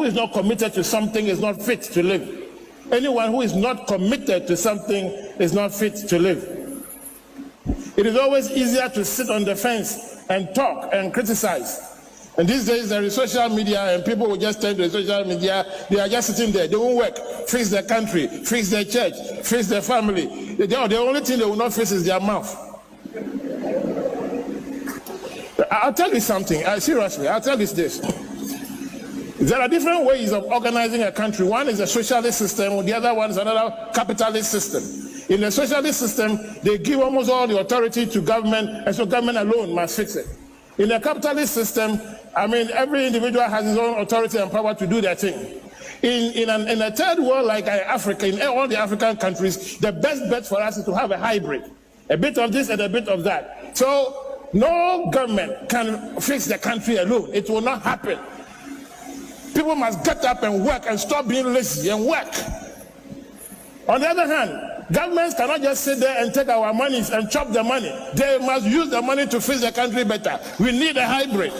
is not committed to something is not fit to live. Anyone who is not committed to something is not fit to live. It is always easier to sit on the fence and talk and criticize. And these days there is social media and people will just turn to the social media. They are just sitting there. They won't work, fix their country, fix their church, fix their family. The only thing they will not fix is their mouth. I'll tell you something. Seriously, I'll tell you this. There are different ways of organizing a country. One is a socialist system, the other one is another capitalist system. In the socialist system, they give almost all the authority to government, and so government alone must fix it. In the capitalist system, I mean, every individual has his own authority and power to do their thing. In a third world like Africa, in all the African countries, the best bet for us is to have a hybrid. A bit of this and a bit of that. So no government can fix the country alone. It will not happen. People must get up and work and stop being lazy and work. On the other hand, governments cannot just sit there and take our monies and chop the money. They must use the money to fix the country better. We need a hybrid.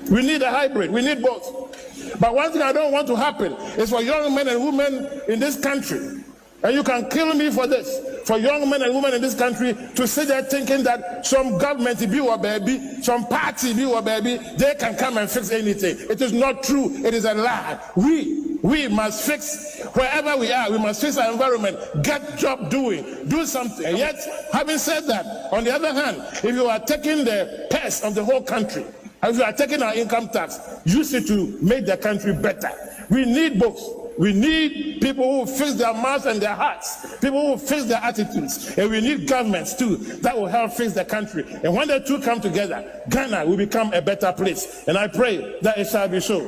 We need a hybrid. We need both. But one thing I don't want to happen is for young men and women in this country, and you can kill me for this, for young men and women in this country to sit there thinking that some government be or baby, some party be or baby, they can come and fix anything. It is not true. It is a lie. We must fix wherever we are. We must fix our environment, get job doing, do something. And yet, having said that, on the other hand, if you are taking the purse of the whole country, if you are taking our income tax, use it to make the country better. We need both. We need people who fix their mouths and their hearts, people who fix their attitudes, and we need governments too that will help fix the country. And when the two come together, Ghana will become a better place. And I pray that it shall be so.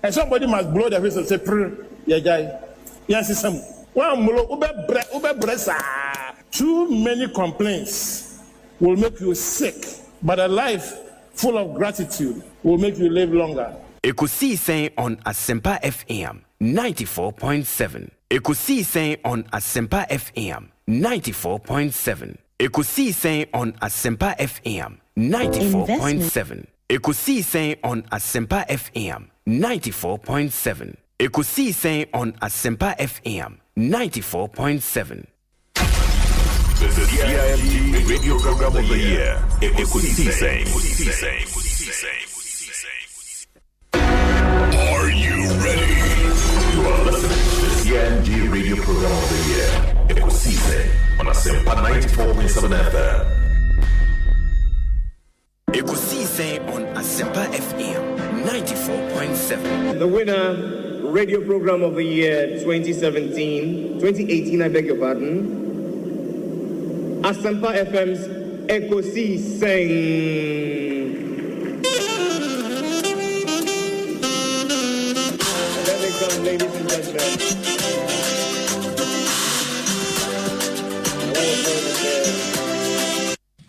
And somebody must blow their face and say, "Yeah, guy, yes, some." Too many complaints will make you sick, but a life full of gratitude will make you live longer. Ekosiisen On Asempa FM 94.7. Ekosiisen On Asempa FM 94.7. Ekosiisen On Asempa FM 94.7. Ekosiisen On Asempa FM 94.7. Ekosiisen On Asempa FM 94.7. The CIMG Radio Program of the Year, Ekosiisen. Are you ready? You are listening to the CIMG Radio Program of the Year, Ekosiisen on Asempa 94.7 FM. Ekosiisen On Asempa FM 94.7. The winner, Radio Program of the Year 2018, I beg your pardon. Asempa FM's Ekosiisen. There they come, ladies and gentlemen.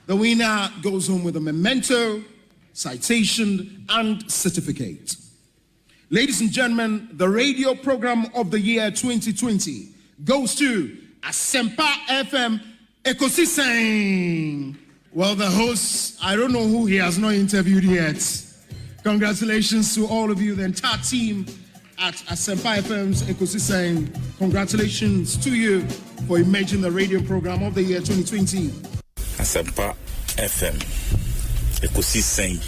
The winner goes home with a memento, citation, and certificate. Ladies and gentlemen, the Radio Program of the Year 2020 goes to Asempa FM Ekosiisen. Well, the host, I don't know who he has not interviewed yet. Congratulations to all of you, the entire team at Asempa FM's Ekosiisen. Congratulations to you for emerging the Radio Program of the Year 2020. Asempa FM Ekosiisen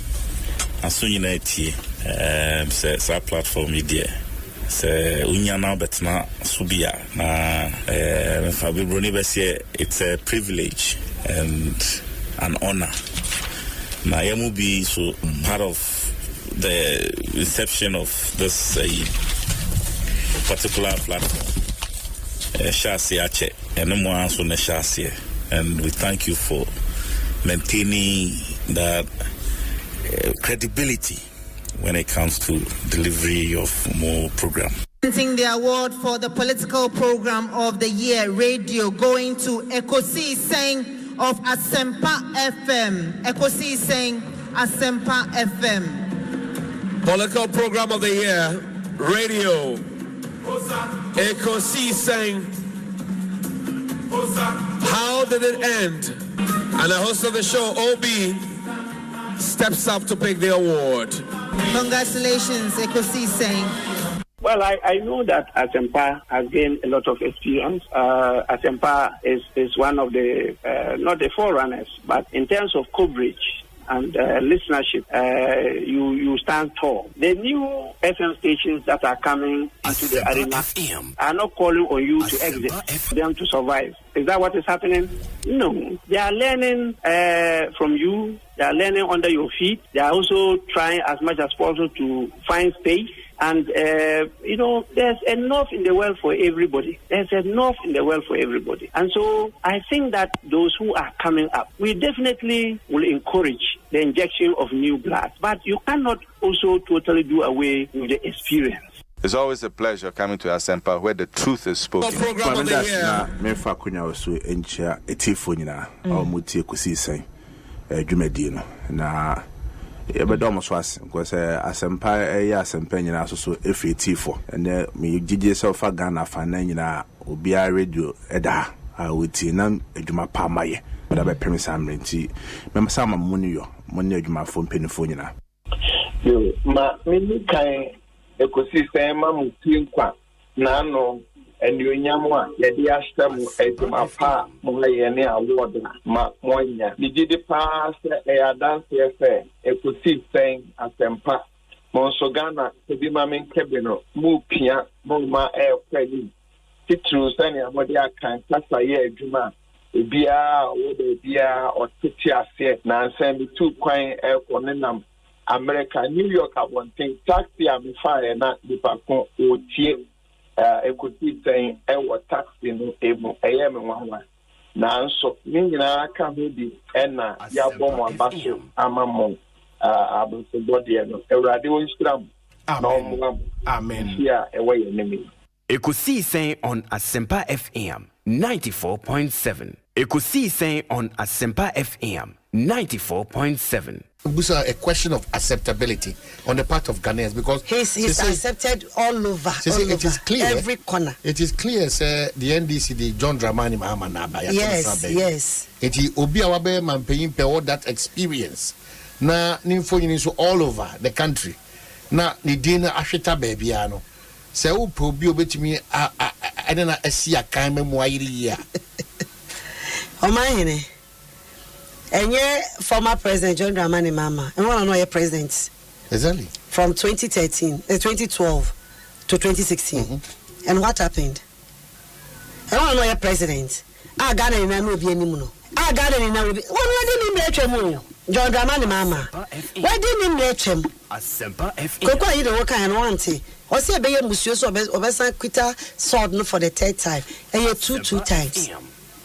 Asunyi sa platform media. Se unyana betna subia na Fabio it's a privilege and an honor. Na yamu be so part of the inception of this particular platform. Shasi ache and so ne shasi, and we thank you for maintaining that credibility when it comes to delivery of more program. The award for the political program of the year radio going to Ekosiisen of Asempa FM. Ekosiisen Asempa FM. Political program of the year radio Ekosiisen. How did it end? And the host of the show, OB, steps up to pick the award. Congratulations, Ekosiisen. Well, I know that Asempa has gained a lot of experience. Asempa is one of the, not the forerunners, but in terms of coverage and listenership, you stand tall. The new FM stations that are coming into the arena are not calling on you to exit, them to survive. Is that what is happening? No. They are learning from you. They are learning under your feet. They are also trying as much as possible to find space. And, there's enough in the world for everybody. There's enough in the world for everybody. And so I think that those who are coming up, we definitely will encourage the injection of new blood. But you cannot also totally do away with the experience. It's always a pleasure coming to Asempa where the truth is spoken. Ebedom swas because Asempa Asempa nyina so FAT4 and me gigi self Ghana fa na nyina obia radio eda a wuti na adwuma pa maye but abe premise amrenti mem sama muni yo muni adwuma fo mpenifo nyina yo ma me kan Ekosiisen ma muti nkwa na no enyonyam a yede astem adwuma pa mo ye ne award ma monya digidi pa se dance fe Ekosiisen Asempa monso Ghana ebi ma men kebeno mu pia mo ma kwali titru sani amodi akan kasa ye adwuma ebia wo de bia otiti ase na nsem tu kwan konenam America New York abonten taxi am fire na dipakon otie Ekosiisen taxi no ebu me nwanwa na nso nyina aka ho bi na ya bomo abaso amamo abonso body no Ewurade won stram na omwa amen ya ewe ye nemi Ekosiisen on Asempa FM 94.7. Ekosiisen on Asempa FM 94.7. A question of acceptability on the part of Ghanaians because he's accepted all over. It is clear, every corner. It is clear, sir. The NDC, the John Dramani Mahama Naba. Yes. It obi awabe manpeyin pe all that experience. Na ninfo yin so all over the country. Na ni dina ahweta baby ano. Se wo probi obetimi na esi akan memu ayiri ya. Omanhene. And former President John Dramani Mahama, and one another president. Exactly. From 2012 to 2016. Mm-hmm. And what happened? And one another president. I got it in a movie anymore. I got it in a movie. What did you John Dramani Mahama? Why didn't you let him? Asempa FM. Koko you don't work and want it. Or say be monsieur so obesan quita sword for the third time. And you two times.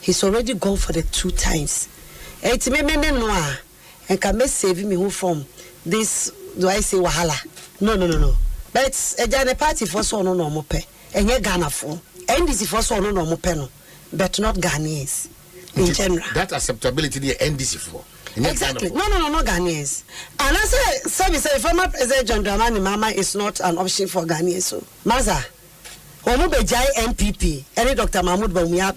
He's already gone for the 2 times. It's me noa and can save me who from this do I say wahala? No. But a party for so no mope and ye Ghana for NDC for so no mope no, but not Ghanaians in general. That acceptability the NDC for. Exactly. No, Ghanaians. And I say former President John Dramani Mahama is not an option for Ghanaians. So Maza, Omo Bejai MPP, any Dr. Mahmoud Bawumia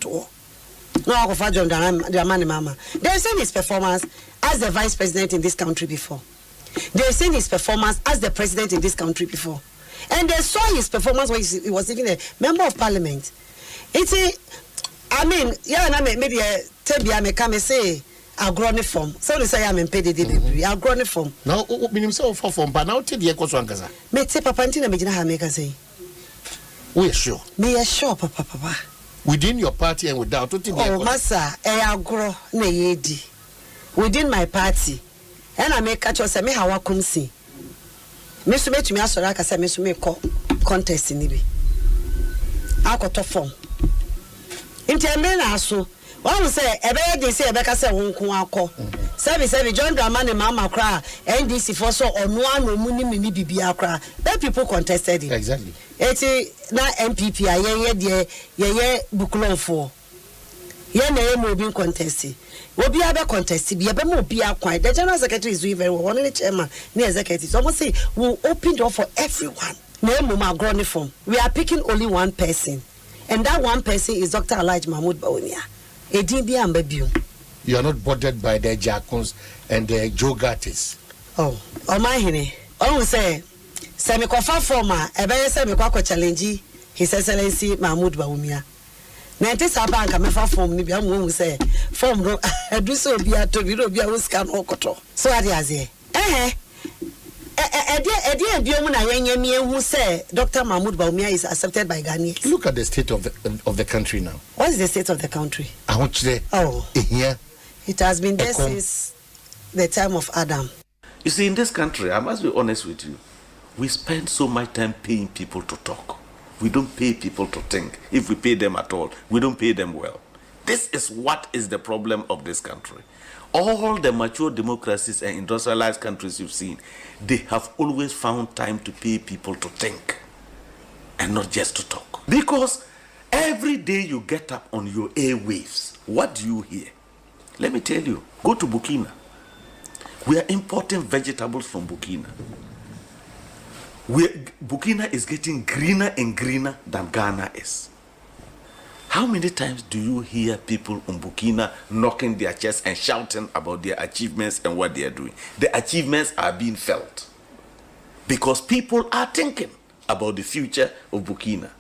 no, John Dramani Mahama. They've seen his performance as the vice president in this country before. They've seen his performance as the president in this country before. And they saw his performance when he was even a member of parliament. Maybe Tebia may come and say, I'll grow the form. So they say I'm in PDD. I'll grow the form. Now, open himself for form, but now tell the Ekoswangaza. May say, Papa, Antina, Majina Hameka say. We're sure. Me are sure, Papa. Within your party and without Massa, I grow Nayedi. Within my party, and I make catch us a me how I come see. Miss me to me as like I said, Miss me contest in Nibi. I got a form. In Temena, so one say, a bear they say, Becca said, won't come out. Service, John Dramani Mahama cry, NDC for so on one Muni Mini BBA cry. That people contested it. Exactly. It's na MPP ye bukulon for ye na mo bin contest obi abe contest bi ebe mo bi akwan the general secretary is doing very well one the chairman na executive so almost say we open door for everyone na mo ma grow form we are picking only one person and that one person is Dr. Elijah Mahmoud Bawumia edin bi amba biom. You are not bothered by the Jacons and the Joe Gatis. Oh, Omanhene. Oh, say Semikofa former, a very Semiko challenge His Excellency Mahmoud Bawumia. Nantisa bank a mefa form ni bia mo say form no do so bia to bi no bia wo scan okoto. So ade aze. Biom na yenye mi ehu say Dr. Mahmoud Bawumia is accepted by Ghanaians. Look at the state of the country now. What is the state of the country? I want you to here. It has been there since the time of Adam. You see, in this country, I must be honest with you, we spend so much time paying people to talk. We don't pay people to think. If we pay them at all, we don't pay them well. This is what is the problem of this country. All the mature democracies and industrialized countries you've seen, they have always found time to pay people to think and not just to talk. Because every day you get up on your airwaves, what do you hear? Let me tell you, go to Burkina. We are importing vegetables from Burkina. Burkina is getting greener and greener than Ghana is. How many times do you hear people in Burkina knocking their chests and shouting about their achievements and what they are doing? The achievements are being felt because people are thinking about the future of Burkina.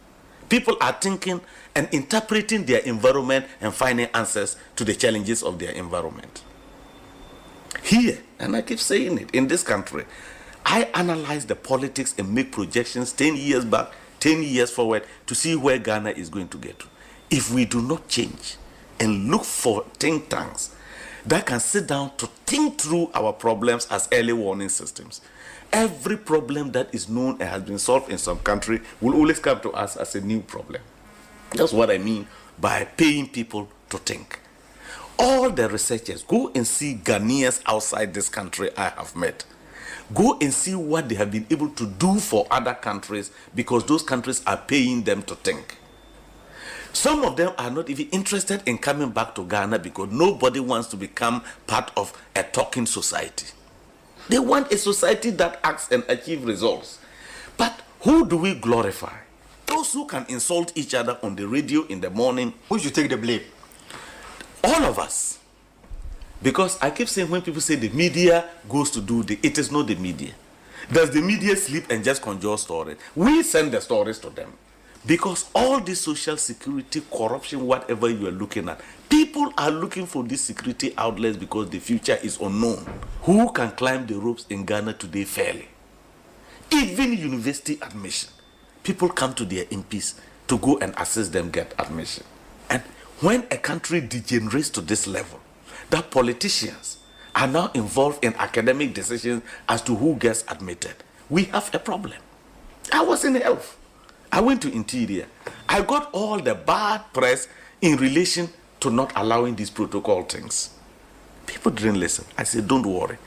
People are thinking and interpreting their environment and finding answers to the challenges of their environment. Here, and I keep saying it, in this country, I analyze the politics and make projections 10 years back, 10 years forward to see where Ghana is going to get to. If we do not change and look for think tanks that can sit down to think through our problems as early warning systems, every problem that is known and has been solved in some country will always come to us as a new problem. That's what I mean by paying people to think. All the researchers, go and see Ghanaians outside this country I have met. Go and see what they have been able to do for other countries because those countries are paying them to think. Some of them are not even interested in coming back to Ghana because nobody wants to become part of a talking society. They want a society that acts and achieves results. But who do we glorify? Those who can insult each other on the radio in the morning. Who should take the blame? All of us. Because I keep saying when people say the media goes to do it is not the media. Does the media sleep and just conjure stories? We send the stories to them. Because all this social security, corruption, whatever you are looking at, people are looking for these security outlets because the future is unknown. Who can climb the ropes in Ghana today fairly? Even university admission. People come to their MPs to go and assist them get admission. And when a country degenerates to this level, that politicians are now involved in academic decisions as to who gets admitted, we have a problem. I was in health. I went to Interior. I got all the bad press in relation to not allowing these protocol things. People didn't listen. I said, don't worry.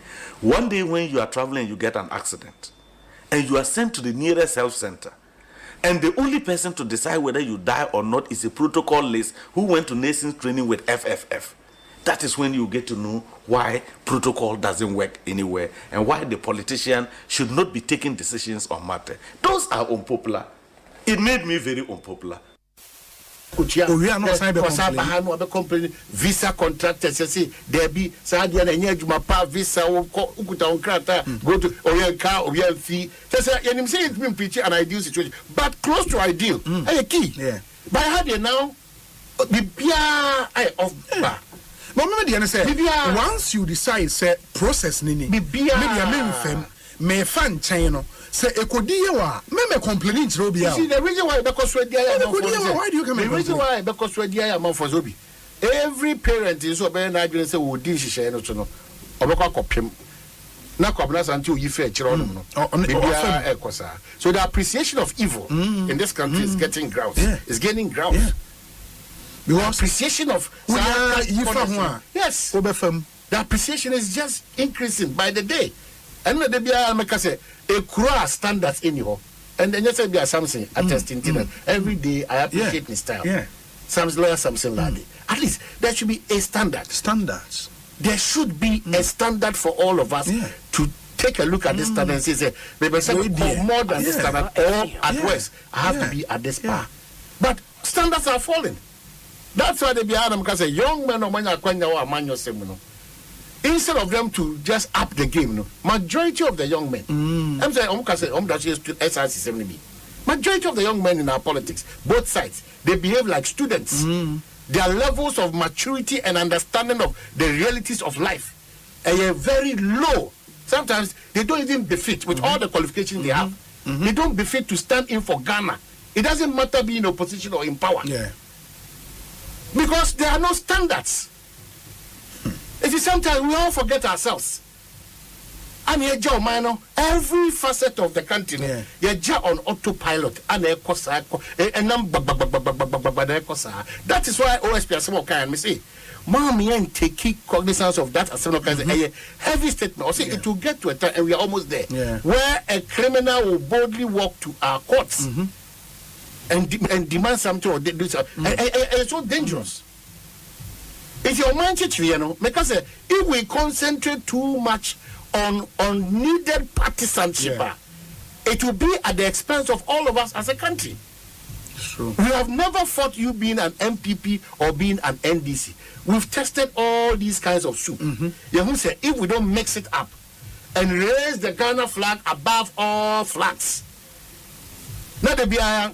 One day when you are traveling, you get an accident, and you are sent to the nearest health center, and the only person to decide whether you die or not is a protocol list who went to nations training with FFF. That is when you get to know why protocol doesn't work anywhere and why the politician should not be taking decisions on matter. Those are unpopular. It made me very unpopular. Visa contractors, you see, there be Sadia and Yajuma visa Ukuta on Krata, go to Oyan car or Yan fee. Just I'm saying it's been preaching an ideal situation, but close to ideal. A key. Yeah. But how do you now? The of but remember the say once you decide say process nini maybe me fan channel say ekodi wa me complaining to Robia. See the reason why because why do you come the reason why because we dey am for Zobi. Every parent is so be na adwene say wo di hihye no to no obekwa kopem na Kwabena Asante oyife chiro no no ekosa. So the appreciation of evil in this country is getting ground. It's gaining ground. Because appreciation of yes, the appreciation is just increasing by the day. And the Bia make say a cross standards anyhow. And then you say be something attesting to that. Every day I appreciate his style. Yeah. Sam's lawyer, something like at least there should be a standard. Standards. There should be a standard for all of us to take a look at this standard and say, maybe more than this standard, or at worst, I have to be at this par. But standards are falling. That's why they be Adam because a young man or man akwanya or man yourself. instead of them to just up the game, no, majority of the young men, I'm saying, majority of the young men in our politics, both sides, they behave like students. Their levels of maturity and understanding of the realities of life are very low. Sometimes they don't even befit with all the qualifications they have. They don't befit to stand in for Ghana. It doesn't matter being in opposition or in power. Yeah. Because there are no standards. It is sometimes we all forget ourselves. I'm here, Joe Mino. Every facet of the country, you're just on autopilot. And that is why OSP Asempa can say, Mommy and take cognizance of that Asempa can say a heavy statement. Or say it will get to a time, and we are almost there, where a criminal will boldly walk to our courts and demand something or do something. And it's so dangerous. If your mind because if we concentrate too much on needed partisanship, it will be at the expense of all of us as a country. True. We have never fought you being an MPP or being an NDC. We've tested all these kinds of soup. Say, if we don't mix it up and raise the Ghana flag above all flags, not the be a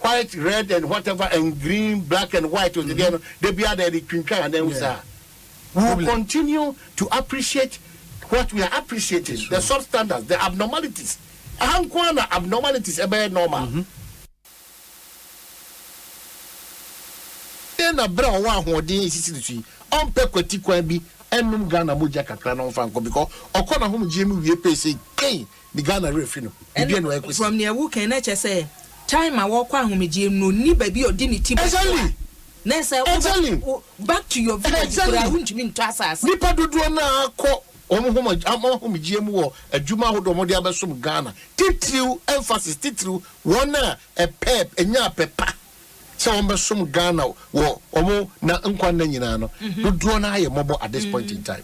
white, red, and whatever, and green, black, and white, they be the twinkle, and then we will continue to appreciate what we are appreciating, the substandards, the abnormalities. Abnormalities are very normal. Then a brown one who is on Pequoti Quabi and Ghana Muja Kakran Franco because Okona whom Jimmy we pay say, Kay, the Ghana refino. From near who can I say, time I walk on whom Jim no need baby or dignity. Exactly. Back to your village. I wouldn't mean to us. Nipa do na ko omo GM a Juma ho do mo dia besom Ghana. Titru emphasis titru one a pep enya pepa. So besom Ghana wo omo na nkwanna nyina no. Do na ye mobo at this point in time.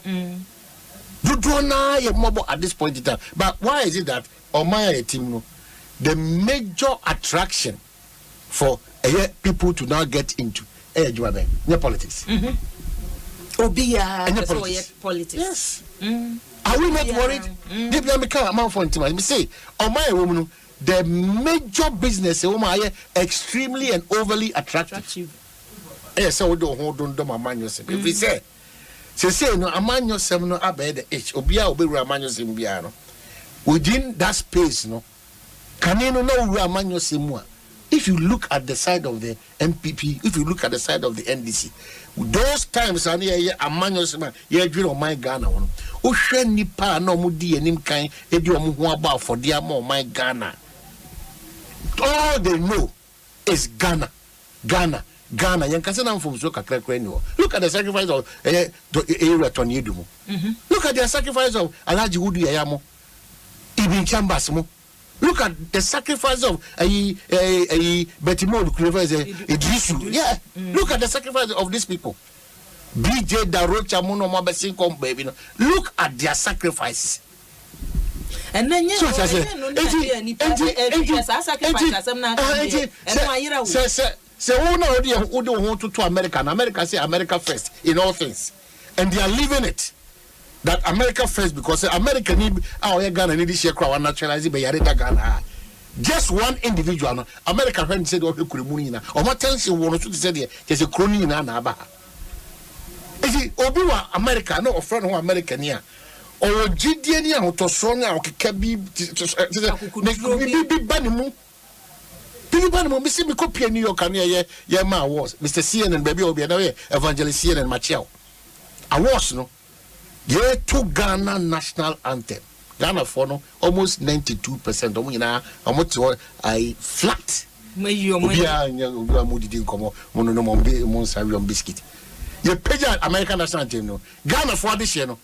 Do na ye mobo at this point in time. But why is it that Omaya team no the major attraction for people to now get into politics? Politics. Yes. Are we not worried? Say, the major business extremely and overly attractive. Yes, so don't hold on to my man yourself. If we say no, a man yourself no abed the H, Obia Obi Ramanus in Biano. Within that space, no, can you know Ramanus in more? If you look at the side of the MPP, if you look at the side of the NDC, those times are near a manual, you're doing my Ghana one. Ocean Nipa no Mudi and Nimkai, Ediomua for dear more my Ghana. All they know is Ghana. Yankasana from Zoka Krenio. Look at the sacrifice of Era Tonidumo. Look at the sacrifice of Alaji Woody Ayamo, Ibn Chambasmo. Look at the sacrifice of Betimo Idrisu. Yeah. Look at the sacrifice of these people. BJ Darocha Mono Mabesin baby. Look at their sacrifices. And then to America. America say America first in all things. And they are living it. That America first, because America need our Ghana need this year crowd naturalize by Yarita Ghana. Just one individual. America friend said what could munina. Or what tells you want to say there's a crony in Anaba. Is it Obiwa America, no friend who American here? Or Gideon or Tosona or Kabi Banimu. Banimu, Missy Copy New York and Yama was Mr. CN and Baby Obi Evangelist CN and Machel. I was no. Yeah, to Ghana national anthem. Ghana for no almost 92%. Almost I flat. Biscuit. You pay American national anthem no. Ghana for this year no.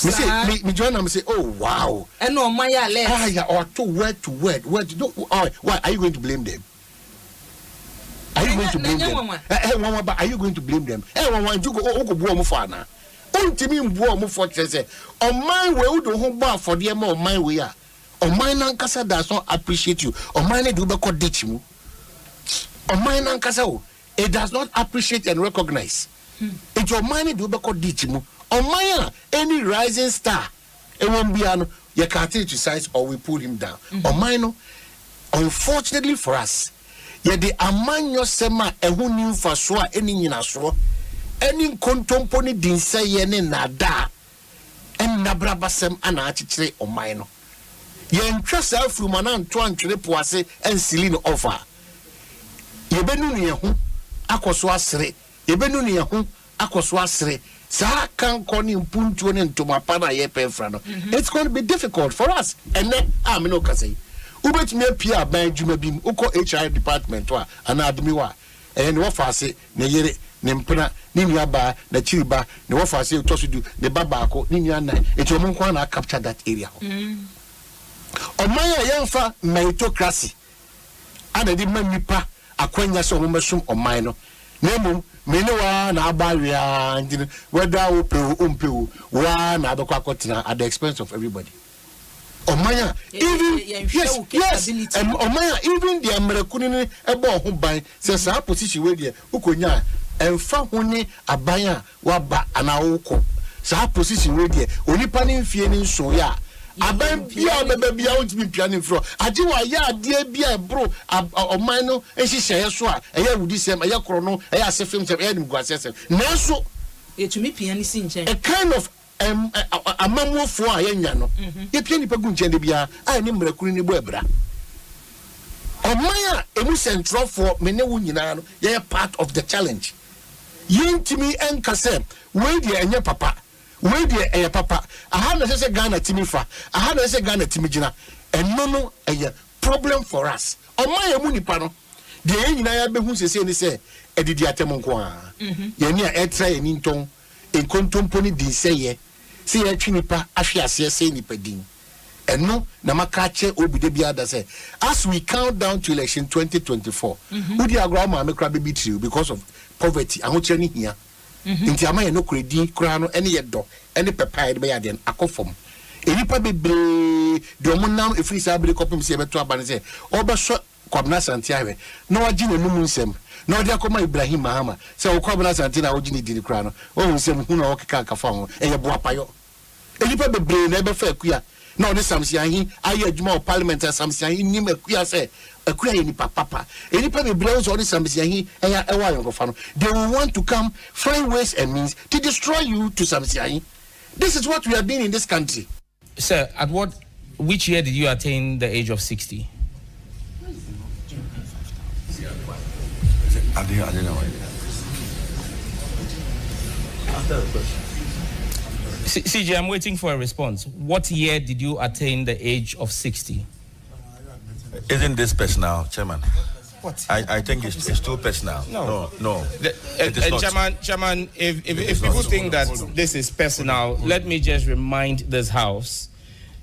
Me say me join them say oh wow. And no my left. Yeah, or to word to word. Why are you going to blame them? Are you going to blame them? Are you going to blame them? You go Ultimate war for say on my way do home bar for the on my way on my nankasa does not appreciate you on my do beko ditch mu on my nankasa it does not appreciate and recognize it your mind do beko ditch mu Omaya, any rising star, it won't be an you can't criticize or we pull him down. Omino, unfortunately for us, yet the amanyo sema who knew for sure any in us, any contompony didn't say any nada, and nabrabasem anachitre omino. Yen trust self from an Antoine Trepoise and Celine offer. Yebenu ni yahu akoswasre yebenu ni yahu akoswasre sa kan koni mpuntu ne ntomapana ye pefra no it's going to be difficult for us and then am no kase ubetumi apia ban djuma bim uko HR department wa ana admi wa and wo fa ase ne yere ne mpena ne nuaba na chiriba ne wo fa ase utosudu ne baba ko ne nuana eti omo nko na capture that area omaya yemfa meritocracy ana di manipa akwanya so omesum oman no nemu mene wa na abawia ndine whether wo pe wo wa na abekwa akotena at the expense of everybody omanya even yes omanya even the amerikuni ne ebo ho ban se sa position we de ukonya emfa ho ne abanya wa ba ana woko sa position we de onipa ne mfie ne nso ya aban bia bebia ontimi piano fro age wa ya ade bia bro oman no ehihye so a eya wudi sem eya kro no eya asefem sem eya nimguase sem nanso etumi piano si nchen a kind of amamofo a yenya no ye piano pa gu nchen de bia a ni mrakuru ni bo ebra oman a emu central for mene wo nyina no ye part of the challenge yintimi enkase we de enye papa we de papa aha na say Ghana timifa aha na say Ghana timigina eno no problem for us oman emu nipa no de nyina ya behu sese ni say edidi atem nko a ye ni a etra ye ni nton enkontomponi din seye se ye twi nipa ahwe ase se nipa din eno na makache obude bia da say as we count down to election 2024 udi agro ma me kra be true because of poverty ahoche ni hia nti amaye no kredi kra no ene ye do ene pepa de be ya den akofom enipa bebre de omunam efiri sa bere kopim se beto abane se obeso Kwabena Asante awe na waji ne numu nsem na odi akoma Ibrahim Mahama se Kwabena Asante na oji ne diri kra no o nsem hu na okeka akafa ho eye boapayo enipa bebre na ebe fa akua na odi samsiahi aye adwuma o parliament samsiahi nim akua se akua ye nipa papa enipa bebre so odi samsiahi eya ewa yonkofa no they will want to come find ways and means to destroy you to samsiahi. This is what we are doing in this country. Sir, which year did you attain the age of 60? I didn't know. After the question. CJ, I'm waiting for a response. What year did you attain the age of 60? Isn't this personal, Chairman? What? I think it's too personal. No. Chairman, if people think that this is personal, let me just remind this House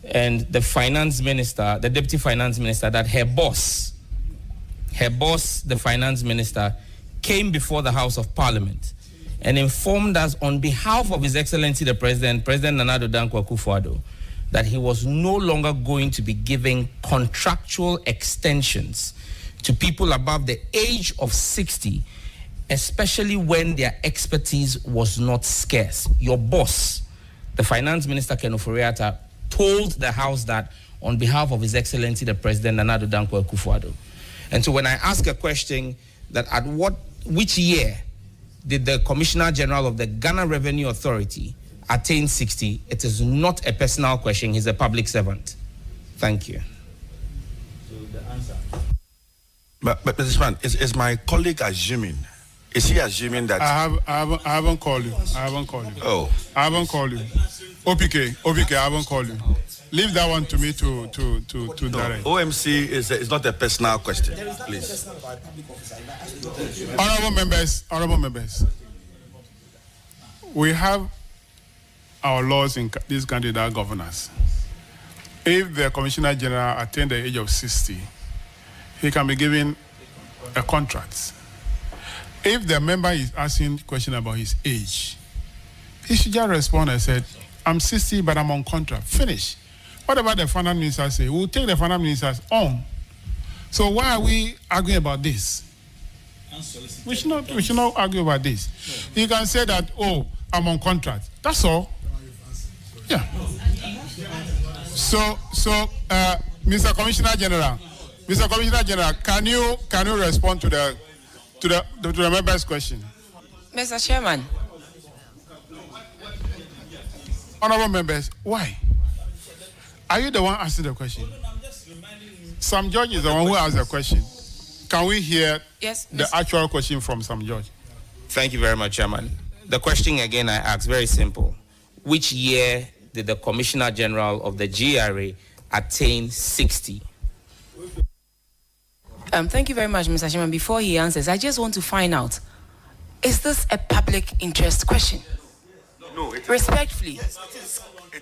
and the Finance Minister, the Deputy Finance Minister, that her boss, the Finance Minister, came before the House of Parliament and informed us on behalf of His Excellency the President Nana Addo Dankwa Akufo-Addo, that he was no longer going to be giving contractual extensions to people above the age of 60, especially when their expertise was not scarce. Your boss, the Finance Minister Ken Ofori-Atta, told the House that on behalf of His Excellency the President Nana Addo Dankwa Akufo-Addo. And so when I ask a question that which year did the Commissioner General of the Ghana Revenue Authority attain 60, it is not a personal question. He's a public servant. Thank you. So the answer. But Mr. Span, is my colleague assuming? Is he assuming that? I haven't called you. Oh. I haven't called you. OPK, I haven't called you. Leave that one to me to direct. OMC is not a personal question, please. Honorable members, we have our laws in this country that govern us. If the Commissioner General attained the age of 60, he can be given a contract. If the member is asking a question about his age, he should just respond and say, I'm 60, but I'm on contract. Finish. Whatever the finance minister say, we'll take the finance ministers on. So why are we arguing about this? We should not argue about this. You can say that, oh, I'm on contract. That's all. Yeah. So, Mr. Commissioner General, can you respond to the member's question? Mr. Chairman. Honorable members, why? Are you the one asking the question? Sam George is the one who asked the question. Can we hear the actual question from Sam George? Thank you very much, Chairman. The question again I asked, very simple. Which year did the Commissioner General of the GRA attain 60? Thank you very much, Mr. Chairman. Before he answers, I just want to find out, is this a public interest question? No. Respectfully,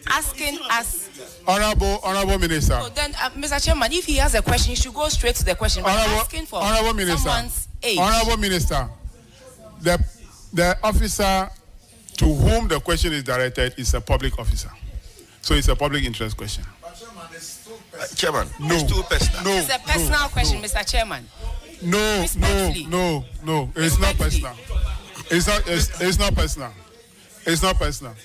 asking us. Honorable Minister. So then, Mr. Chairman, if he has a question, he should go straight to the question. But asking for someone's age. Honorable Minister, the officer to whom the question is directed is a public officer. So it's a public interest question. Chairman, no. It's too personal. No. It's a personal question, Mr. Chairman. No. It's not personal. It's not personal. It's not personal.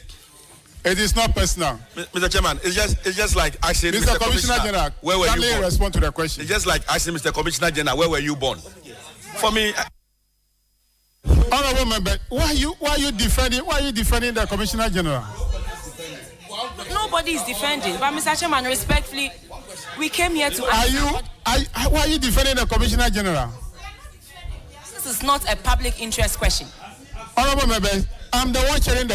It is not personal. Mr. Chairman, it's just like asking Mr. Commissioner General, where were you born? Respond to the question. It's just like asking Mr. Commissioner General, where were you born? For me, honorable member, why are you defending the Commissioner General? Nobody is defending, but Mr. Chairman, respectfully, we came here to. Why are you defending the Commissioner General? This is not a public interest question. Honorable members, I'm the one chairing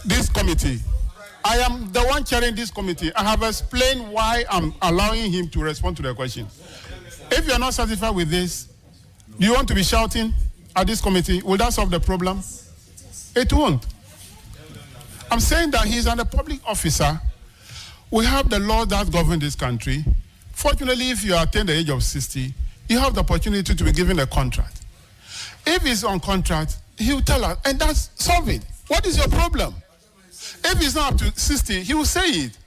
this committee. I am the one chairing this committee. I have explained why I'm allowing him to respond to the question. If you are not satisfied with this, do you want to be shouting at this committee? Will that solve the problem? It won't. I'm saying that he's a public officer. We have the law that govern this country. Fortunately, if you attain the age of 60, you have the opportunity to be given a contract. If he's on contract, he will tell us, and that's solve it. What is your problem? If he's not up to 60, he will say it.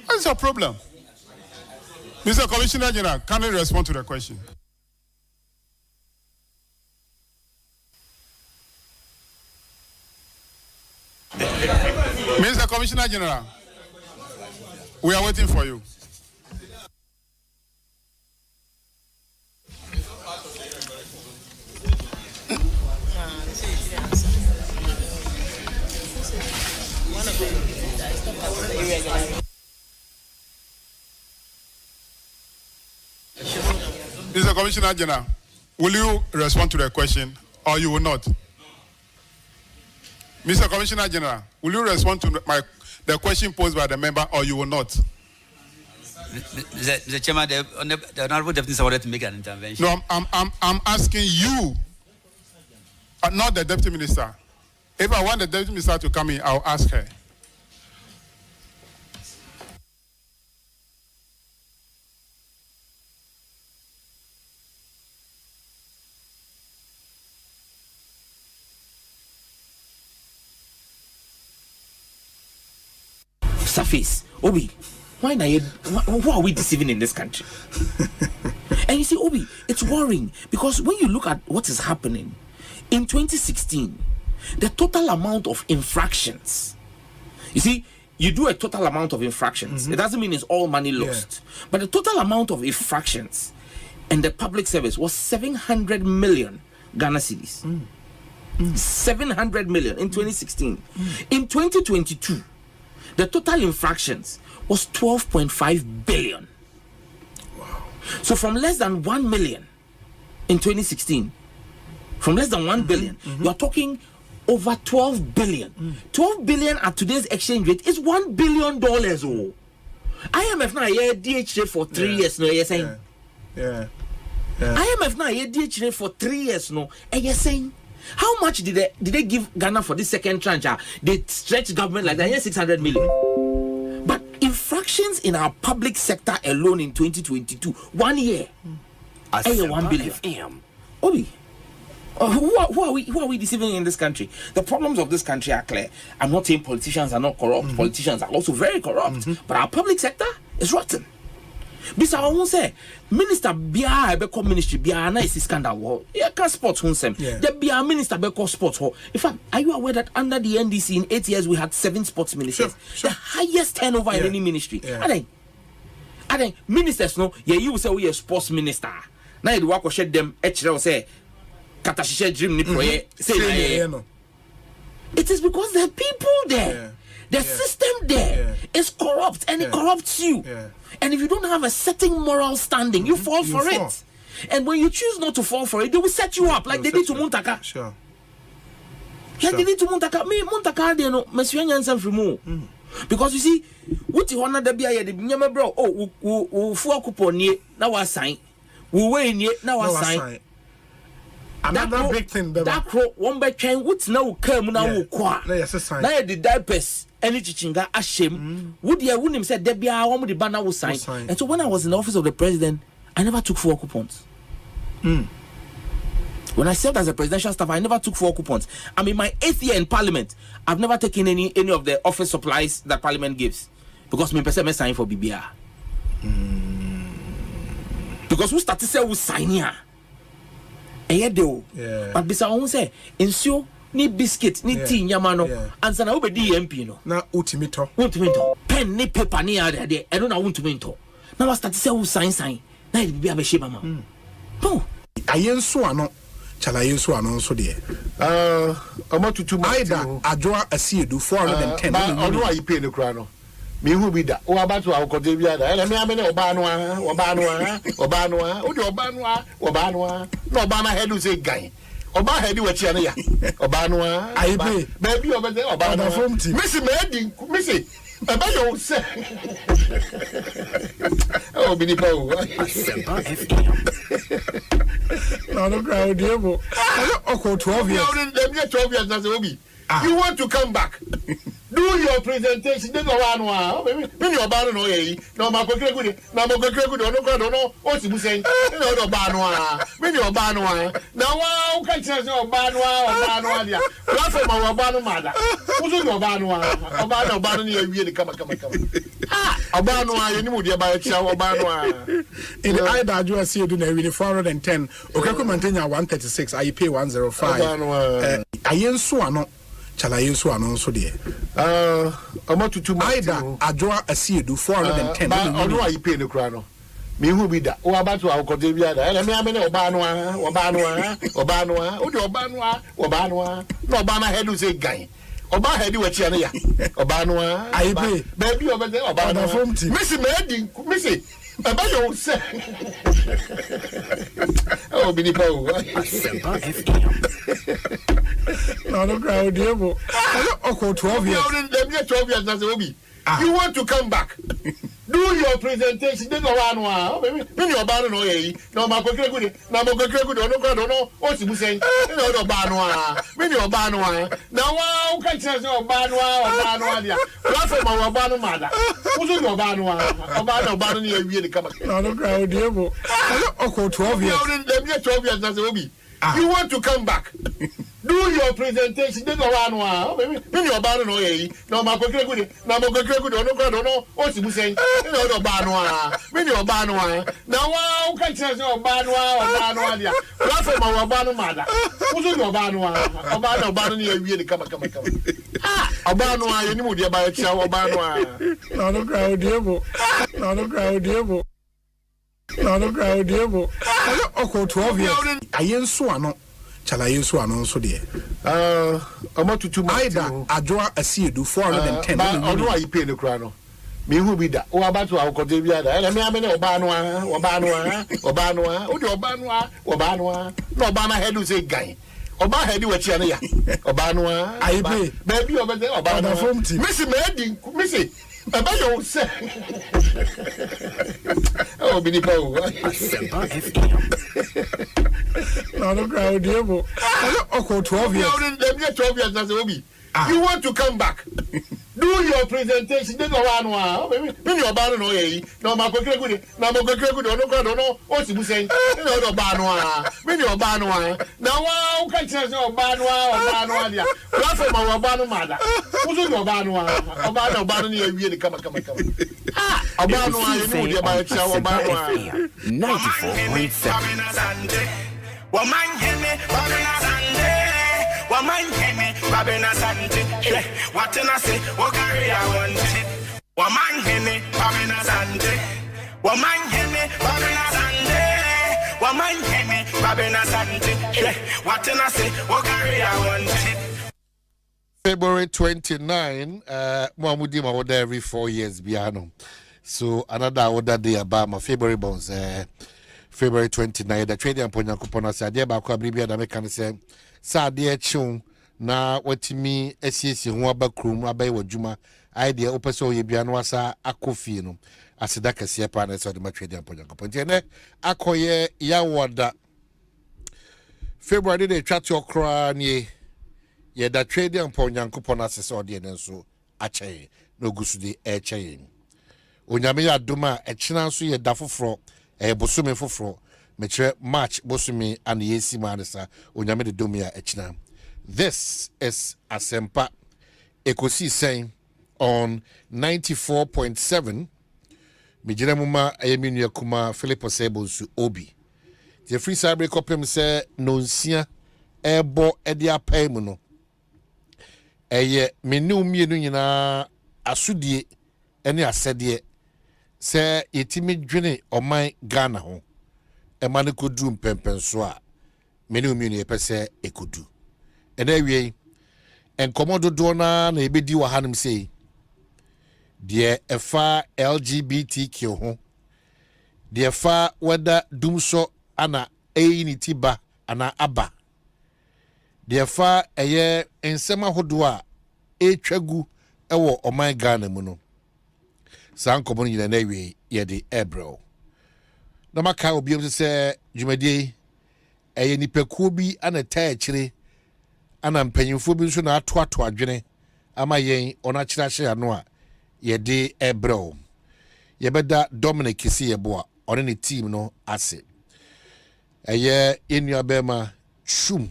What is your problem? Mr. Commissioner General, can you respond to the question? Mr. Commissioner General, we are waiting for you. Mr. Commissioner General, will you respond to the question or you will not? Mr. Commissioner General, will you respond to the question posed by the member or you will not? Mr. Chairman, the Honorable Deputy wanted to make an intervention. No, I'm asking you, not the Deputy Minister. If I want the Deputy Minister to come in, I'll ask her. Surface, Obi, who are we deceiving in this country? And you see, Obi, it's worrying because when you look at what is happening in 2016, the total amount of infractions, you see, you do a total amount of infractions. It doesn't mean it's all money lost, but the total amount of infractions in the public service was 700 million Ghana cedis. 700 million in 2016. In 2022, the total infractions was 12.5 billion. Wow. So from less than 1 million in 2016, from less than 1 billion, you are talking over 12 billion. 12 billion at today's exchange rate is $1 billion. Oh, IMF now here DH for 3 years. No, you're saying. IMF now here DH for 3 years. No, and you're saying. How much did they give Ghana for this second tranche? They stretched government like that. Here's 600 million. But infractions in our public sector alone in 2022, 1 year, Asempa 1 billion. FM. Obi, who are we deceiving in this country? The problems of this country are clear. I'm not saying politicians are not corrupt. Politicians are also very corrupt. But our public sector is rotten. Bisa won say minister bia be come ministry bia na is scandal wo. Yeah, can sports won sem. The bia minister be call sports ho. In fact, are you aware that under the NDC in 8 years we had 7 sports ministers? Sure. The highest turnover in any ministry. I think ministers no, you say we a sports minister. Now you work shed them say katashishe dream ni proye say no. It is because the people there, the system there is corrupt and it corrupts you. And if you don't have a certain moral standing, you fall for it. And when you choose not to fall for it, they will set you up like they did to Muntaka. Sure. Like they did to Muntaka. Me Muntaka they no mesuen from because you see, what you wanna be a the bro. Oh, we four coupon ye now was sign. We win ye now was sign. Another big thing, that crow one by chain, what's now come now qua. Now the diapers, any chichinga, ashame. Would you wouldn't have said there be a woman the banner was signed. And so when I was in the office of the president, I never took 4 coupons. When I served as a presidential staff, I never took 4 coupons. I'm in my 8th year in parliament. I've never taken any of the office supplies that parliament gives. Because me person sign for BBR. Because who started say we sign here? But bisa won say ensure ni biscuit ni tea nyama no ansa na wo be di MP no na ultimito pen ni paper ni ade de eno na ultimito na was start say wo sign na e bia be sheba ma ayenso ano chala ayenso ano so de amatutu maida adwoa asiedu 410 ono ayi pay ne kura no me hu bi da o abatu akode bi ada ele me amene oba no a o de oba no a no oba na head say gan oba head we chia na ya oba no a ayi pay baby oba dey oba no missy missy aba yo say oh bi ni pa o Asempa FM. No crowd demo oko 12 years dem 12 years na say obi you want to come back do your presentation dey go one me your ba no ye no ma ko kire good no crowd no o si bu say no ba no me your ba no na wa o ka kire say oba no dia platform wa ba no mada wo so your ba no oba no ne awie ni kama oba no ye ni mu dia ba kire oba no in the ida adwoa see do na awie 410 okako mantenya 136 I pay 105 ayenso ano chala yesu ano so de amatutu maida adwoa asiedu 410 ono ayi pay ne kura no me hu bi da o abatu akode bi ada ele me amene oba no o de oba no no oba na head say gan oba head we chia na ya oba no ayi pay baby oba dey oba no missy aba yo say oh bi ni pa o Asempa FM. No crowd demo oko 12 years dem 12 years na say obi you want to come back do your presentation dey go one me your ba no ye no ma ko kire good no crowd no o si bu say no ba no me your ba no na wa o ka kire say oba no dia platform wa ba no mada wo so your ba no ne awie ni kama no crowd demo oko 12 years dem 12 years na say obi you want to come back do your presentation dey go one me your ba no ye no ma ko kire good no crowd no o si bu say no ba no me your ba no na wa o ka kire say oba no dia platform wa ba no mada wo so your ba no ne awie ni kama oba no ye ni mu dia ba chia oba no crowd demo oko 12 years ayenso ano chala yesu ano so de amatutu maida adwoa asiedu 410 ono ayi pay ne kura no me hu bi da o abatu akode bi ada ele me amene oba no o de oba no no oba na head say gan oba head we chia na ya oba no ayi pay baby oba dey oba no missy aba yo say oh bi ni pa o Asempa FM. No crowd demo oko 12 years dem 12 years na say obi you want to come back do do your presentation. Then one, maybe your banner no ye. No, my good, no, my good, no, what's you saying? No, banner, maybe your banner. Now, who can tell your banner or banner? What from our banner mother? Who's your banner? Banner near come. Ah, a banner, you know, about our banner. 94.7. Omanhene, Kwabena, Asante. What can I say? What carry I want? Omanhene, Asante. Omanhene, Asante. What can I say? What carry I want? February 29, Mahmoudi Mawoda every 4 years piano. So another order day about my February bonds. February 29, the trading upon Yakupona said, "Dear Bakwa Bribia, the American say, Sadia Chum, na what me, SCS, Waba Krum, Abbey Wajuma, idea Opaso Yabianwasa, Akofino, as a Daka Siapanes or the trading upon Yakupon. Akoye Yawada February, they chat your crown ye, ye that trading upon Yankupon as a audience, so Ache, no Gusudi, Echain. Unyamia Duma, a chinansu ye dafu fro. Bosume foforo metre March bosume and yesi manesa onyame de domia echina. This is Asempa Ekosiisen on 94.7. Mijina muma ayeminu yakuma Philip Osebonsu obi. The free cyber kopem se nonsia ebo edi apai mu no. Eye menu mienu nyina asudie ene asede se yetimi dwene oman Ghana ho emane kodu mpempenso a meni omienu yepese ekodu ena wie enkomodo do na ebedi wa hanim sei de efa LGBTQ ho de efa weda dumso ana einitiba ana aba de efa eye ensema hodo a etwagu ewo oman Ghana mu no San common in an area, ye the Ebro. No maka obi say Jumadi a nipecubi and a tachri, and I'm paying for being soon at what to adjune. Am I ye on a chasha noa, ye de Ebro. Ye better Dominic see a boa on any team no asset. A year in your bema chum.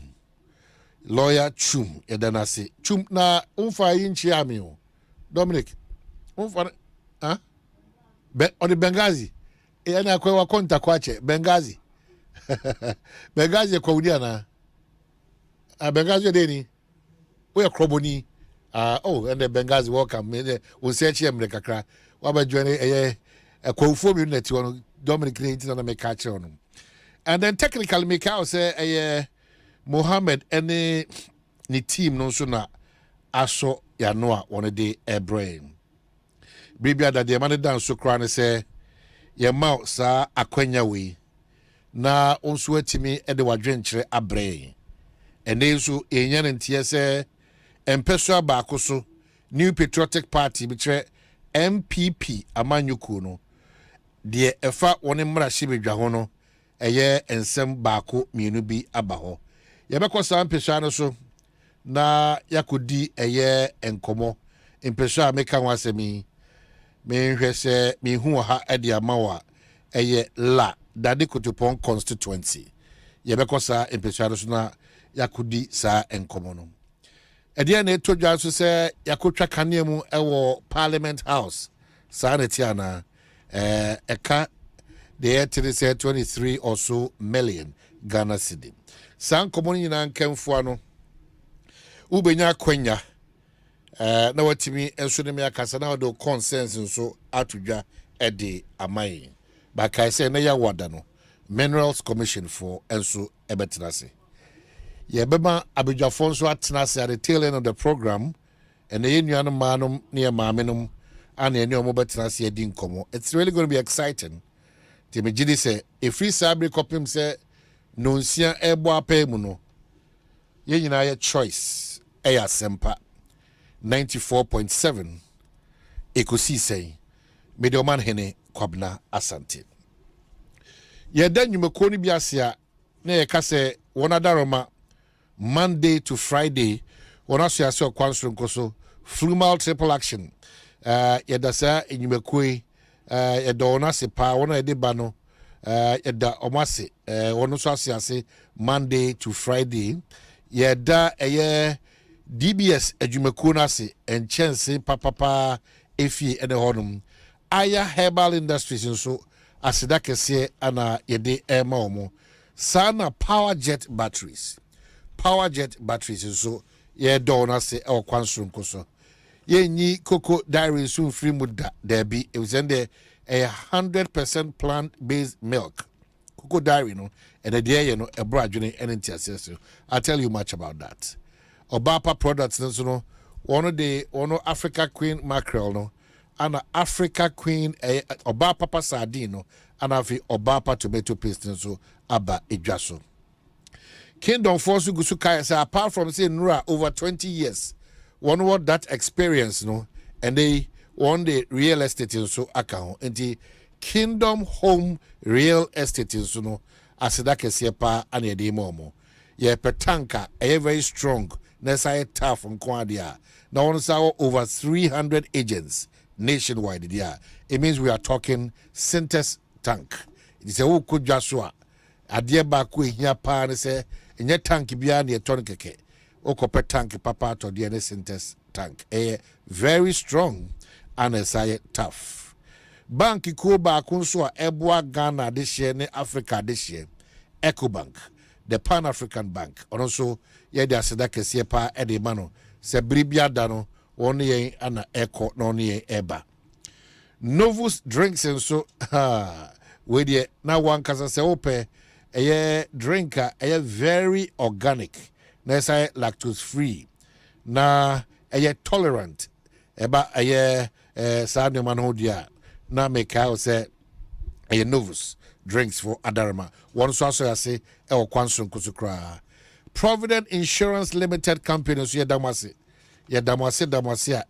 Lawyer chum, ye danasi. Chum na unfa inchi amio. Dominic, unfa. Huh? On the Benghazi. Ena kwa konta kwache Benghazi. Benghazi kwa udiana. Benghazi deni. We kroboni. Oh, and the Benghazi welcome. We search him the kakra. Waba journey kwa ufomi uneti wano Dominic Clinton na mekache wano. And then technically make out say Mohammed any ni team no so na aso ya noa one day brain. Bibia da de man down so kra ne say ye ma sa akwanya we na onso atimi e de wadwenkyere abre ene so enya ntie se empeso abaako so New Patriotic Party bitre MPP amanyuku no de efa woni mmara hibedwa ho no eye ensem baako mienu bi aba ho ye bekosa empeso ano so na yakodi eye enkomo empeso ameka wasemi me hwese me hu ha ade amawa eye la dade kotopon constituency ye bekosa empesuado so na yakudi sa enkomo no ede na etodwa so se yakotwa kanea mu ewo Parliament House sa na tiana eka the 23 or so million Ghana cedi san enkomo nyina nkamfo ano ubenya kwanya na watimi enso ne me akasa na do consensus so atudwa ede amai ba kai say na ya wada no Minerals Commission for enso ebetenase ye bema abedwafo nso atenase at the tail end of the program and the nuanu manum near mamenum and the new betenase edi nkomo. It's really going to be exciting. Timi gidi say a free sabre kopim say no nsia ebo apemu no ye nyina ye choice Asempa 94.7 Ekosiisen mede Omanhene Kwabena Asante. Ye dan nyumako ni biasia na ye kase wona daroma Monday to Friday wona so ase okwanso nkoso Flumal triple action. Yɛda saa enyimekue yɛda wɔn ase paa wɔn a yɛde ba no yɛda wɔn ase wɔn nso ase Monday to Friday yɛda ɛyɛ DBS adwumakuo no ase nkyɛnse papapa efie ɛne hɔnom Aya Herbal Industries nso aseda kɛseɛ ana yɛde ɛma wɔn saa na Power Jet Batteries nso yɛda wɔn ase ɛwɔ kwan soronko so. Yenyi cocoa dairy soon free muda derby. It was in there 100% plant-based milk. Cocoa dairy, no, and a day, you know, a brajuni and intercessor. I'll tell you much about that. Obapa products, no, one of the Africa Queen mackerel, no, and Africa Queen Obapa sardine, and Obapa tomato paste, so Abba Ijaso. Kingdom Force Gusukaya say apart from saying Nura over 20 years. One word that experience, no, and they won the real estate in so account, and the Kingdom Home Real Estate in so no, as that can see pa and a demomo. Ye petanka, a very strong, necessary tough from Kwadia. Now on our over 300 agents nationwide. Yeah, it means we are talking Sintes tank. It is a who could Joshua. A dear baku here pa and say, in your tank beyond your tonicake. Okope tank papa to the Sintes tank. Very strong and a tough. Bank Kuba Kunso Ebwa Ghana this year, Africa this year. EcoBank, the Pan African Bank. And also, Yeda Sedaka Siepa Edemano, Sebribia Dano, one year and Eco non year Eba. Novus drinks and so, with ye now one casa se ope, a drinker, a very organic. Na say lactose free na tolerant eba saa nneɛma no ho dia na make out say novus drinks for adarama one so aso ase ɛwɔ kwanso nkusukra Provident Insurance Limited Company so yɛdamase a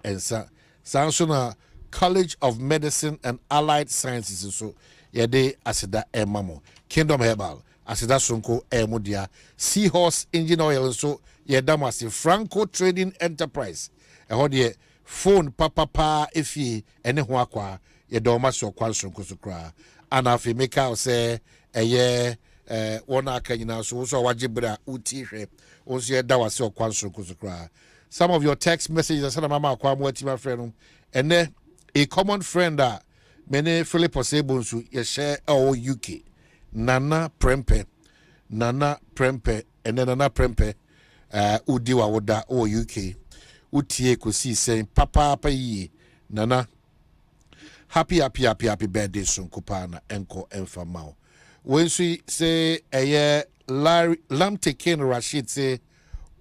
ensa sanso na College of Medicine and Allied Sciences so yɛde aseda emamo Kingdom Herbal asida sonko emudia Seahorse engine oil so yedamase Franco Trading Enterprise ehɔ de phone papa efie ene ho akwa yedoma so kwan sonko so kra anafi make say eye wona akanyina so so wagibra uti hwe onso yedawase kwan sonko so kra. Some of your text messages sana mama akwa mo atima friend ene a common friend that many Philip Osebonsu ye share all UK Nana Prempe, and then Nana Prempe, Udiwa Woda or UK, Utie Kosi saying, Papa Payi, Nana, happy birthday, son Kupana, Enko, and Famao. When she say a year, Lamte Ken Rashid say,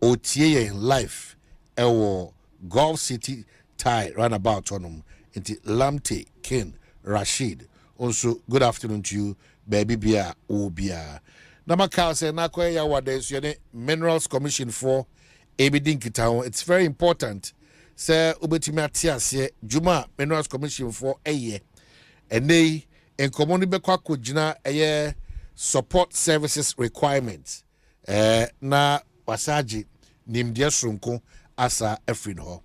Otie in life, Ewo, Gulf City tie runabout on him, into Lamte Ken Rashid. Also, good afternoon to you. Baby bia o bia namaka say na kwa ya wada so ne Minerals Commission for ebidin kita. It's very important say obetimi atiase juma Minerals Commission for eye ene enkomo ni bekwa kogina eye support services requirements na wasaji nimdia sonko asa afrin ho.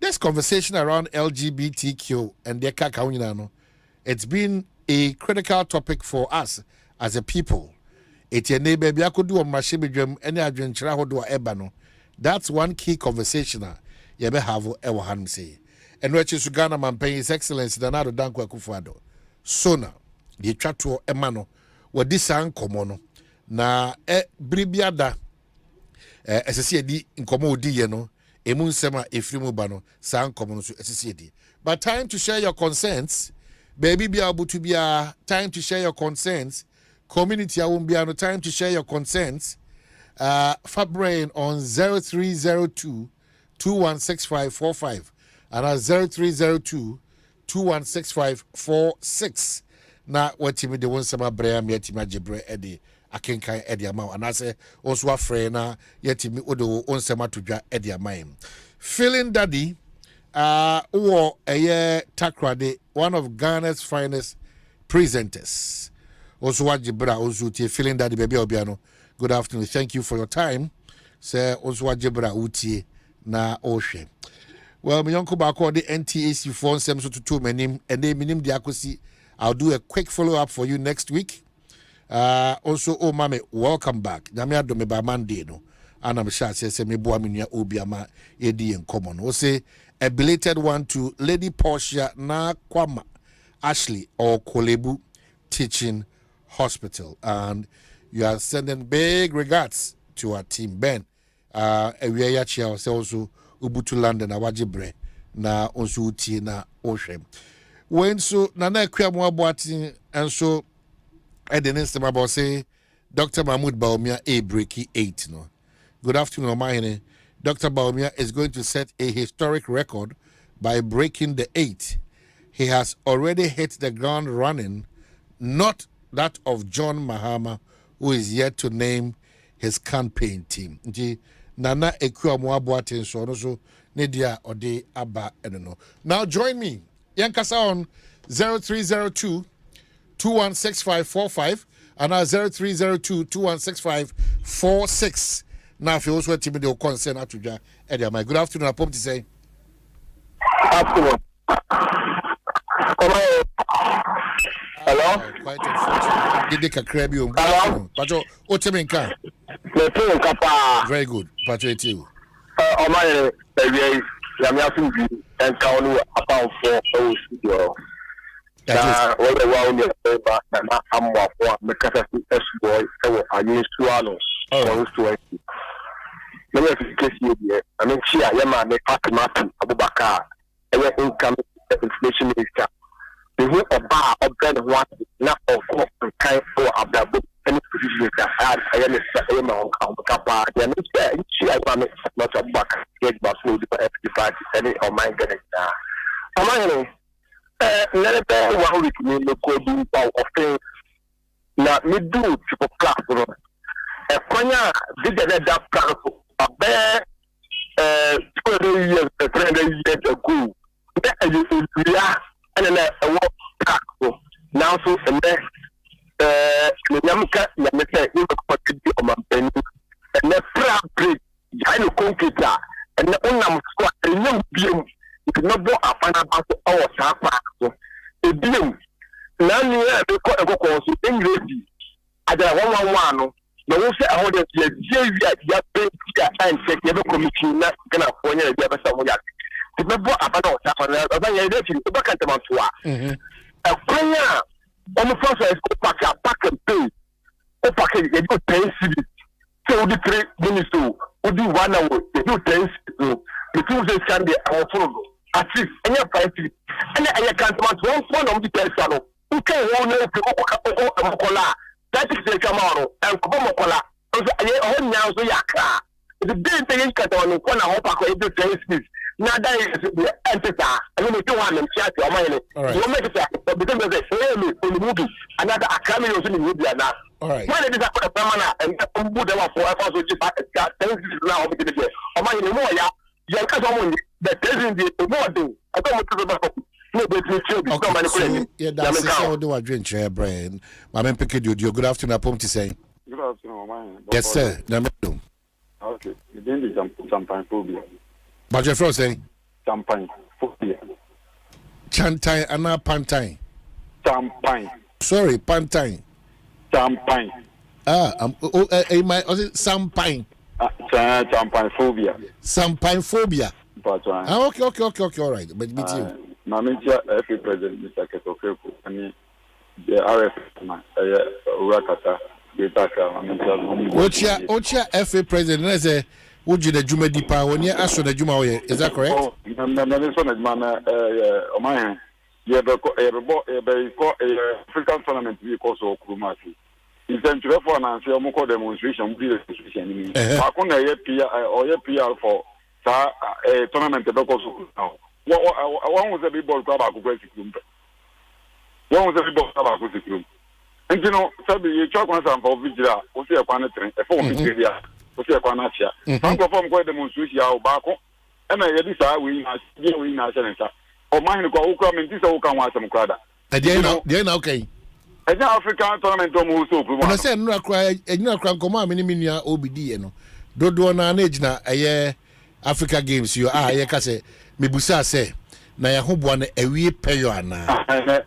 This conversation around LGBTQ and their kaka no, it's been a critical topic for us as a people. It's a neighbor be do on machine any adventure do ebano. That's one key conversation you be have ever hand say. And which is Ghana man pay His Excellency Danado Dankwa Akufo-Addo. So now the chat to emano what this an komono na bribiada SSD in komo di no emun sema efrimu bano san komono so SSD. But time to share your concerns. Baby be able to be a time to share your concerns. Community I won't be no time to share your concerns. Fabrain on 0302 216545 and 0302 216546. Na watimi de won sama brea me yatima jebre ede akenkan ede ama and I say also afre na yatimi odo on sama todwa ede ama. Feeling daddy or a Takrade, one of Ghana's finest presenters. Also, what Jibra Uzuti, feeling that the baby Obiano. Good afternoon. Thank you for your time. Sir, also what Jibra Uti na Oshe. Well, my uncle back on the NTAC phone same so to two menim and they minim diakosi. I'll do a quick follow-up for you next week. Also, oh mame, welcome back. Namia do me ba Monday no. And I'm sure say me boa me nia obiama edi in common. We say a belated one to Lady Portia na Kwama Ashley or Kolebu Teaching Hospital, and you are sending big regards to our team. Ben, we are here also Ubutu London awajibre na onsu uti na ohwem. When so nana kwa mo aboati enso edenese mabo say Dr. Mahmoud Baumia a breaky 8 no. Good afternoon, Omanhene. Dr. Baumia is going to set a historic record by breaking the 8. He has already hit the ground running, not that of John Mahama, who is yet to name his campaign team. Nana Ekua Moabuatin so Nidia Ode Abba Enono. Now join me. Yankasa on 0302 216545 and now 0302 216546. Now, if you also want to concern Atuja, Eddie, my good afternoon. I pump to say. Afternoon. Hello? Quite unfortunate. Did they crab you? Hello? Pacho, what's your name? Very good. Pacho, it's you. Omanhene, Yamiasu, and Kaunu about 4 studio. All the round your paper, and I'm one because S boy, I used to allow. Let me explain you here. I mean, Chia, Yama, make Fatimatu, Abubakar, and your income inflation minister. The whole of bar of Ben one, not of course, kind for Abdabu, any position that I am a Emma on Kappa, and it's there. Chia, not a buck, get back to the F55, any of my getting there. Omanhene, let it be 1 week, me look good of things. Now, me do to classroom. A Konya did that plan for a bear 20 years ago. We are and then a walk back. Now, so and then Yamka Yamaka in the quantity of my penny and the proud break, Jino Conquista, and the Unam squad, a young being, if not bought a fan about our Sapa. A being, none year they call a go in ready. I don't want 1 no one say I want to and take the committee not gonna phone you ever someone else. Remember about a back at the Mantua. A prayer on the first is pack and pay. O package, you go 10 cities. So the 3 minutes to do 1 hour, they do 10 cities. The 2 days can be our phone. At least, any of 5 cities. And I can't want 1 phone on the telephone. Who can one know to that is the Camaro and Komokola. I now so yaka. The day they cut on the corner of the place. Now that is the entity. I don't know one and chat your money. You make it because of the same in the movie. Another coming in the movie now. All right. When it is a permanent and put them up for us, which is now because of my more. You can't only the president the more thing. I don't want to go. Yeah, that's how do I drink your brain. My man pick you. Good afternoon, I pump to say. Good afternoon, man. Yes, sir. Okay. You didn't do champagne phobia. But your first saying? Champagne phobia. Chantine and not pantine. Champagne. Sorry, pantine. Champagne. My champagne. Champagne phobia. Champagne phobia. Okay, all right. But with you. Manager FA President Mr. Ketofeku and the RF man, Urakata, Ocha FA President, I say, would you the Juma Dipa when you ask for the Juma? Is that correct? Oh, Omanhene, you have a African tournament because of Kumasi. It's a for an answer, Moko demonstration, demonstration. I couldn't PR for a tournament now. One was a big ball club. One was a big ball club. And you know, Sabi, you talk on some for Vigila, what's your planetary, a form of Vigila, what's your Quanatia. Some perform quite demonstration, Bako, and I decide we national. Or mine go come in this old come out some crowd. Then okay. And African tournament almost open. I said, no cry, and no crank, come on, many OBD, you know. Don't do an age now, a year Africa Games, you are, you can say. mebusa say na ya ho boa na ewie peyo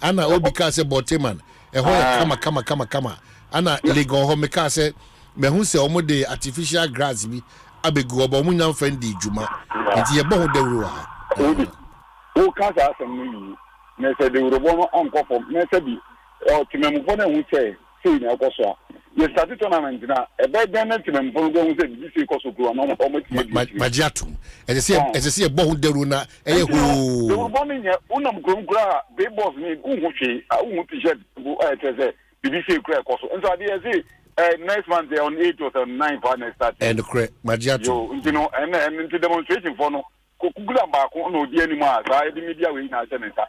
ana obi ka say boteman eho ya kama ana legon ho me ka say me hu say omo de artificial grass bi abegu obo mu nyam fan di djuma nti ye bo ho dawru ha o ka sa asem ni me say de urobo no onko fo me say bi o timemfo na hu say na akoso ye start tournament na e be den timemfo go hu say bi say koso kuro na omo tie magiatu ese se bo ho dawru na eye hu de urobo ni nye unam kura be boss ni unhu hwe unhu t-shirt go say bi say kura koso nso ade ye say next month on 8 or 9 for next start and correct magiatu yo you know and demonstration for no kugula ba ko no di anima sa e di media we na seneta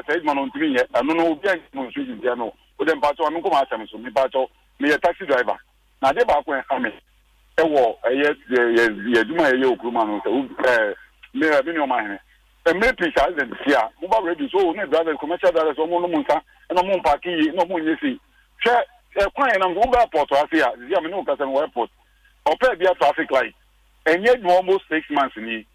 say man on three here no obi an demonstration there no o dem pa to am ko ma asem so me pa to me a taxi driver na de ba ko ame e wo ye duma ye okruma no so me ni Omanhene me pisa den sia mo ba ready so no driver commercial driver so mo no munsa no mo park yi no mo nyesi hwe kwan na mo ba port asia zia me no ka se mo airport ope bia traffic light enye almost 6 months ni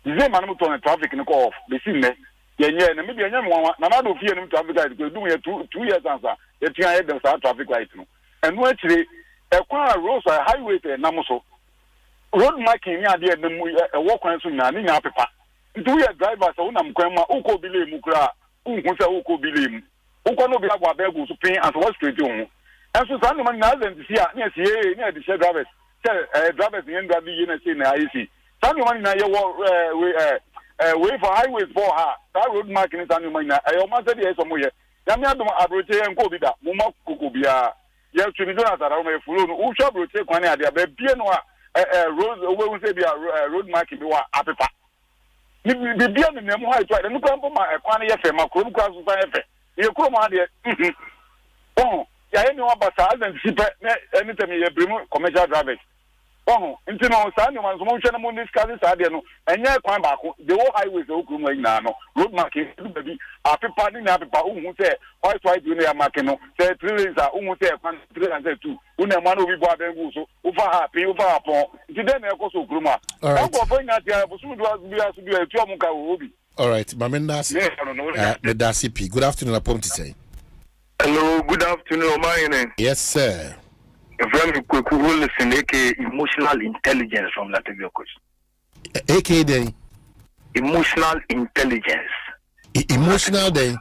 zia man mo to traffic ni ko off be sin ne yenye na me bia nya mo na na do fie ni traffic light ko du ye 2 years answer ye tia ye dem sa traffic light no enu akire ekwan road highway te na mo so road marking ni ade na mu wo kwan so nya ni nya pepa ntu ye driver so na mkwan ma uko bile mu kra unhu se uko bile mu uko no bi agbo abegu so pin and what straight on enso sa no man na zen ti sia ni esi ni edi share drivers drivers ni ndra bi na say na IC sa no man na ye way for highways for her that road marking sa no man na e o ma say dey so mo ye ya mi adom abroche en ko bi da mo ma koko bia ye tuni do na tara mo e fulu no u sha abroche kwan ade ba bie no a road we say bia road marking bi wa apepa ni bia ni nemu ha to no kwa ma e kwan ye fe ma kro kwa so fa ye fe ye kro ma ade ya any one basa and ship anytime you bring commercial drivers. Into no sign one motion among these cases are there no and yeah quite back the whole highways no road marking baby a people who say why do you marking no say 3 days are almost 3 and 2 una man will be bought and so over happy over upon then so gruma all right Mamendas the DCP good afternoon upon to say hello, good afternoon, Omanhene. Yes, sir. Very quick, we will listen. AK emotional intelligence from Latvia coach. AK day. Emotional intelligence. Emotional day.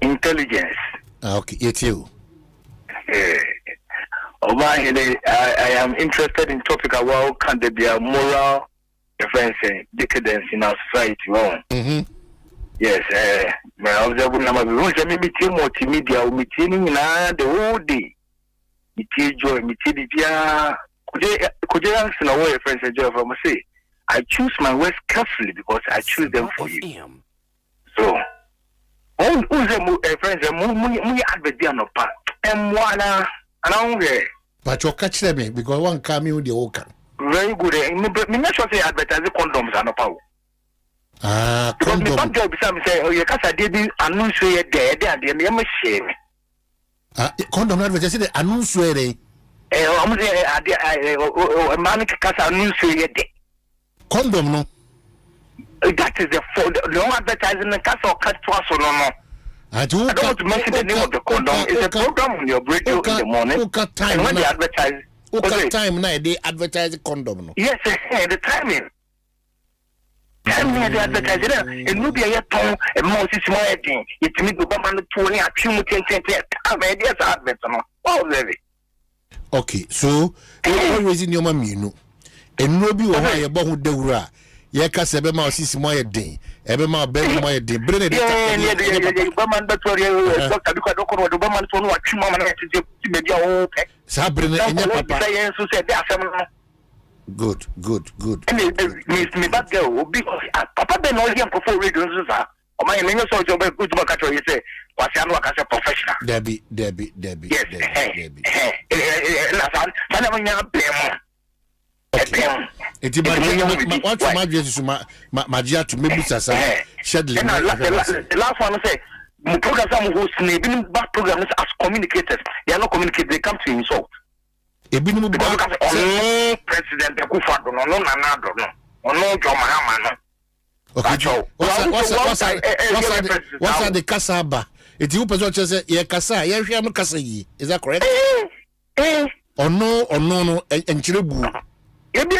Intelligence. Okay, it's you. Omanhene, I am interested in topic about can there be a moral decadence in our society? Mm-hmm. Yes, my observable number of rules. I mean, multimedia, meeting the whole day. Meeting joy, meeting the could you answer no way, friends? Say, I choose my words carefully because I choose them for you. So, all who's friends, we advert the no part. And one, but you catch them because one coming with the old. Very good. Me not sure say advertise condoms are no power. Condom. Because my job is say, oh, you can't say announce you there, and me shame. Condom advertise the announce you there. I'm say, man can't announce you there. Condom no. That is the long advertising the cast or cut twice or no. I don't want to mention the name of the condom. It's a program on your radio in the morning. And when they advertise, what time now they advertise the condom no? Yes, the timing. Time me the advertising and no be a ton and more small thing. It me go man to only a few I'm ideas advert no. Oh baby. Okay, so always in your mami no. And no be why you born dewura. Ye ka se be ma osisi mo ye den. E be ma be mo ye den. Bre ne be man but doctor because doctor do be man so no atwi mama na ti be dia o pe. Sa bre ne enya papa. Say so say be asem no. Good. Me bad girl because papa be no here for radio so sa. O man me so job good to catch you say was ya no ka say professional. Debbie. Yes. Na san na nya be mo. Eti what my Jesus magia to maybe sasa schedule. The last one say my program some host ne bi back program as communicators they are not communicate they come to insult. Ebinu back president Ekufado no Nana do no ono John Mahama no. Okay. What's the kasaba? It's you person say ye kasa, ye hwe no kasa yi. Is that correct? Or no, enchirebu. Ye bi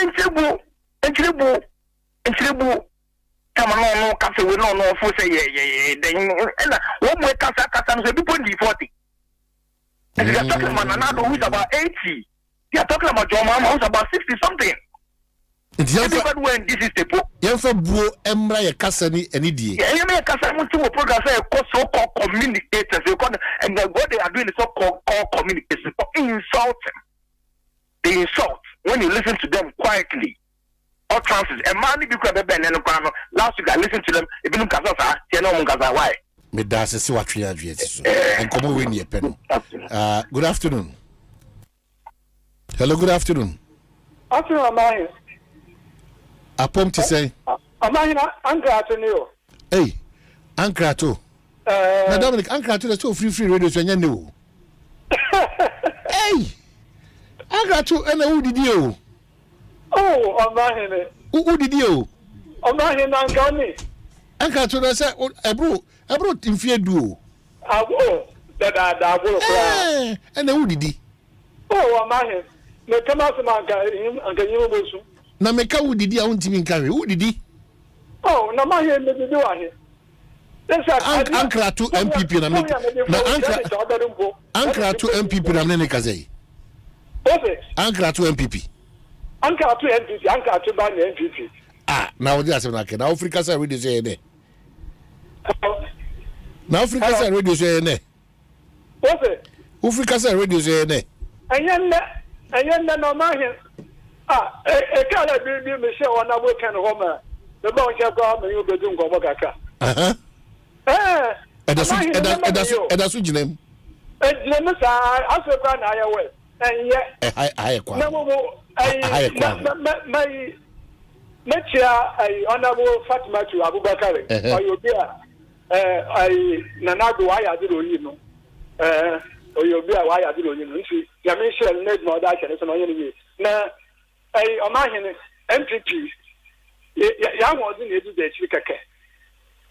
enchirebu. Come on, kasa we no for say ye then what more kasa so people di 40. And they are talking about Nanado who's about 80. They are talking about John Mama who's about 60 something. Everybody when this is the book. Yenfa buo emra ye kasa ni enidie. Yeah, you make kasa mutu wo program say so-called communicators. And what they are doing is so-called communicators. Insulting. They insult when you listen to them quietly. All chances. And man, if you could have been in the last week I listened to them. If you look at us, you know why. Me da se what we are doing. And come over in your pen. Good afternoon. Hello, good afternoon. Afternoon, Omanhene. Apom to say. Omanhene, Ankrato Neo. Hey, Ankrato. Now, Dominic, Ankrato is so free radio, so you know. Hey, Ankrato, and who did you? Oh, Omanhene. Who did you? Omanhene, Ankani. Ankrato, I said, I brought in fear duo. I will. That will. And who did he? Oh, Omanhene. Me come out from Ankanyu. Na meka who did he? I won't even carry. Who did he? Oh, na Omanhene me do ahe. Ankra to MPP na me. Na Ankra to MPP na me kazei. Ankra to MPP. Ankra to MPP. Ankra to ban MPP. Ah, now this is na ke. Na Africa say we dey say ne. Na Africa say radio say ne. Africa say radio say ne. Enyen na Omanhene. Ah, kala bi me say ona wo kan ho ma. The bon che go ma you be do ngomo kaka. Edasu jinem. Ejinem sa Africa na ya we. Enye. Aye kwa. Na mo mechia honorable Fatima to Abubakar. Oyobia Nanado why adiro yi no. Oyobia why adiro yi no. Nti ya me share need no da kene so no yen na Omanhene MPP ya won di na edu da chiri keke.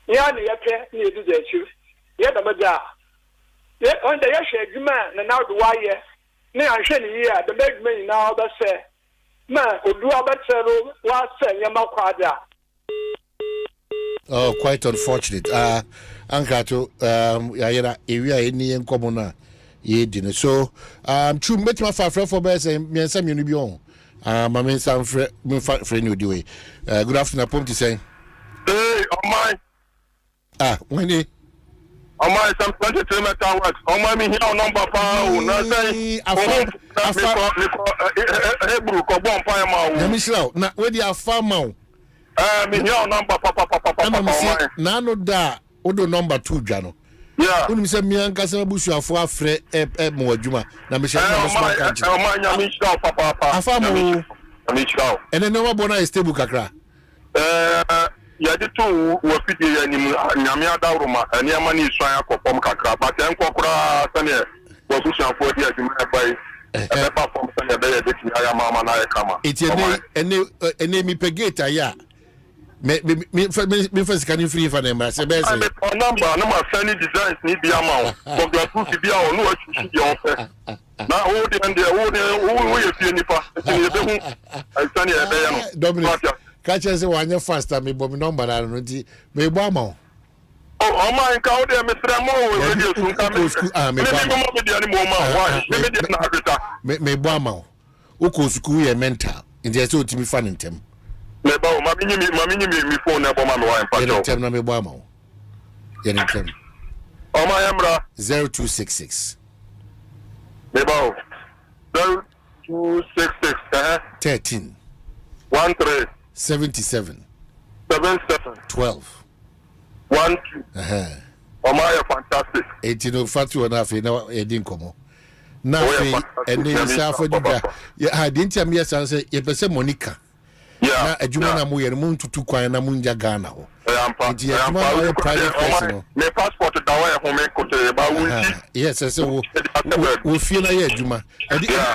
Ya na ya pe na edu da chiri. Ya da maja. Ya on da ya hwe adwuma na Nanado why ye. Ne anhwe ni yi a the big man na oba say ma odu abatero wa say nyama kwada. Oh, quite unfortunate. Ankato ya area any enkomo na ye di so true metima fa for be say me nsam yenu bi on ma me nsam frɛ me fa frɛ ni odi we good afternoon Apom to say hey Omai when he Omai some 23 meter works Omai me here number pa na say Hebrew ko bon pa ma o me shira na we di afa ma o me here number pa na no da odo number 2 dwa no yeah unim se mi anka se busuafo afrɛ mo adwuma na me shira na smart country Omai nya me shira papa afa mo me shira ene no wabona stable kakra ya de to wo fidie ya ni nyame adawroma ani amani isuan akopom kakra but enkokora sane wo busuafo di adwuma bai e ba form sane da ya de ya mama na ya kama ene mi pegeta ya me first can you free for them say be say number no ma send designs ni bi ama o go proof bi a no achuchu di on fe na o de ande o ye fie nipa ni be hu sane e be ya no Dominic catch say wanya faster me bo me number na no ti me bo ama o my God, I'm me boama o ko school ye mental nje se otimi fa ntem me ba o ma mi phone na bo ma me wa en pa jo ntem na me boama o ye ntem o ma yamra 0266 me ba o 0266 13 13 77 12 1 2 my fantastic 18 fatu na fe na edin komo na fe ene sa fa duda ya ha din tiam ya san se ye pese Monica na adwuma na mo ye mo ntutu kwan na mo nja Ghana ho ya ma private person me passport da wa ho me ko te ba wunti yes se wo fie na ye adwuma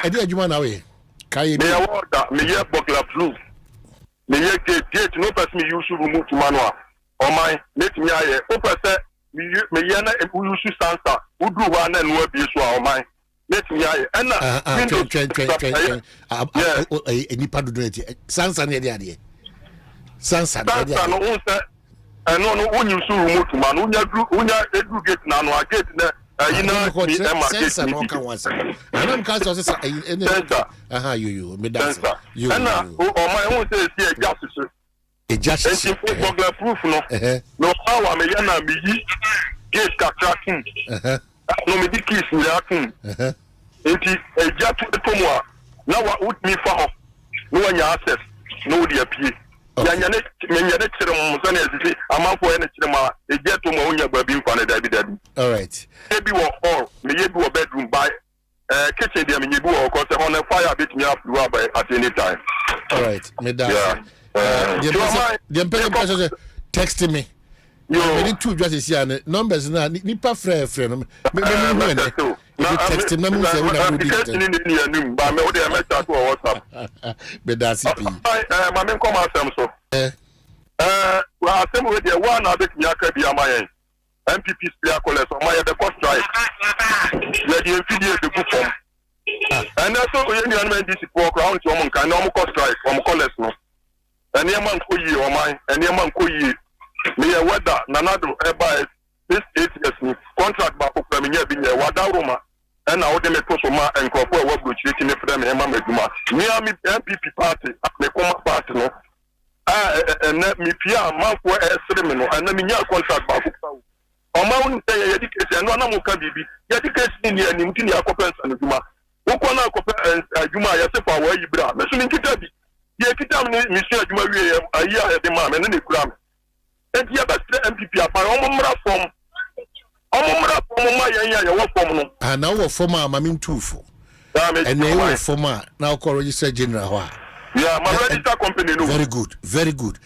edi adwuma na we kai me ya water me ye bogla blue me gate no person me use remove to manual or my let me aye o person me yana e use sansa wo do one na no abi so or my let me aye and nipa do eti sansa na de ade sansa no unsa no when you remove to man unya edu gate na no gate na you know sense no kan once anam ka so say you me that you and my who say justice burglar proof no how am yana me yi gate kakrakin no me di kiss me akin enti ejatu etomo na wa ut me fa ho no anya access no di apie yanya ne kire mo so na ezisi amanfo ene kire ma ejatu mo onya gba bi mfa na dabi all right ebi wo hall me ye bi wo bedroom by kitchen there me ye bi wo cause on a fire bit me up by at any time all right me that the text me me need to just see an numbers na nipa frɛ no me text me say we na do it ba me wo dey message to WhatsApp be that CP ma me come asem so wa asem we dey one na bit me aka bi amayen MPP speaker collect so my the cost strike we dey video the book form and also we dey an DC for ground to am kan no cost strike from collect no ene man ko yi o man ene man ko yi me weather nanado by this 8 years ni contract ba ko me nya bi nya wada roma and now they to so ma enkofo e wabro chiri ni frem e ma maduma me am MPP party me come party no and me pia manfo e sere me no and me nya contract ba ko o ma won say ye dikese no na mo ka bibi ye dikese ni ani mti ni akopensa no duma wo ko na akopen aduma ye se fa wa yibra me so ni kita bi ye kita me ni so aduma wie ayi a de ma me ne kura me enti ya bastre MPP apa omomra form ma ya wo form no na wo form a ma min tufo and they wo form a na ko register general ho a yeah my register company no very good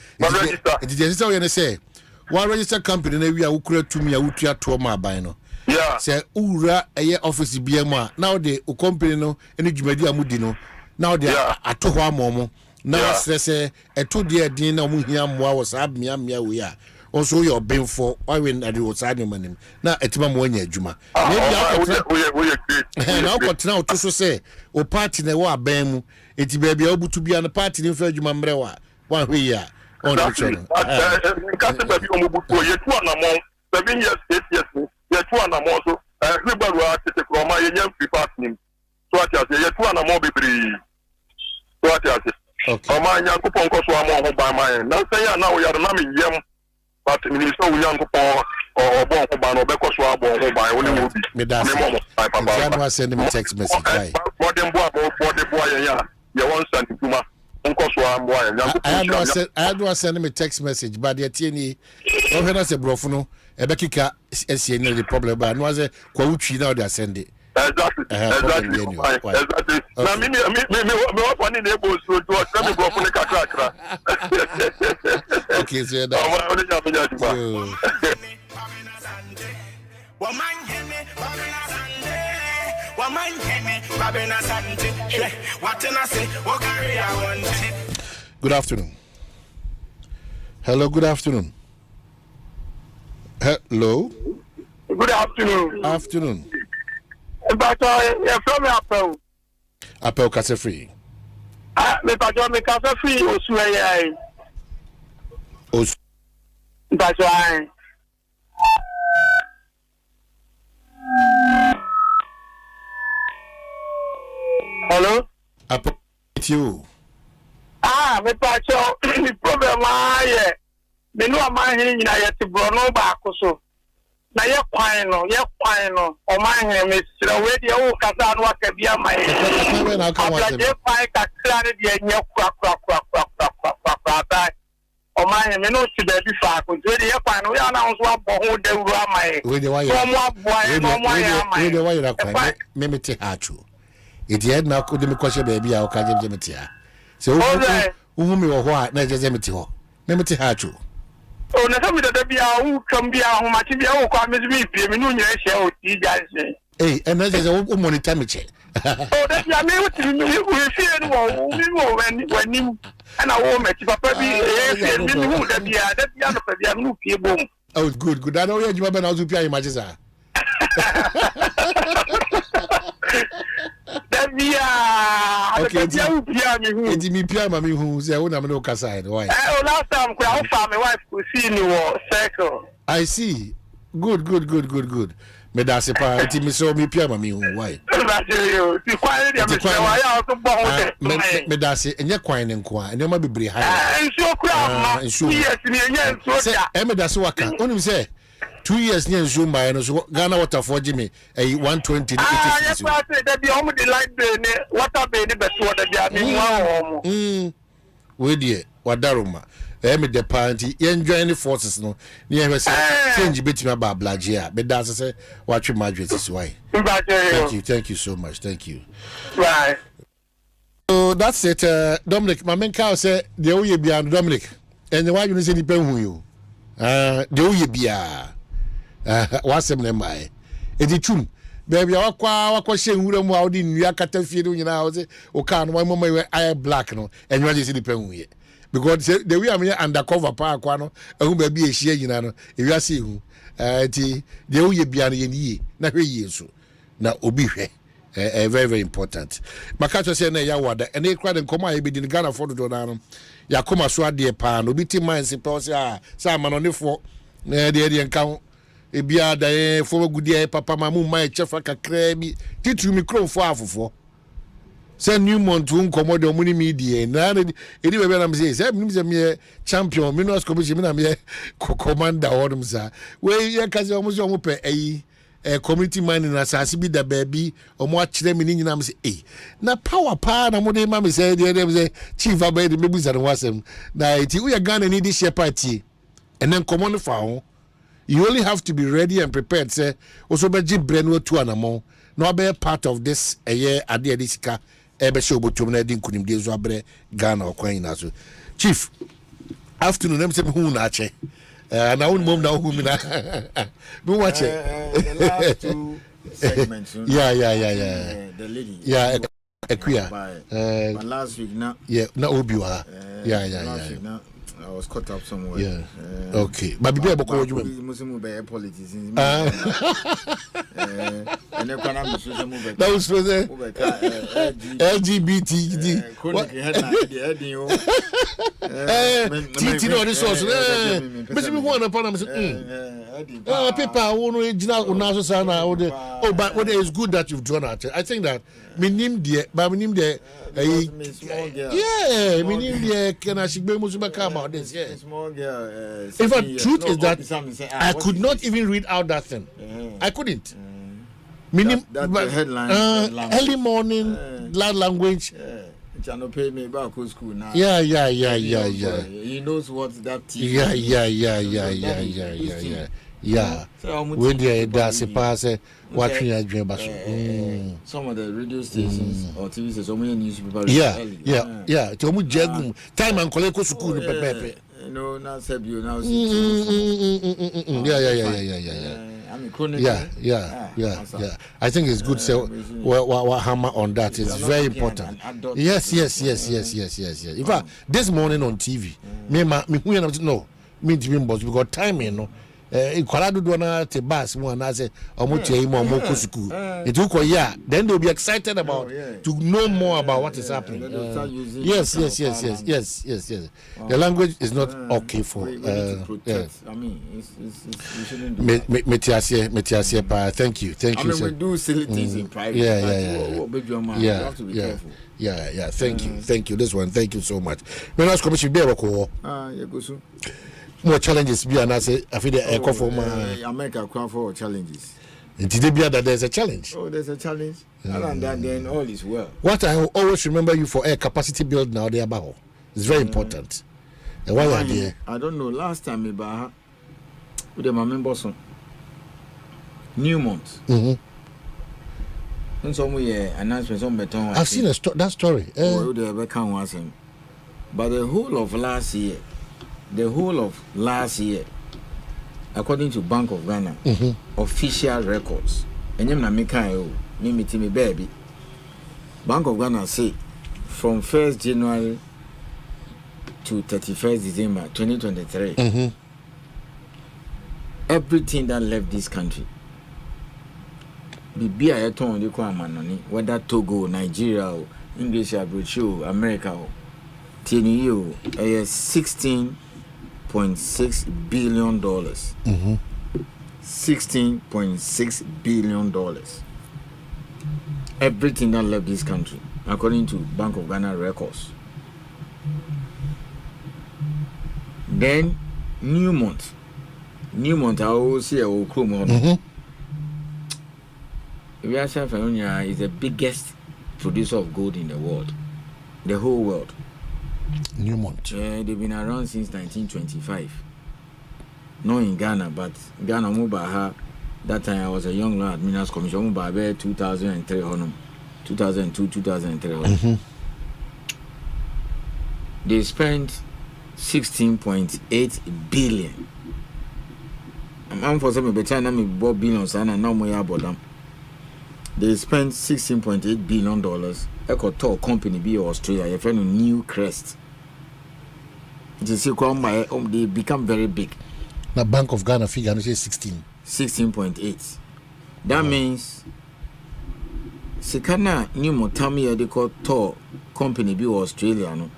it is register we say one register company na wi a wo kura tumi a wo tua to ma aban no yeah say ura eye office bia mu a now the company no ene dwumadi amudi no now the ato ho amomo na stress eto de din na mu hia moa wo sa mia we a also your bin for why when I do side manim na etima mo anya adwuma na ko tena to so say o party na wo aban mu eti ba bia obutu bia na party ni fa adwuma mre wa hwe ya on the channel nkase ba bi o mubutu ye tu na mo 7 years 8 years ye tu na mo so everybody wa tete ko ma ye nyam free party nim so ati ase ye tu na mo bebri so ati ase o ma nya ko pon ko so amo ho ba ma na say ya na o ya na me yem but minister we young people or bon ko ba no be ko so abon ko ba woni wo bi me da me send me text message right modern boy ya won send tuma nko so am boy I do send me text message but the tieni o he na se brofo no e be kika esie ni the problem ba no say kwa wutwi na o da send it exactly na me wa pani na ebo so to o me brofo ne kakra okay so that good afternoon. Hello, good afternoon. Hello. Good afternoon. Afternoon. But you're from Apple. Apple Casa Free. Me Casa Free, Osuaya. That's why. Hello? Apple, it's you. Me Pacho, the problem I me know my hand in a Bruno Bacoso. Now you're quiet, Omanhene, Mr. Already, oh, Kazan, what can be my head. Omanhene, no, to the fact, really, we announced one who they were my. Mimity Hachu. It yet now could be question baby, I'll catch him. So, whom you are what, not just Mimity Hachu. Oh, na kami da biya hu kan biya hu ma ti biya hu kwa mi bi me nu nya hye o ti ja se Hey, and that's a monitor me check. Oh, that's I mean, what you see when you and I won't make Papa be that. Oh, good. I know you're Jumba and I'll images. Okay, it's me, Pia, Mammy, who's a woman no caside. Why? Oh, last time my wife could see in your circle. I see. Good. Me da se pa enti me so me Pia, Mammy, why? Me da se enye kwan ne nko a ene ma bebre ha. Nso kura ma. Yes, ni enye nso dia. Me da se waka. Onim say 2 years near Zoom by no so Ghana water for Jimmy a 120 yes, I said that the home the light be water be the best water be we dear wadaruma me the party enjoy the forces no near say change bit me about blagia but that's say watch your marriage is why thank you so much, thank you. Right, so that's it. Dominic my main cow say the oye beyond Dominic and the why you say depend who you the oye bia wasem ne mai edi tum baby wakwa she nwura mu audi nua kata fie no nyina o se o ka no mo mai eye black no enwa je se di pen huye because the way am undercover pa akwa no ehu ba bi ehia nyina no ewia se ehu ti de uye bia no ye ni na hwe yi so na obi hwe very very important makato se na ya wada ene kra de nkoma ye bi di Ghana for do na no ya koma so ade pa no bi ti man se pe se sa manonefo na de nka ebia da for gudia papa mamu mai chefa kakra bi titru micro fo afofo se new month nkomo de omuni media na edi bebe na me say me champion minus commission na me commander odum sa we ye kaze omo so omo pe community man na sase bi da baby omo a kire me ni nyina me say na power pa na mo de ma me say de say chief abay de mebu zan wasem na iti we Ghana ni di share party and then common fa ho. You only have to be ready and prepared. Say, also be brain no to anamo. No be part of this a year ade edisika. Ebe show botum na din kunim de zo abre Ghana okwan na so. Chief, afternoon them say who na che. Na won mom na who mi na. Me watch it. The last two segments. Yeah. The lady. Yeah, Equia. But last week na. Yeah, na obiwa. Yeah. Last week na. I was caught up somewhere. Yeah. Okay. But be able to go Muslim be politics. And then when I'm Muslim, that was for the LGBT. Titi no resource. But me want upon people who know unaso sana. Oh, but what is good that you've drawn out. I think that me name there, but me name there. Yeah, me name there. Can I speak Muslim about this? Yeah. Small girl. In fact, truth is that I could not even read out that thing. I couldn't. Meaning, the headline. Early morning, loud language. Channel pay me back to school now. Yeah. He knows what that is. Yeah. When there's a pass, watching a dream. Some of the radio stations or TV stations, so many newspapers. Yeah. To me, time and collect school. No, not Sebio now. Yeah. Yeah. I think it's good. So, what hammer on that is very important. Yes. In fact, this morning on TV, me to boss because time, you know. Colorado do na te bus mo na say omo tie mo mo ko school it will then they'll be excited about to know more about what is happening. Yes. The language is not okay for I mean it's metiasie pa. Thank you I mean we do silly things in private. You have to be careful. Yeah. Thank you this one. Thank you so much. When I was coming to be able to more challenges be and I say I feel the echo for my America cry for challenges. Today be that there's a challenge. Oh, there's a challenge. And then all is well. What I always remember you for air capacity build now there about. It's very important. And why are there? I don't know. Last time about with my members on Newmont. And some way announcement on beton. I've seen that story. But the whole of last year, according to Bank of Ghana, official records, enyem na me kan o me meet me baby Bank of Ghana say from 1st January to 31st December 2023 everything that left this country be a ton de kwa manoni whether Togo, Nigeria, or English abroad, America, or TNU, $16.6 billion. $16.6 billion. Everything that left this country, according to Bank of Ghana records. Then Newmont, I always see a Oklahoma. Viasha is the biggest producer of gold in the world, the whole world. Newmont. They've been around since 1925. Not in Ghana, but Ghana Mubaha. That time I was a young lad, Minas Commission Mubaha 2003, 2002, 2003. They spent 16.8 billion. I'm for some better than me bought billions and now more about them. They spent $16.8 billion. Ecotor company be Australia, your friend New Crest. They become very big. The Bank of Ghana figure is 16.8. That means Sikana New Motami they call Tor company be Australia no.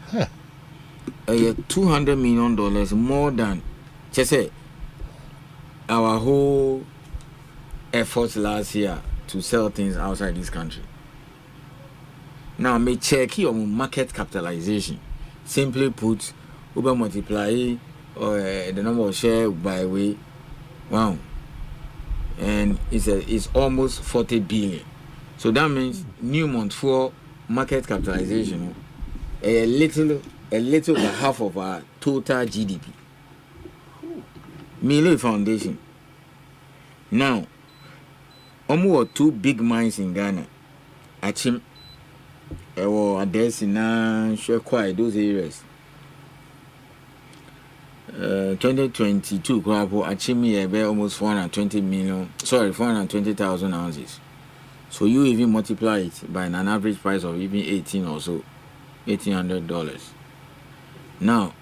$200 million more than just say our whole efforts last year to sell things outside this country. Now, me check your market capitalization. Simply put, over multiply the number of shares by way, wow, and it's almost 40 billion. So that means Newmont for market capitalization, a little half of our total GDP. Mille Foundation. Now. Almost two big mines in Ghana. Achim, Adesina, Shekwai, those areas. 2022, Achim, almost 420,000 ounces. So you even multiply it by an average price of even 18 or so, $1,800. Now,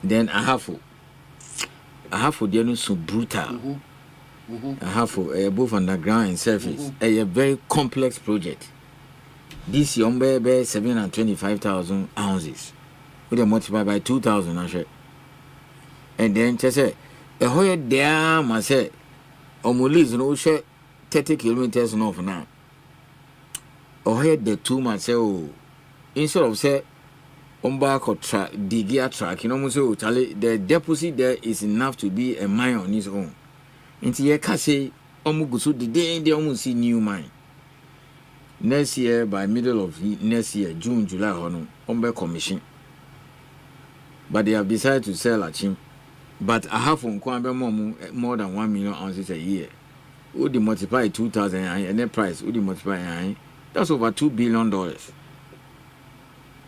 then I have the so brutal. I have both underground and surface. A very complex project. This year, 725,000 ounces. We then multiply by 2,000. And then, just say, a whole damn, I say, Omulis no share 30 kilometers north now. Or head the 2 months, instead of say, back or track, the gear track, the deposit there is enough to be a mine on its own. Into ye say omugusu the day they almost see new mine. Next year, by middle of next year, June, July, on commission. But they have decided to sell at him. But I have on Kwabena more than 1 million ounces a year. Would they multiply 2,000 and then price? Would they multiply? That's over $2 billion.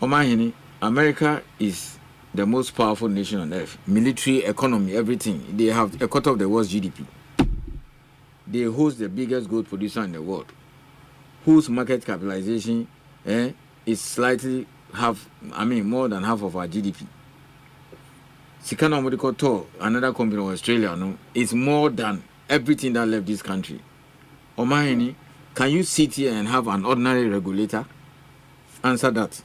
Omanhene, America is the most powerful nation on earth. Military, economy, everything. They have a quarter of the world's GDP. They host the biggest gold producer in the world, whose market capitalization is slightly more than half of our GDP. Sikana Medical Tour, another company in Australia, is more than everything that left this country. Omanhene, can you sit here and have an ordinary regulator? Answer that.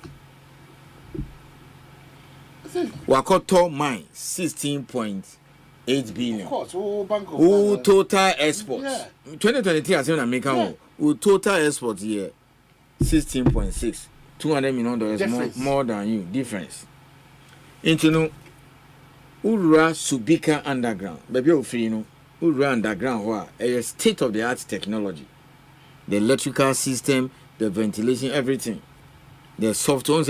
Wakoto mine 16.8 billion. Of course, Bank of Ghana. Total exports. Yeah. 2023 as in America. Total exports here 16.6. $200 million more than you. Difference. Into Ura Subika underground. Baby Ura underground a state of the art technology. The electrical system, the ventilation, everything. The software,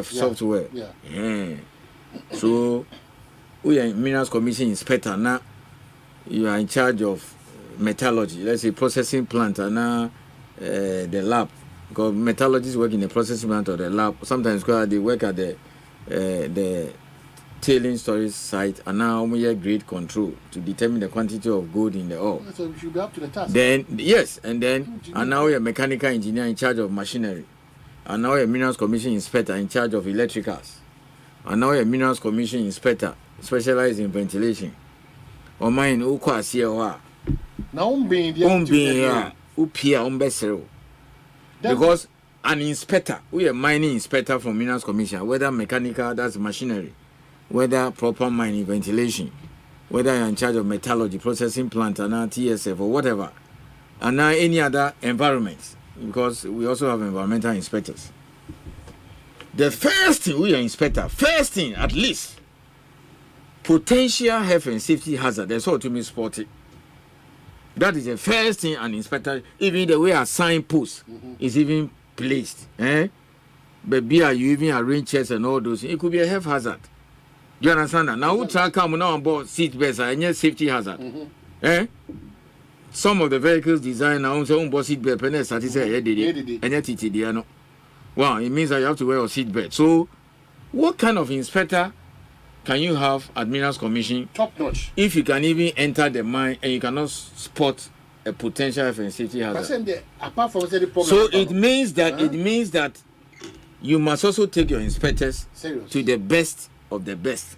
software. Yeah. So, we are Minerals Commission inspector now. You are in charge of metallurgy. Let's say processing plant and now the lab. Because metallurgists work in the processing plant or the lab. Sometimes they work at the tailing storage site, and now we have grade control to determine the quantity of gold in the ore. So we should be up to the task. Then yes, and now we are mechanical engineer in charge of machinery, and now we are minerals commission inspector in charge of electricals, and now we are minerals commission inspector specialized in ventilation. Or mine ukwa siya now because an inspector, we are mining inspector from minerals commission, whether mechanical, that's machinery, whether proper mining ventilation, whether you're in charge of metallurgy, processing plant, and TSF or whatever, and now any other environments, because we also have environmental inspectors. The first thing we are inspector, at least, potential health and safety hazard. That's all to me spotted. That is the first thing an inspector, even the way a signpost is even placed. But you even arrange chairs and all those things. It could be a health hazard. Do you understand that? Now, who try come now on board seat belts and yes, safety hazard? Some of the vehicles designed now on board seat belt, and yet TTD. Wow, it means that you have to wear a seat belt. So, what kind of inspector can you have at Minerals Commission? Top notch. If you can even enter the mine and you cannot spot a potential health and safety hazard. Apart from the problem, so it means that you must also take your inspectors to the best of the best.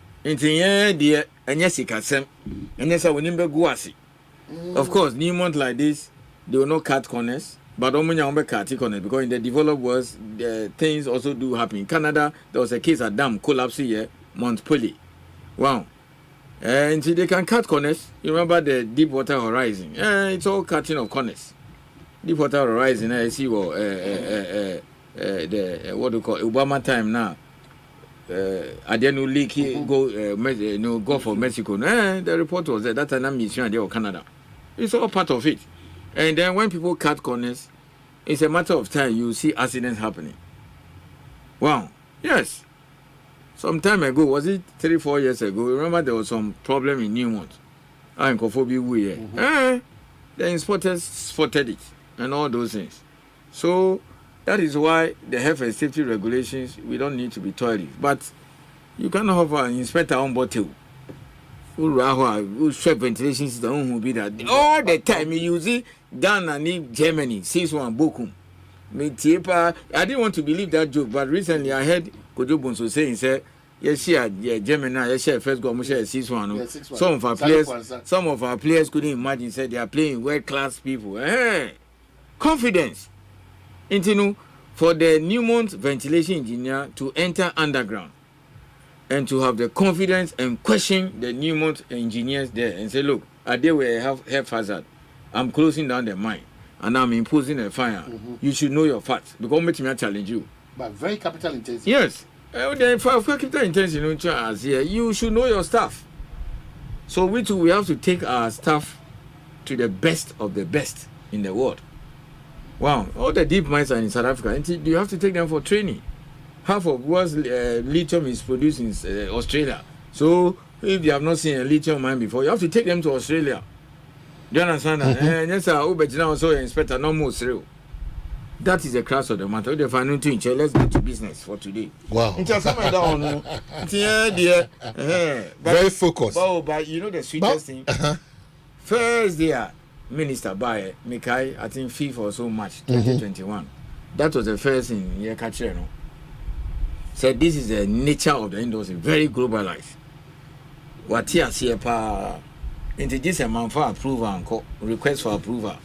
Of course, new month like this, they will not cut corners, but cut corners because in the developed world, the things also do happen. In Canada, there was a case at dam collapse here, Mount Poli. Wow. And they can cut corners. You remember the Deepwater Horizon? It's all cutting of corners. Deepwater Horizon, I see what the what do you call Obama time now. Adenu leak go Gulf of Mexico. The report was that time I'm mission there or Canada. It's all part of it. And then when people cut corners, it's a matter of time you see accidents happening. Wow. Yes. Some time ago, was it 3-4 years ago? Remember there was some problem in Newmont. The inspectors spotted it and all those things. So that is why the health and safety regulations, we don't need to be toiling. But you cannot have an inspector on board too. Who check ventilation system will be that all the time. You see Ghana and Germany, 6-1 Bokum. I didn't want to believe that joke, but recently I heard Kojo Bonso saying, yes, Germany, yes, first go, 6-1. Some of our players couldn't imagine, said they are playing world-class people. Confidence. For the Newmont ventilation engineer to enter underground and to have the confidence and question the Newmont engineers there and say, look, are they will have health hazard? I'm closing down the mine and I'm imposing a fire. You should know your facts because make me challenge you. But very capital intensive. Yes. For capital intensive, you should know your staff. So we have to take our staff to the best of the best in the world. Wow, all the deep mines are in South Africa. And you have to take them for training. Half of what's lithium is produced in Australia. So if you have not seen a lithium mine before, you have to take them to Australia. Do you understand that? Yes, also inspector no more zero. That is the crux of the matter. Let's get to business for today. Wow. Very focused. But you know the sweetest thing? First day, Minister by Mikai, I think 5th or so March 2021. That was the first thing here catcher. Said this is the nature of the industry, very globalized. What here see introduce a man for approval and request for approval.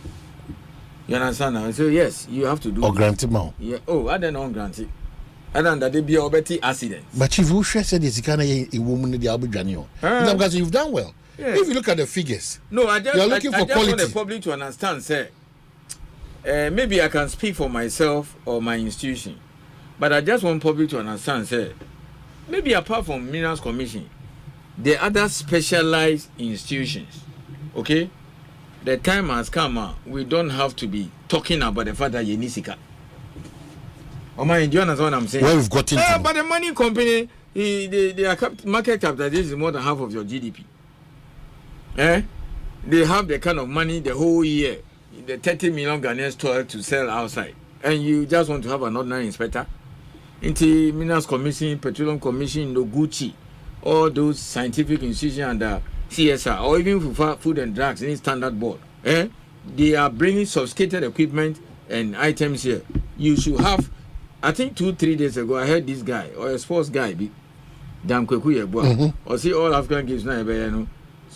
You understand now? So yes, you have to do. Or grant it now. Yeah. Oh, I don't know grant it. I don't know that they be a better accident. But if you said this, kind of a woman in the Abu because you've done well. Yeah. If you look at the figures, no, I just looking for quality. Want the public to understand, sir. Maybe I can speak for myself or my institution, but I just want public to understand, sir. Maybe apart from Minerals Commission, the other specialized institutions, okay, the time has come. We don't have to be talking about the fact that Yenisika. Oh my, do you understand what I'm saying? Where we've got into. But the money company, their market capitalization is more than half of your GDP. They have the kind of money the whole year, the 30 million Ghanaians to sell outside, and you just want to have an ordinary inspector into Minerals Commission, Petroleum Commission, no Gucci, all those scientific institutions under CSR or even Food and Drugs in Standard Board, they are bringing sophisticated equipment and items here. You should have, I think 2-3 days ago, I heard this guy or a sports guy, Dam Kwekuyebwa, or see all African games now,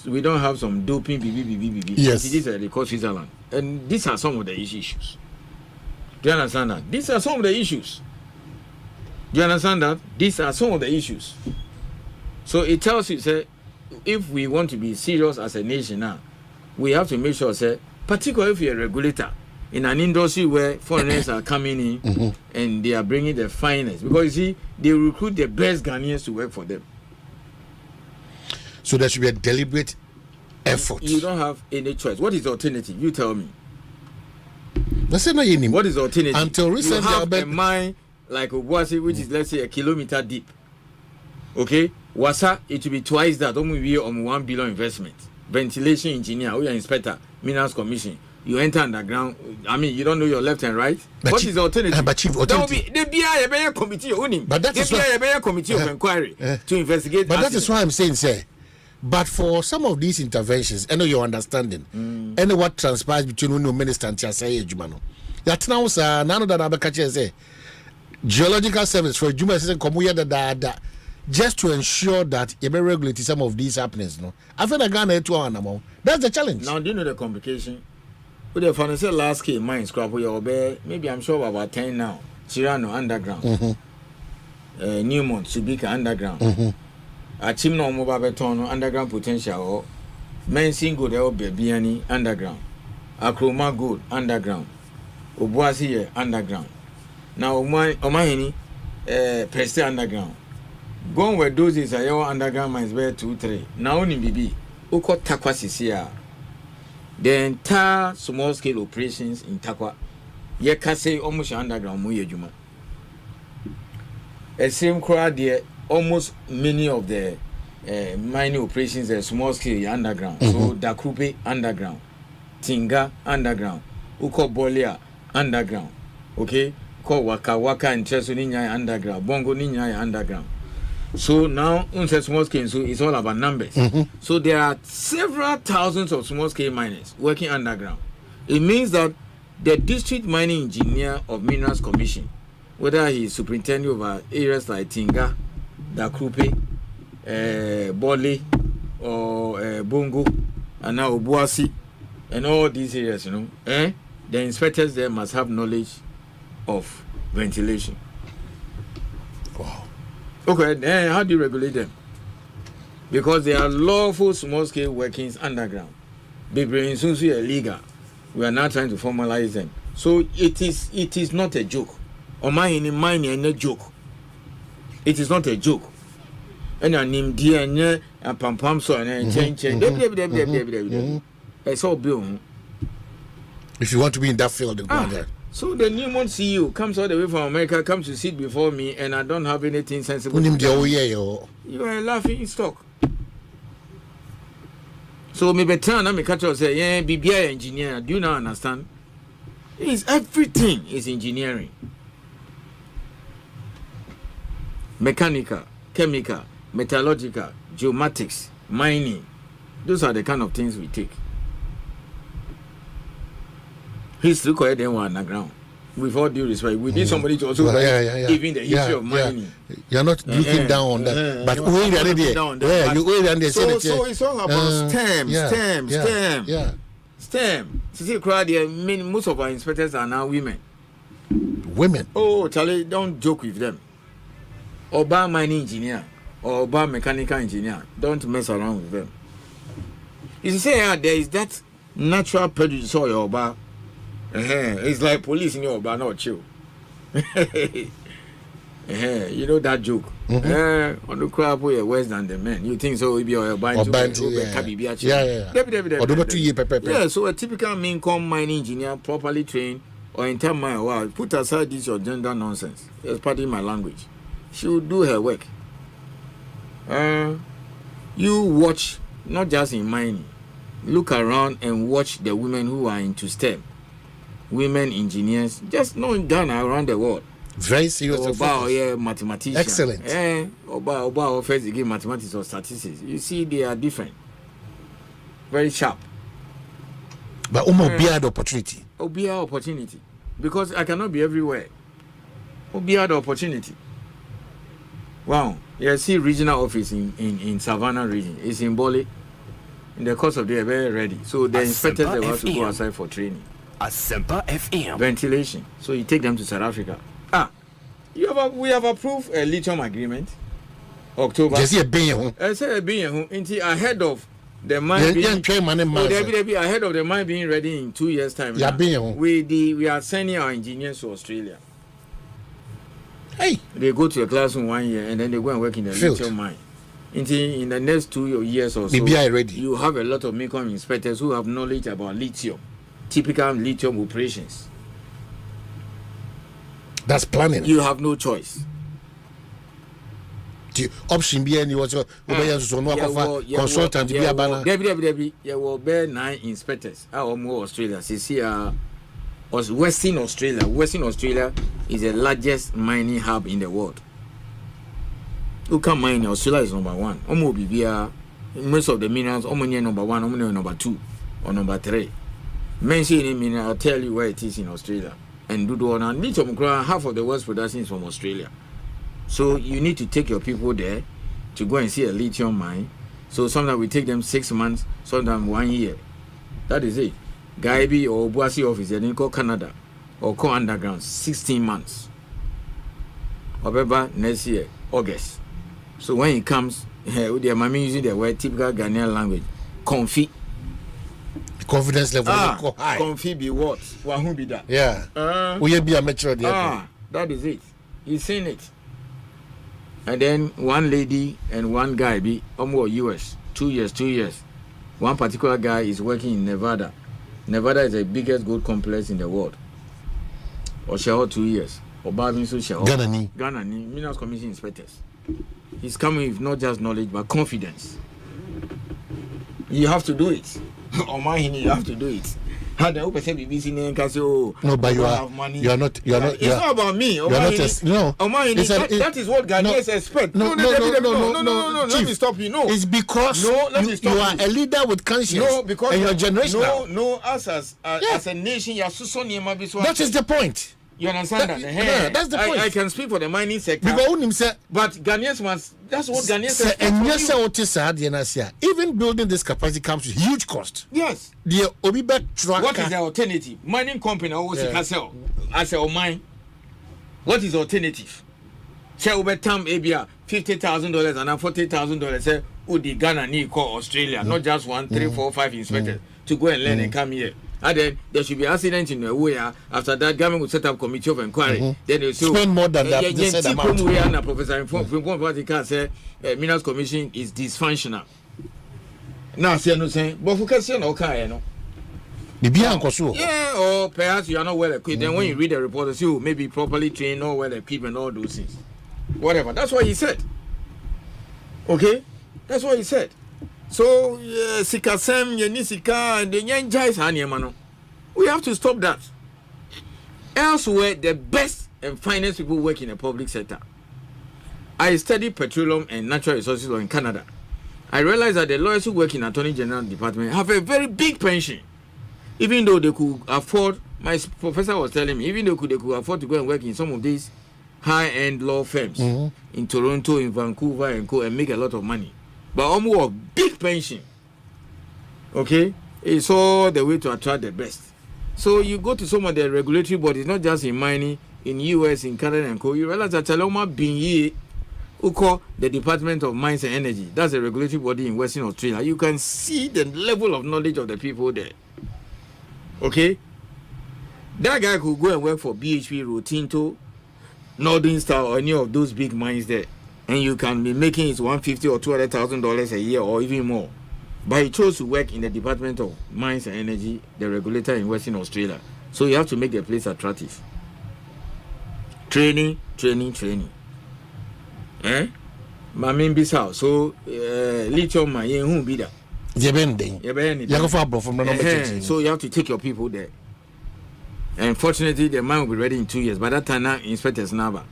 we don't have some doping, Yes. This is the Switzerland. And these are some of the issues. Do you understand that? These are some of the issues. Do you understand that? These are some of the issues. So it tells you, say, if we want to be serious as a nation now, we have to make sure, say, particularly if you're a regulator in an industry where foreigners are coming in and they are bringing the finest, because you see, they recruit the best Ghanaians to work for them. So there should be a deliberate effort. You don't have any choice. What is the alternative? You tell me. What is the alternative? Until recently, you have a mine like Obuasi, which is, let's say, a kilometer deep. Okay? Wasa, it will be twice that. Only be on 1 billion investment. Ventilation engineer, or your inspector, Minerals Commission. You enter underground. I mean, you don't know your left and right. What is the alternative? That will be the BI committee owning. But that is why committee of inquiry to investigate. But that is why I'm saying, say. But for some of these interventions, I know your understanding, and what transpires between the minister and Tiasai Jumano. That now, sir, none of that Abakachi say geological service for Juma says Komuya just to ensure that you may regulate some of these happenings. No, I feel like Ghana to one. That's the challenge. Now, do you know the complication? With the financial large scale mines, maybe I'm sure about 10 now. Chirano underground, Newmont, Subika underground. Achimno Mobabetono underground potential or Mensing Gold El Bebiani underground. Akroma Gold underground. Obuasi underground. Now Omanhene Presti underground. Gone where those is a your underground mines where 2-3. Now only BB. Uko Takwa Sisia. The entire small scale operations in Takwa. Yekase almost underground Muye Juma. A same crowd there. Almost many of the mining operations are small scale underground. So Dakrupe underground, Tinga underground, Uko Bolia underground, okay? Ko Waka Waka and Chesu Ninya underground, Bongo Ninya underground. So now unse small scale, so it's all about numbers. So there are several thousands of small scale miners working underground. It means that the district mining engineer of Minerals Commission, whether he is superintendent over areas like Tinga, Dakrupe, Bole, or Bongo, and now Obuasi, and all these areas, you know, the inspectors there must have knowledge of ventilation. Wow. Okay, then how do you regulate them? Because they are lawful small-scale workings underground. Baby, since we are illegal, we are now trying to formalize them. So it is not a joke. Omanhene mining is not a joke. It is not a joke. And I name dear and pam so and change. It's all bill. If you want to be in that field, so the Newmont CEO comes all the way from America, comes to sit before me, and I don't have anything sensible. You are a laughing stock. So maybe turn and catch us say, yeah, BBI engineer. Do you not understand? It's everything is engineering. Mechanical, chemical, metallurgical, geomatics, mining. Those are the kind of things we take. History quite then one underground. With all due respect, we need somebody to also even the history of mining. You're not looking down on that, but so it's all about STEM. See, most of our inspectors are now women. Women. Oh, Charlie, don't joke with them. Oba mining engineer or Oba mechanical engineer, don't mess around with them. You see, there is that natural prejudice or your Oba. It's like police in your Oba, not chill. You know that joke. On the crowd, we're worse than the men. You think so? Be your Yeah. So a typical main-com mining engineer, properly trained or in term my wow, put aside this your gender nonsense. It's part of my language. She will do her work. You watch, not just in mining, look around and watch the women who are into STEM. Women engineers, just not in Ghana, around the world. Very serious. Mathematician. Excellent. Oba first degree mathematics or statistics. You see, they are different. Very sharp. But Obiad opportunity. Obiad opportunity. Because I cannot be everywhere. Obiad opportunity. Wow. You see regional office in Savannah region. It's in Bole. In the course of the day, very ready. So the inspectors they have to go outside for training. Asempa FM. Ventilation. So you take them to South Africa. We have approved a lithium agreement. October. Just a being ahead of the mine being ahead of the mine being ready in 2 years' time. We are sending our engineers to Australia. Hey, they go to a classroom 1 year and then they go and work in the lithium mine. In the next 2 years or so, you have a lot of Mekong inspectors who have knowledge about lithium, typical lithium operations. That's planning. You have no choice. The option be any was consultant to be a banner. There will be 9 inspectors. More Australia. See, Western Australia. Western Australia is the largest mining hub in the world. Who can mine? Australia is number 1. Most of the minerals, number 1, number 2, or number 3. Mention any mineral, I'll tell you where it is in Australia. And lithium, half of the world's production is from Australia. So you need to take your people there to go and see a lithium mine. So sometimes we take them 6 months, sometimes 1 year. That is it. Gaibi or Boise office, then call Canada or call underground 16 months. However, next year, August. So when it comes, with their mommy using the word typical Ghanaian language, confit. Confidence level high. Confit be what? Who be that? Yeah. Will be a mature? That is it. He's seen it. And then one lady and one guy be US 2 years. One particular guy is working in Nevada. Nevada is the biggest gold complex in the world. Oshaho 2 years. Ghana Minerals Commission inspectors. He's coming with not just knowledge but confidence. You have to do it. Omanhene, you have to do it. How the open say BBC name can say, oh, no, but you are not. It's not about me. Omanhene, that is what Ghanaians expect. No. Let me stop you. No, it's because you are a leader with conscience. No, because and your generation. No, as a nation, you are so near my business. That is the point. You understand that? That's the point. I can speak for the mining sector. But Ghanaians must. That's what Ghanaians expect. Even building this capacity comes with huge cost. Yes. The Obibe truck. What is the alternative? Mining company always as a mine. What is the alternative? Say over time, ABR $50,000 and $40,000. Say, the Ghana need call Australia, not just 1, 3, 4, 5 inspectors to go and learn and come here. And then there should be accident in the way. After that, government will set up committee of inquiry. Then they spend more than that. Professor Inform say Minerals Commission is dysfunctional. Now, say no saying, but focus on okay, no. Yeah, or perhaps you are not well equipped. Then when you read the report, you may be properly trained, not well equipped, and all those things. Whatever. That's what he said. Okay, that's what he said. So, Sikasem, Yenisika, and the Yanjais Hanyamano. We have to stop that. Elsewhere, the best and finest people work in the public sector. I studied petroleum and natural resources law in Canada. I realized that the lawyers who work in Attorney General Department have a very big pension. Even though they could afford, my professor was telling me, even though they could afford to go and work in some of these high-end law firms in Toronto, in Vancouver, and make a lot of money. But almost a big pension. Okay? It's all the way to attract the best. So you go to some of the regulatory bodies, not just in mining, in US, in Canada and co. You realize that Chaloma Binye, who call the Department of Mines and Energy, that's a regulatory body in Western Australia. You can see the level of knowledge of the people there. Okay? That guy could go and work for BHP, Rio Tinto, Northern Star, or any of those big mines there. And you can be making it $150,000 or $200,000 a year or even more. But he chose to work in the Department of Mines and Energy, the regulator in Western Australia. So you have to make the place attractive. Training. My main business. So lithium mine, who be that? So you have to take your people there. And fortunately, the mine will be ready in 2 years. By that time, now inspectors never.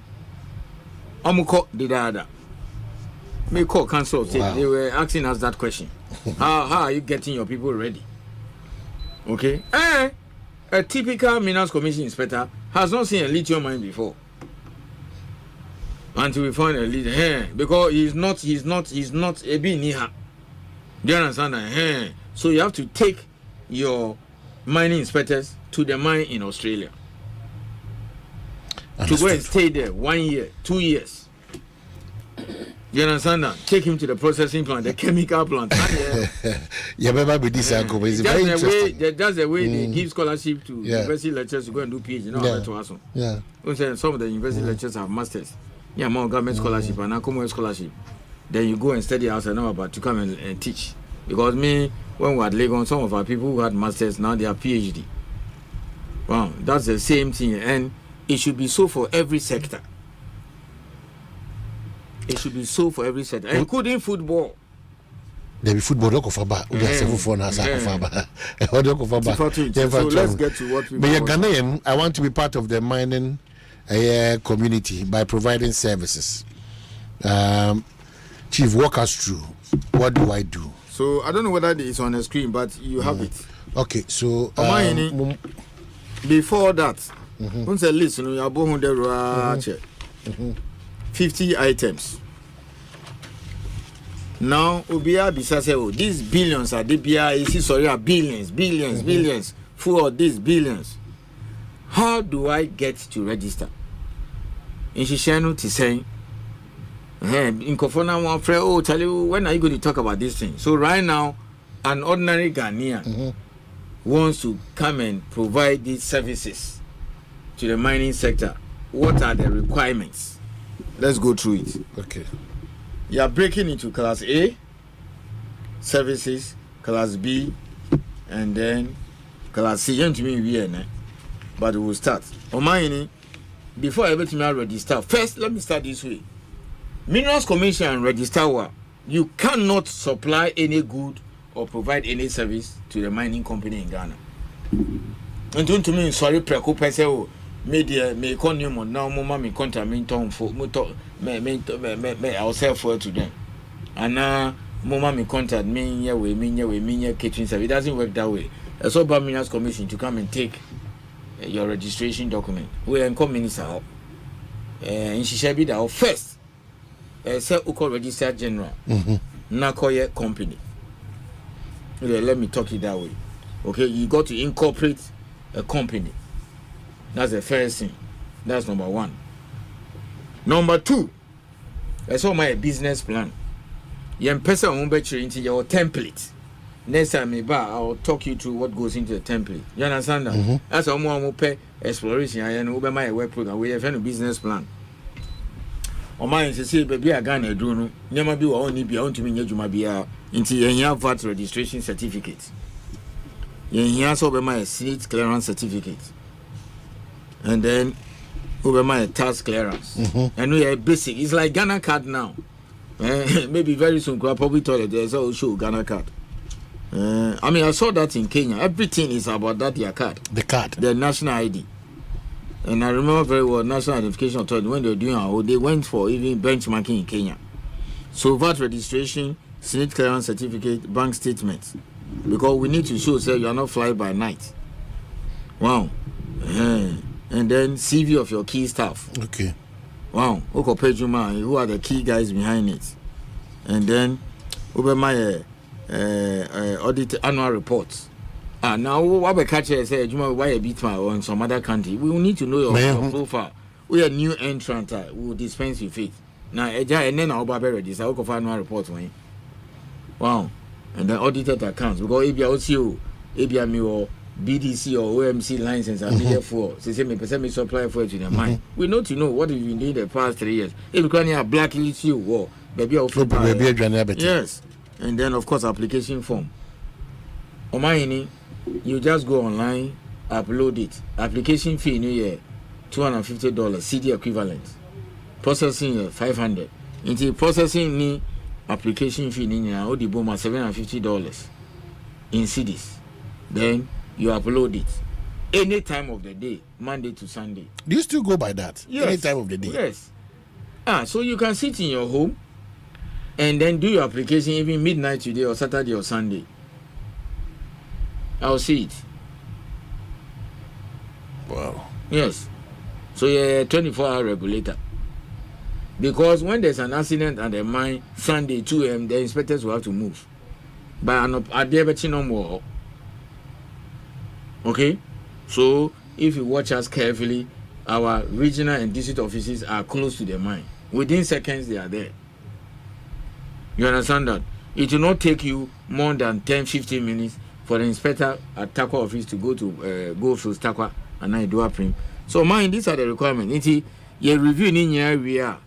Omuko did that. Me call council. Wow. They were asking us that question. How are you getting your people ready? Okay. A typical Minerals Commission inspector has not seen a lithium mine before. Until we find a leader, because he's not a bit near. Do you understand that? So you have to take your mining inspectors to the mine in Australia. Understood. To go and stay there 1 year, 2 years. You understand that? Take him to the processing plant, the chemical plant. Yeah, maybe this is very interesting. That's the way they give scholarship to university lecturers to go and do PhD. Yeah. Some of the university lecturers have masters. Yeah, more government scholarship and accommodation scholarship. Then you go and study outside now about to come and teach. Because me, when we had Lagos, some of our people who had masters now they have PhD. Wow, that's the same thing, and it should be so for every sector. It should be so for every sector, including football. There be football. Don't go for back. We have 7 4 now. So let's get to what we. But Ghanaian, I want to be part of the mining community by providing services. Chief, walk us through. What do I do? So I don't know whether it's on the screen, but you have it. Okay, so before that, once a list, you have 50 items. Now, Ubia Bisase, these billions are billions, full of these billions. How do I get to register? In Shishanu to say, in Kofona, one friend, tell you, when are you going to talk about this thing? So, right now, an ordinary Ghanaian wants to come and provide these services to the mining sector. What are the requirements? Let's go through it. Okay. You are breaking into Class A, services, Class B, and then Class C. But we will start. Omanhene, before everything I register, first let me start this way. Minerals Commission and register, you cannot supply any good or provide any service to the mining company in Ghana. And to me, sorry, preoccupation. Media may continue now, Mama may contact for I'll sell for to them. And now, Mama may contact me, kitchen service. It doesn't work that way. A so bad Minerals Commission to come and take your registration document. We are in minister. And she shall be there first. Say Uko Register General. Nakoye Company. Let me talk it that way. Okay, you got to incorporate a company. That's the first thing. That's number one. Number two, I saw my business plan. You person into your template. Next time I'll talk you through what goes into the template. You understand that? That's how more pay exploration and over my web program. We have a business plan. On mine to say baby I Ghana do no. Never be only be on to me Jumabia into your VAT registration certificate. You also be my seat clearance certificate. And then over my tax clearance. And we are basic. It's like Ghana card now. Maybe very soon I'll probably tell you there's also Ghana card. I mean I saw that in Kenya. Everything is about that your card. The card. The national ID. And I remember very well National Identification Authority when they were doing our they went for even benchmarking in Kenya. So VAT registration, Senate clearance certificate, bank statements. Because we need to show say you are not fly by night. Wow. And then CV of your key staff. Okay. Wow. Who are the key guys behind it? And then over my audit annual reports. Now what we catch here say why a bit or in some other country. We will need to know your profile. We are new entrant. We will dispense with it. Now and then our barber register. I'll go annual reports. Wow. And then audited accounts because if you also if you are BDC or OMC license are needed for. Say me percent me supply for it to the mine. We know to know what have you did the past 3 years. If you can have blacklist you, war, baby, yes. And then of course application form. Omanhene, you just go online, upload it. Application fee new year $250 CD equivalent. Processing $500. Into processing ni application fee ni na $750 in CDs. Then you upload it. any time of the day, Monday to Sunday. Do you still go by that? Yes. Any time of the day? Yes. So you can sit in your home and then do your application even midnight today or Saturday or Sunday. I'll see it. Wow. Yes. So you're a 24-hour regulator. Because when there's an accident at the mine, Sunday 2 a.m., the inspectors will have to move. But at the no more. Okay? So if you watch us carefully, our regional and district offices are close to the mine. Within seconds, they are there. You understand that? It will not take you more than 10-15 minutes for the inspector at Takwa office to go to Takwa and I do a print. So mine, these are the requirements. You review in your area,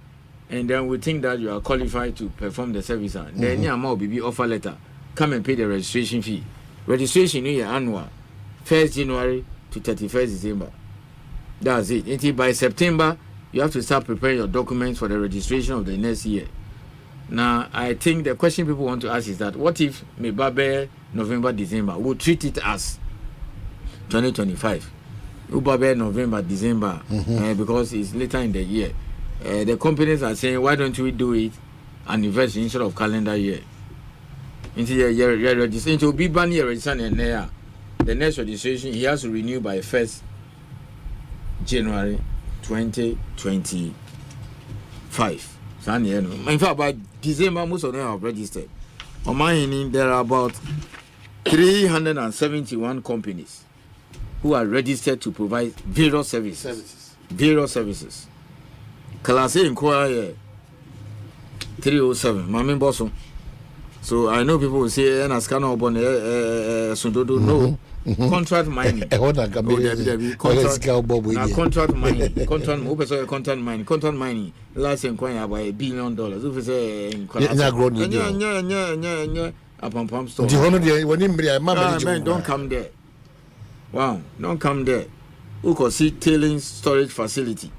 and then we think that you are qualified to perform the service. Then you will be offer letter. Come and pay the registration fee. Registration is annual, 1st January to 31st December. That's it. Until by September, you have to start preparing your documents for the registration of the next year. Now, I think the question people want to ask is that what if Mebabe November, December? We'll treat it as 2025. Ubabe November, December, because it's later in the year. The companies are saying, why don't we do it anniversary instead of calendar year? Into your registration, into be ban year registration and the next registration he has to renew by 1st January 2025. In fact, by December, most of them have registered. Omanhene, there are about 371 companies who are registered to provide various services. Various services. Class A inquiry 307. Mami Bosso. So I know people will say, "And scan up on Sundodo." No, contract mining. Contract mining. Contract mining. Contract mining. Last inquiry about $1 billion. If you say, "Pam store." Man, don't come there. Wow, don't come there. Who could see tailings storage facility?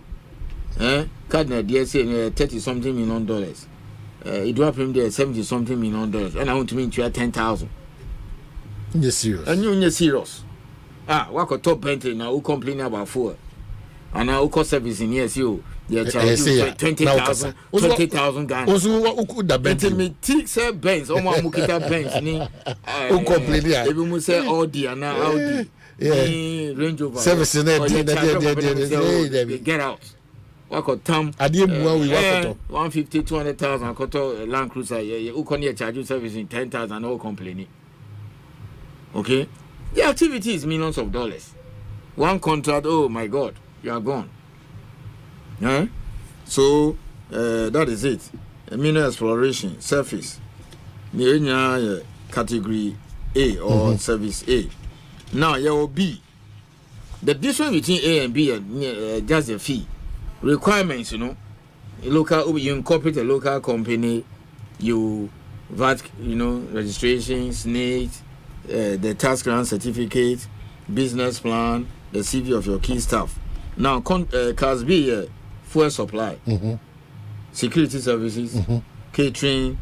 Cardinal DSA $30-something million. It will him there $70-something million, and I want to mean you 10,000. You're serious. And you're serious. What could top Bentley now? Who complain about 4? And now who cost service in yes you? They're charging 20,000 Ghana. Also, who could have been? Me take say Benz. Oh my Mukita Benz. Who complain here? Even we say Audi and now Audi. Range Rover. Service in there. Get out. What Tam? I didn't know we want 150, 200,000. I got a Land Cruiser. Who can charge you service in 10,000? No complaining. Okay, the activity is millions of dollars. One contract. Oh my God, you are gone. So that is it. Mineral exploration, surface. Category A or service A. Now you will B. The difference between A and B is just the fee. Requirements, local, you incorporate a local company, you VAT, registration, SNAIT, the tax grant certificate, business plan, the CV of your key staff. Now, Class B, fuel supply, security services, catering,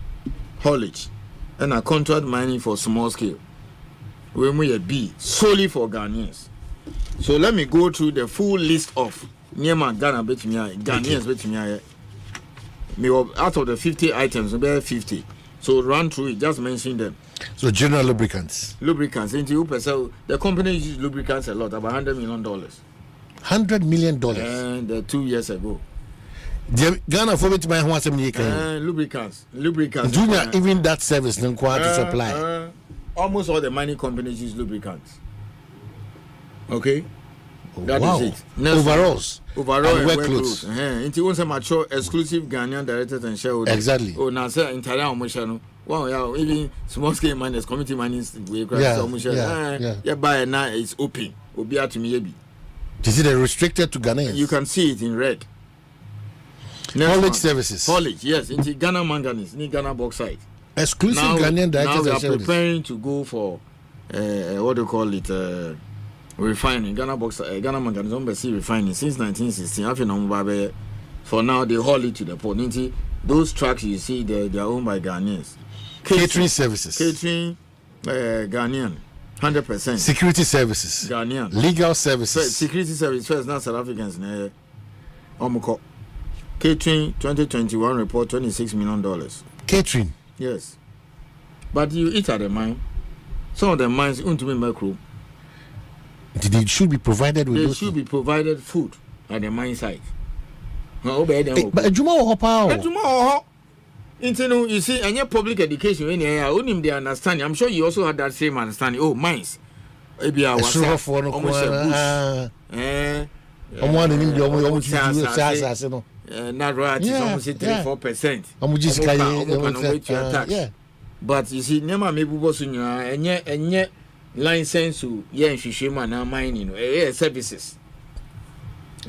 haulage, and a contract mining for small scale. When we B, solely for Ghanaians. So let me go through the full list of Ghanaians between out of the 50 items, about 50. So run through it, just mention them. So general lubricants. The company uses lubricants a lot, about $100 million. $100 million. And 2 years ago. Ghana for which my wants lubricants. Junior, even that service don't quite to supply. Almost all the mining companies use lubricants. Okay. That is it. Overalls. Overall and work clothes. Into one mature exclusive Ghanaian directors and shareholders. Exactly. Oh, now sir, in Thailand, Moshano. Wow, yeah, even small scale miners, community miners, we buy now it's open. Obia to me, is it restricted to Ghanaians? You can see it in red. Haulage services. Haulage, yes. Into Ghana manganese, in Ghana bauxite. Exclusive Ghanaian directors and shareholders. Now we are preparing to go for what do you call it? Refining. Ghana bauxite, Ghana manganese on refining since 1916. For now, they haul it to the port. Into those trucks you see, they are owned by Ghanaians. Catering services. Catering, Ghanaian. 100%. Security services. Ghanaian. Legal services. Security service first, not South Africans. Omoko. Catering 2021 report $26 million. Catering? Yes. But you eat at the mine. Some of the mines want to be micro. They should be provided with They should be provided food at the mine site. But Juma you see, and your public education when you only they understand. I'm sure you also had that same understanding. Oh, mines. Maybe I was almost a not right, it's almost 3-4%. But you see, never maybe was in your and yet license to mining services.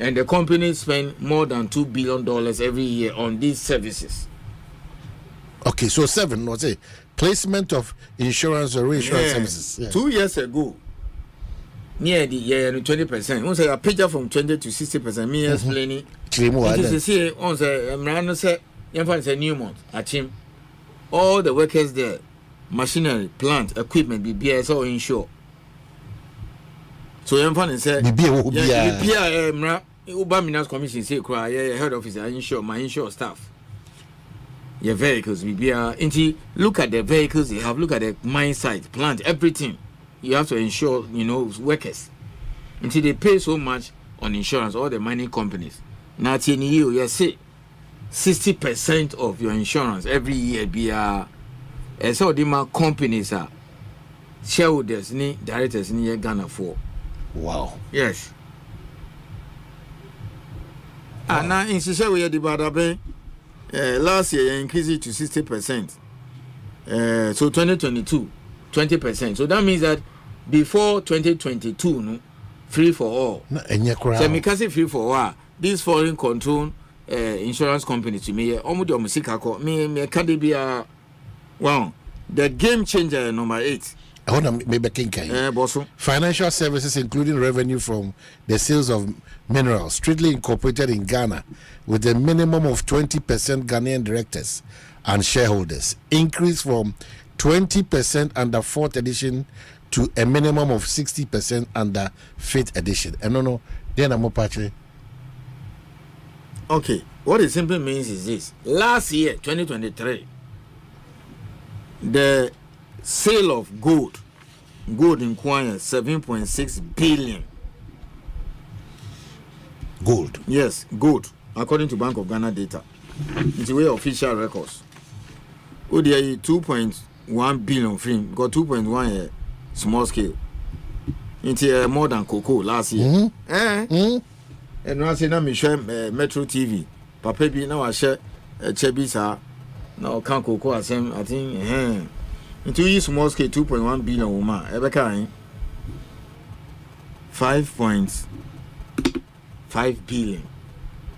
And the company spend more than $2 billion every year on these services. Okay, so 7, let's say, placement of insurance or reinsurance services. Yeah. 2 years ago, near the year 20%. Once I picture from 20 to 60%, me explaining. It is to see, once I say, new month at him. All the workers there, machinery, plant, equipment, BBS all insured. So I'm finding say, Ubaminas Commission say, cry, head office, I insure my insure staff. Your vehicles, BBR. Look at the vehicles you have, look at the mine site, plant, everything. You have to insure, workers. Until they pay so much on insurance, all the mining companies. Now, you say 60% of your insurance every year and so the companies are shareholders, directors in Ghana for. Wow. Yes. And now in Shisha we had the last year increased it to 60%. So 2022, 20%. So that means that before 2022, free for all. So because free for all, these foreign control insurance companies to me, wow, the game changer number 8. I want to maybe financial services, including revenue from the sales of minerals, strictly incorporated in Ghana, with a minimum of 20% Ghanaian directors and shareholders, increase from 20% under 4th edition to a minimum of 60% under 5th edition. And no, then I'm patchy. Okay, what it simply means is this: last year, 2023, the sale of gold in Kwanya, 7.6 billion. Gold? Yes, gold, according to Bank of Ghana data. It's the way official records. ODI 2.1 billion free, got 2.1 small scale. It's more than cocoa last year. And now I say, now I share Metro TV. Papa be now I share Chebisa. Now can't cocoa I think into you small scale 2.1 billion woman. Ebeka 5.5 billion.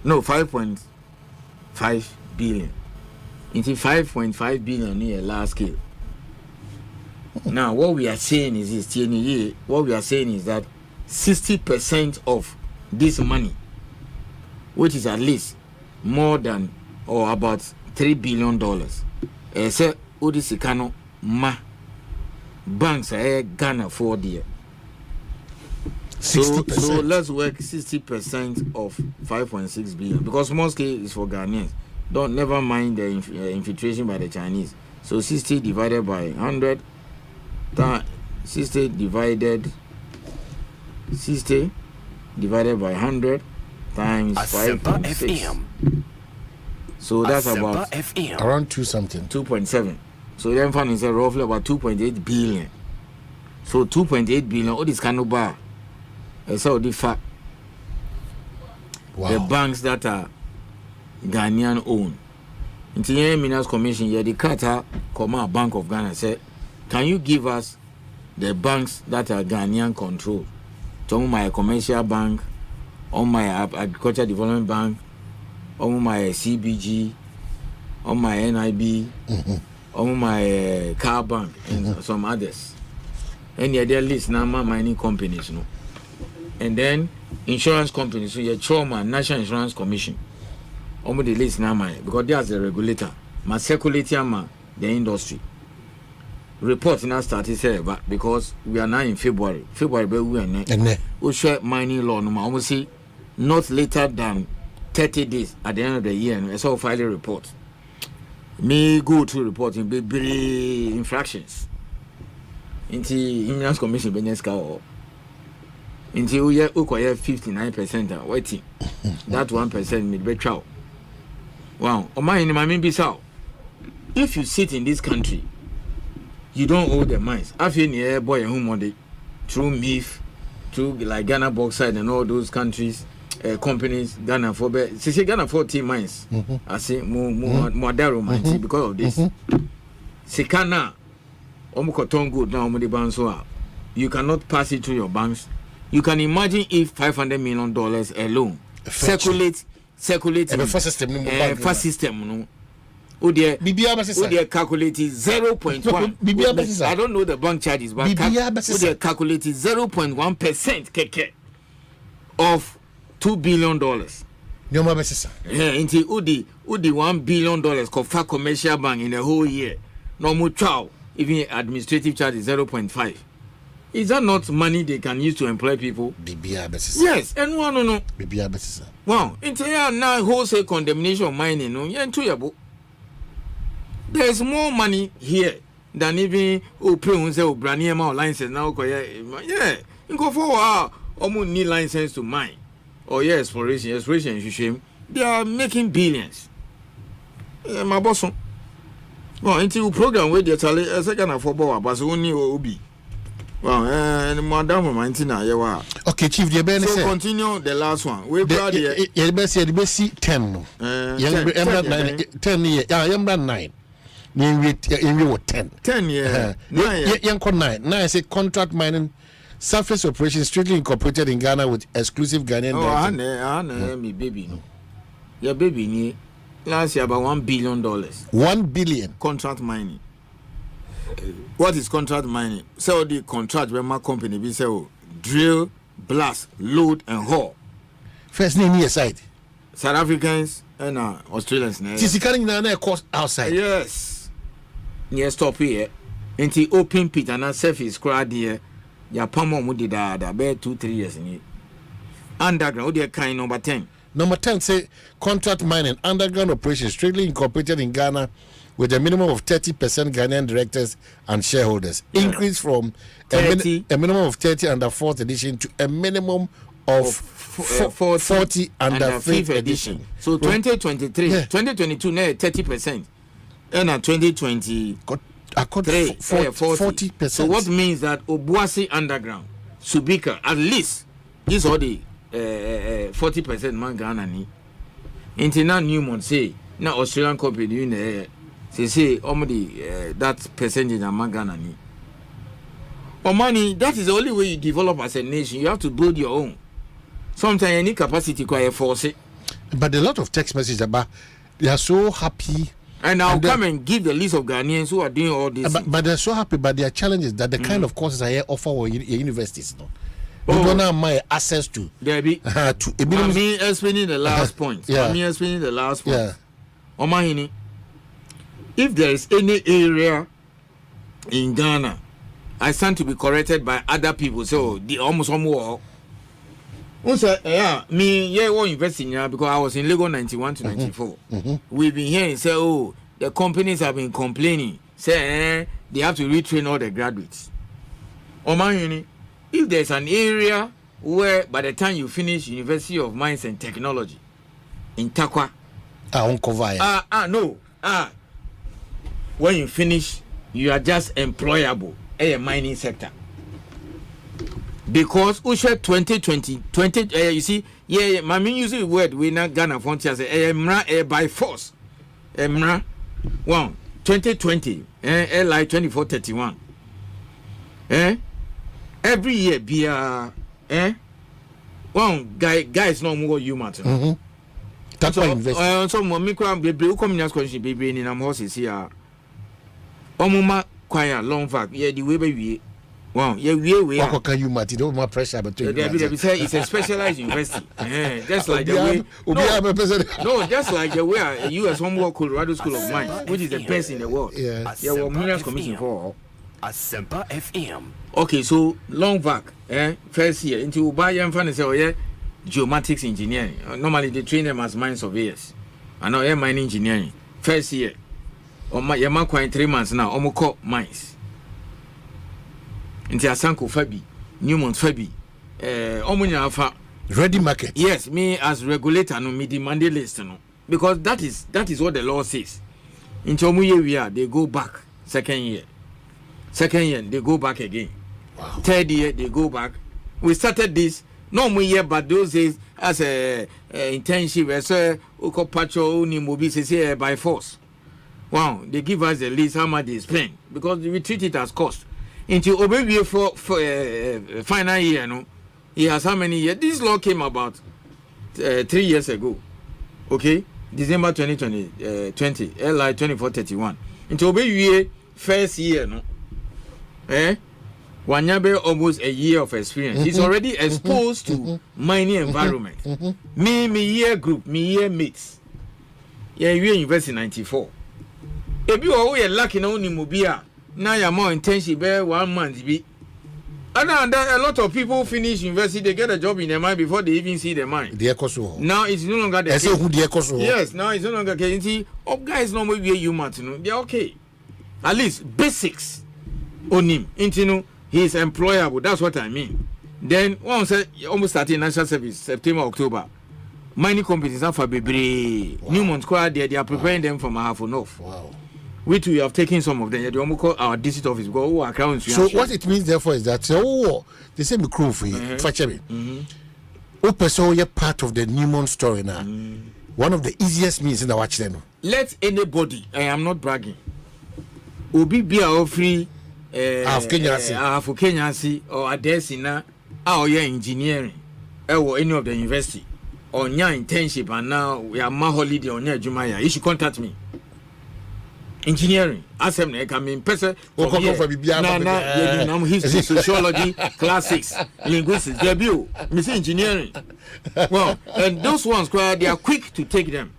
No, 5.5 billion. Into 5.5 billion near last scale. Now what we are saying is this: what we are saying is that 60% of this money, which is at least more than or about $3 billion, say Odisikano ma banks are Ghana for there. So let's work 60% of 5.6 billion, because mostly is for Ghanaians. Don't never mind the infiltration by the Chinese. So 60 divided by 100, 60 divided by 100 times 5.6. So that's about around 2.7. So then fund is roughly about 2.8 billion. So 2.8 billion, all this kind of bar. So the fact the banks that are Ghanaian owned. In the Minas Commission, the Qatar Commercial Bank of Ghana said, can you give us the banks that are Ghanaian controlled? On my commercial bank, on my agriculture development bank, on my CBG, on my NIB, on my car bank, and some others. And yeah, there list now mining companies, and then insurance companies. So your trauma National Insurance Commission, on the list now, because there's a regulator, my circulating the industry. report now started say but because we are now in February be we and we share mining law no almost see not later than 30 days at the end of the year and so file a report me go to reporting be infractions into Immigrants Commission Beneska or into we 59% waiting that 1% mid be chow. Wow, Omanhene my mean be so if you sit in this country you don't owe the mines. I feel near boy who money through MIF, through like Ghana Bauxite and all those countries, companies, Ghana for Ghana 40 mines. I say more daro mines because of this. Sekana omukoton good now omude you cannot pass it through your banks. You can imagine if $500 million alone circulate first system no. Udia calculated 0.1. I don't know the bank charges, but Udia calculated 0.1% keke of $2 billion. Into Udi $1 billion for commercial bank in a whole year. No more chow, even administrative charge is 0.5. Is that not money they can use to employ people? Yes, and one no. Wow, into now wholesale condemnation of mining. No, there's more money here than even Braniema license now. Yeah, you go for almost need license to mine. Or exploration, shame. They are making billions. My boss. Well, into program where they tell a second of football, but only Obi. Well, and Madame Mantina, okay, Chief, so continue the last one. We brought the 10. 10 years. I am 9. You 10. 10 years. 9 say contract mining surface operations strictly incorporated in Ghana with exclusive Ghanaian. Oh, me baby no. Your baby ni last year about $1 billion. $1 billion contract mining. What is contract mining? So the contract where my company be say drill, blast, load and haul. First name here side. South Africans and Australians. Carrying na cost outside. Yes. Near stop here. Into open pit and surface crowd here. Ya pamo mudi da be 2-3 years in it. Underground, what kind number 10? Number 10 say contract mining underground operations strictly incorporated in Ghana with a minimum of 30% Ghanaian directors and shareholders. Yeah. Increase from a minimum of 30 under 4th edition to a minimum of 40 under 5th edition. So 2023, 2022, 30%. And 2020, 40%. So what means that Obuasi underground, Subika, at least, this all the 40% man Ghana ni. Into Newmont say, now Australian company in the they say that percentage among Ghana ni. Or money, that is the only way you develop as a nation. You have to build your own. Sometimes you need capacity to force it. But a lot of text messages about they are so happy. And I'll come and give the list of Ghanaians who are doing all this. But they're so happy, but their challenge is that the kind of courses I offer or universities no. We don't have my access to. There be me explaining the last point. Yeah. Me explaining the last point. Yeah. Omanhene, if there is any area in Ghana, I stand to be corrected by other people. So the almost somewhere. Me won't invest in here because I was in Lagos 91 to 94. We've been hearing say, the companies have been complaining. Say they have to retrain all the graduates. Omanhene, if there's an area where by the time you finish University of Mines and Technology in Takwa, when you finish, you are just employable in a mining sector. Because Usha 2020, you see, my main using the word we not Ghana frontier say by force. 2020, like 2431. Every year be guys no more human. That's why invest. So micro be communist question be in am horses here. Omuma kwaya long fact, the way we. Wow, we can you Marty? Don't my pressure, but it's a specialized university. Just like the way just like the way US Colorado School of Mines, which is the best in the world. Yeah, we're Commission for Asempa FM. Okay, so long back, first year into Ubayan fan say, oh yeah, geomatics engineering. Normally they train them as mine surveyors. I know mining engineering. First year, your man quite 3 months now. Omoko mines. Into Asanko Fabi, Newmont Fabi, Omunya Alpha. Ready market. Yes, me as regulator no me demand the list no, because that is what the law says. In Chomuye we are, they go back second year they go back again. Wow. Third year they go back. We started this no more year, but those days as a internship as a patrol ni mobi say by force. Wow, they give us the list how much they spend because we treat it as cost. Until obey for final year no. He has how many years? This law came about 3 years ago. Okay? December 2020, LI 2431. Into obey first year, no? Wanyabe almost a year of experience. He's already exposed to mining environment. Me year group, me year mates. Yeah, we invest in 94. If you are lucky now in Mobia, now you're more internship 1 month. And a lot of people finish university, they get a job in the mine before they even see the mine. Now it's no longer the case. Yes, now it's no longer the case. Guys normally be human, they're okay. At least basics on him. He's employable. That's what I mean. Then once almost starting national service, September, October. Mining companies are for baby. Newmont Square, they are preparing them from half enough. Wow. We have taken some of them. They almost call our district office. Go accounts. So what it means therefore is that they say me crew for you. Person you're part of the Newmont story now. One of the easiest means in the watch then. Let anybody. I am not bragging. Obi be our free. Half Kenyasi or Adesina or your engineering or any of the university or your internship and now we are my holiday on your Jumaya. You should contact me. Engineering, Asempa, I mean, person history, sociology, classics, linguistics, debut, Miss Engineering. Well, and those ones, they are quick to take them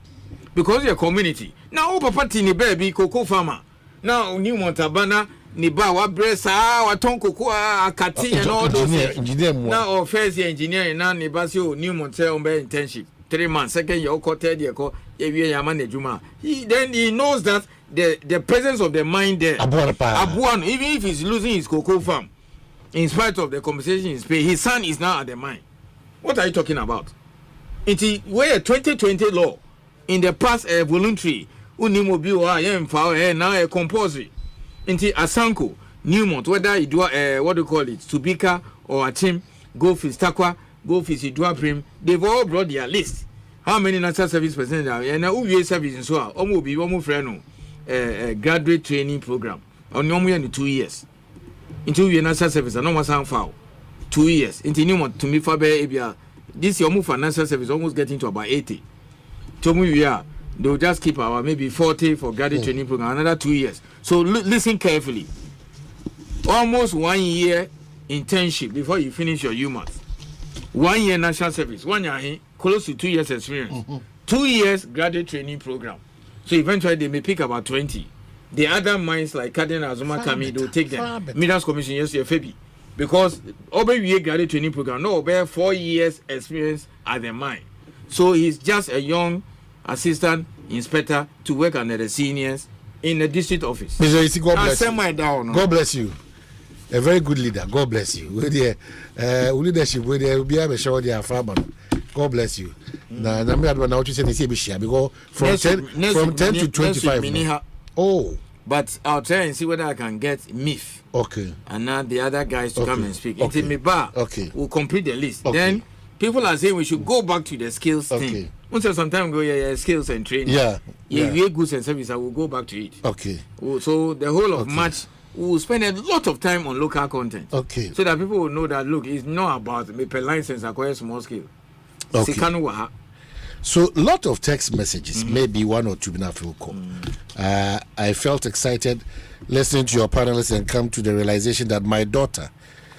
because you're community. Now, Papa Tini baby, cocoa farmer. Now, New Montabana, Niba, what breast, what tongue cocoa, Kati, and all those things. Now, first year engineering, now Nibasio, New Montel, internship. 3 months, second year, third year, then he knows that the presence of the mine there, Abuan, even if he's losing his cocoa farm, in spite of the compensation he's paid, his son is now at the mine. What are you talking about? It's where 2020 law in the past voluntary, now a compulsory. Into Asanko, Newmont, whether you do what do you call it, Subika or Atim, Goldfish Takwa, Goldfish Idua Prim, they've all brought their list. How many national service personnel are and now service in so almost be one friend graduate training program on normally 2 years. Into your national service, and almost sound foul. 2 years. Into Newmont to me for this your move for national service almost getting to about 80. To me, they'll just keep our maybe 40 for graduate training program, another 2 years. So listen carefully. Almost 1 year internship before you finish your UMass. 1 year national service, 1 year close to 2 years experience. 2 years graduate training program. So eventually they may pick about 20. The other mines like Cardinal Azuma Kami, they'll take them. Minerals Commission, yes, FEBI. Because over year graduate training program, no, over 4 years experience at the mine. So he's just a young assistant inspector to work under the seniors in the district office. Mr. Isi, God bless you. Down, God bless you. A very good leader. God bless you. With the leadership, with the be able to show the farmer. God bless you. Now, I'm not saying because from 10 to 25. Oh, but I'll try and see whether I can get MIF. Okay. And now the other guys to come and speak. Okay. We'll complete the list. Okay. Then people are saying we should go back to the skills thing. Once some time go, skills and training. Yeah. Goods and service, I will go back to it. Okay. So the whole of March, we will spend a lot of time on local content. Okay. So that people will know that, look, it's not about me per license acquire small scale. Okay. So a lot of text messages, maybe one or two I felt excited listening to your panelists and come to the realization that my daughter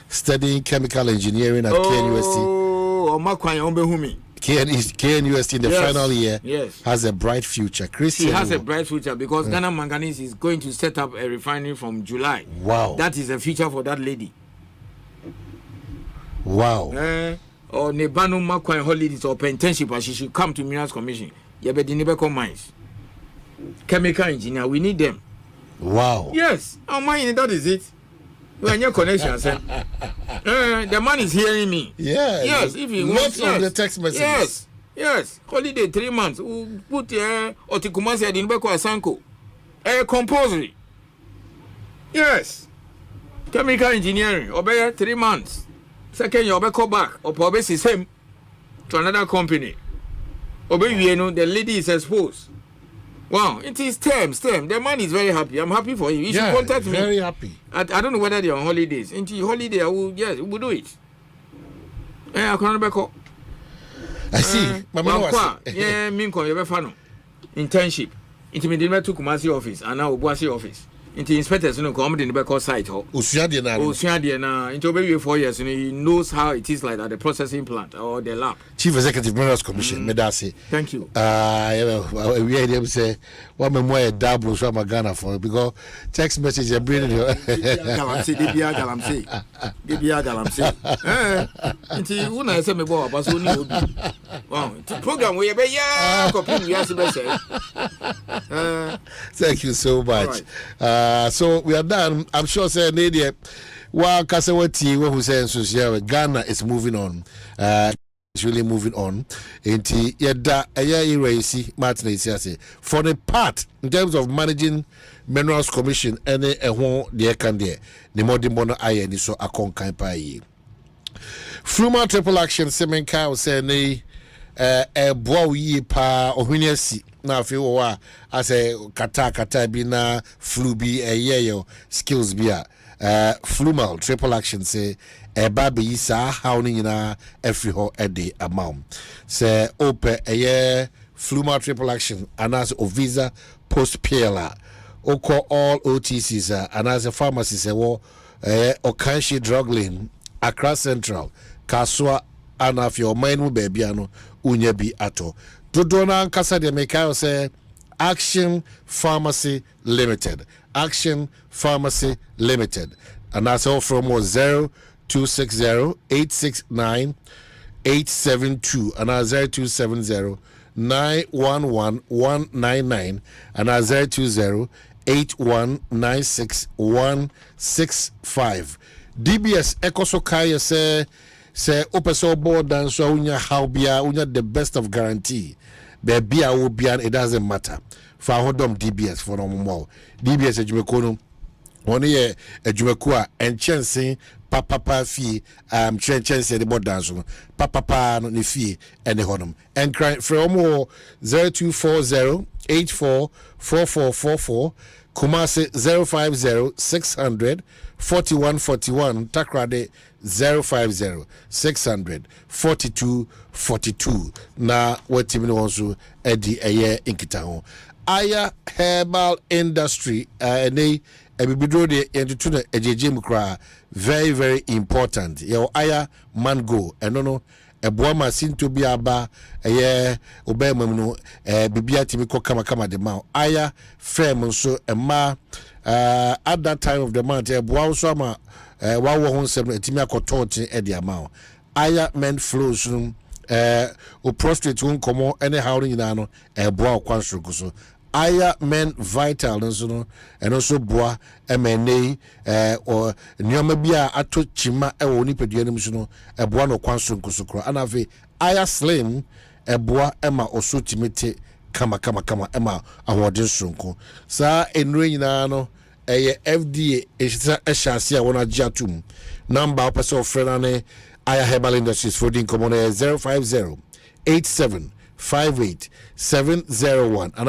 studying chemical engineering at KNUST. KNUST in the final year has a bright future. Christian, he has a bright future because Ghana Manganese is going to set up a refinery from July. Wow. That is a future for that lady. Wow. Or Nebanu Makwan holidays or internship, she should come to Minerals Commission. Yabedinibeko mines. Chemical engineer, we need them. Wow. Yes. Oh my, that is it. We are your connection, sir. The man is hearing me. Yeah. Yes. If he wants, of the text messages. Yes. Holiday 3 months. We put Otikumasi Adinbeko Asanko. Compulsory. Yes. Chemical engineering. Obey 3 months. Second, you obey call back. Or probably same to another company. Obey you know the lady is exposed. Wow, it is term. The man is very happy. I'm happy for him. You should contact me. Very happy. I don't know whether they're on holidays. Into holiday, we'll do it. I can't remember. I see. Yeah, Minko, you're a fan. Internship. Into me, to Kumasi office and now Obuasi office. Into inspectors, come in the back site. Usiadiana. Into maybe 4 years, he knows how it is like at the processing plant or the lab. Chief Executive Minerals Commission, Medasi. Thank you. We had him say, "What me more double so I'm Ghana for because text message are bringing you." Galamsey. Into when I say me boy, but so new. Wow, the program we be Thank you so much. So we are done. I'm sure say Nadia while Kasawati who says so Ghana is moving on. It's really moving on. For the part in terms of managing Minerals Commission and the can there the more iron so a conkai Fluma triple action semen cow say a boy pa ohunyasi na feel wa as a kata bi na flu bi a skills bi Flumal triple action say a baby sa how ni na every ho a day amount say open a year Flumal triple action and as a visa post PLA oko all OTCs and as a pharmacy say wo Okanshi drug lane Accra Central Kaswa and if your mind baby ano unya bi ato dodona nkasa de mekayo say Action Pharmacy Limited and that's all from 0260-869-872 and 0270-911-199 and 020-8196-165 DBS Ekosokaya say opeso board and so unya how bia unya the best of guarantee baby I will be it doesn't matter for hodom DBS for no more DBS ejumekono one year ejumekua and chancing papa fee chance the board dance papa no ni fee and the honum and cry from 0240-844444 Kumasi 050-600-4141 Takrade 050-600-4242 na watimi no so edi eye inkita ho Aya Herbal Industry ne ebibidro de yentuna ejeje mukra very very important your Aya mango eno no eboa masinto bi aba obemam no bibia timi ko kama de ma Aya firm so ema at that time of the month eboa so ama wawo ho nsem etimi akotote e de ama Aya men flows o prostate won komo any how nyina no eboa kwansoro so Aya men vital no and also boa MNA or nyoma bia ato chima e wo nipadua nim so no eboa no kwansoro nkosokro anafe Aya slim eboa ema osotimete kama ema awodin sonko sa enre nyina no FDA ehya wona giatum number person of friend ane Aya Herbal Industries for din common 050-8758-701 and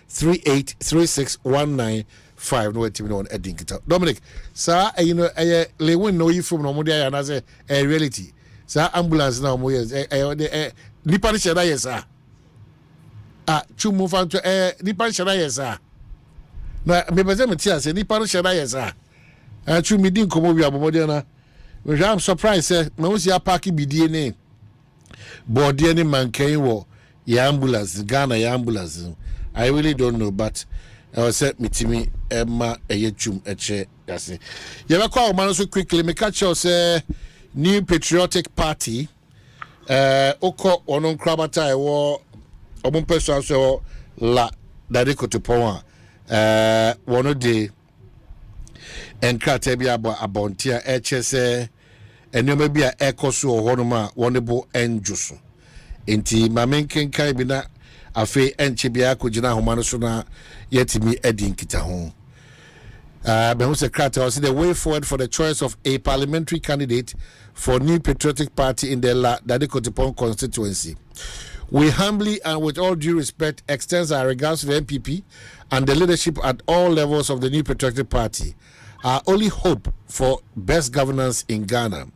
053-3836-195 no timi on edinkita Dominic sa you know lewin no you from no mo dia na say reality sa ambulance na mo yes nipa ni sheda yes chumu fan to nipa ni sheda yes na me beze me tia say nipa ni sheda yes chumi din komo wi abomode na I'm surprised say me wo si park bidie ne body any man can wo ambulance Ghana ambulance. I really don't know, but I was set me Timmy Emma Ayechum Eche. That's it. You ever call man so quickly? Me catch you say New Patriotic Party. Oko onon krabata ewo obun person so la dade kotopo wono de enkrata bia abontia echese enoma bia ekoso ohonoma wonebo enjuso enti mamenken kai bi na afi enche bia kogina homa no so na yetimi edi nkita ho Behu Secretary was the way forward for the choice of a parliamentary candidate for New Patriotic Party in the Dadekotipon constituency. We humbly and with all due respect extend our regards to the MPP and the leadership at all levels of the New Patriotic Party. Our only hope for best governance in Ghana.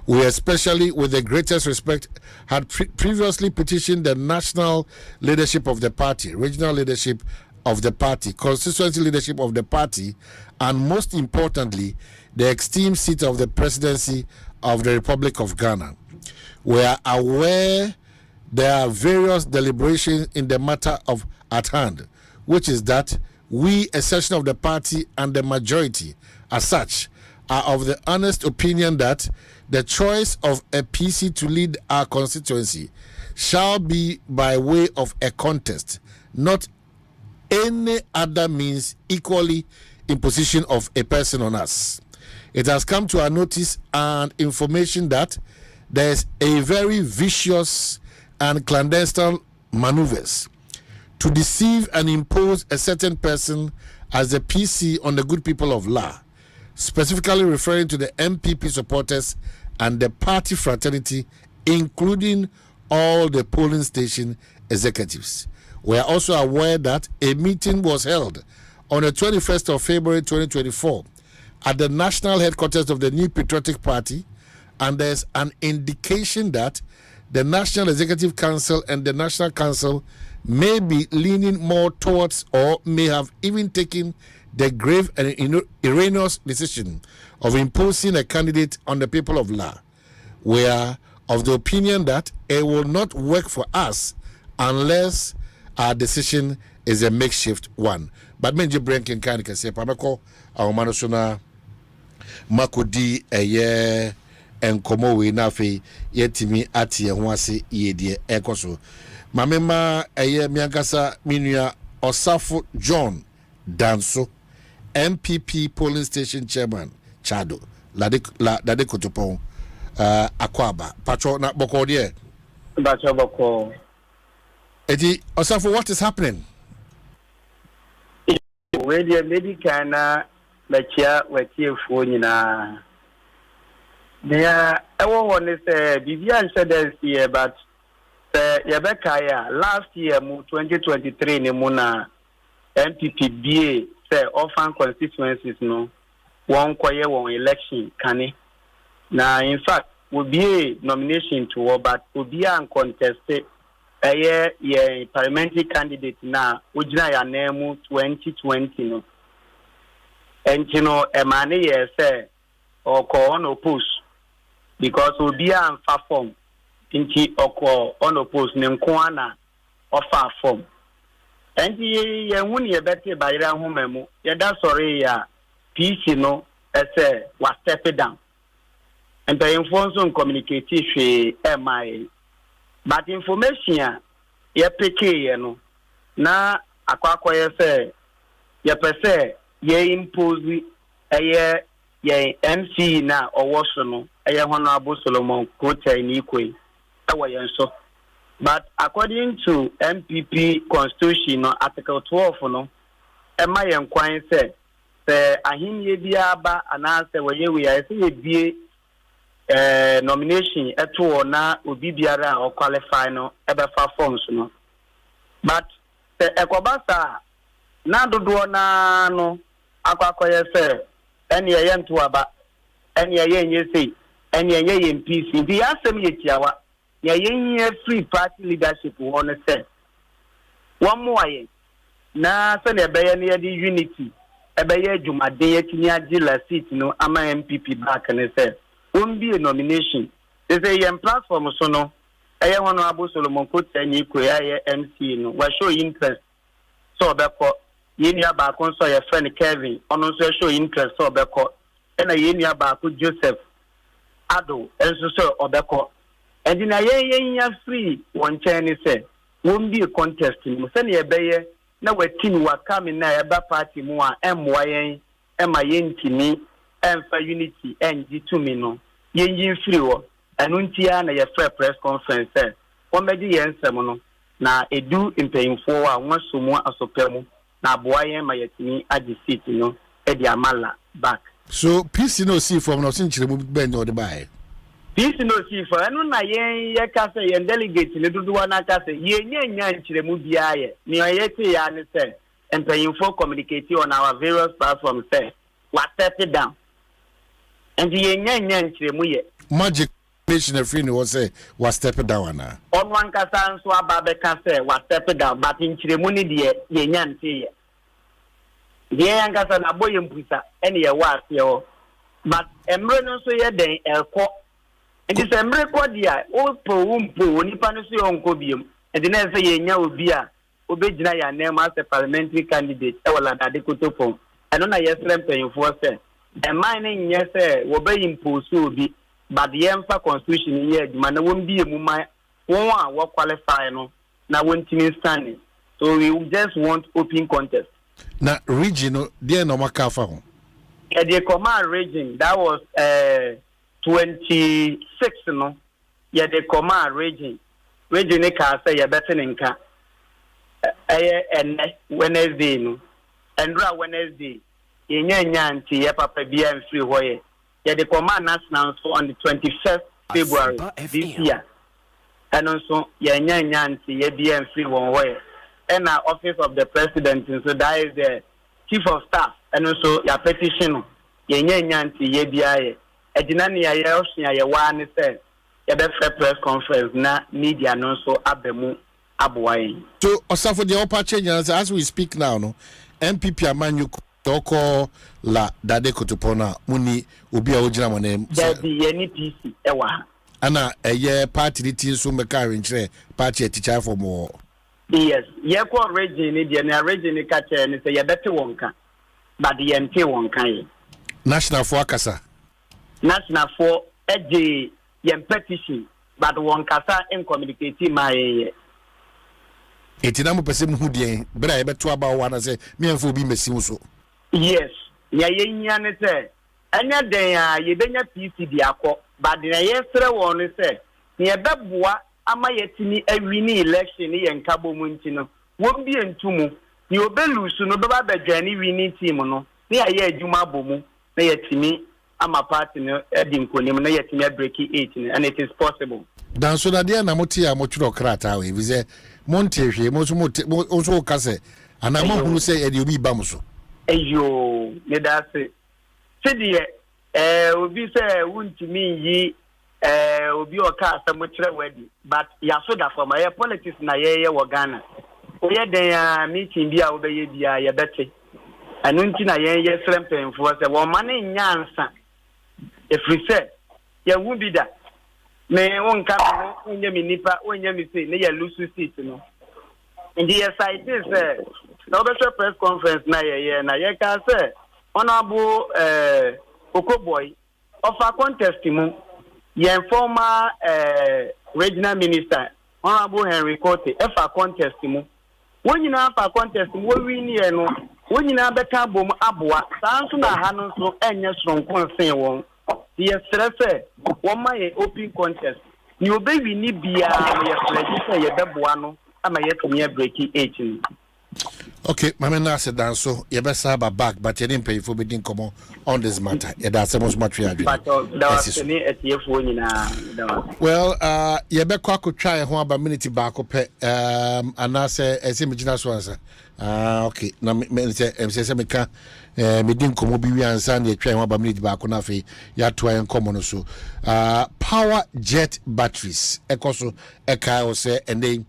We especially, with the greatest respect, had previously petitioned the national leadership of the party, regional leadership of the party, constituency leadership of the party, and most importantly, the esteemed seat of the presidency of the Republic of Ghana. We are aware there are various deliberations in the matter of at hand, which is that we, a section of the party and the majority as such, are of the honest opinion that the choice of a PC to lead our constituency shall be by way of a contest, not any other means equally imposition of a person on us. It has come to our notice and information that there is a very vicious and clandestine maneuvers to deceive and impose a certain person as the PC on the good people of La, specifically referring to the MPP supporters and the party fraternity, including all the polling station executives. We are also aware that a meeting was held on the 21st of February 2024 at the national headquarters of the New Patriotic Party, and there's an indication that the National Executive Council and the National Council may be leaning more towards or may have even taken the grave and erroneous decision of imposing a candidate on the people of La. We are of the opinion that it will not work for us unless our decision is a makeshift one. But menje brenkin kan ka se pameko awomano so na makodi eye enkomo we na fe yetimi atie ho ase yedie ekoso mamema eye miankasa minua Osafo John Danso MPP polling station chairman Chado Lade Kotopon Akwaba patro na boko de Bacho boko Edi Osafo, what is happening? Where the medical na lecture with you for na. There, I want to say, Vivian said this year, but Yabekaya last year, 2023, Nimuna MPP BA say orphan constituencies no one quiet one election can. Now, in fact, will be a nomination to but will be uncontested. A parliamentary candidate now, which I name 2020 no. And you know, a man say or call unopposed because will be an far form into or call unopposed name Kwana or far form. And ye won ye better by your home, that's sorry, peace, you know, as a was stepped down. And the information communicative MIA. But information ye peke no na akwakwa ye say ye pese ye impose ye MC na owoso no Honorable Solomon Kota ni kwe so. But according to MPP constitution no article 12 no ema ye nkwan say ahimye biaba anase we say bie nomination eto na obi biara o qualify no ebefa forms no but ekobasa na dodo na no akwakoye se ene ye nto aba ene ye nye sei ene ye MPC bi asem ye tiawa ye ye free party leadership won se won mo aye na se na ebe ye ne ye unity ebe ye dwumade ye tini agila seat no ama MPP back ne se won't be a nomination. They say a platform so no ɛyɛ Honorable Solomon Kotse Koya MC no wa show interest so obekọ yenia ba ko so your friend Kevin ono so show interest so obekọ na yenia ba ko Joseph Ado enso so obekọ and na yen free one chain say won be a contest no se na ebeye na watin waka me na eba party mu a emwa yen ema yen timi emfa unity enji to me no yen free wo anu ntia na ye fair press conference say won beji yen nsem no na edu mpanyimfo a nwasomu asopemu na aboa yen ma yetini agi seat no e di amala back. So PC no see from no sin chiremu ben no de bae. PC no see for enu na yen ye ka say yen delegate ne dudu na ka say yen nya nchiremu bia ye ni oyete ya ne say mpanyimfo communicate on our various platforms say what step it down and yen nya nchiremu ye magic nation free no say what step down na on one kasa nso ababe ka say what step down but nchiremu ni de yen nya nte ye de yan kasa na boye mpusa ene ye wa ase o but emre no so ye den elko enti se emre ko dia o po umpo nipa no so ye onko biem enti na se ye nya obi a obegina ya name as a parliamentary candidate e wala dade kotopon eno na ye srem penfo se e man ne nye se wo be impose obi but ye mfa constitution ye aduma na won bie mu man won a wo qualify no na won timi standing so we just want open contest. Na region there no makafa ho. The command region that was 26 no. Yeah, the command region e ka say ya better nka. Wednesday no. Andra Wednesday. Nya nti ya papa bia mfiri ho ye. Yeah, the command national so on the 21st February this year. And also ya nya nti ya bia mfiri ho ye. And office of the president, so that is the chief of staff, and also your petition, ye nyanti ye biaye. Edinani ya yoshia ye wane say, ye be fair press conference na media no so abemu abuai. So Osafo the upper change as we speak now, no MPP amanyu toko la dade kotopona muni ubi a ojina mane. There be any PC ewa. Ana eye party tin so meka renchre party a teacher for more. Yes, ye ko region ni de na region ni ka che ni say ye bete wonka but ye nte wonka ye national for akasa eje ye petition but wonka sa in communicate my ye etina mo pese mu de bra ye beto aba wa na say me enfo bi mesi so. Yes, ye nya ni say anya den a ye benya PC di akọ but na ye sere won ni say ye beboa ama yetini awini election ni yenkabo mu nti no won bi entumu ni obelusu no beba badwani wini team no ni aye adwuma bomu na yetini ama party no edi nkonim na yetini break 8 and it is possible. Dan so na dia na moti a motwiro krata we bi ze monte hwe mo so ka se ana mo hunu se edi obi ba mo so. Eyo me da se die obi se wuntimi yi obi oka asamuchire wedi but ya so da for my politics na ye wo Ghana o ye den meeting bia wo be ye bia ye bete anu nti na ye frempemfo se wo ma ne nyansa e free say ye wu bi da me wonka no onye mi nipa onye mi say ne ye lusu seat no ndi ye site say na be press conference na ye ka say honorable Okoboy of a contest mu yen former regional minister honorable Henry Kote efa contest mu wonyina fa contest mu win ye no wonyina beka bom aboa sanso na ha no so enye soronko sen won ye stress won ma ye open contest ni obewi ni bia ye register ye beboa no ama ye to me break 18. Okay, mama na said dan so ye be saba back but ye didn't pay for bidding come on this matter. Ye da so much material. But that was any etfo nyina. Well, ye be kwa ko try ho aba minute back pe anase esimigina so answer. Okay, na me say me ka me din komo bi wi ansa na ye try ho aba minute back na fe ya to en komo no so. Power jet batteries ekoso eka o say ene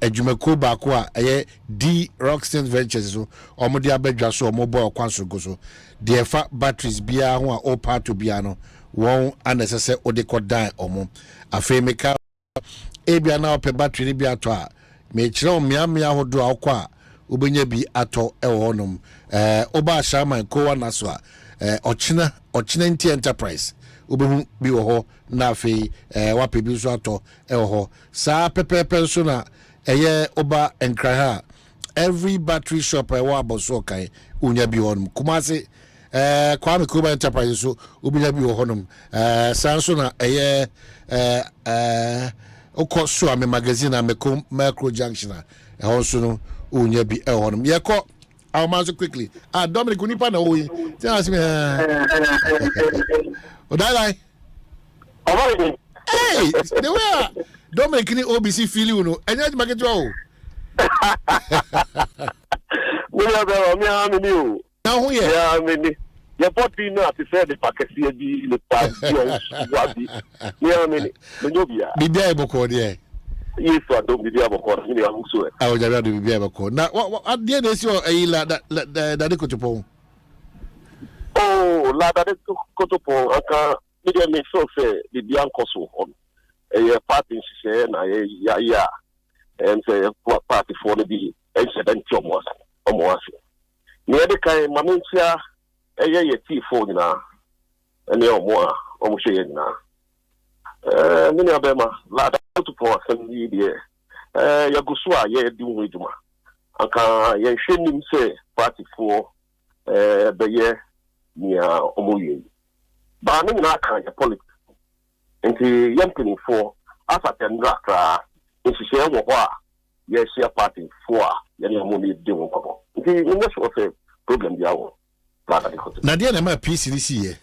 Ejumeko baako a eye D Rockstone Ventures so omode abadwa so omobo okwanso go so de fa batteries bia ho a o part to bia no won anesese ode kodan omo afemeka ebia na ope battery bi ato a me kire mmea hodo a okwa obenya bi ato e wo nom oba shaman ko wa naso a ochina nti enterprise obehu bi wo ho na afei wape bi so ato e wo ho saa pepepe so na eye oba enkraha every battery shop e wa aboso kai unya bi honum kumase Kwame Kuba enterprise so obenya bi wo honum saa so na eye okoso ame magazine ameko macro junction a also no unya bi e honum ye ko I'll quickly. Dominic Unipa na oyi. Tell us me. Odai. Hey, the way Dominic ni OBC feel you know. Enye market o. Me am me. Now who here? Yeah, me. Your body no at say the package bi le pa wabi. Me am me. Me no bia. Bibia e boko there. Yes, I don't be able to me am so. I will just be able to. Now what the is your that they could pon. Oh, la that could pon aka media me so say the bian koso on. Party say na ya and say party for the be incident almost. Me dey kai mamuntia ye T4 na ene omo hwe na. Mini abema la da to for assembly there ya gusu a ye di wo eduma anka ye hwenim se party for be ye nia omoye ba ni na kan ya politics nti yampini for Asante ndra nsise wo ho a ye share party for a ye ni omo ni di wo kobo nti ni so say problem dia wo na dia na ma PCDC ye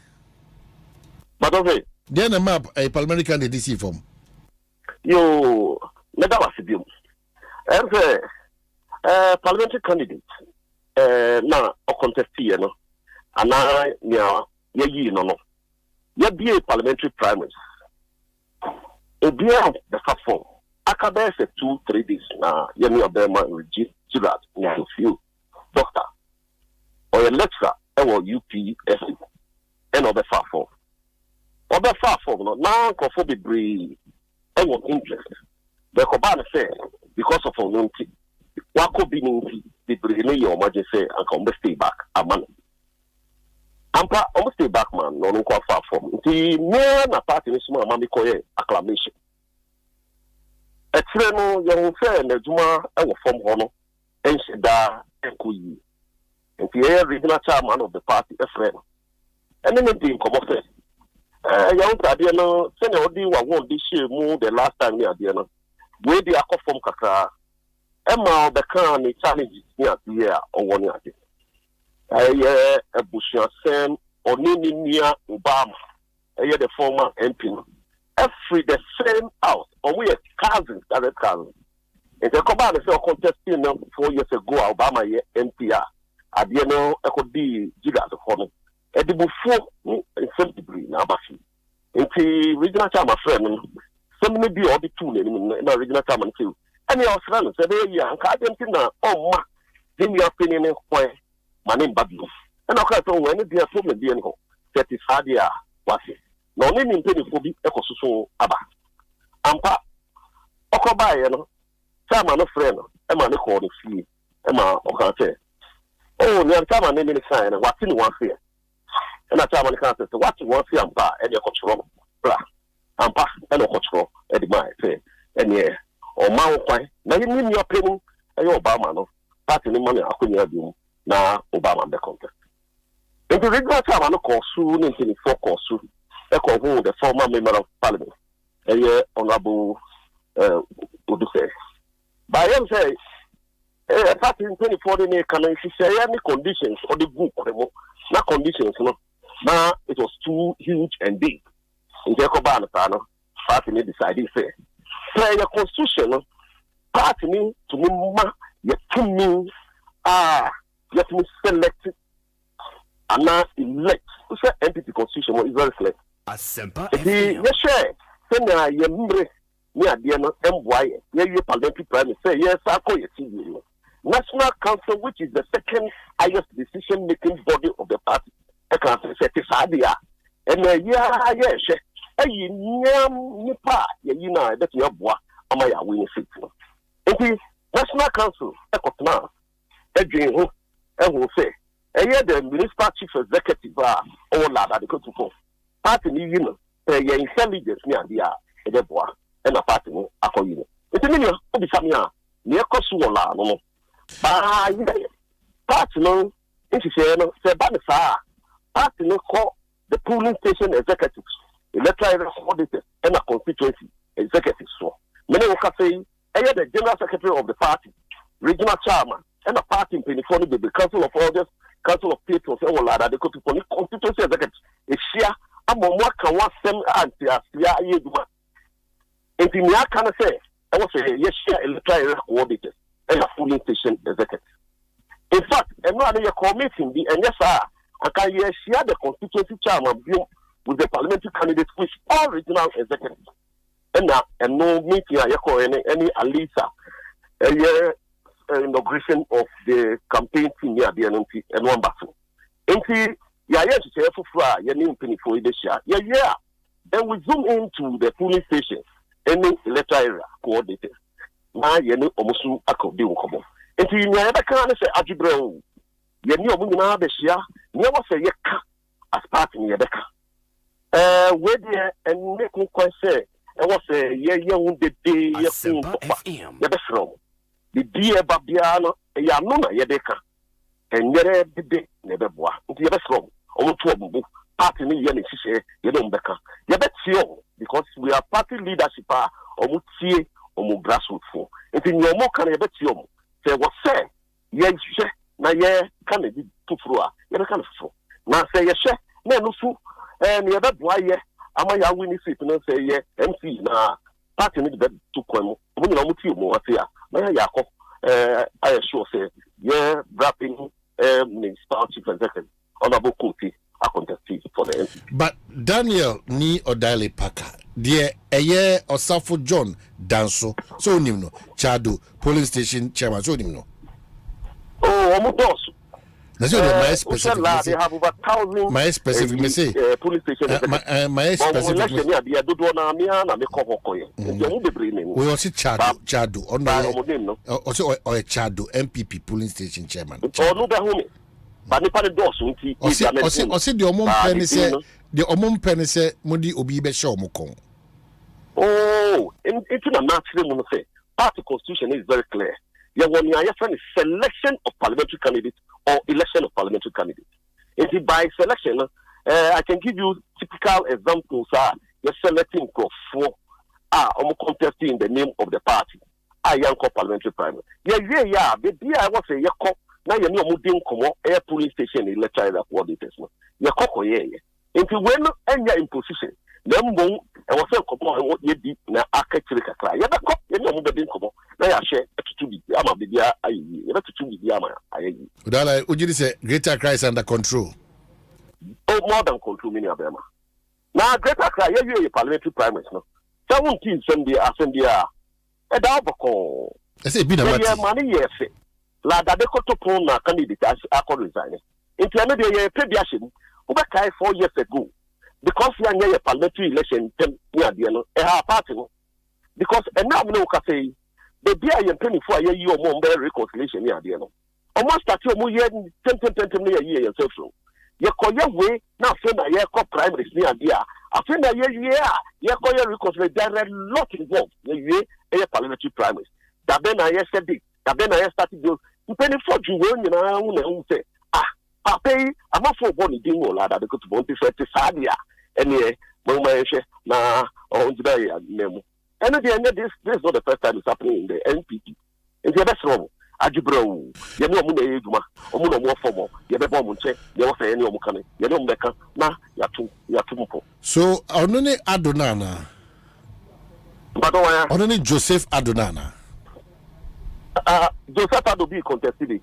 but okay then a map a parliamentary candidate DC form. Yo, never was a bill. And parliamentary candidate, now a contest here, no, and I, no. You be a parliamentary primaries. A beer the fat form. I can bear 2-3 days now. You know, Burma registered in few doctor or a lecturer or UPSC and other fat form. Other far from now, for be brave, I want interest. The Kwabena say because of unity, what could be the brave or magic say and come stay back a man. Ampa almost stay back man, no quite far from the man a party is small mammy coye acclamation. A treno young fair and a Juma and form honor and Sheda and Kuyi. And the regional chairman of the party, a friend. And then it come off. Young Tadiano, send a deal won't this year more the last time near Diana. Where the Akko from Kaka, Emma, the Khan, challenges near the year or 1 year. A Bush Sam or Nini near Obama, the former MP. Every the same house, or we are cousins, other cousins. And the Kwabena say contesting 4 years ago, Obama NPR. At the end, I could be Gigas of Honor. The before simply now, into regional chairman friend, some may be all the two in the regional chairman too. And your friends said, yeah, and Argentina, oh, ma, then your opinion why my name Babu. And I can't know when it be a problem, be anyhow. That is hard, yeah, was it? No name in penny for the Ekosiisen Abba. Ampa, Okoba, chairman of friend, Emma Nicole, Emma Okante. Oh, near chairman name in the sign, and what's in one fear. And a chairman can't say, what you want to see Ampa, and your control, blah, Ampa, and no control, and my say, and yeah, or Mount Quay. Now you need your opinion, and your Obama, no, party money, I couldn't do now, Obama, the contest. And the regular chairman, of course, soon in 24 course, the former member of parliament, and yeah, honorable, would say. By him say, party in 2040, can say any conditions or the book, not conditions, no. Now it was too huge and big. In the Kwabena party decided say your constitution party me to move yet to me yet to select and now elect. You say entity constitution is very select. Asempa yes, sure. Send your member near the MY, your parliamentary prime say yes, I call you. National Council, which is the second highest decision-making body of the party, I can say it's idea. And nipa, you know that your boy, amaya winning seat. The National Council, Ekotna, Edwin who say, the municipal chief executive are all that they go to for. Party, you know, your intelligence near the boy and a party, you know. It's a million, Obisamia, near Kosuola, no. Party, no, institution, Sebanasa, party, no, call the polling station executives, electoral auditors, and a constituency executives. So, many will say, the general secretary of the party, regional chairman, and a party in Penifoni, the council of orders, council of patrons, and all that, they go to constituency executives. It's here, I'm on what can one send anti-Asia. And the Nia can say, I was a yes, electoral auditors, and a polling station executive. In fact, I'm not in your committee, and yes, I can share the constituency chairman with the parliamentary candidates, with all regional executives. And no meeting any Alisa inauguration of the campaign team near the NMP and one battle. And see, yeah, to say for fly, your name penny for this year. Yeah. Then we zoom into the polling station, any electoral area coordinator. Now, you know, almost a code. And see, you never can say, Ajibro, you know, Muna this year, never say, Yaka, as part in Yabeka. Where there and make me quite say, I was a young the day, the best from the dear Babiano, a Yamuna Yadeka, and never the day, never boy, the best from all two party me, you don't becca. You bet you because we are party leadership, or would see or grassroots for. If in your more can I bet you say what say, yes, na ye can be too through, you can't so. Now say yes, no, and you bet why ye. Amaya winning seat no say yeah MC na party need to come we no muti mo afia maya yakọ I sure say yeah wrapping minister chief executive honorable Kuti a contested for the MP. But Daniel ni Odile Parker dear eye Osafo John Danso so nim no Chado polling station chairman so nim no oh omudos. That's my specific. They have over 1,000. My specific message. Police station. My specific. We also Chado. Also Chado MPP polling station chairman. Also the omon penny say Mudi Obi be show mukong. Oh, it's not natural. Party constitution is very clear. You want to selection of parliamentary candidates or election of parliamentary candidates. If by selection, I can give you typical examples. You're selecting for contesting in the name of the party. I am called parliamentary primary. Yeah. The day I was a yako. Now you know moving come air police station electoral coordinators. You're coco yeah. If you win and you're in position, then boom, I was a couple what you did now. I catch the cry. You're the cop. You know moving come on. Now I share to be. I'm a baby. You have to be. Udala, would you say greater cry is under control? Oh, more than control, many of them. Now, greater cry. You're a parliamentary primaries. No, 17 Sunday, Assembly. A double. I say, be the money. Yes, la da de koto na candidate as akọ resign. Intermediate year prediction. Over 4 years ago. Because you are a parliamentary election, near the party. Because now we know say the beer you penny for a year or more reconciliation near the almost at your year 10 year yourself. You call your way now, friend, a year called primaries near the a friend a year, you call your reconciliation. There are a lot involved. You a parliamentary primaries. That then I said it, that then I started those penny for you when you know, say, I pay, I'm not for one thing or that because want to say Sadia. Anyway, na on the memo. And again, this is not the first time it's happening in the NPP. It's the best wrong. Ajibro, you know, Muna, Omuno more formal, you have a bomb, you don't say any Omukane, you don't make a na, Yatu. So, only Adonana. But only Joseph Adonana. Joseph Adobe contested.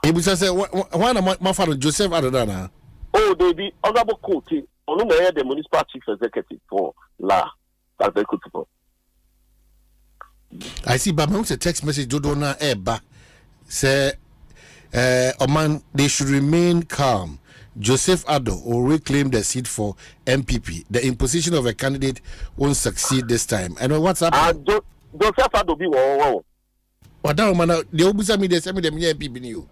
He was say, why not my father Joseph Adonana? Oh, they be honorable Kuti. On the municipal chief executive for La Executive. I see, but I text message Dodona Eba say, Oman, they should remain calm. Joseph Addo will reclaim the seat for MPP. The imposition of a candidate won't succeed this time. And what's happening? Joseph Adobe wo. Wada mana de obusa me de se me de me MPP ni o.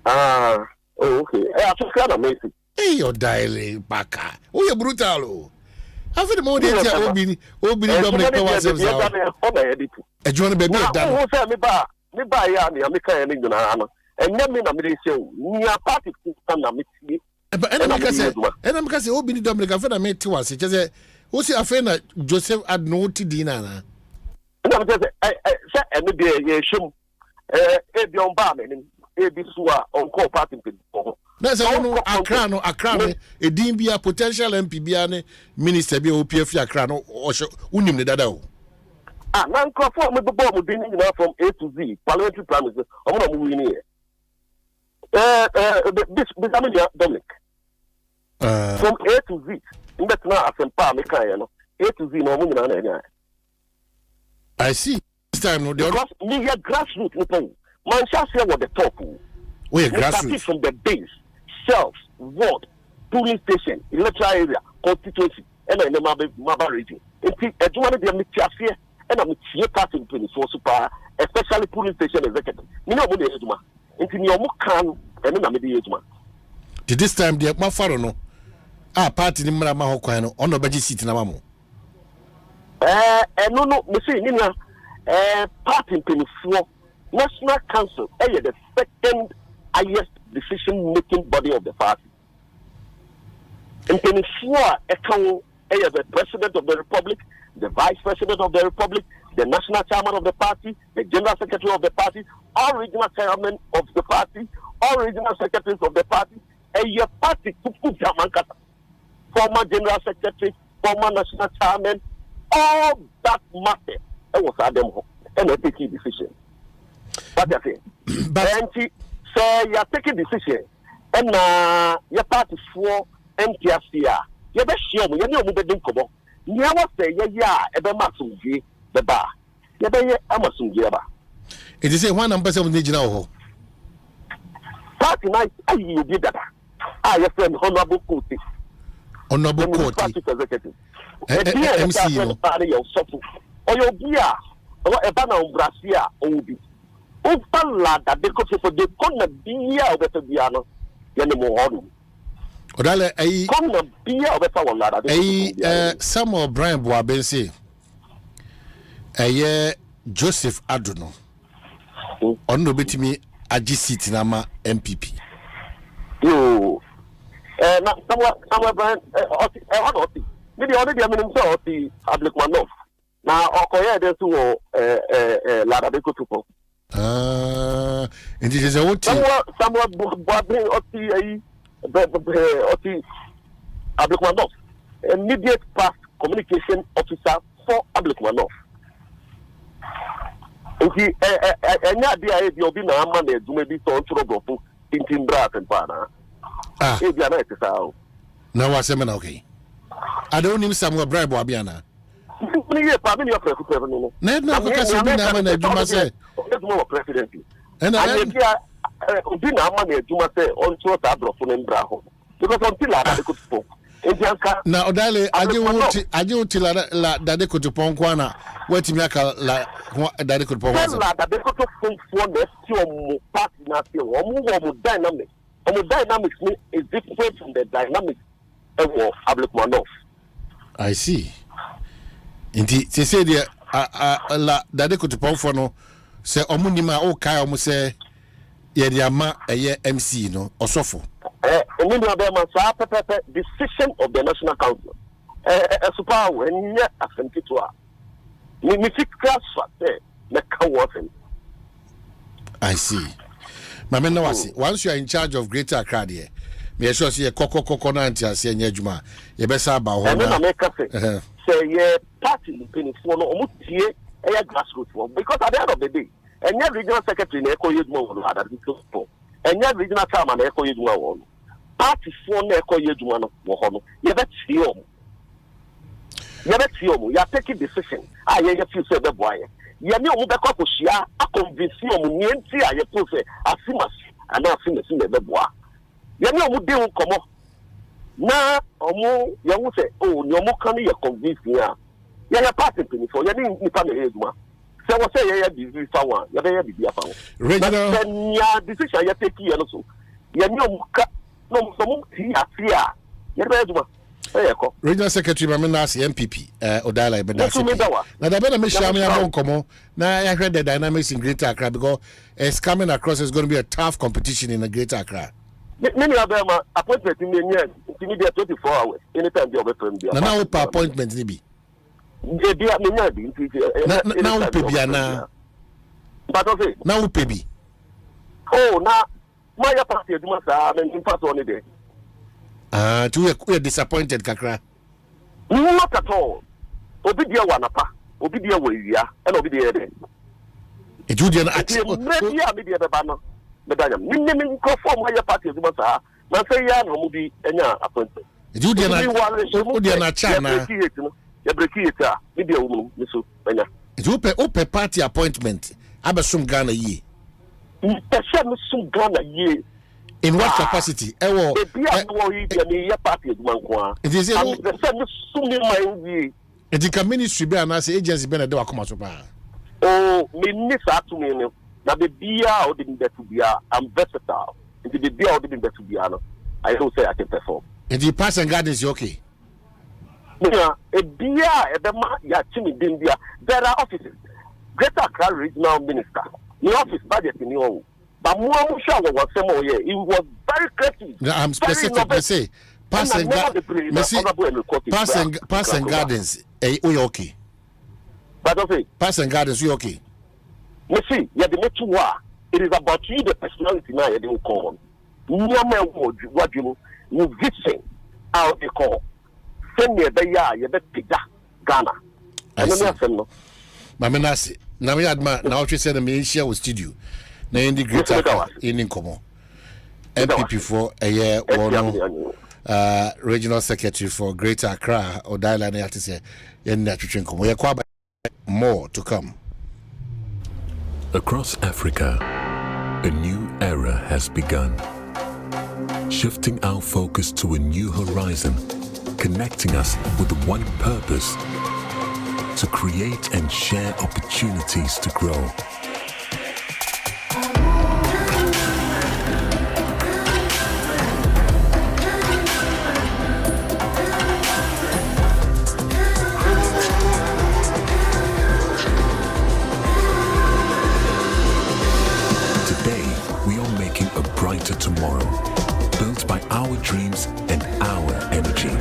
Oh, okay. Africa na Messi. Hey, your dialing baka. Oh, you brutal o. After the moment they say Obi Dominic Power Service. E join baby da. Who say me ba ya me America ni nyina no. Enye me na me dey say ni party na me tie. But enam say Obi Dominic after na me tie wase. Say o say after na Joseph Adno ti di na na. Na me say ene dey ye shum. E bi on ba me ni. E bi so a on call party people. Na say no Accra no edin bia potential MP bia ne minister bia OPF Accra no unim ne dada o. Na nkrofo me bebo mo din nyina from A to Z parliamentary primaries omo mo win here. This Dominic. From A to Z. Mbet na Asempa me kan no. A to Z no mo nyina na enya. I see. This time no because me here grassroots no thing. Man shall say what the top. We grassroots from the base. Shelves, ward, polling station, electoral area, constituency, and then Maba region. And one of the Mitiasia and a Mitia party in 24 super, especially polling station executive. You know what they do, ma. Into Nyomukan and then Amidi. Did this time the Mafaro no? Party in Marama Hokwano, on the budget seat in Amamo. No, Monsieur Nina, party in 24 National Council, the second highest decision-making body of the party. And then the President of the Republic, the Vice President of the Republic, the National Chairman of the party, the General Secretary of the party, all regional chairmen of the party, all regional secretaries of the party, and your party to put former General Secretary, former National Chairman, all that matter. It was Adam and a taking decision. What I say? So you are taking decision, and your party for MPFCA. You be sure you know me be come. You was say ebe masumji the bar. You be amasumji ba. It is a one number 7 regional. Party night you did that. Your friend Honorable Kuti. Honorable Kuti. MC no. Or your gear. Or a banner of Brasia Obi. Upala that they could for the corner beer of the piano. Yanimo. Odale ai corner beer of the power. Some of Brian Boabense. Joseph Aduno. On no betimi aji seat nama MPP. Yo. Somewhere Brian maybe already I mean so the public manoff. Now Okoye there to Lada Beko to and it is a what somewhat bothering Oti Ablikmanov, immediate past communication officer for Ablikmanov. Okay, and that day you'll be now man do maybe so trouble in Timbra and Pana. If you are not so. Now what's okay? I don't need some bribe Wabiana. Ned no because you been na na djuma say president and I be na ma na djuma say on so ta bro fun mbra ho because until la de kutupo na odale aje wuti la dade kutupo kwa na watimi aka la dade kutupo la dade kutupo fun na si omo party na si omo dynamics is different from the dynamics of Ablikmanov. I see. Indeed, they say the la dade kutupon for no say omunima o kai omu say ye dia ma MC no osofo. Decision of the National Council. Super when ye Asante to a. Me fit class there na kan working. I see. Mama na wasi once you are in charge of Greater Accra there. Me sure say koko na anti ase nya adwuma. Ye be sa ba ho na. Say yeah, party in for no mutie a grassroots one because at the end of the day, and your regional secretary in Eko Yedmo had a little and your regional chairman Eko Yedmo one. Party for Eko Yedmo no, you bet you. You bet you are taking decision. I hear you say the boy. You know who the couple share, I convince you, Nienti, I have say, I see my and now see the boy. You know who they will come up. Na omo ya wo say oh nyomo kan ye convince ya ya party pini for ya ni nipa na eduma So what say you busy for one? You be busy for one. Regional. Then your decision you take here also. You no some here. You be do. Regional Secretary Mamenas MPP Odala Bedasi. Now the better mission me among komo. Now I heard the dynamics in Greater Accra because it's coming across is going to be a tough competition in the Greater Accra. Many of them appointment in the 24 hours. Anytime they open there. Now per appointment nibi. Now pebi na. But okay. Now pebi. Oh, now my party do must have an impact on it. We are disappointed, Kakra. Not at all. Obidia wanapa, Obidia Wavia, and Obidia. It would be an media banner. Madame, Minimum conform my party as Massa, Masaya, no be any appointment. It would be an China. You break it, maybe a woman, Miss Benya. It would be open party appointment. Abasum Ghana ye. Some Ghana ye. In what capacity? It is a ministry be an agency be na do akoma so pa. Oh, minister to me no. Na be bia o dey better be I'm versatile. It be bia o dey better be no. I don't say I can perform. And the pass and gardens okay. Yeah, a bia e be ma ya chimi din bia. There are offices. Greater Accra Regional Minister. The office budget in your but more was it was very creative. I'm specific. I say pass and gardens. We okay. But okay. Pass and gardens. We okay. You see, it is about you, the personality now. You don't call. What you visit out the call. Send me a you bet Ghana. I know. Mamenasi. Now we had now she said me share with studio. Na indi Greater in Nkomo. MPP for a year one regional secretary for Greater Accra or Diala na yati say yen na twetwe Nkomo. Ye kwa more to come. Across Africa, a new era has begun. Shifting our focus to a new horizon, connecting us with one purpose: to create and share opportunities to grow. Tomorrow, built by our dreams and our energy.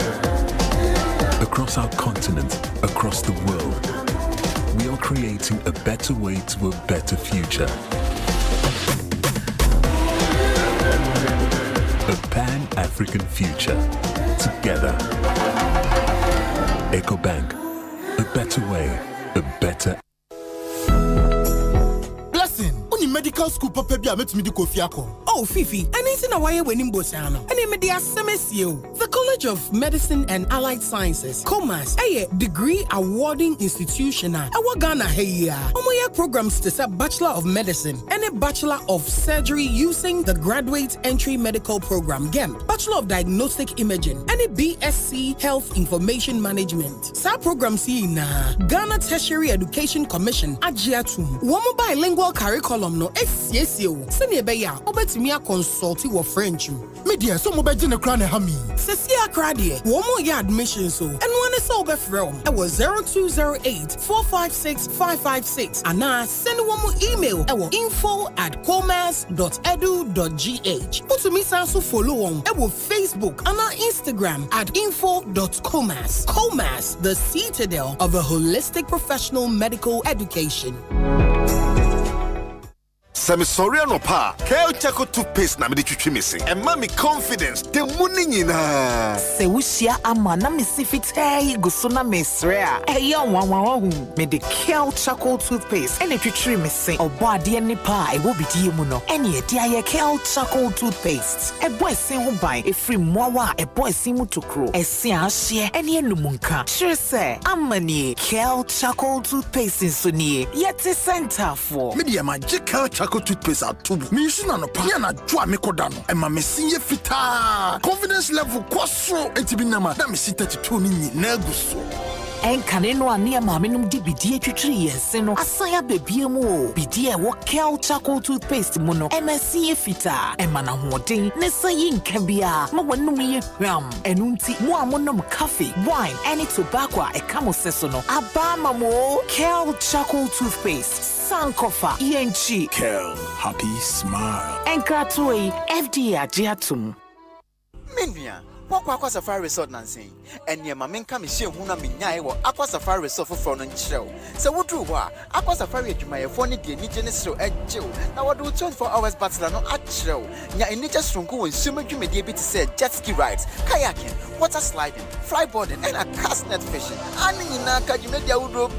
Across our continent, across the world, we are creating a better way to a better future. A Pan-African future. Together. EcoBank. A better way, a better. Medical school papa bia metumi di kofiako. Oh Fifi, anything na waye wenim bosano. Ene me dia semesio. The College of Medicine and Allied Sciences, COMAS, a degree awarding institution a Ghana heya. Omoye programs to say Bachelor of Medicine and a Bachelor of Surgery using the Graduate Entry Medical Program GEM, Bachelor of Diagnostic Imaging and a BSc Health Information Management. Sa programs yi na Ghana Tertiary Education Commission agiatum. Womo bilingual curriculum no SCSO. Sene be ya obetimi a consult wo French. Media so mo be gine kra na ha mi. Sesia kra de wo mo ya admission so. Eno ane so be from. E was 0208 456 556. Ana send wo mo email e wo info@comas.edu.gh. Utumi san so follow on e wo Facebook ana Instagram @info.comas. Comas, the citadel of a holistic professional medical education. Samisoriano pa, Kale Chaco toothpaste na me twitwi missing. And mommy confidence, the money nyina. Se wushia ama na misifite gusuna mesrea. Eya wanwahu. Me de Kale Chaco toothpaste ene twitwi missing. Obo ade ni pa e wo bidie mu no. Ene e dia ye Kale Chaco toothpaste. E boy sin ho ban e free mowa e boy sin mu tokro. E sin ahye ene enumunka. Sure say amani Kale Chaco toothpaste so nie. Yet center for. Me de magical Chaco toothpaste atubu. Me use na no pa. Ya na dwa me koda no. E ma me sinye fita. Confidence level kwaso. Enti bi na ma. Da me si 32 ni na guso. enkane no ane maame nom di bidie twitwiri yense no asaya bebie mu o bidie wo kel charcoal toothpaste mu no MSC efita emana hoden ne sayi nkabia ma wonum ye hwam enunti mo amonom coffee wine any tobacco ekamo seso no abama mo kel charcoal toothpaste sankofa yenchi Kel happy smile enkratoi FDA agiatum Menua Aqua Safari Resort Nancy, and your mamma come share Huna Minya or Aqua Safari Resort for Fron and Show. So, what do Aqua Safari to my phone, the Nigenis at Joe. Now, what do 24 hours bachelor no at show? Ya in Niger Strungu and Summa you may be to say jet ski rides, kayaking, water sliding, flyboarding, and a cast net fishing. And in Naka, you made your rope,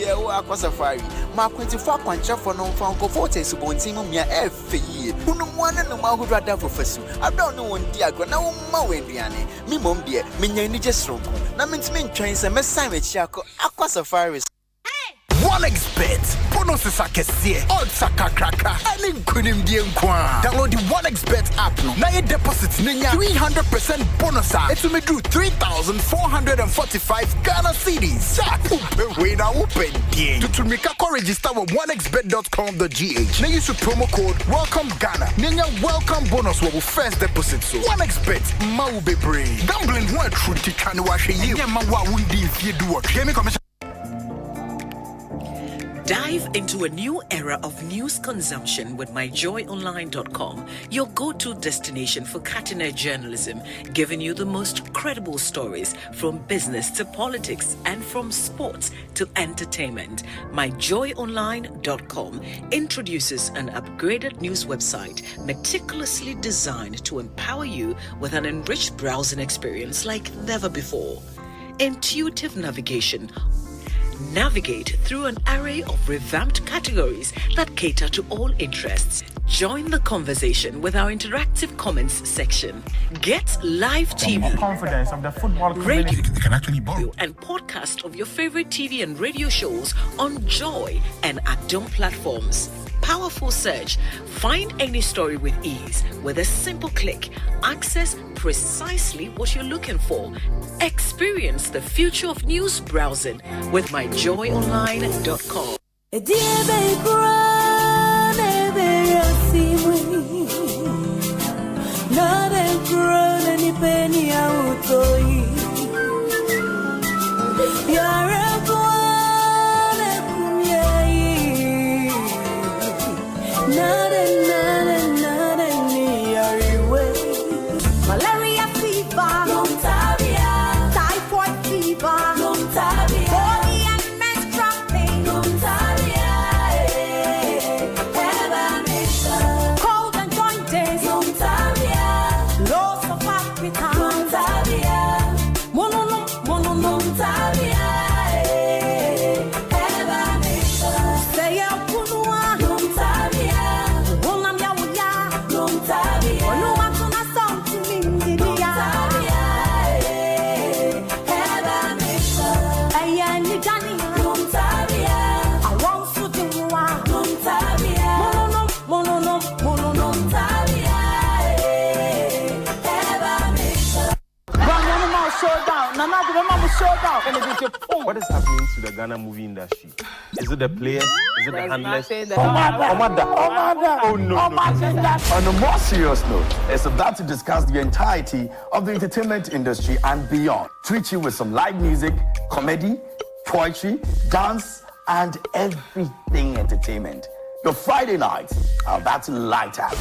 Aqua Safari. Mark 24 quancha for non found go forte so bon team mia every year. Who no one no ma who rather professor. I don't know one diagram now ma wendiane. Me mom dear, me nyani just strong. Na mint me train se me sign with Chako Aqua Safari. OneXBet. Bonuses are kesiye. Odds are kakraka. And kunim di nkwa. Download the OneXBet app no. Na ye deposit ninya 300% bonus. It will do 3,445 Ghana cedis. Jack, we na open day. To make a register with onexbet.com.gh. Now use the promo code Welcome Ghana. Ninya welcome bonus will first deposit. So OneXBet ma ube brave. Gambling one truth to can wash a year. Ma wa wundi if you do what. Game commission. Dive into a new era of news consumption with myjoyonline.com, your go-to destination for cutting-edge journalism, giving you the most credible stories from business to politics and from sports to entertainment. Myjoyonline.com introduces an upgraded news website meticulously designed to empower you with an enriched browsing experience like never before. Intuitive navigation. Navigate through an array of revamped categories that cater to all interests. Join the conversation with our interactive comments section. Get live TV, confidence of the football community. radio, can actually borrow, and podcast of your favorite TV and radio shows on Joy and Adom platforms. Powerful search. Find any story with ease with a simple click. Access precisely what you're looking for. Experience the future of news browsing with myjoyonline.com. Malaria fever, typhoid fever, body and menstrual pain, cold and joints, loss of appetite, mono, What is happening to the Ghana movie industry? Is it the players? Is it the handlers? Omada. Oh no. On a more serious note, it's about to discuss the entirety of the entertainment industry and beyond. Treat you with some live music, comedy, poetry, dance, and everything entertainment. Your Friday nights are about to light up.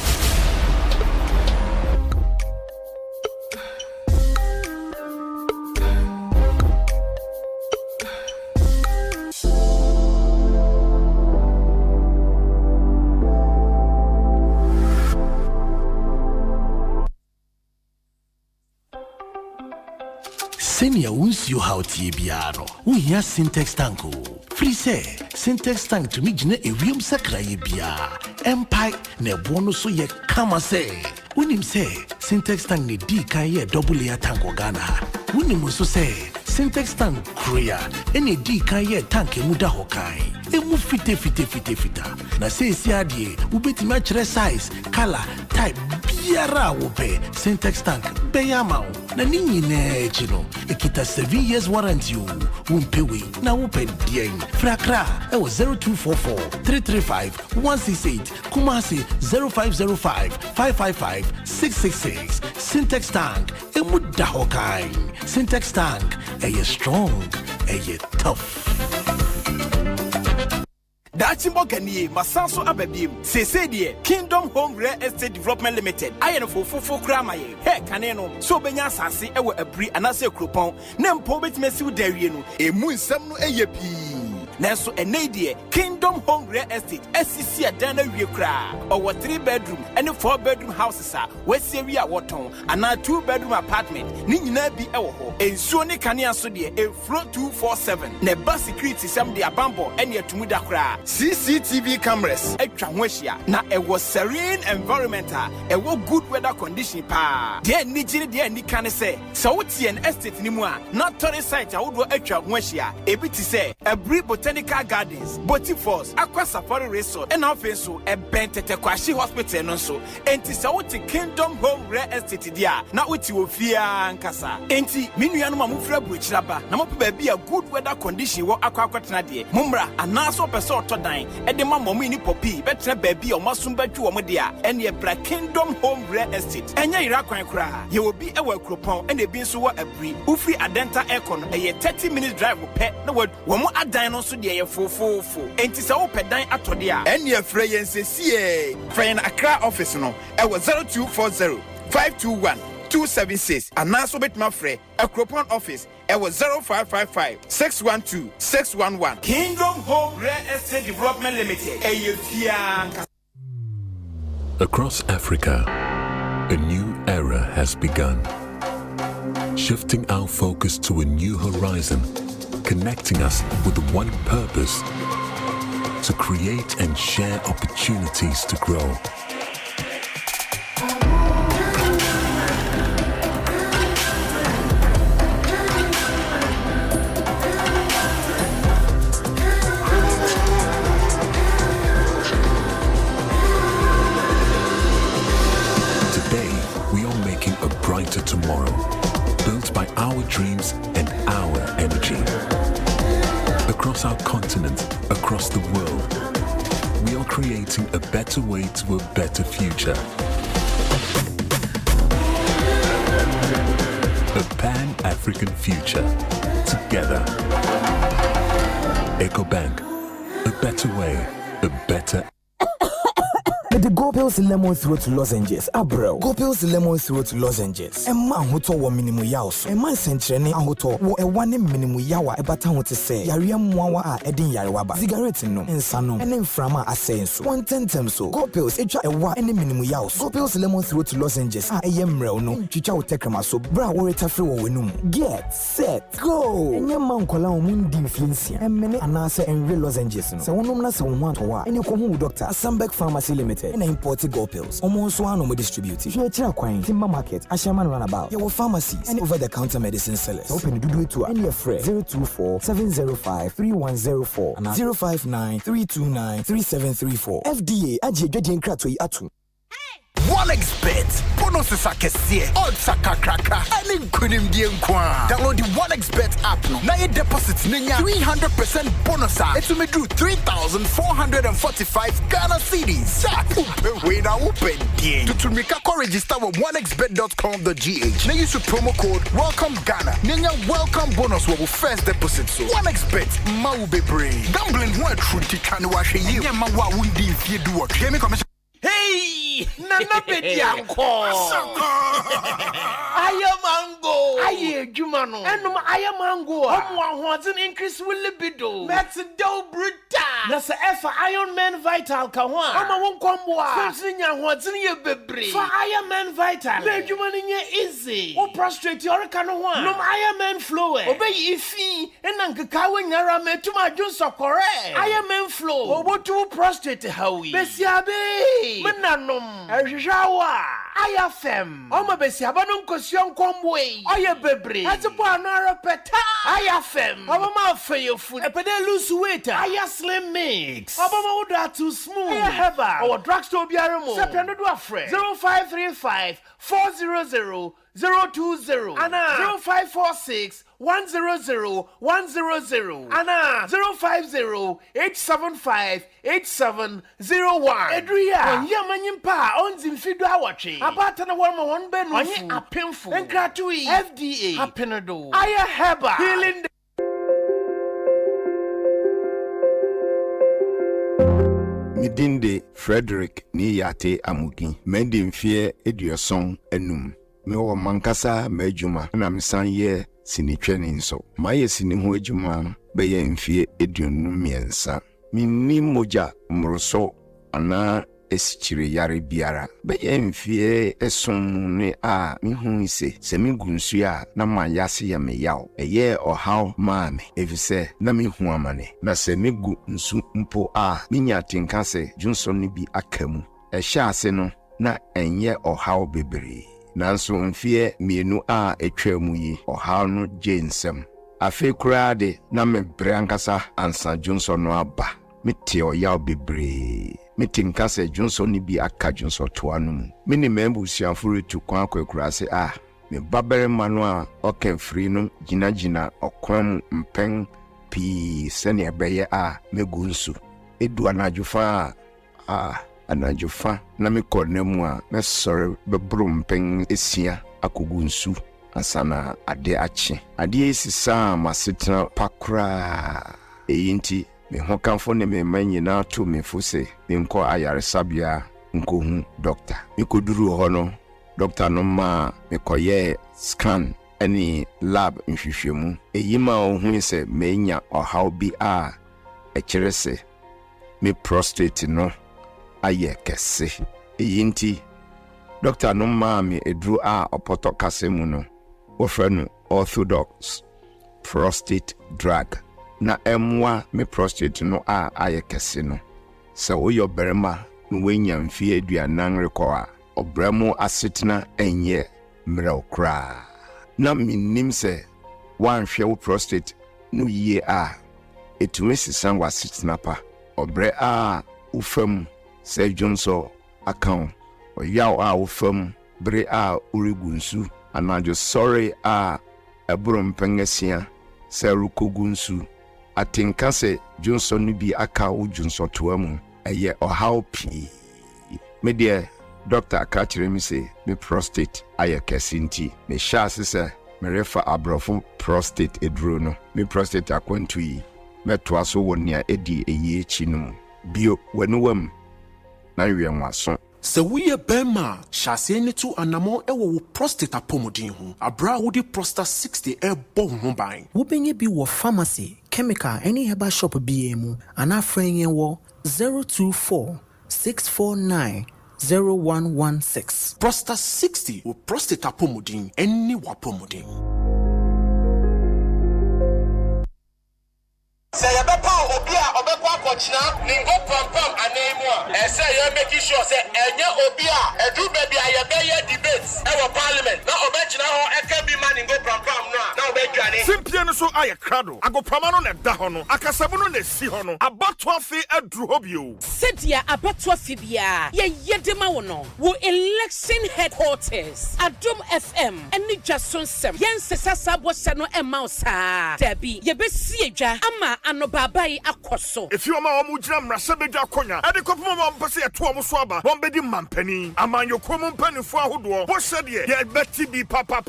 Senior won't you how Tibiano. We hear Syntex Tanko. Free say Syntex Tank to me jine a ream sakra bia. Empire ne bono so ye kama say. Unim say Syntex Tank ne di kan ye double layer tank Ghana. Unim so say Syntex Tank Korea any di kan ye tank muda hokai. Emu fite. Na say si adie ubeti match size, color, type biara wo pe Syntex tank beyama wo na ni nyina echi no ekita 7 years warranty o wonpe we na wo pe dien frakra e wo 0244 335 168 Kumasi 0505 555 666 Syntex tank emu da hokai Syntex tank strong tough. Dachimbo Ganie, Masanso Ababim, Sese Kingdom Home Real Estate Development Limited. I am for Kramaye. Hey, Caneno, so Benya Sasi, ever a brie and I say Cropon, Nem Pobet Messu Deriano, a moon some AAP. Nanso enedie Kingdom Home Real Estate SCC Adana Wiekra or 3-bedroom and 4-bedroom houses are West Area Waton and a 2-bedroom apartment ni nyina bi ewo ho ensuo ne kanea so de e flow 247 ne bus security sam de abambo ene atumuda kra CCTV cameras atwa ho ahia na ewo serene environmental ewo good weather condition pa de ni gire de ni kan se wotie an estate ni mu a not tourist site awodo atwa ho ahia ebi ti se every Botanical Gardens, Boti Falls, Aqua Safari Resort, and also a Bentete Kwashi Hospital no so. Enti sa wuti Kingdom Home Real Estate dia. Na wuti ofia nkasa. Enti minuanu mamufra buchiraba. Na mope baby a good weather condition wo akwa kwatena de. Mumra anaso pese otodan. E de mamomi ni popi. Betre baby o masumbatwu o mo dia. Ene e bra Kingdom Home Real Estate. Enya ira kwan kra. Ye obi e wa Kropon ene bi nso wa abri. Ufri Adenta Aircon e 30 minutes drive pe. Na wo mo adan no so de ye fofofo enti se wo pedan atode a ene afre yen sesie friend Accra office no e wo 0240 521 276 anaso betma frɛ Akropon office e wo 0555 612 611 Kingdom Home Real Estate Development Limited eyefia. Across Africa, a new era has begun, shifting our focus to a new horizon, connecting us with one purpose: to create and share opportunities to grow. Today, we are making a brighter tomorrow, built by our dreams and our energy. Across our continent, across the world, we are creating a better way to a better future. A Pan-African future. Together. EcoBank. A better way, a better. The Go Pills Lemon Throat Lozenges, bro. Go Pills Lemon Throat Lozenges. A man who told one minimum yaws. A man sent training and who told a 1 minimum yawa a baton to say. Yariam Mwawa Edin Yarwaba. Cigarette no, and Sano, and then Frama are saying so. 110 so. Go Pills, a wa any minimum yaws. Go Pills Lemon Throat Lozenges. I am real no. Chicha will take my so bra or a free winum. Get set, go. And your man call out Mundi Flinsia. And many anasa and real lozenges. So one woman has one to wa. And you come with Dr. Asempa Pharmacy Limited. And imported Go Pills. Almost one no distribute. If you're a Chirakwine, Timber Market, Ashaman Runabout, your pharmacies, and over-the-counter medicine sellers. Open the do it to any friend 024-705-3104 and 059-329-3734. FDA, Aji Jadin Kratoi Atu. OneXBet. Bonuses are kesiye. Odds are kakraka. Any kunim dienkwa. Download the OneXBet app no. Na ye deposit ninya 300% bonus. It will make you 3,445 Ghana cedis. Upe na upe dien. To make a register with onexbet.com.gh. Na use promo code Welcome Ghana. Ninya welcome bonus will first deposit so. OneXBet ma ube brave. Gambling one truly can wash you. Nya ma wa wundi if you do what. Hear me commission. Hey, Nana Bedianko. I am mango. I Jumano. And I am mango. One wants an increase with libido. That's a dough bruta. That's a F Iron Man Vital Kawan. I'm a one combo. Something what's in your baby. For Iron Man Vital. Benjamin in your easy. Or prostrate your canoe. No Iron Man flow. Obey if he and Uncle Kawin Yarame to my juice of correct. Iron Man flow. Or what to prostrate Howie. Bessiabe. Menanum. Jawa. IFM. Oma besi abano nkosio nkomwe. Oye bebre. Atipo anara peta. IFM. Oma ma feyo food. Epede lose weight. Aya slim mix. Oma ma uda too smooth. Aya heba. Our drugstore biara mo. Sependo do afre. 0535 400 020 Anna 0546 100 100 Anna 050 875 8701 Edria onye manyimpa onzi mfido awache abata na warma one benu onye apemfu enkratui FDA hapenedo aya heba healing Midinde Frederick Niyate Amugi Mendimfie Edioson Enum me wo mankasa majuma na mesan ye sinitwene nso maye sinihu adwuma be ye mfie eduonu miensa minni moja mroso ana esichire yare biara be ye mfie eson ne a mihu ise se migunsu a na mayase ya me yaw eye ohaw maame efise na mihu amane na se migu nsu mpo a minya tinka se junso ne bi akamu ehya ase no na enye ohaw bebre nanso mfie mienu a etwamu yi ohaw no jensem afi kurade na me brankasa ansa junso no aba mete oyaw bebre metinka se junso ni bi aka junso to anu mini membu siafuru tu kwa kwakurase a me babere manu a oken free no gina okwam mpen pi sene ebeye a megunsu edu anajufa anajufa na me konemu a me sore bebrum pen esia akogunsu asana ade ache ade esisa masetna pakra eyinti me hokanfo ne me manyina to me fose me nko ayaresabia nko hu doctor me koduru ho no doctor no ma me koye scan any lab nhwehwemu eyima ohun se menya ohaw bi a ekirese me prostate no aye kese eyinti doctor no ma me edru a opoto kasemu no wofra no orthodox prostate drug na emwa me prostate no a aye kese no se woyo berema no wenya mfie aduanan rekoa obramo asetena enye mreokra na minim se wanhwe wo prostate no yie a etumesi sanwa asetena pa obre a ufam se jonso account oyaw a ufam bre a urigunsu anajo sorry a ebrum pengesia se rukogunsu atinka se jonso no bi aka wo jonso toamu eye ohaw pi me de doctor akachire mi se me prostate aye kesinti me shase se me refa abrofo prostate edro no me prostate akwantu yi meto aso wonia edi eye chi no bio wanuwam na wienwaso sɛ woyɛ bɛma hyɛaseɛ ne to anamɔ ɛwɔ wo prostate apɔmuden ho abra wode prostate 60 ɛbɔ ho ban wobɛnya bi wɔ pharmacy chemical ɛne herbal shop bia mu anaa frɛ yɛn wɔ 024 649 0116 prostate 60 wo prostate apɔmuden ɛne wapɔmuden Say you better obia obekwa kochina ningo pam anemu a say you make sure say enye obia edu baby ayebeye debates e wo parliament na obechina ho eka bi man ningo pam na obedwane simpie no so aye krado agopama no na da ho no akasabu no na si ho no abato afi adru ho bio sedia abato afi bia ye yedema wo no wo election headquarters Adom FM eni dwasonsem yensesa sabo se no ema osa dabi ye besi edwa ama ano babai akoso if you ma omu gira mrasa bedwa akonya ade kopoma ma mpese eto omu so aba won bedi mampani amanyo komu mpanifo ahodo bo hye de ye beti bi papa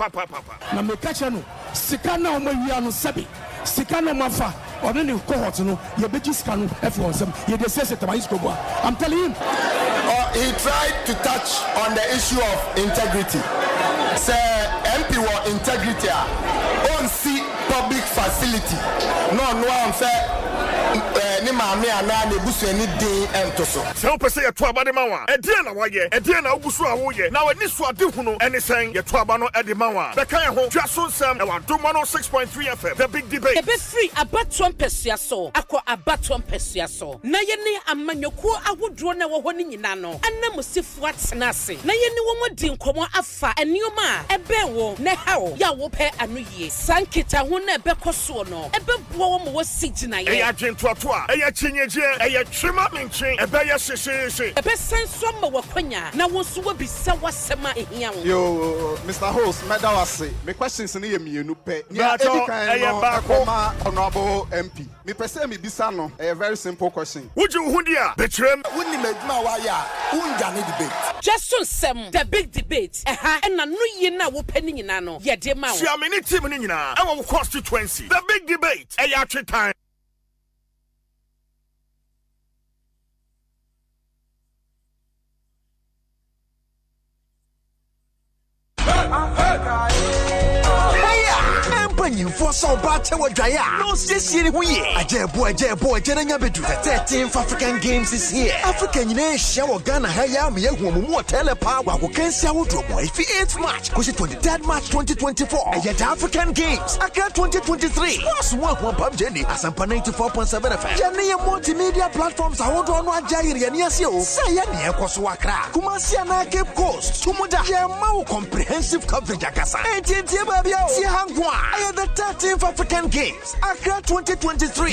na me kacha no sika na omawia no sabi sika na mafa one ne cohort no ye beji sika no efi onsem ye de sese tabayisko bo I'm telling him he tried to touch on the issue of integrity say MP wa integrity on see public facility. No I'm say ni maame ana na ebusu ani din ento so. Se wo pese ye to aba de mawa. E die na waye, e die na obusu a wo ye. Na wani so ade hu no ene sen ye to aba no e de mawa. Be kan ho twaso nsam e wa Dom 106.3 FM. The big debate. Ebe free abaton pesua so. Akọ abaton pesua so. Na ye ne amanyoko ahodro na wo ho ni nyina no. Ana musifu atena ase. Na ye ne wo mo di nkomo afa enioma ebe wo ne hawo ya wo pe anu yie. Sankita ho na ebe koso no. Ebe buo wo mo wo sigina ye. Eya dwentoatoa, eya chinyeje, eya twema menchen, ebe ye hyehyehye. Ebe senso ma wakwanya na wo so wo bisa wasema ehia wo. Yo, Mr. Host, medawase. Me questions ni ye mienu pe. Nya no akoma honorable MP. Me pese me bisa no. A very simple question. Would you hu dia? Betrem. Woni medma wa ya. Unja ne debate. Just some the big debate. And na no ye na wo pani nyina no. Ye de ma wo. Sia me ni team ni nyina. E wo constituency. The big debate. E ya twe time. For so bad to what Jaya. No, this year we a boy, Jenna Bedu. The 13th African Games is here. African nation, Ghana, Hayam, Yamu, Telepower, who can see our drop. If 8th March, because 23rd March 2024, and yet African Games, Accra 2023. Plus one Jenny, Asempa 94.7 FM. Jenny multimedia platforms are all on Jaya and Yasio. Sayania Koswakra, Kumasiana Cape Coast, Tumuda, Yamau comprehensive coverage. Akasa, 18th Babia, Sihangwa, the 13th African Games, Accra 2023.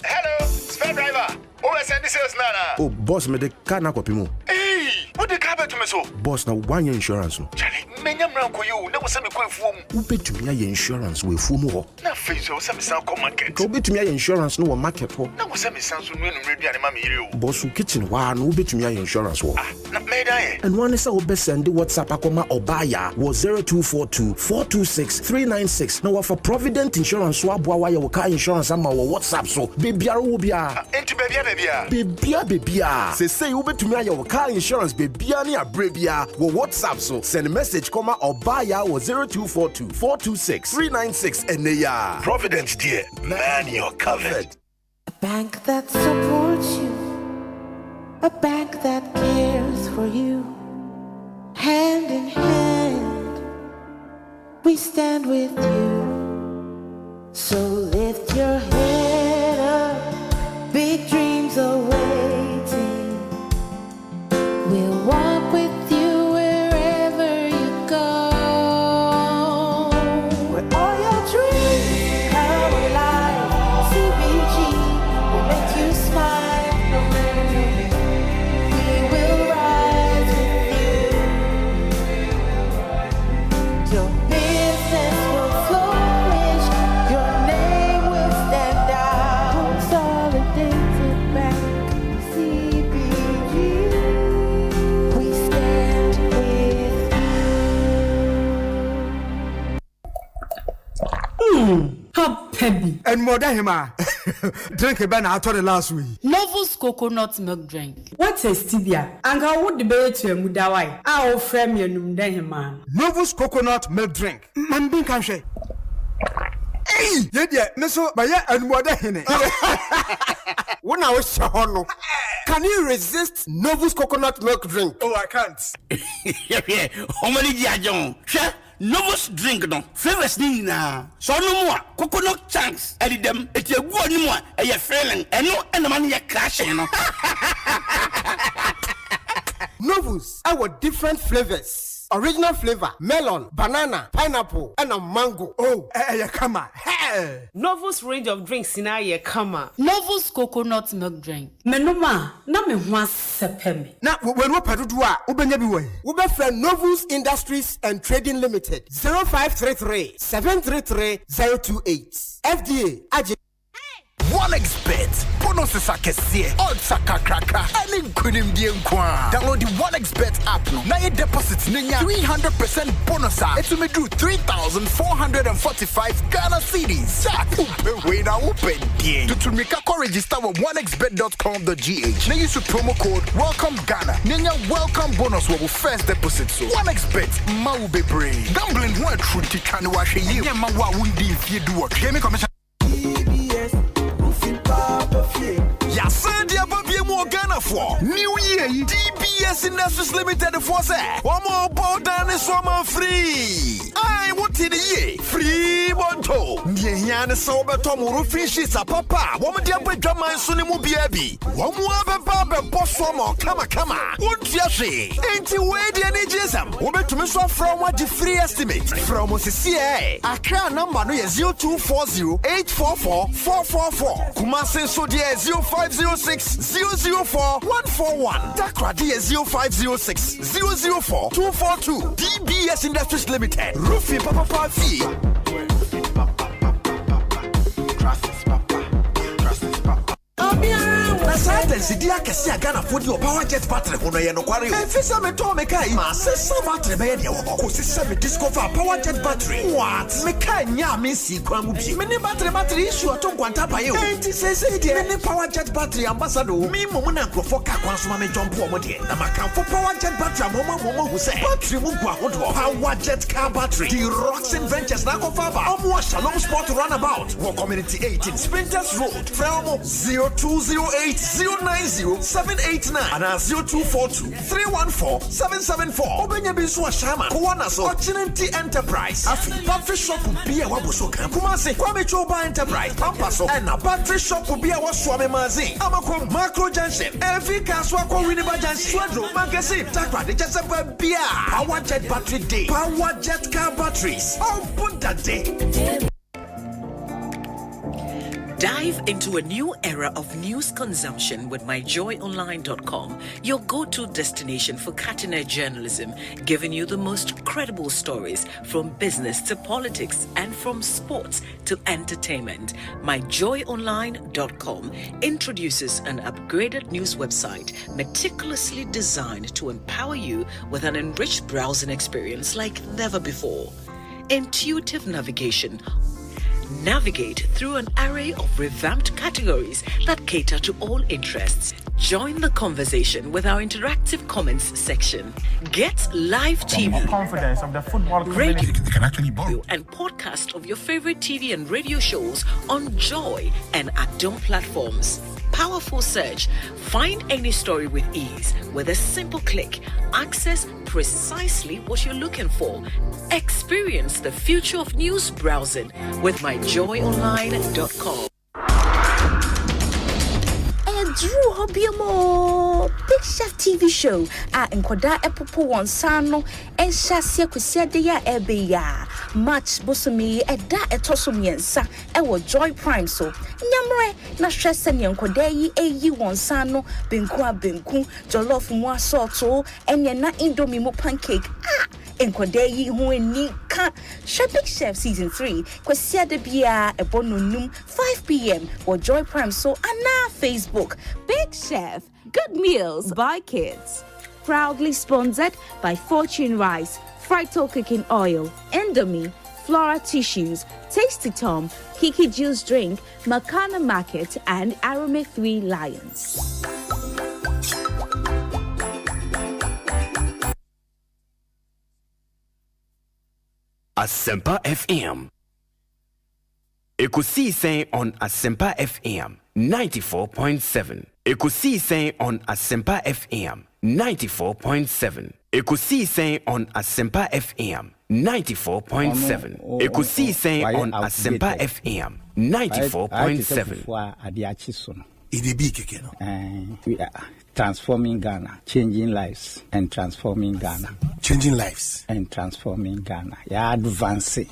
Hello, spare driver. Who is sending sales nana? Oh, boss, me the car na kopimo. Hey, what the car to me so? Boss, na one year insurance no. Charlie, menya mranko you, never send me kwa fumu. Ubetumi aye insurance we fumu ho. Na face you send me sound come market. Ka ubetumi aye insurance no wo market ho. Na wo send me sound so no ready ani ma me yire o. Boss, kitchen wa no ubetumi aye insurance ho. Ah, na me da ye. And one is we send WhatsApp akoma obaya was 0242 426 396. Now for Provident Insurance so aboa wa ye wo car insurance ama wo WhatsApp so. Bebiara wo bia. Enti bebia. Bebia. Say ubetumi aye wo car insurance bebia ni abrebia wo WhatsApp so. Send a message comma obaya was 0242 426 396 and ya. Providence dear, man you're covered. A bank that supports you, a bank that cares for you. Hand in hand, we stand with you. So lift your head up, big dreams are waiting. We'll walk with you wherever you go. Where all your dreams come alive. CBG will make you smile. We will rise with you. Your business will flourish. Your name will stand out. Consolidated Bank, CBG. We stand with you. Happy. And more than him, drink a banana out of the last week. Novus coconut milk drink. What's a stevia? And how would the bear to a mudawai? I'll frame your num then, man. Novus coconut milk drink. Man, being country. Hey, yeah, Misso, by ya and more than him. When I was Shahono, can you resist Novus coconut milk drink? Oh, I can't. Yeah, how many John? Novus drink no flavors ni na so no more coconut chunks edit them it ye go ni more e ye feeling eno enema ne ye crashing no Novus our different flavors. Original flavor, melon, banana, pineapple, and a mango. Oh, come on. Novus range of drinks in a kama. Novus coconut milk drink. Menuma, na me hwa sepemi. Na when we padudua, ubenya biwe. Ube friend Novus Industries and Trading Limited. 0533 733 028. FDA. OneXBet. bonuses are kesiye, odds are kakraka, and kunim die nkwa. Download the 1xBet app no. Na your deposit ninya 300% bonus. It will do 3,445 Ghana cedis. Jack, we now open die. To make a register with 1xBet.com.gh. Now use promo code Welcome Ghana. Ninya welcome bonus will first deposit. So 1xBet mau be brave. Gambling one truth to can wash ye. Yeah, ma wa wundi if you do what. Gaming Commission. Ya said ya baby mo Ghana for New Year DBS Industries Limited for say one more bow down is one free. I what in the year free bonto. Nye hiane sa obeto mo roofing sheets a papa. One dia be drama suni mu biabi. One more be boss one kama. Won't ya she? Ain't you way the NGSM? Obeto me so from what the free estimate from OCCA. Accra number no is 0240-844-444. Kumasi so dear 0506-004-141. Dakra dear 0506-004-242. DBS Industries Limited. Roofing Papa Fee. Asante dia kesi agana fodi o power jet battery hono ye no kware o efisa me to me kai ma se battery be ye de wo ko se me discover power jet battery what me kai nya me si kwan mu bi me ni battery issue to kwanta ba ye o enti se dia me ni power jet battery ambassador mi mo na nkrofo ka kwan so ma me jump o mo de na maka for power jet battery mo hu se battery mu gwa hodo power jet car battery the Roxin Ventures na ko fa ba omo Shalom Sport runabout wo community 18 Sprinters Road from 0208-090-789 and 0242-314-774. Obenya Binsua Shama, Kuwana so, Ochinenti Enterprise, Afi, Battery Shop will be a Wabusoka, Kumasi, Kwame Choba Enterprise, Pampaso, and a battery shop will be a Waswame Mazi, Amako, Macro Junction, Every Kaswako Winiba Junction, Swadro, Mankasi, Takra, the Jasapa Bia, Power Jet Battery Day, Power Jet Car Batteries, oh, put that day. Dive into a new era of news consumption with myjoyonline.com, your go-to destination for cutting-edge journalism, giving you the most credible stories from business to politics and from sports to entertainment. myjoyonline.com introduces an upgraded news website meticulously designed to empower you with an enriched browsing experience like never before. Intuitive navigation. Navigate through an array of revamped categories that cater to all interests. Join the conversation with our interactive comments section. Get live TV, confidence of the football community. Radio, and podcast of your favorite TV and radio shows on Joy and Adom platforms. Powerful search. Find any story with ease with a simple click. Access precisely what you're looking for. Experience the future of news browsing with myjoyonline.com. Drew Hobiamo Big Chef TV show Nkoda Epopo Wansano and Shasia Kusia Deya Ebeya Match Bosumi Eda Etosumiensa Ewo Joy Prime so Nyamre na stress and Nkoda yi Wansano Benku Jollof Mwa Soto and na Indomie mo pancake Nkoda yi hu eni ka Big Chef season 3 Kusia de bia ebono num 5 p.m. or Joy Prime so ana Facebook Big Chef, good meals by kids. Proudly sponsored by Fortune Rice, Frito Cooking Oil, Indomie, Flora Tissues, Tasty Tom, Kiki Juice Drink, Makana Market, and Arome 3 Lions. Asempa FM. Ekosiisen On Asempa FM 94.7. Ekosiisen On Asempa FM 94.7. Ekosiisen On Asempa FM 94.7. Ekosiisen On Asempa FM 94.7. We are transforming Ghana, changing lives and transforming Ghana. Changing lives and transforming Ghana. Yeah, advancing.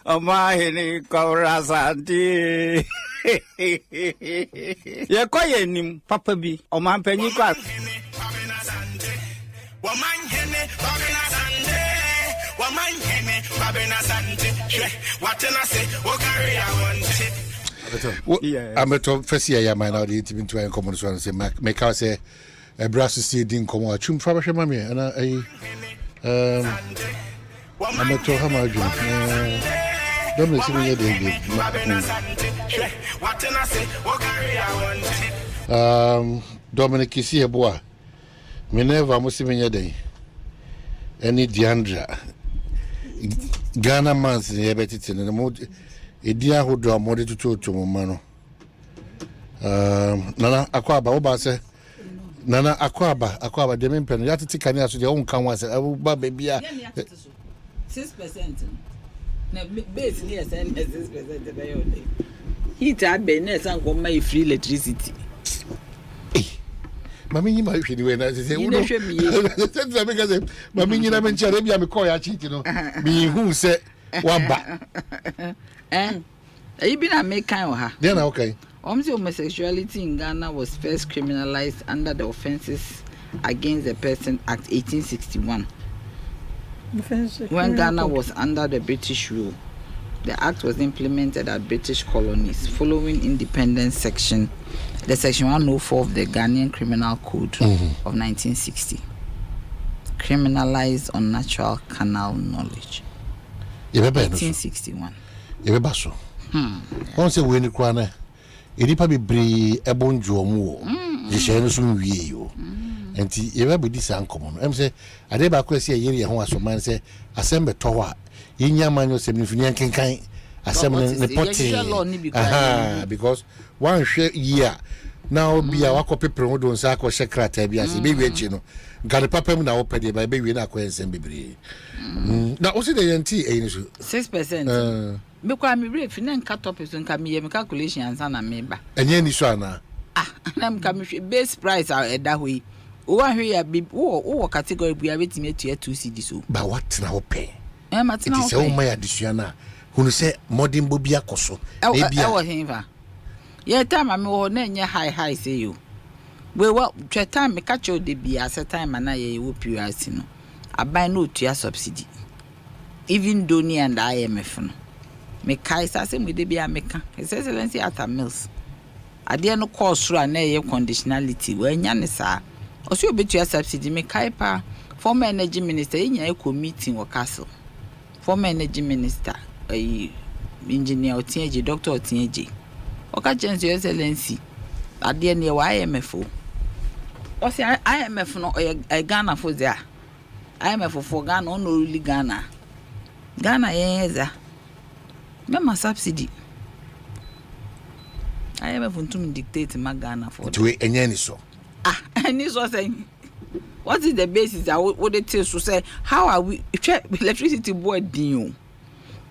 Omanhene Asante. Ye koye nim papa bi omanpanyi kwa Omanhene Kwabena Asante. What can I say? What carry I want? I'm a top first year, my now the intimate to common one say, make us say a brass see didn't come out. Chum Fabrish, mammy, and I'm a to hammer. Don't listen to you. Dominic is here, boy. Minerva must be your day. Any Diandra Ghana man's in the Betit in the mood. A dear who draw more to Mano. Nana Aquaba, Obasa. Nana Aquaba, the main pen. You have to take an answer to your own canvas. I will baby 6%. Na base near 6%. Heat had been and go my free electricity. Mammy, you might be when I say, Mammy, you never mentioned me. I'm a coy, you know. Me who said one back. And you been a make kind of her. Then, okay. Homosexuality in Ghana was first criminalized under the Offences Against the Person Act 1861. When Ghana was under the British rule, the act was implemented at British colonies following independence section 104 of the Ghanaian Criminal Code of 1960. Criminalized unnatural carnal knowledge. 1861. Once a winning corner, it probably be a bonjour more. The shadows soon we you. And you ever be this uncommon. I'm say, I never could see a year who was man say, Asempa Tower. In your man, you're saying, kind. Assembling the potty. Because one year now be our copy promote on Sako Shekrat, baby, you know. Got a papa now open by baby in a quaint and baby. Now, what's the NT? 6%. Because I'm real, and cut up is on come calculations and a member. And Yenny Shana. I'm coming base price out at that way. Over here, be category we are waiting to 2 CDs. But what now pay? It is all my addition. Who say modern Bobia Coso? Yeah, time I'm more than high, say you. Well, time me catch you the be as a time and I whoop you as you know. I buy no to your subsidy. Even Donny and IMF. Me Kaisa same with the be a meka. His Excellency at a mills. I dare no cause through an air conditionality when Yanisa. Also, bet your subsidy me Kaipa, former energy minister in your eco meeting or castle. Former energy minister, a engineer or TNG, doctor or TNG. Oka chance your Excellency. I dare near IMF. Or say IMF no a Ghana for there. IMF for Ghana, no really Ghana. Ghana, yes, Mama subsidy. IMF want to dictate my Ghana for to any so. And this was saying, what is the basis? I would it tell to say, how are we electricity board deal?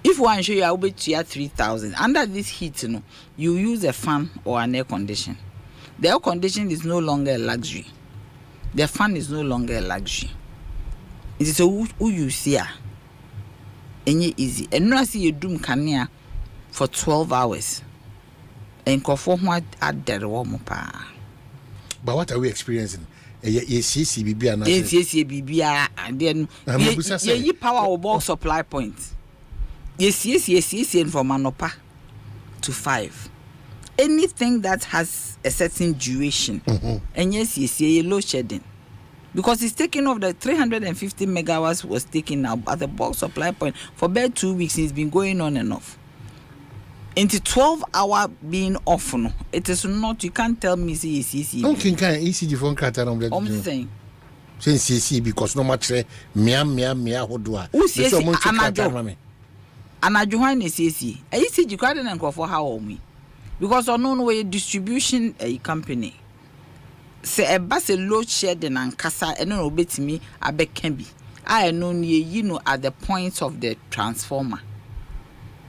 If one show you, I will bet you 3,000. Under this heat, you use a fan or an air condition. The air condition is no longer a luxury. The fan is no longer a luxury. It is who you see and you easy. And now see you doom kania for 12 hours. And conform what at the warm pa. But what are we experiencing? Yes, BB and yes, BB and then ye power or bulk supply point. Yes, and from Manopa to 5. Anything that has a certain duration, and yes, load shedding. Because it's taking off the 350 megawatts was taken out at the bulk supply point for about 2 weeks. It's been going on and off. Into 12-hour being off, no, it is not. You can't tell me CC. Don't think I easy phone cut on the. I'm saying. Since CC because no much mia hodua. Who says Anajuan is CC. I see you can't and for how me. Because I know way distribution a company. Say a bus a load shedding and casa and no bet me a beck can be. I know at the point of the transformer.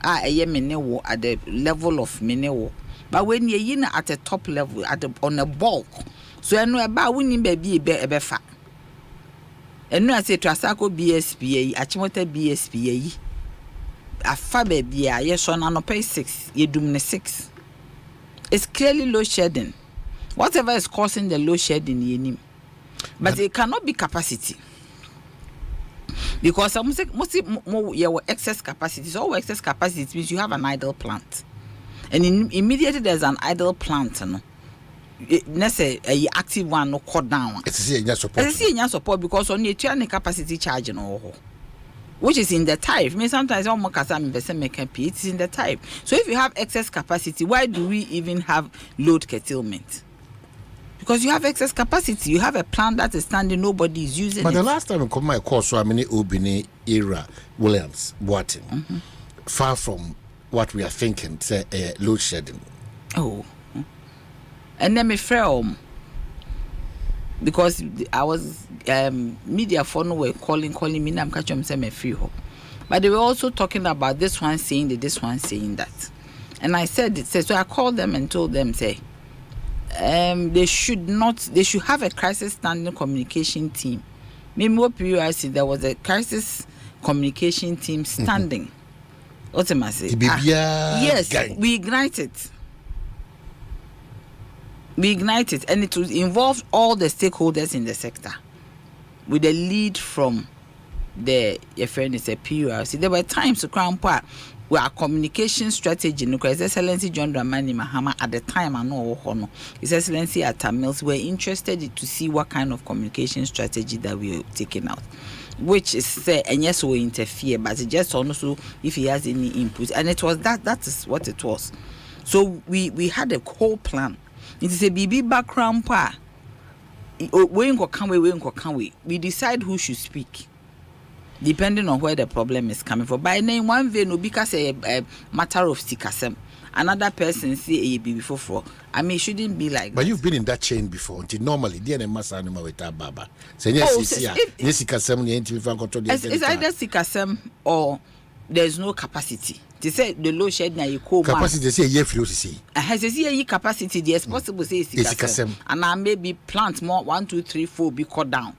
I am at the level of mineral. But when you're at the top level, on a bulk, so I know about winning baby a befa. And no, I say Trasaco BSPA, Achimota BSPA. A fabe bia, yes, on an pay 6, you do 6. It's clearly low shedding. Whatever is causing the low shedding, you need. But it cannot be capacity. Because most excess capacity. So excess capacity means you have an idle plant. And immediately there's an idle plant, no. Let's say a active one no cut down. It's a support. It's a support because on your capacity charge no. Which is in the type. I mean, sometimes it's in the type. So if you have excess capacity, why do we even have load curtailment? Because you have excess capacity. You have a plant that is standing, nobody is using but it. But the last time I come my course, so I mean, Obini era Williams Boating, far from what we are thinking, say load shedding. Oh, and then me fell because I was media phone were calling me. I'm catching them say me free ho, but they were also talking about this one saying that, this one saying that, and I said it. So I called them and told them say. They should have a crisis standing communication team. Maybe what PUIC there was a crisis communication team standing. What am I saying? Yes, we ignite it. And it will involve all the stakeholders in the sector with a lead from your friend is a PUIC. There were times to Crown Park where our communication strategy, His Excellency John Dramani Mahama at the time, I know His Excellency at Mills were interested to see what kind of communication strategy that we were taking out, which is and yes, we interfere, but just also if he has any input, and it was that is what it was. So we had a whole plan. It is a BB background pa. We decide who should speak. Depending on where the problem is coming from. By name, one vein will be a matter of sikasem. Another person say a baby for. I mean, it shouldn't be like but that. You've been in that chain before. Normally, the massa animal with a baba. Say yes, it's either sikasem or there's no capacity. They say the low shed na you call capacity. Say yeah, flow to see. Has a capacity. Yes, possible say sikasem. And I maybe plant more 1, 2, 3, 4 be cut down.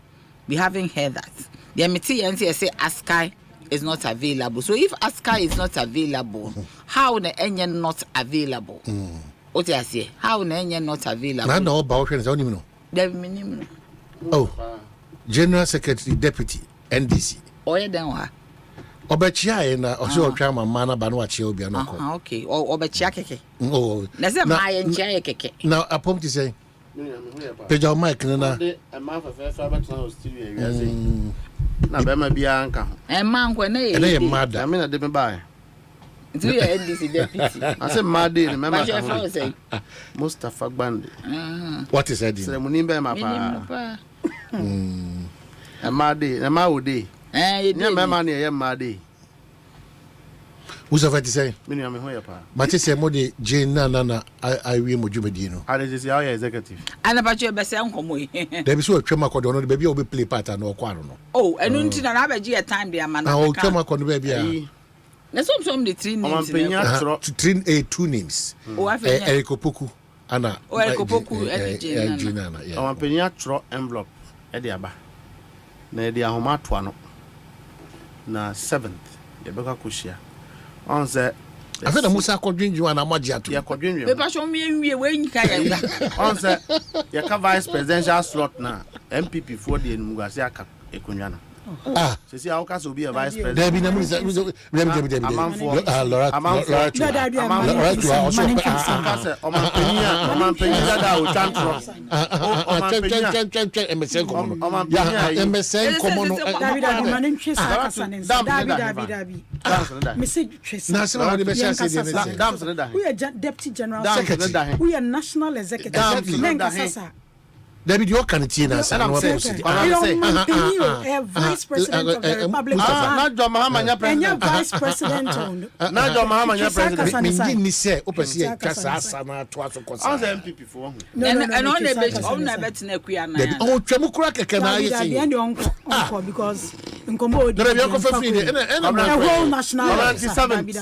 We haven't heard that. The MTNC say ASCAI is not available. So if ASCAI is not available, how the engine not available? What I say? How the engine not available? I know about it. I don't even know. The minimum. Oh, General Secretary Deputy NDC. Oh yeah, then what? Obechia na also try my mana ba no achia obi anoko. Okay. Obechia keke. Oh. Na say my enchia keke. Now upon to say. Peja mic na. Na be ma bia nka ho. Man kwa na ye. Na ye mada. I mean na de me buy. It's your NDC deputy. I say mada ni me ma. Mustafa Gbande. What is that? Say muni be ma pa. Mada, na ma ode. You me ma na ye mada. Who's over to say? Me no me ho ya pa. But say mo de Jane na I we mo djumedi no. I dey say how your executive. And about you be say nkomo yi. There be so twema kodo no baby obi play part and okwa no. Oh, enu nti na ba gi time dey amana. Ah, twema kodo baby a. Na some the 3 names. Three a 2 names. Erikopoku ana. Erikopoku Jane na. Amampenya tro envelope e dey aba. Na e dey ahoma to ano. Na 7th ye beka koshia. On say I feel the Musa kodwinju na maji atu. Ya kodwinju. Me pa so me enwie we nyika ya. On say ya ka vice presidential slot na MPP for the enumguase aka ekonwa na. Ah, say how can so be a vice president? There be na Musa Debbie. Laura also Omanhene da o chantro. MSN komo. Ya MSN komo no. David. Message Tracy. National Deputy We are Deputy General Secretary. We are National Executive. David, you can see us. And I'm saying, Vice President of the Republic. Not John Mahama, President. Vice President. Not John Mahama, President. Minni say, Opposite Casasana, Twasso, I was MPP for. And on the bed, on the bed, Nequia. Oh, Chamukrak, can I say? Because in Combo, the whole national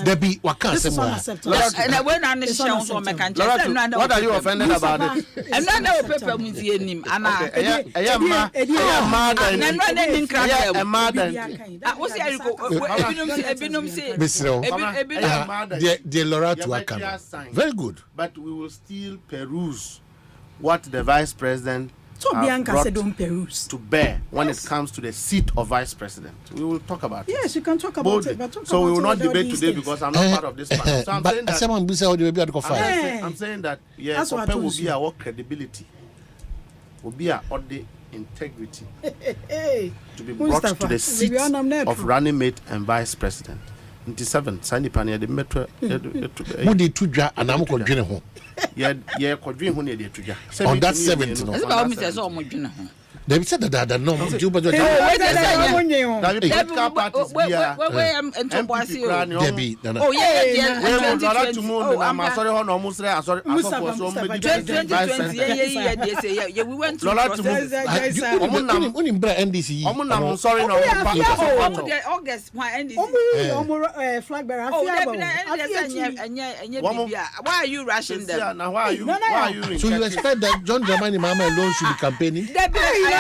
Debbie, what can't say? And I went on the show for my country. What are you offended about it? And then there were people with you. Ana very good. But we will still peruse what the vice president to bear when it comes to the seat of vice president. We will talk about it. Yes, you can talk about it. But so we will not debate today because I'm not part of this panel. So I'm saying that I'm saying that yes, will be our credibility, will be our integrity to be brought to the seat of running mate and vice president. 27 Sandy Pania the metro Mudi Tuja and I'm going to home. Yeah, quadrin when they Tuja. On that 70. They said that no Juba why are you rushing them? Why are you? So you expect that John Dramani Mama alone should be campaigning?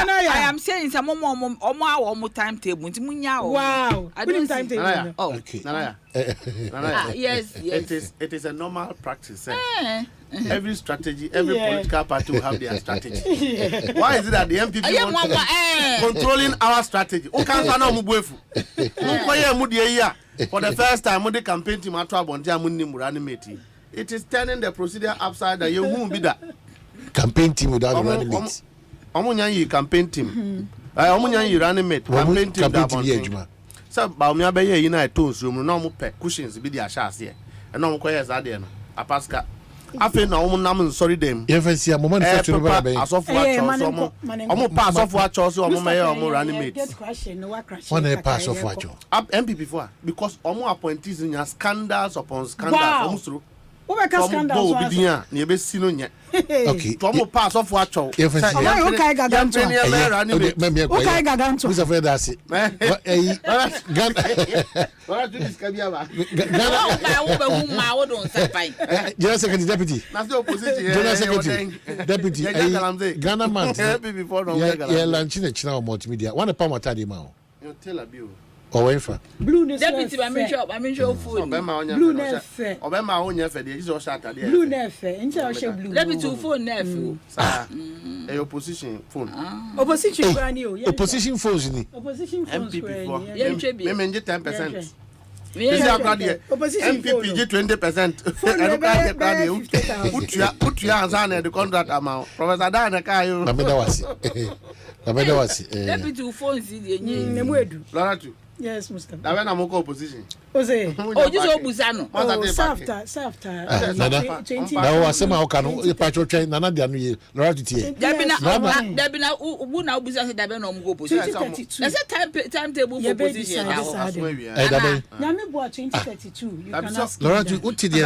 I am saying some more timetable. Wow. I don't timetable. Oh, okay. Yes. It is a normal practice. Every strategy, every political party will have their strategy. Why is it that the MPP want controlling our strategy? For the first time, when the campaign team it is turning the procedure upside down. You won't be that campaign team without running mates. Campaign team. Omunyan running mate. Campaign team. So, Baumia Bay, United room, no cushions be the ashas here. And no queers are there. A pasca. I feel no woman, sorry, them. If I see a moment, as of what pass off watch also on my running mates. One a pass off watch. Up MP before because Omo appointees in your scandals upon scandals. Okay. Tomo pass off watch. If I see who's afraid that's it. General Secretary Deputy. That's the opposition. General Secretary Deputy. Ghana man. Yeah, launching a channel multimedia. One a pound matadi mao. You tell a bill. Owenfa. Blueness. Deputy, I'm sure food. Blueness. Obema onye fe dey just shot there. Blueness. Incha share blue. Deputy phone nephew. Opposition phone. Opposition brand new. Opposition phones ni. Opposition phones. MPP for. Me 10%. Opposition MPP 20%. Put your hands on the contract amount. Professor Dan Kayo. Babeda wasi. Deputy phones the Nemwedu. Loratu. Yes, Mustafa. That when I'm opposition. Ose. Oh, just Obusano. Safta. Nana. Now Asema Okano, Patrol train, Nana Dianu, Loratu Tie. Debina, who now Busan Dabeno go position. That's a timetable for position. Nami Boa 2032. You can ask. Loratu, what did you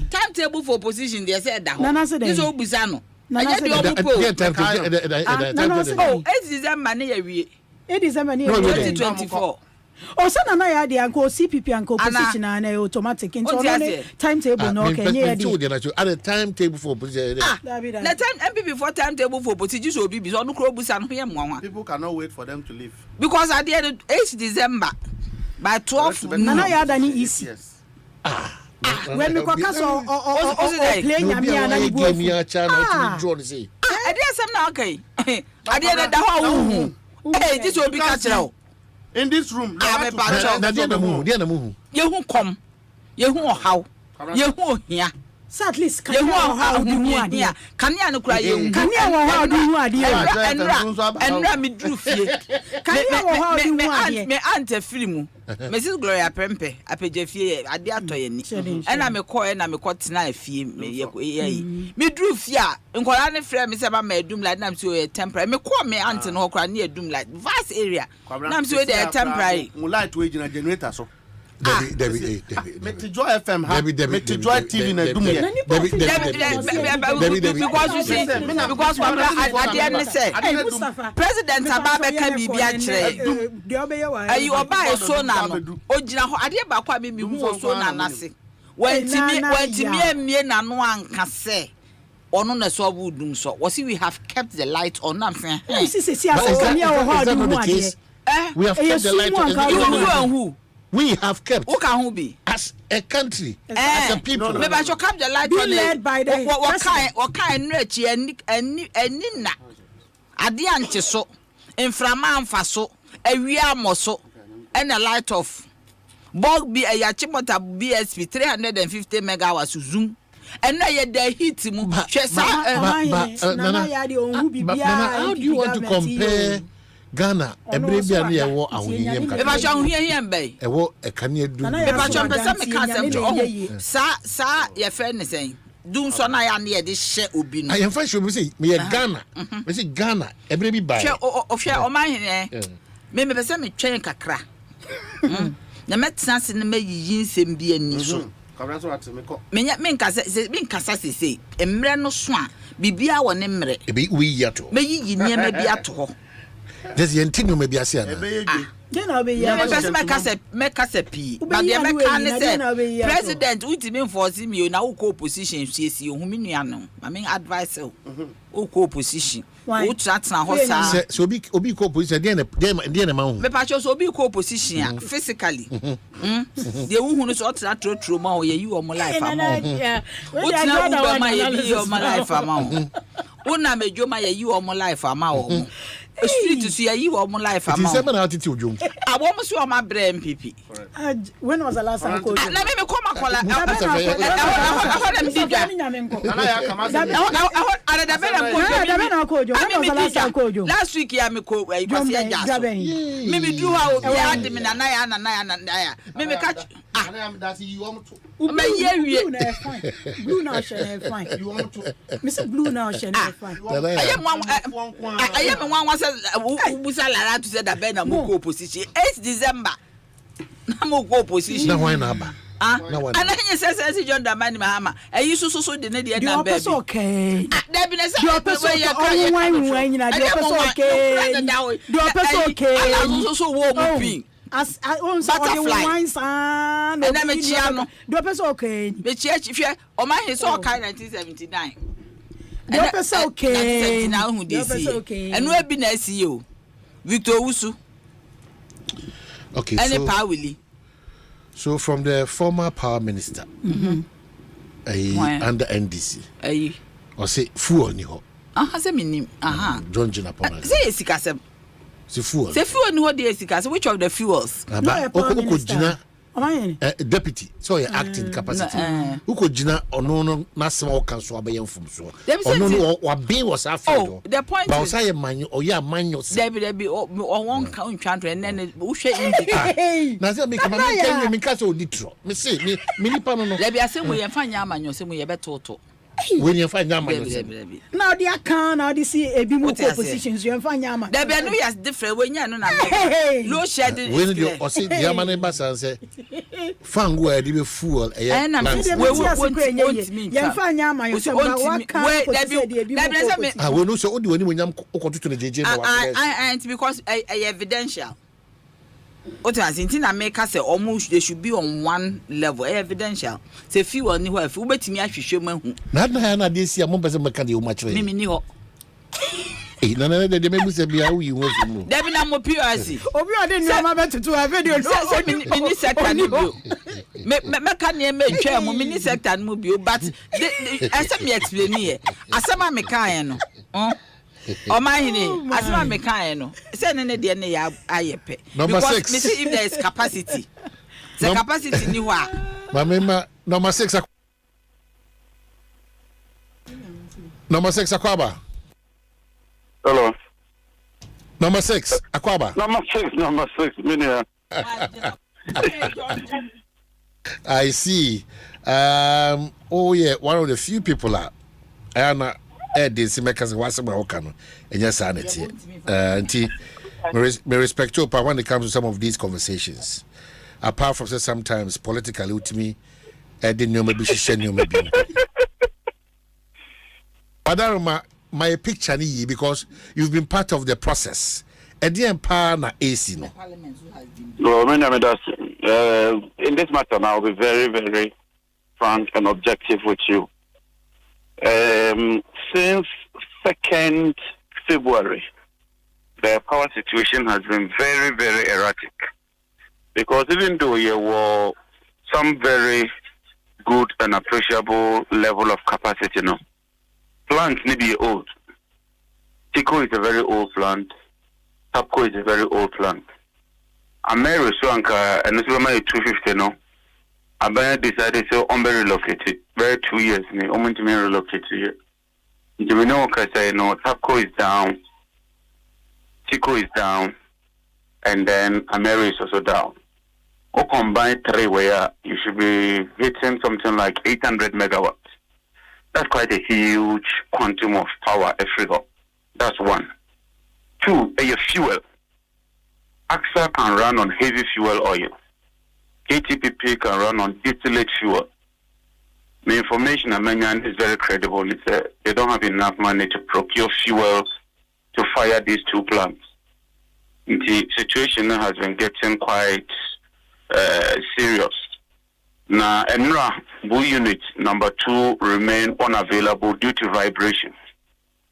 timetable for position? They said that. Nana said this Obusano. Oh, 8 December near 8 December 2024. Oh, so na ya dey anko CPP anko position and automatic into timetable no can you at the timetable for position. The time MPP for timetable for position so be so no busa no here mwa. People cannot wait for them to leave. Because at the end 8 December by 12 na ya da ni easy. When we go so play nyamia na ibu game ya channel to draw say. I dey some na okay. I dey da ho. Hey, this will be catch now. In this room, na dia na mu. Ye hu kom. Ye hu how. Ye hu hia. So at least can you how do you hia. Can you no cry ye. Can you how do you ade. Enra me dru fie. Can you how do you ade. Me ante film. Mrs Gloria Prempe apeje fie ade atoye ni. Ena me call na me tena fie me ye. Me dru fie a nkola ne frɛ me se ba ma edum like na me so temporary. Me call me ante no kora na edum like vast area. Na me so dey temporary. Mu light we gina generator so. Debbie. Metro FM ha. Metro TV na dum ye. Because you see, because at the end say President Ababa can be akire. Ayi oba e so na no. Ogina ho ade ba kwa me hu so na nase. Wantimi emie na no anka se. Ono na so budum so. We have kept the light on. I'm saying. We have kept the light on. Who? We have kept. Who can who be? as a country, as a people. Maybe I should come the light on led by the what kind rich and nina. Adiante so, inframan faso, a real so, and a light off. Bog be a Yachimota BSP 350 megawatts zoom. And now you're there hitting him. How do you want to compare Ghana? A baby and a war. If I shall hear him, bay. A war, a can you do? If I shall present me cancer, sir, your friend is saying, do so now near this share ubin. I am fine, we say, me a Ghana. We say Ghana, a baby by. Share Omanhene. Maybe the same chain kakra. The medicines in the may yin be a niso. Menkasa say emre no so a bibia wo ne mre ebe wi yato meyi nia ma bi ato ho des yentinu ma bi ase ana je na be ya mekasa pi but the meka ne say president ultimate enforce me na wo opposition siesi ohun me nua no I mean advice wo opposition wo tratna ho sa so obi ko opposition dey na ma hu me pa cho so obi ko opposition physically the hu no so tratro ma o ye yi o mo life ama wo tna wo ma ye bi o mo life ama o wo na mejo ma ye yi o mo life ama o street to you or more life. I'm attitude. I want to see my brain, PP. When was the last time? Let me come and last week, I maybe do how maybe catch. Blue now shall fine. You want to Mr. Blue now shall fine. I am one was a to say that Ben Moko position 8 December. Namoko position. No, why not? And then you say, John Damani Mahama. I used to so the Nadian number. Okay. Debbie, you are okay. You are okay. As I own some wines and then me chiano. Do person okay? Me church if you Omanhene so kind 1979. Do person okay? Now who dey see? And we be na CEO. Victor Wusu. Okay. Any power Willie. So from the former power minister, under NDC, or say fuel ni ho. Say me John Jinapona. Say sikasem. Fuel. The fuel no dey sikas. Which of the fuels? Deputy, so you're acting capacity. Who could Gina or no national council abayam from so? Or no, or being was after. Oh, the point is, I man or ya man yourself. Debbie or one country and then Usha in Naza make a man make us all ditro. Me say, me pano. Debbie, I say we are fine yaman, you say we are better. When you find Yaman, now the account, now they see a bit more positions. You find Yaman. There be no yes different when you know. No shedding. When you or see the Yaman Basan say, Fangu, I did a fool. And I'm saying, we won't mean. You find Yaman, you say, what can't I will also do when I'm going to the JJ. And because evidential. What has intina make us say almost they should be on one level evidential. Say few on who if ubeti me ahwehwe mahu. Na this year mo pese meka de o machire. Me ni ho. Na de me say bia wo yi wo mu. Debi na mo PRC. Obi ode ni ma betutu a video no. Say mini sector ni bio. Me ka ne me twa mo mini sector ni bio but asem me explain here. Asema me kan no. Omanhene, asema me kan no. Say ne de ne ya ayepe. Because me see if there is capacity. The capacity ni wa. Mama number 6. Number 6 Akwaba. Hello. Number 6 Akwaba. Number 6 Minia. I see. Oh yeah, one of the few people are Anna this makers was about Okano and your sanity. Me respect you when it comes to some of these conversations. Apart from sometimes politically to me, I didn't know maybe she said you maybe. But my picture because you've been part of the process. And the empire na AC no. No, in this matter now, I'll be very, very frank and objective with you. Since 2nd February, the power situation has been very, very erratic. Because even though there were some very good and appreciable level of capacity. No, plants need to be old. Tico is a very old plant. Tapco is a very old plant. Ameri Swanka and this is 250. No, I decided to relocate it. Very 2 years. Me, to relocate it. Do we know? Because I know Tapco is down, Tico is down, and then Ameri is also down. Or combine three where you should be hitting something like 800 megawatts. That's quite a huge quantum of power every go. That's one. Two, a fuel. AXA can run on heavy fuel oil. KTPP can run on distillate fuel. The information I'm mentioning is very credible. It's they don't have enough money to procure fuel to fire these two plants. The situation has been getting quite serious. Now, ENRA Bull Unit number 2 remain unavailable due to vibration.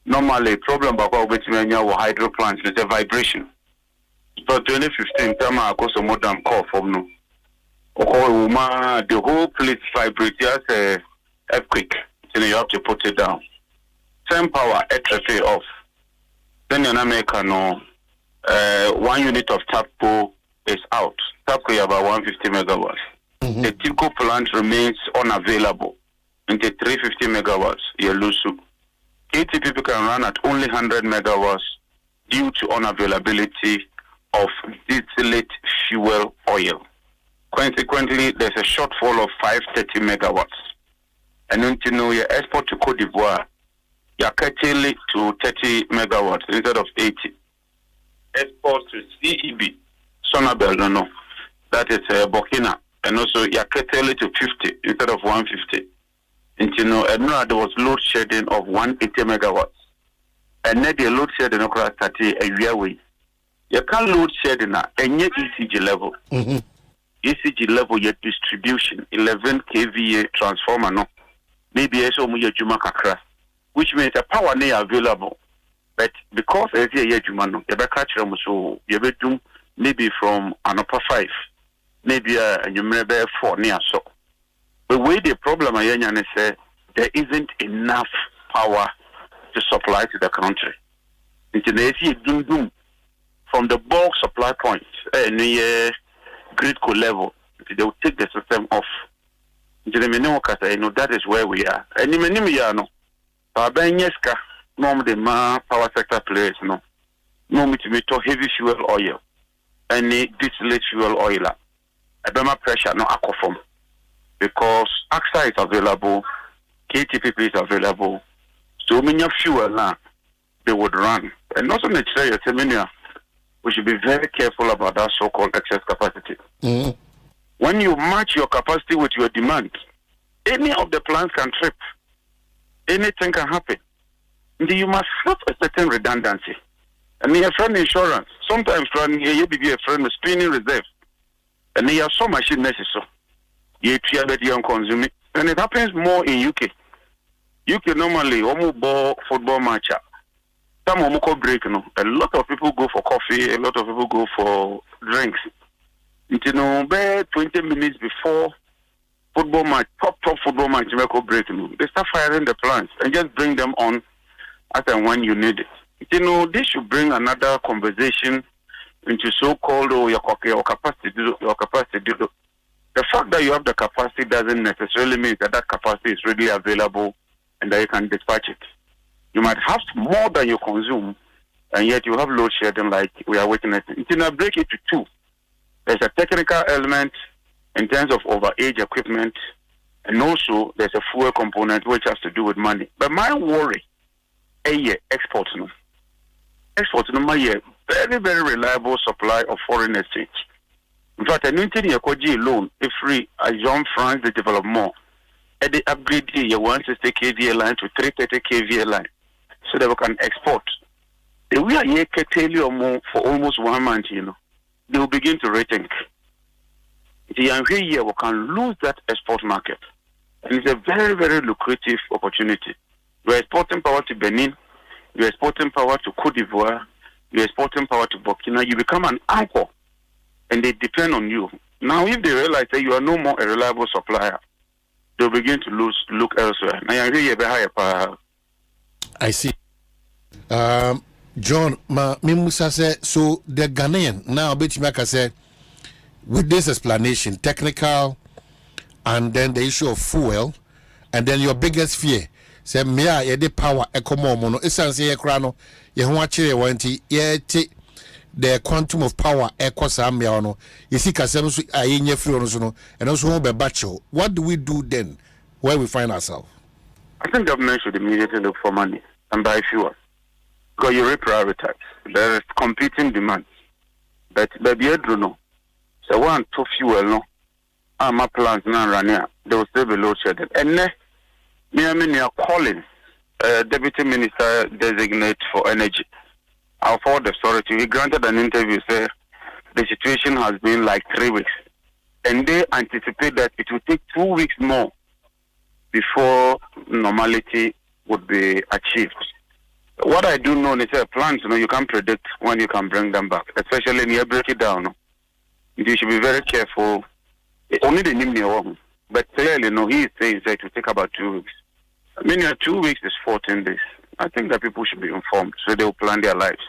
Normally, problem about hydro plants is a vibration. But 2015, I got some more than call from no. The whole place vibrates as a earthquake. So you have to put it down. Same power, XFA off. Then in America, no, 1 unit of TAPCO is out. TAPCO is about 150 megawatts. The TICO plant remains unavailable. Into 350 megawatts, you lose. KTPP can run at only 100 megawatts due to unavailability of distillate fuel oil. Consequently, there's a shortfall of 530 megawatts. And then you know your export to Cote d'Ivoire, you're cutting it to 30 megawatts instead of 80. Export to CEB, Sonabel, no, that is Burkina, and also you're cutting it to 50 instead of 150. And you know, there was load shedding of 180 megawatts. And then the load shedding across 30 a year away. You can't load shedding at any ECG level. ECG level, your distribution, 11 kVA transformer, no. Maybe it's only a Juma Kakra, which means the power is available. But because it's a Juma, no, you catch them so you do maybe from an upper 5, maybe you may be 4 near so. The way the problem is there isn't enough power to supply to the country. It's the from the bulk supply points near grid level, they will take the system off. That is where we are. And no. Normally, power sector players no heavy fuel oil, any distillate fuel oil. I pressure no aquaform because AXA is available, KTPP is available. So many fuel now they would run, and also we should be very careful about that so-called excess capacity. When you match your capacity with your demand, any of the plants can trip. Anything can happen. You must have a certain redundancy. And you have friend insurance. Sometimes you be a friend with spinning reserve. And you have so much necessary. You fear that you consume it. And it happens more in UK. UK normally, ball football match. Some break, a lot of people go for coffee, a lot of people go for drinks. 20 minutes before football match, top football match, break, they start firing the plants and just bring them on as and when you need it. This should bring another conversation into so-called your capacity. The fact that you have the capacity doesn't necessarily mean that capacity is readily available and that you can dispatch it. You might have more than you consume, and yet you have load shedding like we are witnessing. I break it to 2. There's a technical element in terms of overage equipment, and also there's a fuel component which has to do with money. But my worry, export. Export, my very, very reliable supply of foreign exchange. In fact, I need to loan if free as young France they develop more. And they upgrade your 160 kVA line to 330 kVA line so that we can export. If we are here for almost 1 month, they will begin to rethink. We can lose that export market. And it's a very, very lucrative opportunity. We're exporting power to Benin, you're exporting power to Cote d'Ivoire, you're exporting power to Burkina. You become an anchor, and they depend on you. Now, if they realize that you are no more a reliable supplier, they'll begin to look elsewhere. I see. John, Mimusa said, so the Ghanaian, now Betchmaka said, with this explanation, technical, and then the issue of fuel, and then your biggest fear, say, Mia, ye de power, ecomo mono, essence, ye crano, ye watching warranty, ye take the quantum of power, echo Samiano, you see, Casamus, I in your fuel, and also home by Bacho. What do we do then, where we find ourselves? I think government should immediately look for money and buy fuel. Because you reprioritize. There is competing demands. But baby, I don't know. So one to fuel, no. My plans now run here. They will still be load shedded. And me are calling Deputy Minister designate for energy. I'll forward the story to you. He granted an interview, say the situation has been like 3 weeks. And they anticipate that it will take 2 weeks more before normality would be achieved. What I do know is that plants, you can't predict when you can bring them back, especially when you break it down. You should be very careful. Only the name, but clearly, he is saying that it will take about 2 weeks. I mean, 2 weeks is 14 days. I think that people should be informed so they will plan their lives.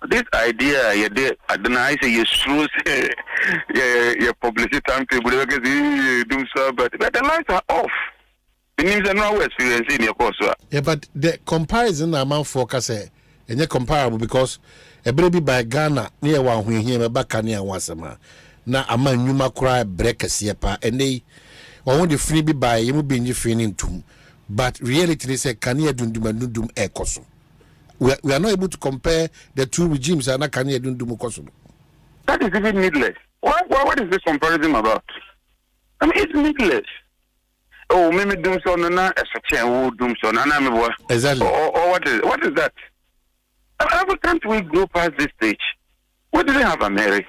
This idea, I don't know, I say you through your publicity timetable, but the lights are off. Yeah, but the comparison amount for Kase and comparable because a baby by Ghana near one who here back near Wasama. Now a man you might cry break a siepa and they want the freebie by you be in your feeling too. But reality they say can you do ecoso. We are not able to compare the two regimes and I can you do mukoso. That is even needless. What is this comparison about? I mean, it's needless. Oh, maybe doom so na doom so na exactly. Or what is that? How can't we go past this stage? We didn't have Ameri.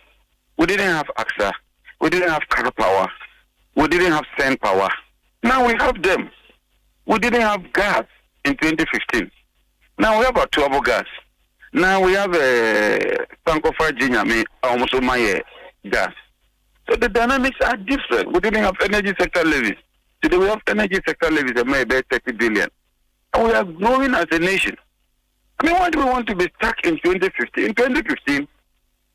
We didn't have AXA. We didn't have car power. We didn't have sand power. Now we have them. We didn't have gas in 2015. Now we have a turbo gas. Now we have a Sankofa Jinyame, almost my gas. So the dynamics are different. We didn't have energy sector levies. Today we have energy sector levies that may be 30 billion. And we are growing as a nation. I mean, why do we want to be stuck in 2015? In 2015,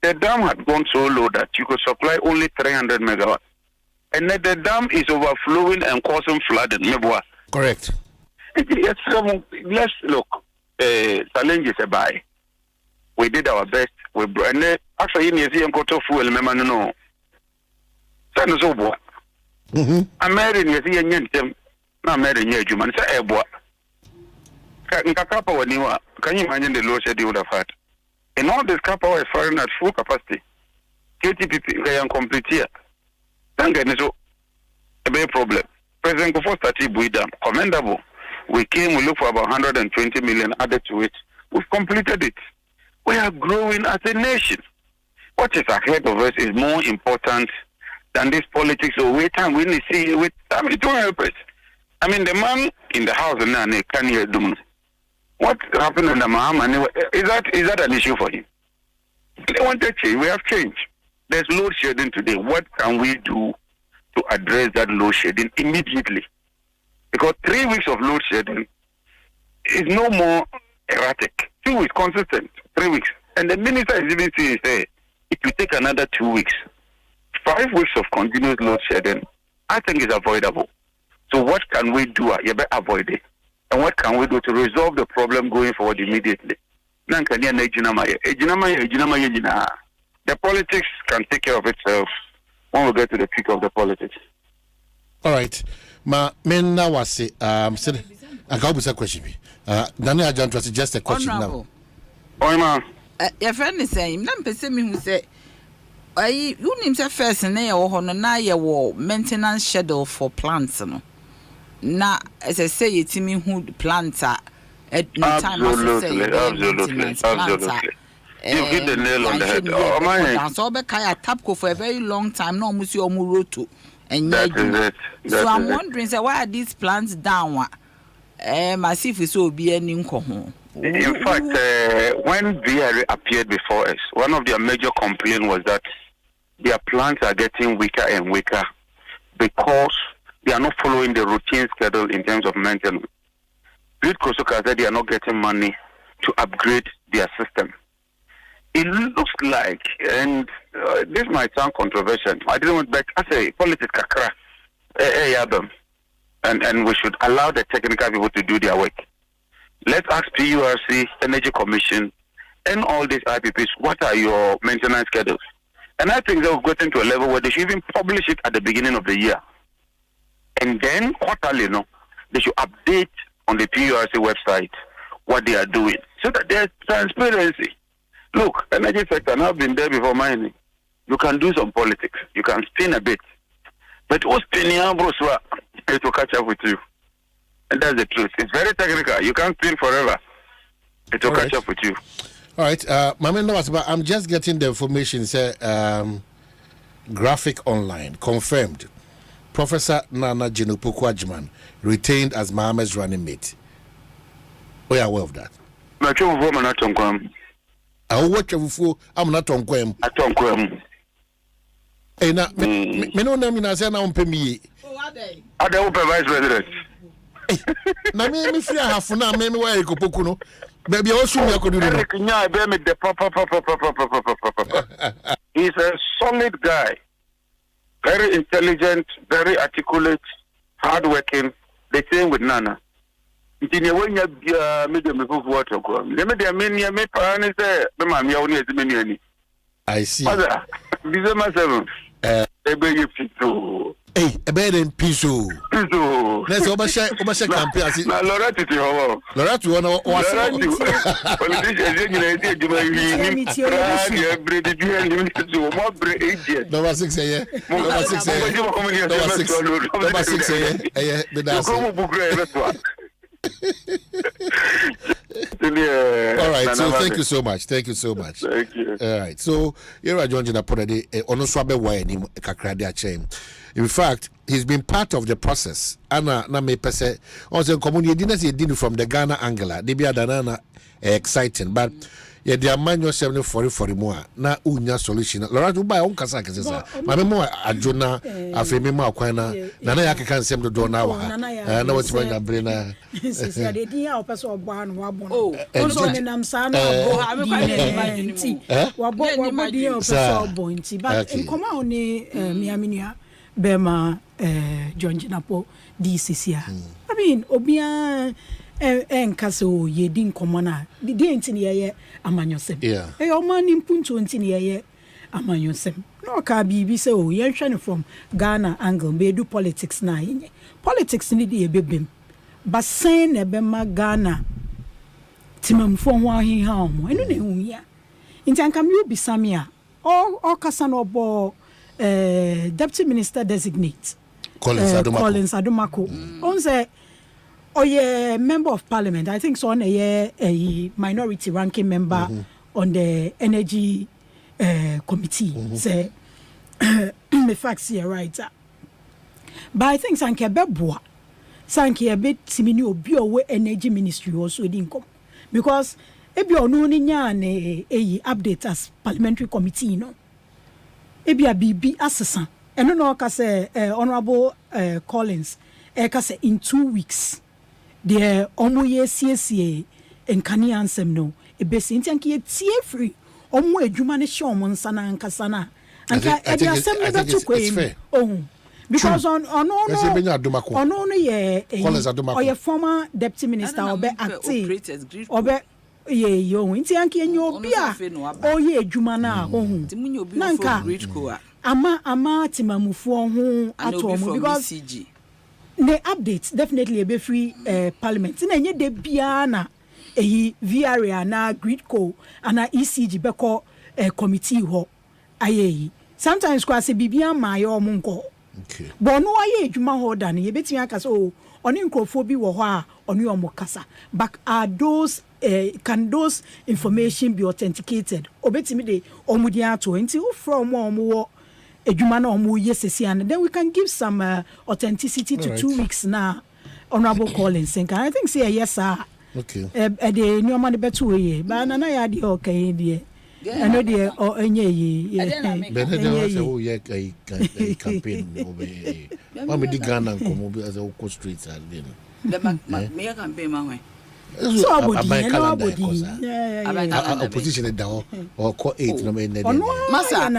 the dam had gone so low that you could supply only 300 megawatts. And then the dam is overflowing and causing flooding. Correct. Let's look. Challenges a buy. We did our best. And actually, you see, I'm going to fuel. No. Send us over. I'm married, you see, and I'm married, you man. Say, boy. Can you imagine the low schedule would have had? And all this car power is firing at full capacity. KTPP, they are complete here. Thank you, so a big problem. President Kofo started Buidam, commendable. We came, we looked for about 120 million added to it. We've completed it. We are growing as a nation. What is ahead of us is more important than this politics. So wait time we need to see with don't help us. I mean the man in the house and can hear doom. What happened in the Mahama? Is that an issue for him? They want to change. We have changed. There's load shedding today. What can we do to address that load shedding immediately? Because 3 weeks of load shedding is no more erratic. 2 weeks consistent. 3 weeks. And the minister is even saying it will take another 2 weeks. 5 weeks of continuous load shedding, I think is avoidable. So what can we do? You better avoid it. And what can we do to resolve the problem going forward immediately? The politics can take care of itself when we get to the peak of the politics. All right. Ma men now was say I got a question. Daniel John was just a question now. Oh ma. Your friend is saying, "Nam pese me who say, you name say first na ye wo hono na ye wo maintenance schedule for plants no. Na as I say yetimi hu plants at no time as say absolutely. You hit the nail on the head. Oh my. So be kai tapco for a very long time no musi omu roto. And so I'm wondering, so why are these plants down? Massive is so be any in fact, when BRA appeared before us, one of their major complaints was that their plants are getting weaker and weaker because they are not following the routine schedule in terms of maintenance. Great Kosoka said they are not getting money to upgrade their system. It looks like, and this might sound controversial, I didn't want, but I say politics kakra, and we should allow the technical people to do their work. Let's ask PURC, Energy Commission, and all these IPPs, what are your maintenance schedules? And I think they've gotten to a level where they should even publish it at the beginning of the year. And then quarterly, they should update on the PURC website what they are doing so that there's transparency. Look, energy sector, and I've been there before mining. You can do some politics. You can spin a bit. But what's spinning, it will catch up with you. And that's the truth. It's very technical. You can't spin forever. It will catch up with you. All right. I'm just getting the information. Say, Graphic Online confirmed. Professor Nana Jinupu Kwajman retained as Mohammed's running mate. We are aware of that. I watch you. I'm not on Quem. I don't Quem. Hey, now, me no name in Asana on Pemi. Are they open vice president? Na me free half na me why go pokuno. Baby also me ko do no. He's a solid guy. Very intelligent, very articulate, hardworking. The same with Nana. I see. December 7th. Hey, a bed in Piso. Let's overshare campaign. Loretta, Loretta, one or Number 6 a.m. All right, so thank you so much. Thank you. All right, so here are John Jinapode Onoswabe Wayne Kakradi Chain. In fact, he's been part of the process. Anna na me pese also community didn't from the Ghana angle. They be adana exciting, but yeah, they are manual 740 more. Na unya solution. Laura to buy on kasa kesa. My memo adjona afemi ma kwana. Nana ya kan sem do do na wa. Na what when ya brain since ya dey dia opeso obo anu wa bon. Also ne nam sa na obo nti. Wa bo dia opeso obo nti. But in come on ni miamenia Bema John Jinapo DCC. I mean, Obia Encaso ye din commona. The dainty ye amanyosem. Yeah. A man in Punto ye amanyosem. No ka be so ye trying from Ghana angle, be do politics na. Politics need ye bibim. But saying a bema Ghana Timam for one he home. I know ne ya. In Tankam you be Samia. Or Casano bo. Deputy Minister designate Collins Adumako. On say, member of Parliament. I think so on a minority ranking member on the energy committee. Say, the facts here right. But I think Sanke Beboa, Sanke a bit simini obi energy ministry also didn't come because ebi onu ninya ne update as parliamentary committee Ebia BB assessant. And no ka say Honorable Collins ka say in 2 weeks the omoye CCA enkani ansem no ebesi ntanki etie free omo adwuma ne hye omo nsa na ankasa na anka e dey asem no to kwem oh because on no ye or former deputy minister obe active obe ye yo nti anka enye obi a oye adwuma na ohun nanka ama timamufu ho atomo because the updates definitely be free parliament na enye de bia na VRA na gridco ana ECG beko committee ho ayeyi sometimes kwa se bibia ma ye omo nko okay but no aye adwuma ho da na ye betimi aka so oni nkrofo bi wo ho a oni omo kasa but are those can those information be authenticated obetimi de omudi ato nti from omo adwuma na omo yesesi and then we can give some authenticity to 2 weeks now Honorable Collins and I think say yes sir okay the new man betu ye ba na ya de okay de I know the or any Benedict say oh yeah campaign over me di Ghana come as a co streets are there. Me campaign man. So opposition down or call 8 no me Masa me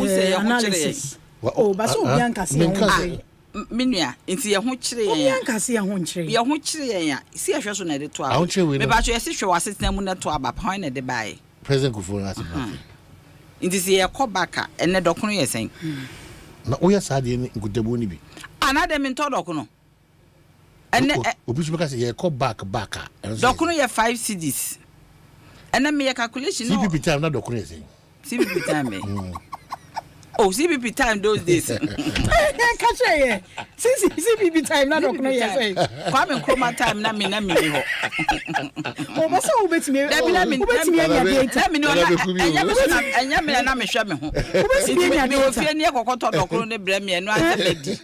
say analysis. Oh, but so Bianca say Minua nti ye ho kire yen Bianca say ho kire. Ye ho kire yen ya. Si ehwe so na de to aba. Me ba cho ye se hwe wasesena mu na to aba pan na de bae. President Kufuor Asante. Nti si ye ko baka ene dokono ye sen. Na oya sade ni ngudebu ni bi. Anade me to dokono. Ene obi so baka say ye ko baka. Dokono ye 5 cedis. Ene me ye calculation no. CPP time na dokono ye sen. CPP time. Oh, CPP time those days. Catch it. CPP time na dokono ye sen. Kwame Nkrumah time na me ho. Oh, but so bet me. Na me no anya me na me hwe me ho. Me ofie ne kokoto dokono ne bra me no asebedi.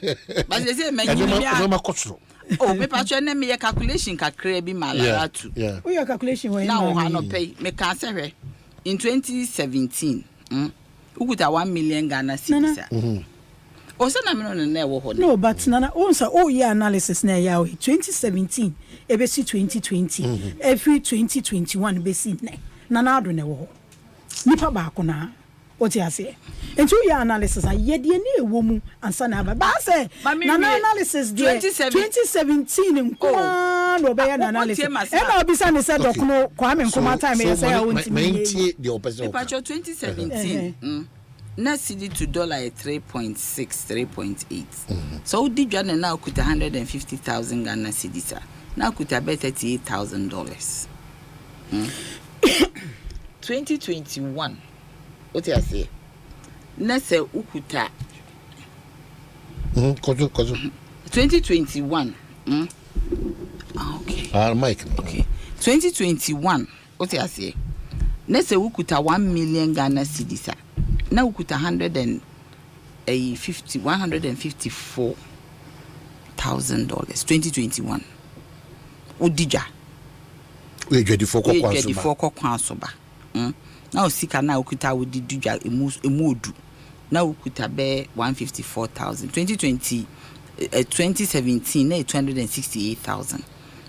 But say me nyimi ma kotro. Oh, me pa cho na me calculation kakra bi malara tu. Oh, your calculation when now no pay me can say in 2017 ukuta 1 million Ghana cedis. O se na me no na wo ho. No, but nana onsa year analysis na ya 2017 e be si 2020 every 2021 be si nana ado na wo ho. Nipa ba ko na what you say? And 2 year analysis a ye de na ewo mu ansa na ba say nana analysis de 2017 nko no be ya analysis. E na obi sa ne say dokono Kwame Nkrumah time e say won ti me the opposite. But 2017 na cedi to dollar 3.6 3.8. So di dwane na okuta 150,000 Ghana cedis. Na okuta about $38,000. 2021 what you say? Na se ukuta 2021 okay. Mike. Okay. 2021 what you say? Na se ukuta 1 million Ghana cedis. Na ukuta $154,000 2021. Udija. We get the four kwansoba. Na osika na ukuta wodi dija emodu. Na ukuta be 154,000. 2017 na 268,000.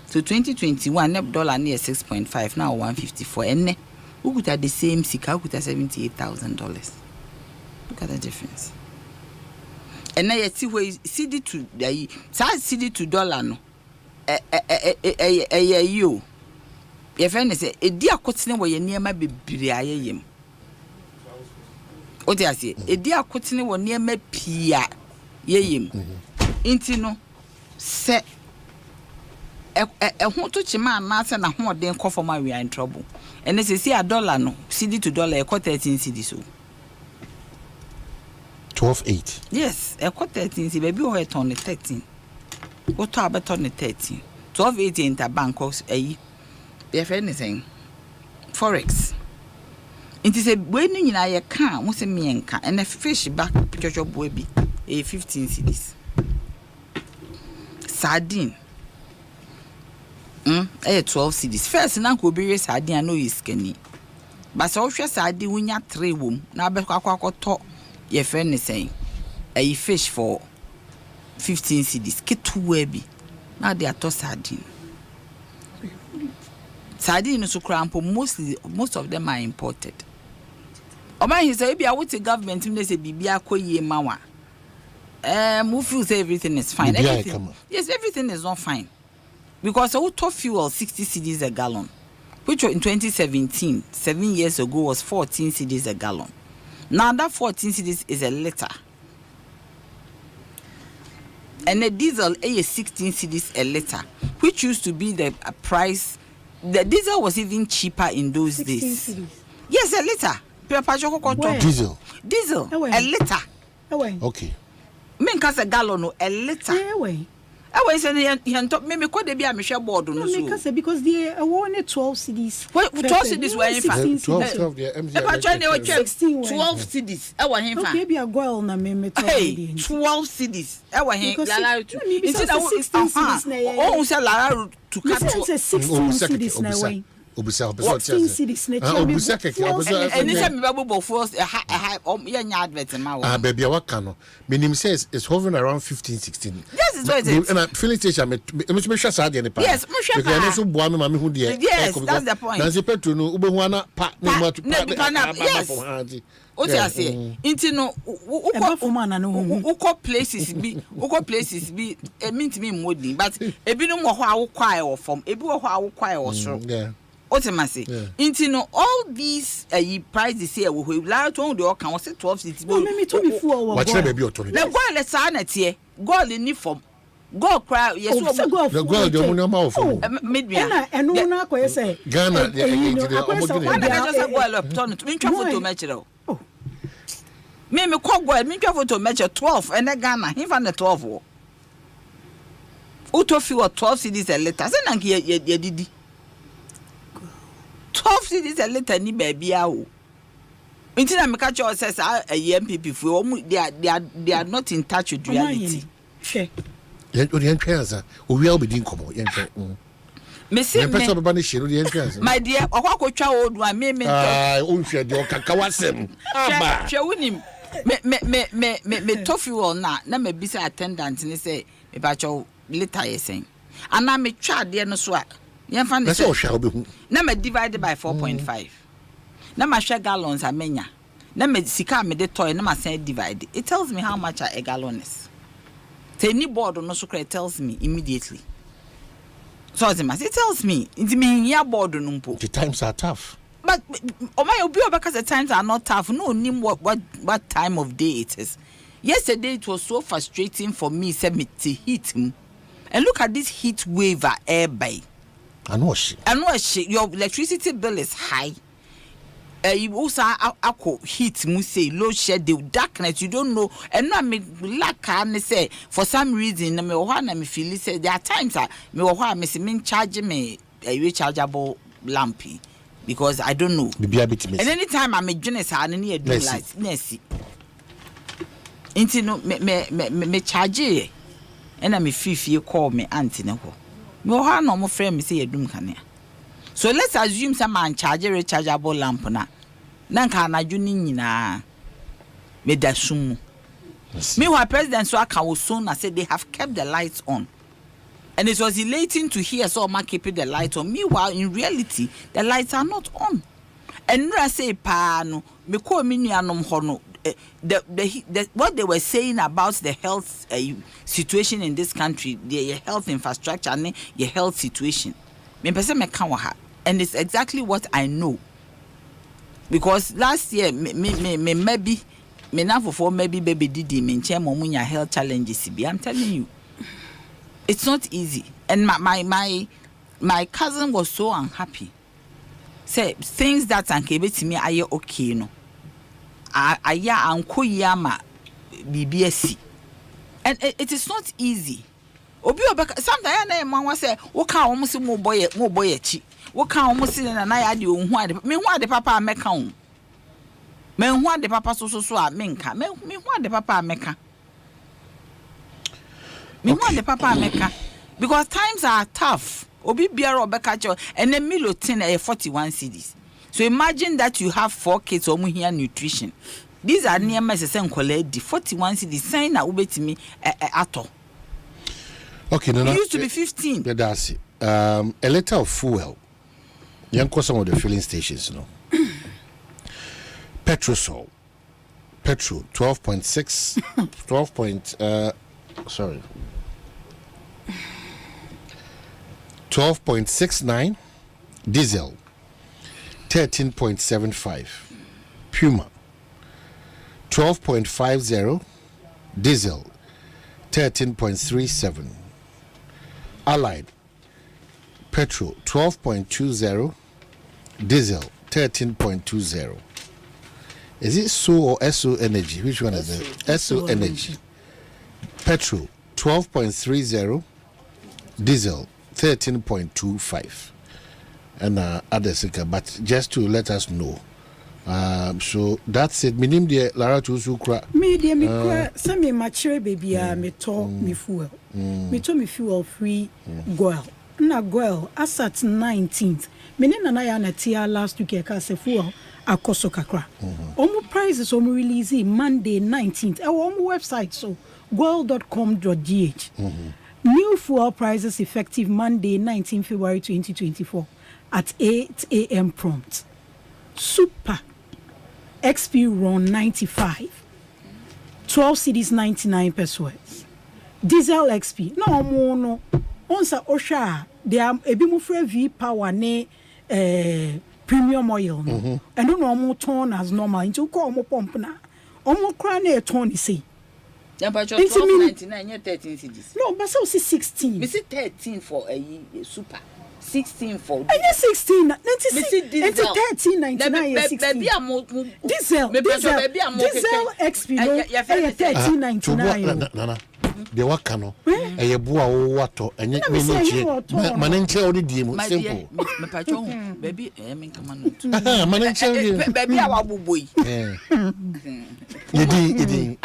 So 2021 na dollar near 6.5 now 154 enne ukuta the same sika ukuta $78,000. Look at the difference. And now you see where CD to the CD to dollar no you your friend say a dear cotton where you near my baby ayem. What I say a dear cotton were near me pia yem. Intino set a want to chima mass and a home then call for my we are in trouble. And they say a dollar no CD to dollar a quarter 13 CD so 12.8. Yes, a quarter 13 see baby or on the 13. What about on the 13? 12.8 in the Bangkok's a their friend is saying Forex. It is a when you know you can't was a mienka and a fish back picture of baby a 15 cedis. Sardine. A 12 cedis. First, and Uncle Berry sardine, I know is skinny. But so sardine when you 3 womb, now be talk. Your friend is saying a fish for 15 cedis. Get too webby. Now they are to sardine. Sardine is so crampo. Most of them are imported. Omanhene say be what the government they say bibia koye mawa. Who feels everything is fine. Yes, everything is not fine. Because auto fuel 60 cedis a gallon, which in 2017, 7 years ago was 14 cedis a gallon. Now that 14 cedis is a liter. And the diesel is 16 cedis a liter, which used to be the price. The diesel was even cheaper in those days. Cedis. Yes, a liter. Diesel. Diesel. A liter. Okay. Mean cause a gallon a liter. I was saying he top me could be a Michelle board no because they are only 12 cedis. What 12 cedis were in fact 12 yeah 16 12 cedis. I want him for maybe a girl na me 12 cedis. I want him Lara to it's 16 cedis na oh say Lara to cut 16 cedis na way Obisa 15 cities na chia me. Obisa keke obisa. Anytime me babo first yeah advert ma. Baby waka no. Minim says it's hovering around 15 16. Yes, it's what it is. And filling station me sure say dey pa. Yes, me sure. Because so boa me ma me hu dey. Yes, that's the point. Nancy Petro no ube hu ana pa ne mo yes. O ti ase. Inti no uko places bi mean me modern but ebi no mo ho awokwa e wo form ebi wo ho awokwa e wo so. Yeah. Otimase. Inti no all these prices here we like to dey okan was 12 cities. Me to me fu owo. Watch baby authority. The goal le sa na tie. Goal ni form. Goal cry yes the goal dey mo ma form. Media. Na enu na akoye say Ghana dey just goal up turn to me twa photo match o. Me call goal me twa photo match 12 and Ghana him fan the 12 wo. Uto fi 12 cities a letter. Say na ye didi. 12 cities a letter ni baby awo. Until I make sure says MPP for they are not in touch with reality. Sure. We will be doing come. Me say my dear, okwa old one me unhwe de okakawasem. Aba. Hwe wonim. Me tofi won na me bisa attendant ni say me ba cho later yesen. Ana me twa de no so a yen fa ne say na me divide by 4.5. Na ma share gallons amenya. Na me sika me de toy na ma say divide. It tells me how much a gallon is. Any board no so tells me immediately. So it tells me it's me ya board no mpo. The times are tough. But my obi because the times are not tough. No nim what time of day it is. Yesterday it was so frustrating for me say me to heat him. And look at this heat wave air by. I know she. Your electricity bill is high. You also heat say low shed the darkness you don't know and now me lack can say for some reason me na me feel say there are times me charge me a rechargeable lampy because I don't know and anytime I'm a genius I need do light nesi into no me charge and I'm feel call me auntie no me no mo friend me say edum kania. So let's assume some man charge a rechargeable lamp na. Nanka na juni nyina me da sumu. Meanwhile, President Swaka was soon I said they have kept the lights on. And it was elating to hear someone keeping the lights on. Meanwhile, in reality, the lights are not on. And I say pa no me ko minuanom hono what they were saying about the health situation in this country, the health infrastructure and the health situation. Me pese me kan wa ha. And it's exactly what I know. Because last year, maybe baby didi me munya health challenges. I'm telling you, it's not easy. And my cousin was so unhappy. Say things that ankebe to me are okay no. Aya anko yama BBSC. And it is not easy. Obi obeka sometimes na man say wo ka wo musi mo boy echi wo ka wo musi na na ya de ohun ade me hu ade papa ameka wo me hu ade papa so a menka me hu ade papa ameka me hu ade papa ameka because times are tough. Obi biara obeka cho and then milo tin 41 cedis. So imagine that you have 4 kids or here nutrition. These are near my say nkola di 41 cedis sign na ubetimi ato. Okay, no, it used to be 15. Yeah, that's it. A liter of fuel. You can some of the filling stations, you know. Petrol 12.6 12.69, diesel 13.75, Puma 12.50, diesel 13.37, Allied petrol 12.20, diesel 13.20. Is it SO or SO Energy? Which one is it? SO Energy. Petrol 12.30, diesel 13.25, and others. But just to let us know. So that's it. Minim de Lara to Sukra. Me de me kra some me mature baby me to me fuel. Me to me fuel free goil. Na goil as at 19th Mene nana ya na tia last week e ka se fuel akoso kakra. Omo prices omo release Monday 19th. Omo website so gold.com.gh. New fuel prices effective Monday 19 February 2024 at 8 a.m. prompt. Super XP Run 95 12 cedis 99 pesos. Diesel XP no more no onsa osha they are ebi mu free V power ne premium oil no and no more turn as normal into call mo pump na omo kra na e turn ni say but 12.99 you 13 cedis. No, but so 16. Me see 13 for a super. 16 for. And 16, 96. It's 13.99. 16. Diesel XP no. 13.99. Nana. The wakano. Eye bua wato. Enye menche. Manenche odi di mu simple. Me pacho baby me come on. Manenche baby awa buboi. Yedi.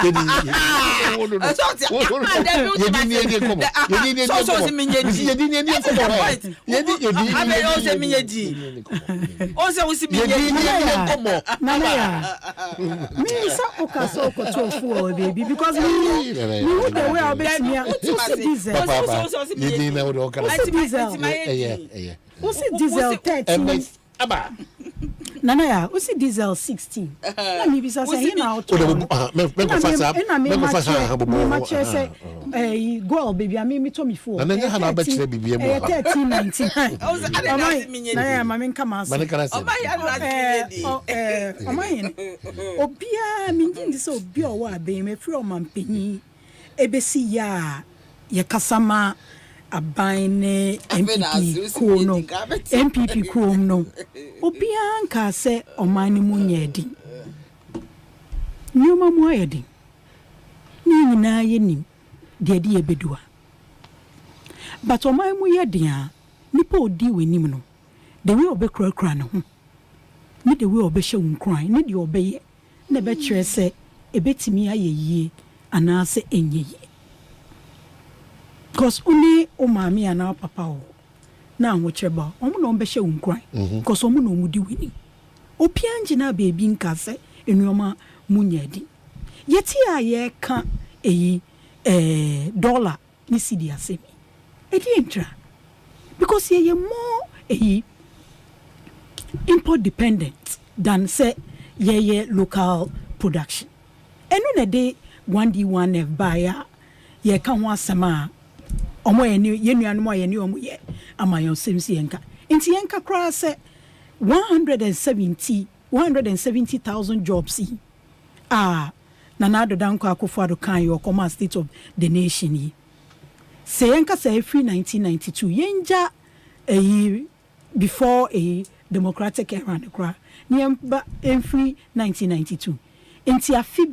Diesel 13. Nana ya, usi diesel 16. Na mi bisa say hina auto. Me say go baby, me to me for. Na nya hana ba kire bibie mu. 13.99. Na ya ma me nka ma say. Omanhene. Obia mi ndi so obi o wa be me free o mampanyi. Ebesi ya kasama abaine MPP kuno MPP kuno obia nka se omani munyedi nyuma mu ayedi ni nyina yeni de de ebedua but omani mu yedi a nipa odi wenim no de we obekura no ho ni de we obehye wunkran ni de obeye na be kire se ebetimi ayeyie anase enyeye because uni o mami ana papa o na anwocheba omo no mbehye wunkran because omo no mudi weni opianji na baby nkase enuoma munyedi yeti a ye ka eyi dollar ni cedi asemi edi entra because ye more eyi import dependent than say ye local production enu na de 1D1F buyer ye ka ho asema omo ye nuanom ye ne omo ye amayon semsi yenka enti yenka kra se 170,000 jobs na do danko akofo kan your command state of the nation yi se yenka se free 1992 yenja before a democratic era kra niemba free 1992 enti afi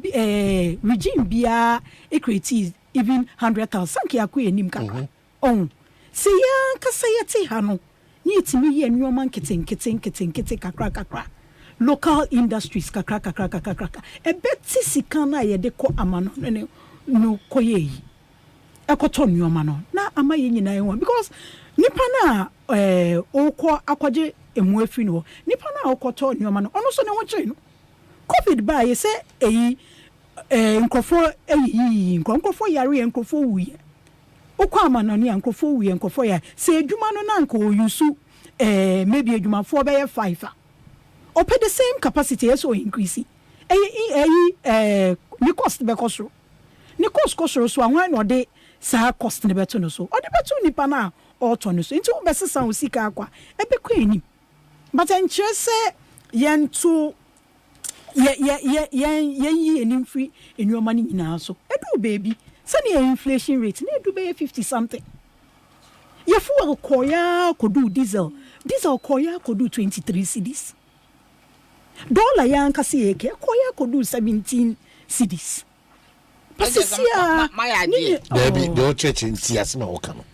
regime bia create even 100,000 ki akwe nim kaka on se ya kasa yete ha no ni etimi ye nneoma nkete kakra local industries kakra ebeti sika na ye de ko amano no koye yi ekoto nneoma no na amaye nyina ye because nipa na okọ akwaje emu afiri no nipa na okoto nneoma no ono so ne wo kire no covid ba ye se nkofo nkofo yare nkofo wuye okwa amano ne nkofo wuye nkofo ya se adwuma no na nko yusu maybe adwuma fo be 5 open the same capacity so increase ni cost be kosoro ni cost kosoro so anwan no de sa cost ne beto no so o de beto nipa na auto no so nti wo be sesa osika akwa ebe kwa eni but enche se yento ye enim free enuoma ni nyina so edu baby sani inflation rate na edu be 50 something ye fuel koya kodu diesel koya kodu 23 cedis dollar ya nkasi yeke koya kodu 17 cedis pasisia baby do church nti asema okano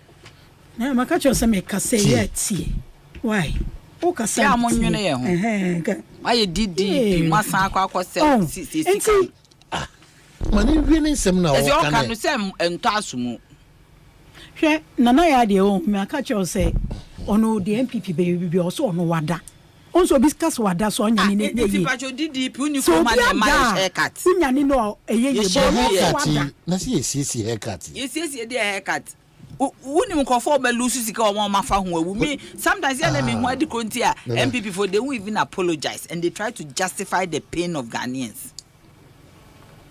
na makacho se me kase ye tie why o kase ya monwene ye ho aye didi masan akwa sisi mani wiene nsem na o kanu se ento asumu hwe nana ya de o me akacho se ono the MPP baby also ono wada onso biscuits wada so nya ni ne ye pacho DDP uni ko ma na my haircut unya ni no eye haircut na si haircut yes the haircut uni mkofo be lose sika o ma fa ho awu me sometimes ya na me ho adi kronti a MPP for they won't even apologize and they try to justify the pain of Ghanaians.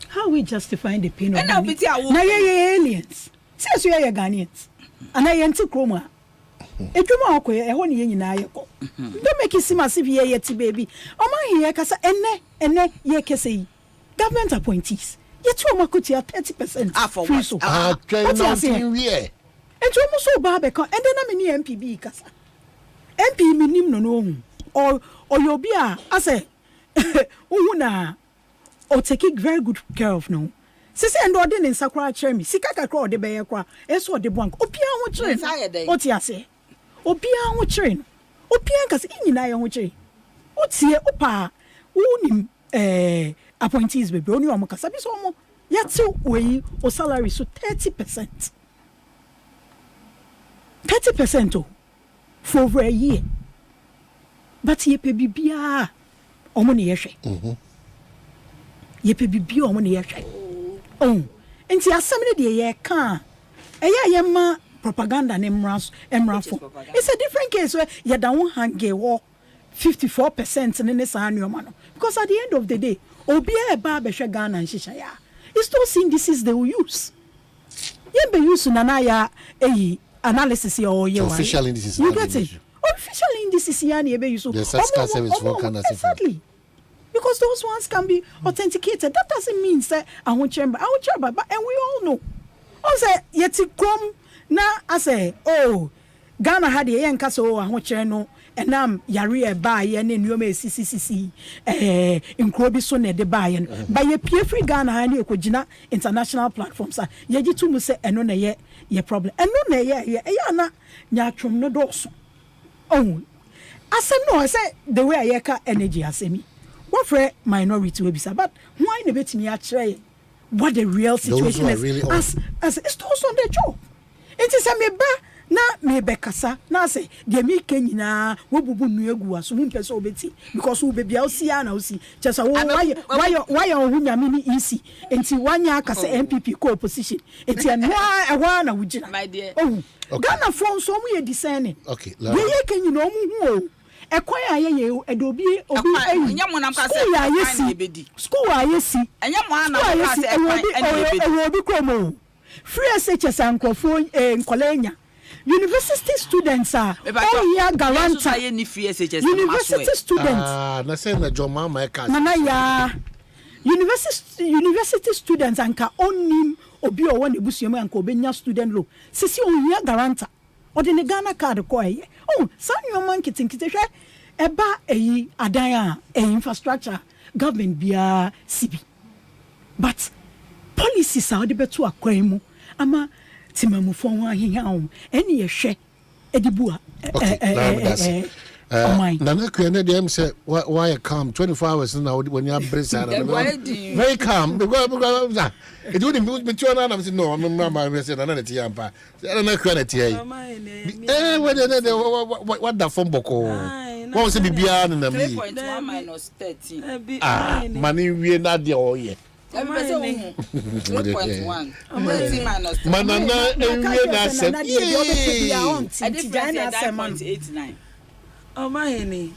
How we justifying the pain of Ghanaians? Na ye aliens. Say so ye Ghanaians. Ana ye nti kroma. Edwuma akoye e ho ne ye nyina ye ko. Don't make it seem as if ye yet baby. Omanhene kasa ene ye kese yi. Government appointees. Ye tu omakuti 30% free so. Nothing we. Etu omo so ba be kan ende na me ni MPB kasa. MP minim no or yobi a ase uhu na or take very good care of no. Sisi endo de ne nsakra kire mi sika kakra ode be ye kwa eso ode bank opia ho kire o ti ase opia ho kire no opia kase nyina ye ho kire o tie opa unim appointees be oni omo kasa bi so omo yati we o salary so 30% for over a year but ye pe bibia omo ne ye hwe ye pe bibia omo ne ye hwe oh enti asem ne de ye ka ye ma propaganda ne emrafo it's a different case where ye da won hange wo 54% ne sa anuoma no because at the end of the day obi e ba be hwe Ghana nhihya ya it's still seeing this is they will use ye be use na ya analysis or ye official indices you get it official indices ya na ye be use the service for Ghana exactly. Because those ones can be authenticated. That doesn't mean say I won't chamber, but and we all know. Also, yet come na I say, oh, Ghana had a young castle, I won't channel, and yari buy and in your CCC in Kwabena de buy by a peer free Ghana and Ekojina international platforms. Yaji to me say, and no ye problem. And no ye na nyatrum no dos. Oh, I said no, I say the way I yeka energy as me. What for minority will be said, but why the bit me actually what the real situation is really as it's also on the job. It is a meba na me bekasa na say the me kenyina wo bubu nu egu aso mu pese obeti because wo baby osia na osi chesa why on nyame ni easy enti wanya akasa MPP co opposition enti enwa na wugina my dear Ghana from so mu ye discerning okay ye kenyina omu hu ekwan ayeye edobi obi nyamo nam ka say school ayesi nyamo na ka say ekwan obi kromo free SHS ankofo nkolenya university students are all year guarantor university students na say na joma ma ka na ya university students anka onim obi o won ebusuam anka obenya student loan sisi on year guarantor odi ne Ghana card ko eye sanyo man kitinkite hwe eba eyi adan a infrastructure government bia sibi but policies are the betu akwan mu ama timamufo ho ahihia ho eni ye hwe edibua Nana Kwabena dem say why calm 24 hours now when you have breast very calm because it wouldn't be too on say no mama say Nana Tiampa Nana Kwabena tie what the phone boko what say bibia na me 3.1 minus 13 money we na there all here 3.1 manana enwe na say a difference of 9.89 Omanhene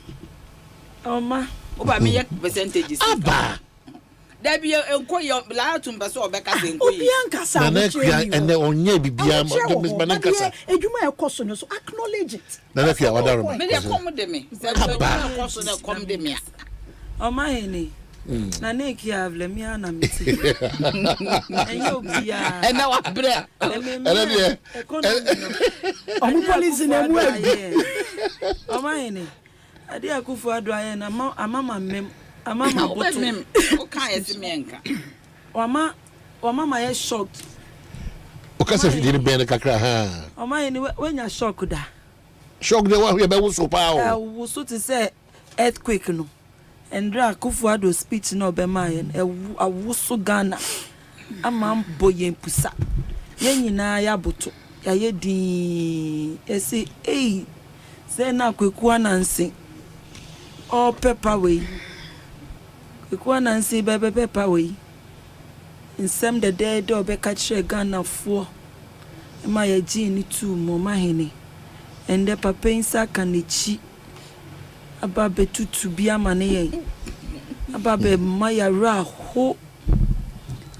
Oma oba me yak percentages aba da bi enko yo la tumba so obeka se enko obi ankasa na kwa ene onye bibia man kasa edwuma ekoso no so acknowledge it na kwa wadaro me dey come de me se ekoso na come de me Omanhene na neki avle mi ana miti enyo bia ena wa bre ena de omu police na mu abi Omanhene ade akufu ado aye na amama mem amama boto mem o kan yesi menka wa mama ye shocked o ka se fidi ni ben kakra ha Omanhene wenya shock da shock de wa be wo so pa o wo so ti say earthquake no Endra Kufuado speech no be mayen awuso Ghana ama boyen pusa yen nyina ya boto ya ye din ese Say na kwekua nansi. All pepper way. Kwekua nansi bebe pepper way. In some the dead or be catch a gun of 4. My a genie too, Omanhene. And the papa in sack and the cheap. Ababe to be a money. Ababe Maya ra ho.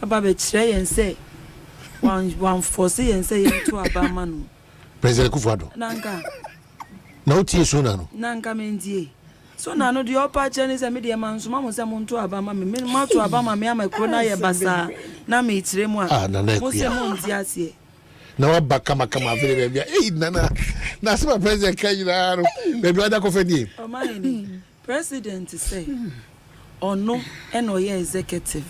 Ababe tray and say one for say and say to Abamano. President Kufado. Nanga. No tea sooner. Nanga mendi. So now no the upper Chinese and media man, so mamma say to Abama, me to Abama, me my crona ye basa. Na me it's remwa. Ah, Nana. Now Bakama very baby. Hey, Nana. That's my president. Can you know? Baby, I don't confess. Oh, my president say, or no, and no, executive.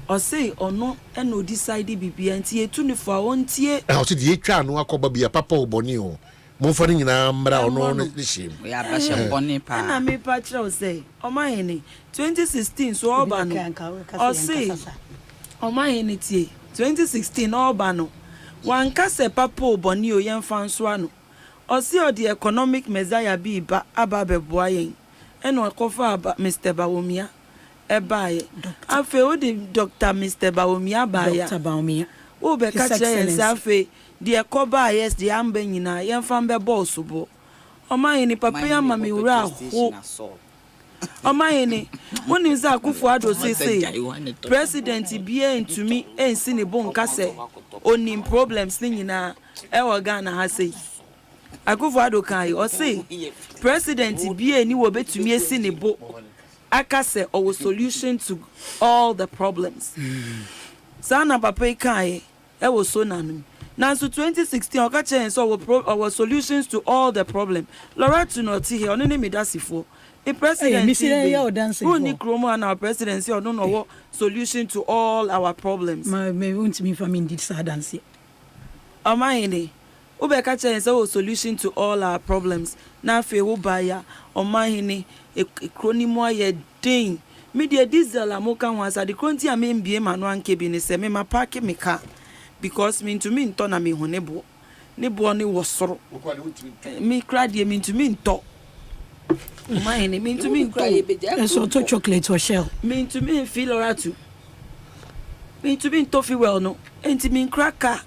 Or say, or no, and no, decide BB and TA 24 on TA. I see the HR no akọba papa Bonio. Mo fani nyina mbra ono no shim. We are passion Bonnie pa. Na me patro say, Omanhene 2016 so Obano. Or say, Omanhene TA 2016 Obano. One kase papo Bonio yen fanswa no. Or see the economic messiah be ba ababe boyen. Eno akofa aba Mr. Bawumia. Ebaye. Afe o di Dr. Mr. Bawumia baya. Dr. Bawumia. O be ka kire afe the ekoba yes the ambe nyina yen fambe boss bo. Omanhene papa ya mami wura ho. Omanhene woni za Akufo-Addo say president bia ntumi ensi ne bon kase onim problems ni nyina e wo Ghana ha say Akufo-Addo kai o say president bia ni wo betumi esi ne bo akase or solution to all the problems. Sana papa kai e wo so nanum. Now, so 2016, oka chen so our solutions to all the problem. Laura to not here, only me that's for. A president, who ni kromo and our presidency or don't know what solution to all our problems. Me won't me from indeed sad dance. Omanhene, ubeka chen so solution to all our problems. Na fe ubaya, Omanhene, a chronimo ye ding. Media diesel amoka wansa the kronti amembie manuan kebi ne se me ma park me car. Because me to me nto na me honebo nebo ne wosoro me crad ye me to me nto Omanhene me to me nto so to chocolate or shell me to me feel alright me to me nto fi well no enti me cracker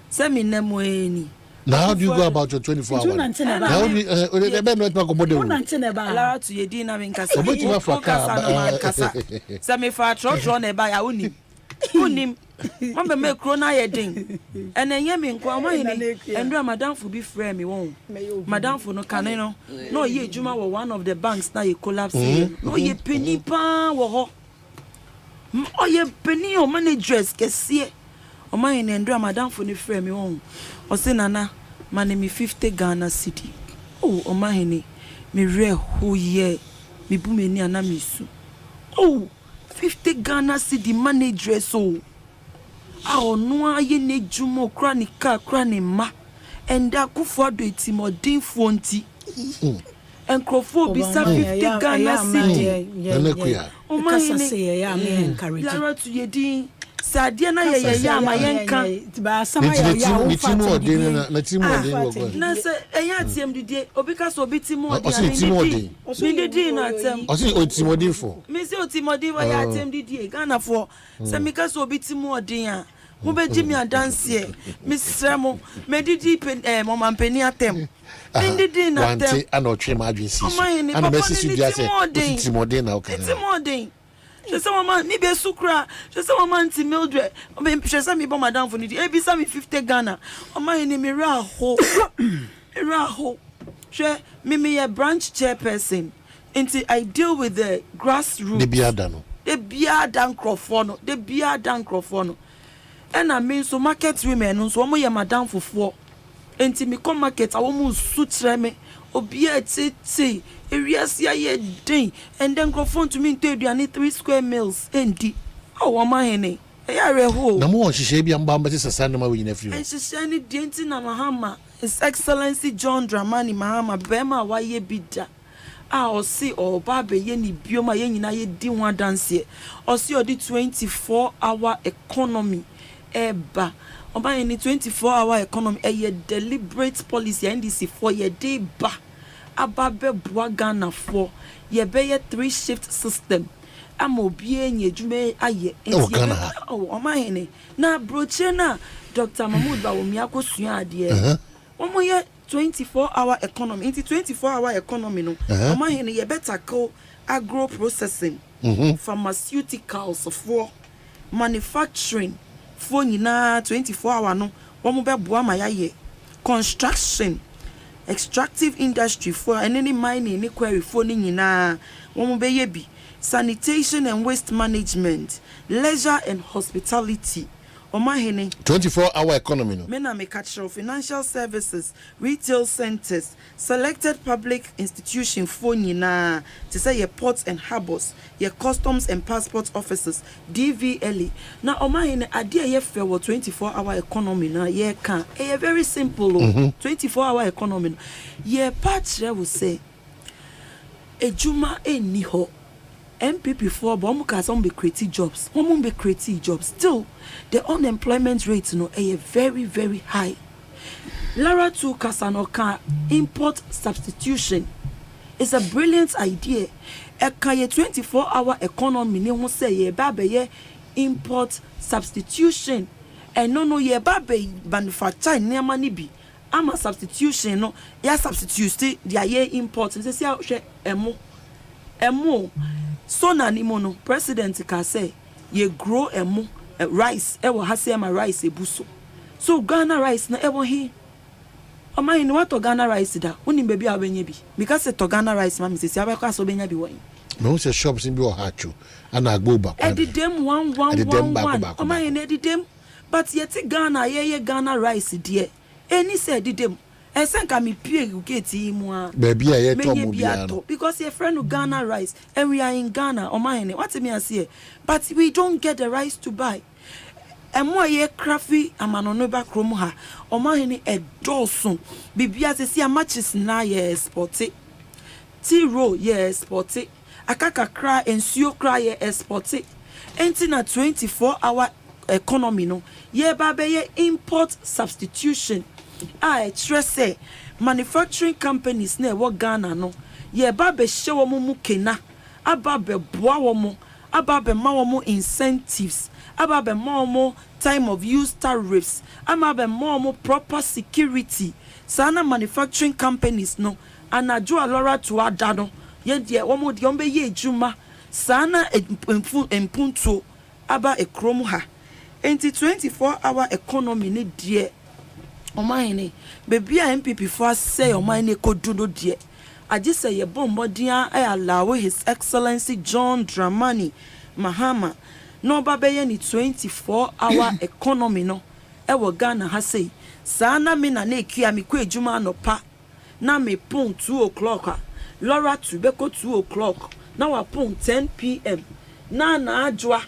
say me nemo eni. Now how do you go about your 24 hours? Now we be no talk about the allow to ye din na me nkasa obotima fa ka say me fa tro na ba ya oni unim mama me krona ye din enenye me nkwa Omanhene endra madam for be frame me won madam for no kan no ye ejuma wo one of the banks na ye collapse no ye penny pa wo ho o ye penny o managers kese Omanhene endra madam for ni frame me won o se nana mane me 50 Ghana cedi oh Omanhene me re ho ye me bu me ni ana me su oh 50 Ghana cedi managers so awo no aye ne jumo kra ni ka kra ni ma enda Akufo-Addo etimodin fonti enkrofo bisa 50 Ghana cedi Omanhene say ya me encourage Lara to yedin sadie na ye ya ma yenka ba sama ya na timu odin na se eya atiem didie obi ka so obi timu odin didie na atem o si otimodin fo me se otimodin wa ya atem didie Ghana fo se me ka so obi timu odin a mo be jimi adanse me sremo me didi mama mpeni atem didie na atem wante anotwe ma adwensi ana me sisi dia se otimodin na o kana otimodin je say mama mi be sukra je say mama anti Mildred me je say mi bo madam for nidi e bi say mi 50 Ghana Omanhene mi ra ho je me a branch chairperson until I deal with the grassroots de biada no de biada nkrofo and I mean so market women so mo ye madam for until me come market awo mu sutre me obi atete eriasia ye den and then nkrofo to me to aduane 3 square meals endi Omanhene ya reho na mo hihye bia mba mbese sasana ma wina firi hihye ni dienti na Mahama His Excellency John Dramani Mahama bema wa ye bida o si o ba be ye ni bioma ye nyina ye di ho adanse o si o di 24-hour economy eba Omanhene 24-hour economy a deliberate policy NDC for your day ba ababe Ghana for ye be 3-shift system. Amobie nyejume aye Omanhene na broche na Dr. Mahmoud Bawomi akosua ade omoye 24-hour economy into 24-hour economy no Omanhene ye better go agro processing pharmaceuticals for manufacturing for nyina 24-hour no womo be boa ma yaye construction extractive industry for any mining ni quarry for nyina womo be ye bi sanitation and waste management, leisure and hospitality. Omanhene 24-hour economy no. Mena me catch financial services, retail centers, selected public institution for nyina to say your ports and harbors, your customs and passport offices, DVLE. Now Omanhene idea ye fair 24-hour economy na ye can very simple 24-hour economy. Ye part will say ejuma eni ho MPP for some be creative jobs. Some be creative jobs. Still, the unemployment rate very, very high. Lara to Kasanoka import substitution is a brilliant idea. A 24-hour economy ne say ye babe import substitution. And no ye babe manufacture near bi. Ama substitution no ya substitute the ye import. Say say emo. So na ni mono president ka say ye grow emo rice e wo hase ma rice ebuso. So Ghana rice na e wo he Omanhene what Ghana rice da woni bebi a benye bi because to Ghana rice ma misisi abekwa so benya bi won no se shops in bi o hacho ana agbo ba kwa edidem 1111 Omanhene edidem but yet Ghana ye Ghana rice de eni se edidem esenka mi pie geti mu a baby aye to mo bia because your friend Ghana rice and we are in Ghana Omanhene what me say but we don't get the rice to buy and more ye crafty amanono ba krom ha Omanhene edosun bibia se sia matches na ye exporte T-roll ye exporte akaka kra ensuo kra ye exporte enti na 24-hour economy no ye ba be ye import substitution I stress manufacturing companies na wo Ghana no ye ba be hye wo mu kena aba be boa wo mo aba be ma wo mo incentives aba be ma wo time of use tariffs aba be ma wo proper security sana manufacturing companies no anajo alora to ada no ye de wo mo de be ye ejuma sana empunto aba ekrom ha enti 24-hour economy ni de Omanhene baby a MPP for say Omanhene kodu no de I just say ye bombodia allow His Excellency John Dramani Mahama no babe ni 24-hour economy no e wo Ghana ha say sana me na ekua me kwa ejuma no pa na me pon 2 o'clock Laura to beko 2 o'clock na wa pon 10 p.m. na adwa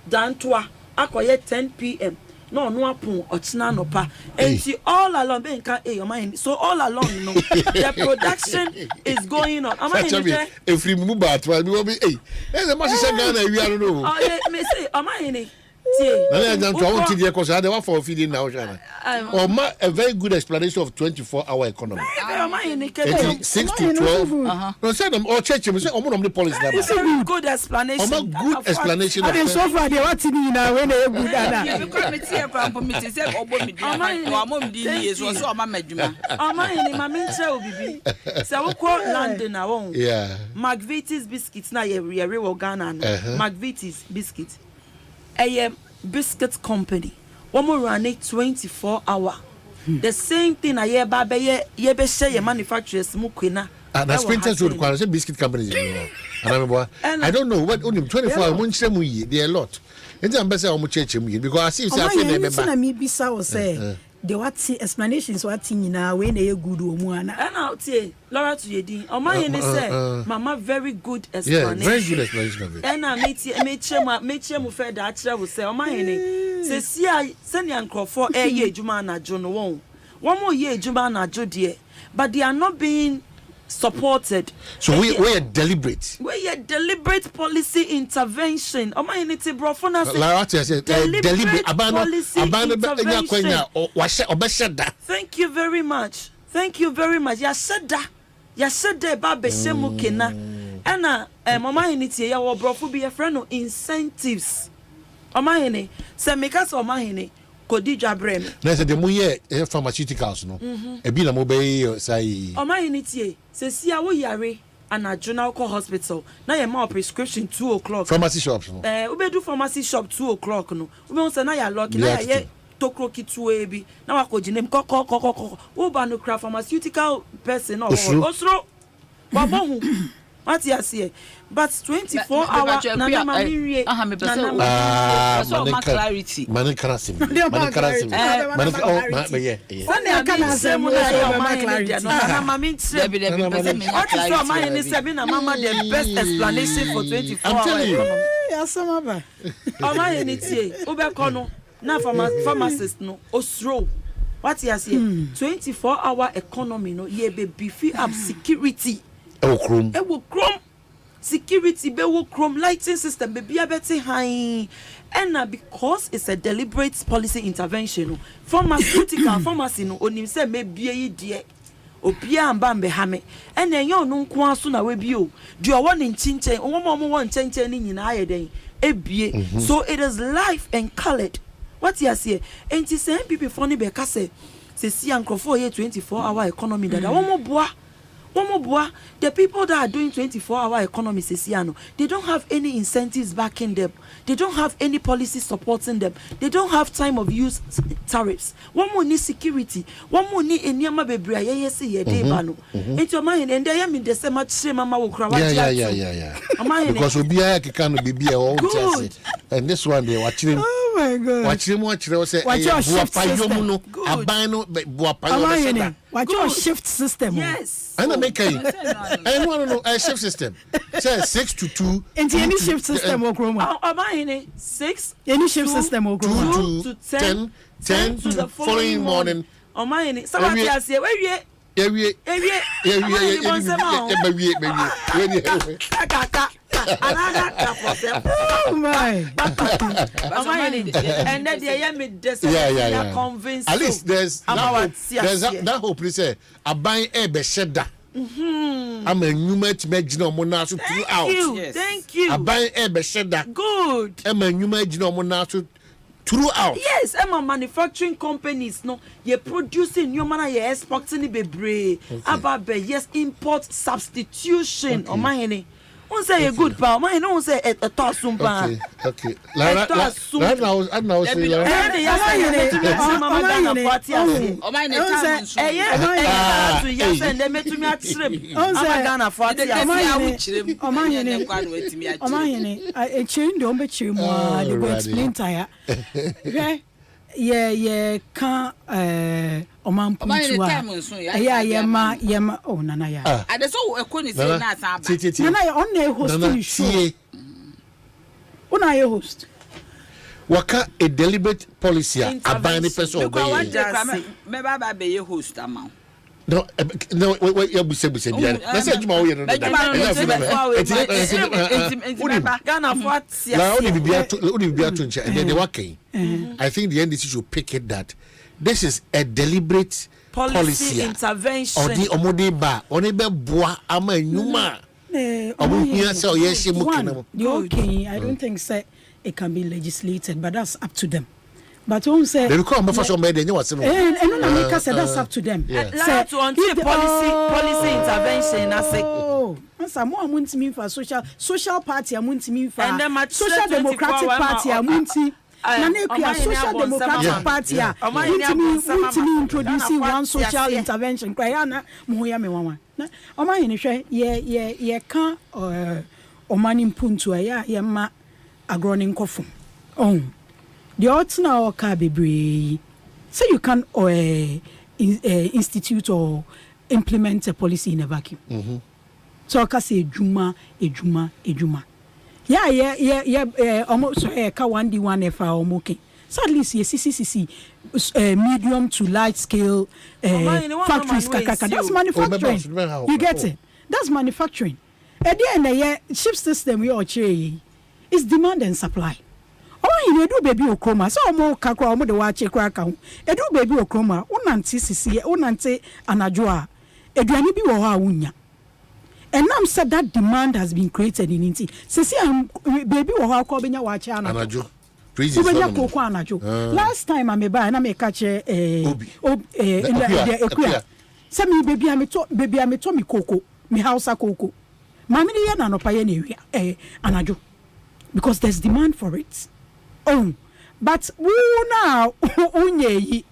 dantoa akoye 10 p.m. no apun ochina no pa and all along benka Omanhene so all along the production is going on Omanhene if we move back we will be the mass Ghana we are no me say Omanhene na dem to want the cause they want for feeding now a very good explanation of 24-hour economy 6 to 12 no say them all church me say omo the policy number it's a good explanation good explanation and so far they what ni na when they good ana because me tie kwa for me say obo me di o mom di ni so so o ma madwuma Omanhene ma me nche obibi say wo ko land na won McVitie's biscuits na ye wo Ghana no McVitie's biscuits a biscuit company one run 24-hour the same thing a year babe ye be share your manufacturers mu kwena and as printers would require biscuit companies and I don't know what only 24 mun share mu yi there a lot and am say omo church mu because I see say I feel na me bisa o say the what explanations what nyina we na ye good o mu ana and out here Laura to yedin Omanhene say mama very good explanation very good explanation of it and I meet mu fe da akere wo say Omanhene say sia send yankrofo ye ejuma na jo no won mo ye ejuma na jo de but they are not being supported. So we are deliberate. We are deliberate policy intervention. Omanhene brofona say deliberate policy intervention. Thank you very much. Ya said ba beshemu kena. Ena Omanhene tie ya wo brofo bi e friend no incentives. Omanhene se meka so Omanhene kodi dwabrem. Na say the mo ye pharmaceuticals no. E bi na mo be say Omanhene tie se sia wo yare anajo na ko hospital na ye ma prescription 2 o'clock. Pharmacy shops no. We do pharmacy shop 2 o'clock no. We say na ya lock na ye tokro kitu ebi na wakojinem koko wo ba no cra pharmaceutical person no osro babohu what you say but 24 hour na mamirie so ma clarity man karasim One na mama the best explanation for 24 hours. Omanhene tie obekọ no na pharmacist no osro what you say 24-hour economy no ye be beefy up security e wo krom security be wo krom lighting system be bia beti high and because it's a deliberate policy intervention no pharmaceutical pharmacy no onim say me bia yi de obia amba mbe ha me and enye onu nko aso na we bi o de owo ne nchinchen omo wo nchenchen ni nyina ayeden ebie so it is life and colored. What you say? And to say people funny because say see uncle for 24-hour economy that one more boy. The people that are doing 24-hour economy they don't have any incentives backing them. They don't have any policy supporting them. They don't have time of use tariffs. One more need security. One more need any ama bebre yes ye day bano. Into Omanhene and they am in the same much mama will cry. Yeah. Because Obia can be a own and this one they watching. Oh my God. Watch them say watch your shift system. Watch your shift system. Yes. I make a shift system. Say 6 to 2. And any shift system or chroma. Omanhene 6 any shift system or chroma 2 to 10 to the following morning. Omanhene somebody has say where we oh my and then they me convinced at least there's that hope say aban e be sheda I'm a human to make no mona so throughout. Thank you aban e be sheda good I'm a human no mona so throughout. Yes, I'm manufacturing companies no you producing new man you exporting bebre about yes import substitution Omanhene on say a good pa Omanhene on say a tossum pa okay I now say yeah can Oman Puntua yeah oh nana ya and so ekoni say na asaba nana ya on na host show una ya host waka a deliberate policy aban ni person obey me baba be ye host ama no you buse bia na say adwuma wo ye no Ghana for now only bia to nche and they working I think the NDC should pick it that this is a deliberate policy intervention or the omode ba oni be boa ama nyuma obuhia say oyehye mukena okay I don't think say it can be legislated but that's up to them. But who say they come before somebody they was no make say that's up to them. Say to policy intervention I say some amuntimi for social party amuntimi for social democratic party amunti na nekua social democratic party amuntimi introducing one social intervention kwa na muhoya me wanwa na Omanhene hwe ye kan omani mpuntu ya ma agroni nkofo the outsna or car bebre so you can institute or implement a policy in a vacuum. So I say ejuma yeah almost ka 1D1 FA omoke So at least CCCC medium to large scale factories. That's manufacturing. You get it? That's manufacturing. At the end of the year, ship system we all change. It's demand and supply. Oh, you do baby okroma. So more kakra omo de wa che kra ka ho. E do baby okroma. Unante sisi, unante anadwoa. Eduani bi wo ha wunya. And now said that demand has been created in Inti. Sisi baby wo ha ko benya wa che anadwo. Last time I me buy na me catch Ekuya. Say me baby I me to me cocoa, me house cocoa. Mami ni ya na no pa ye na anadwo. Because there's demand for it. Oh, but who now unye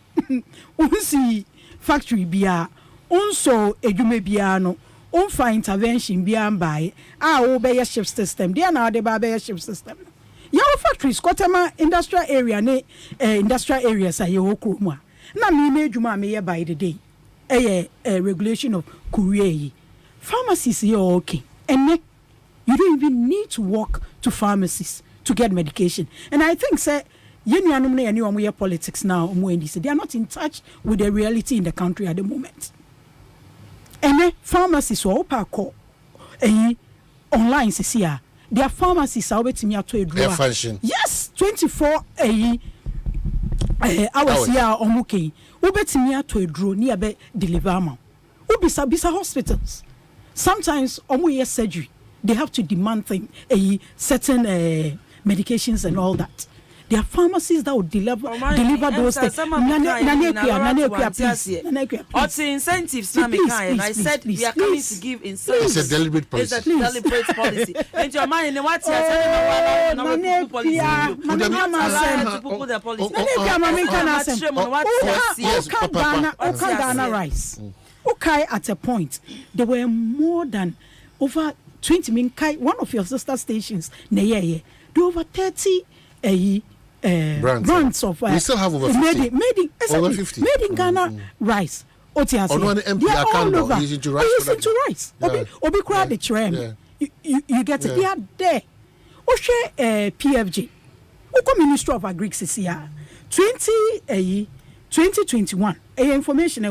unsi factory bia unso edume bia no unfa intervention bia mbae obey shift system dia na de ba be shift system. Your factories Kotema industrial area ne industrial areas are your kroma. Na me adwuma me by the day. Regulation of courier. Pharmacies here okay. And you don't even need to walk to pharmacies to get medication. And I think say you politics now they are not in touch with the reality in the country at the moment. And pharmacies are open online here. Their pharmacies are waiting to a draw. Yes, 24 hours here omuke. Ubetimi to a draw near be deliver ma. Ubisa hospitals. Sometimes omu surgery. They have to demand certain medications and all that. There are pharmacies that will deliver those things. What's incentives? I said we are coming to give incentives. It's a deliberate policy. It's a deliberate policy. And your mind in what policy? Rice. Okay, at a point, there were more than over 20 min kai one of your sister stations there over 30 brands of we still have over 50 made in Ghana rice otias they are all over using to rice obi crowd the tram you get it they are there PFG Ministry of Agriculture here 2021 information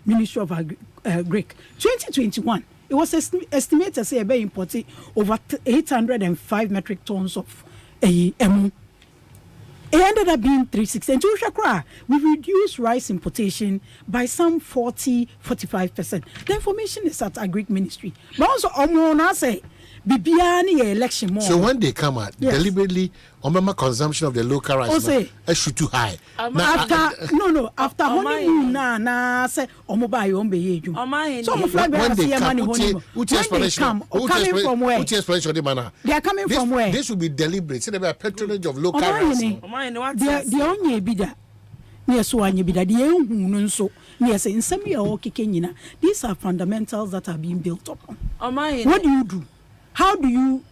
Ministry of Agric 2021 it was estimated to say be imported over 805 metric tons of emu. It ended up being 360. And we reduced rice importation by some 40-45%. The information is at Agric Ministry. But also, say Bibiani election more. So when they come out, deliberately, consumption of the local rice shoot too high. After honeymoon, say buy your own so when they come from where? They are coming from where? This will be deliberate. So there be patronage of local rice. The only bidder. Yes, one you bidder. The so yes, in some year these are fundamentals that are being built upon. What do you do? How do you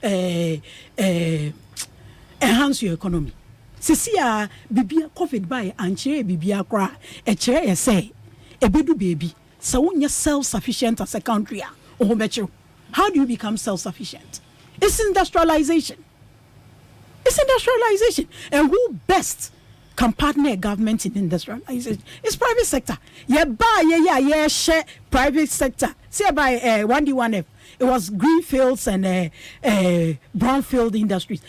enhance your economy? Sisia bibia COVID by and chere bibia kra e chere say e bedu baby so when self-sufficient as a country how do you become self-sufficient? It's industrialization. And who best can partner a government in industrialization? It's private sector. Share private sector. Say by 1D1F. It was greenfields and brownfield industries.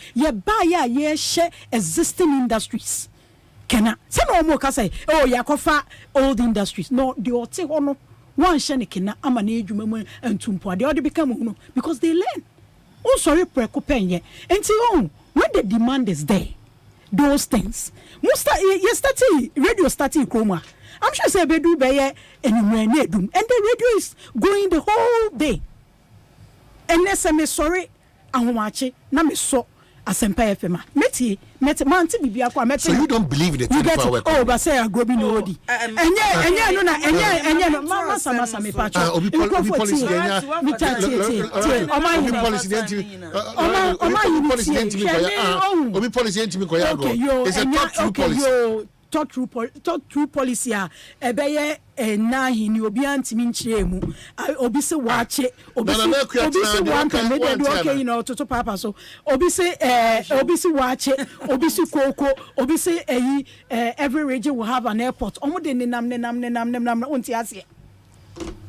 Share existing industries. Can say no more say yakofa old industries. No, the ote ono one shenikina amane adwuma and tumpo. They already become because they learn. Oh sorry preoccupation. And see when the demand is there, those things. Radio starting chroma. I'm sure say bedu beye anywhere near doom. And the radio is going the whole day. And let's say me sorry, and watch na me so Asempa FM. Meti man ti bibia kwa meti. So you don't believe in the 24-hour? Oh, but say I go be no odi. Enye no mama sama me pacho. Obi policy enti mi koya go. It's a top true policy. thought through policy ebeye na hini obi antimi nkyere mu obi se waache obi se one can make it okay to papa so obi se waache obi se koko obi se every region will have an airport omo de nenam unti ase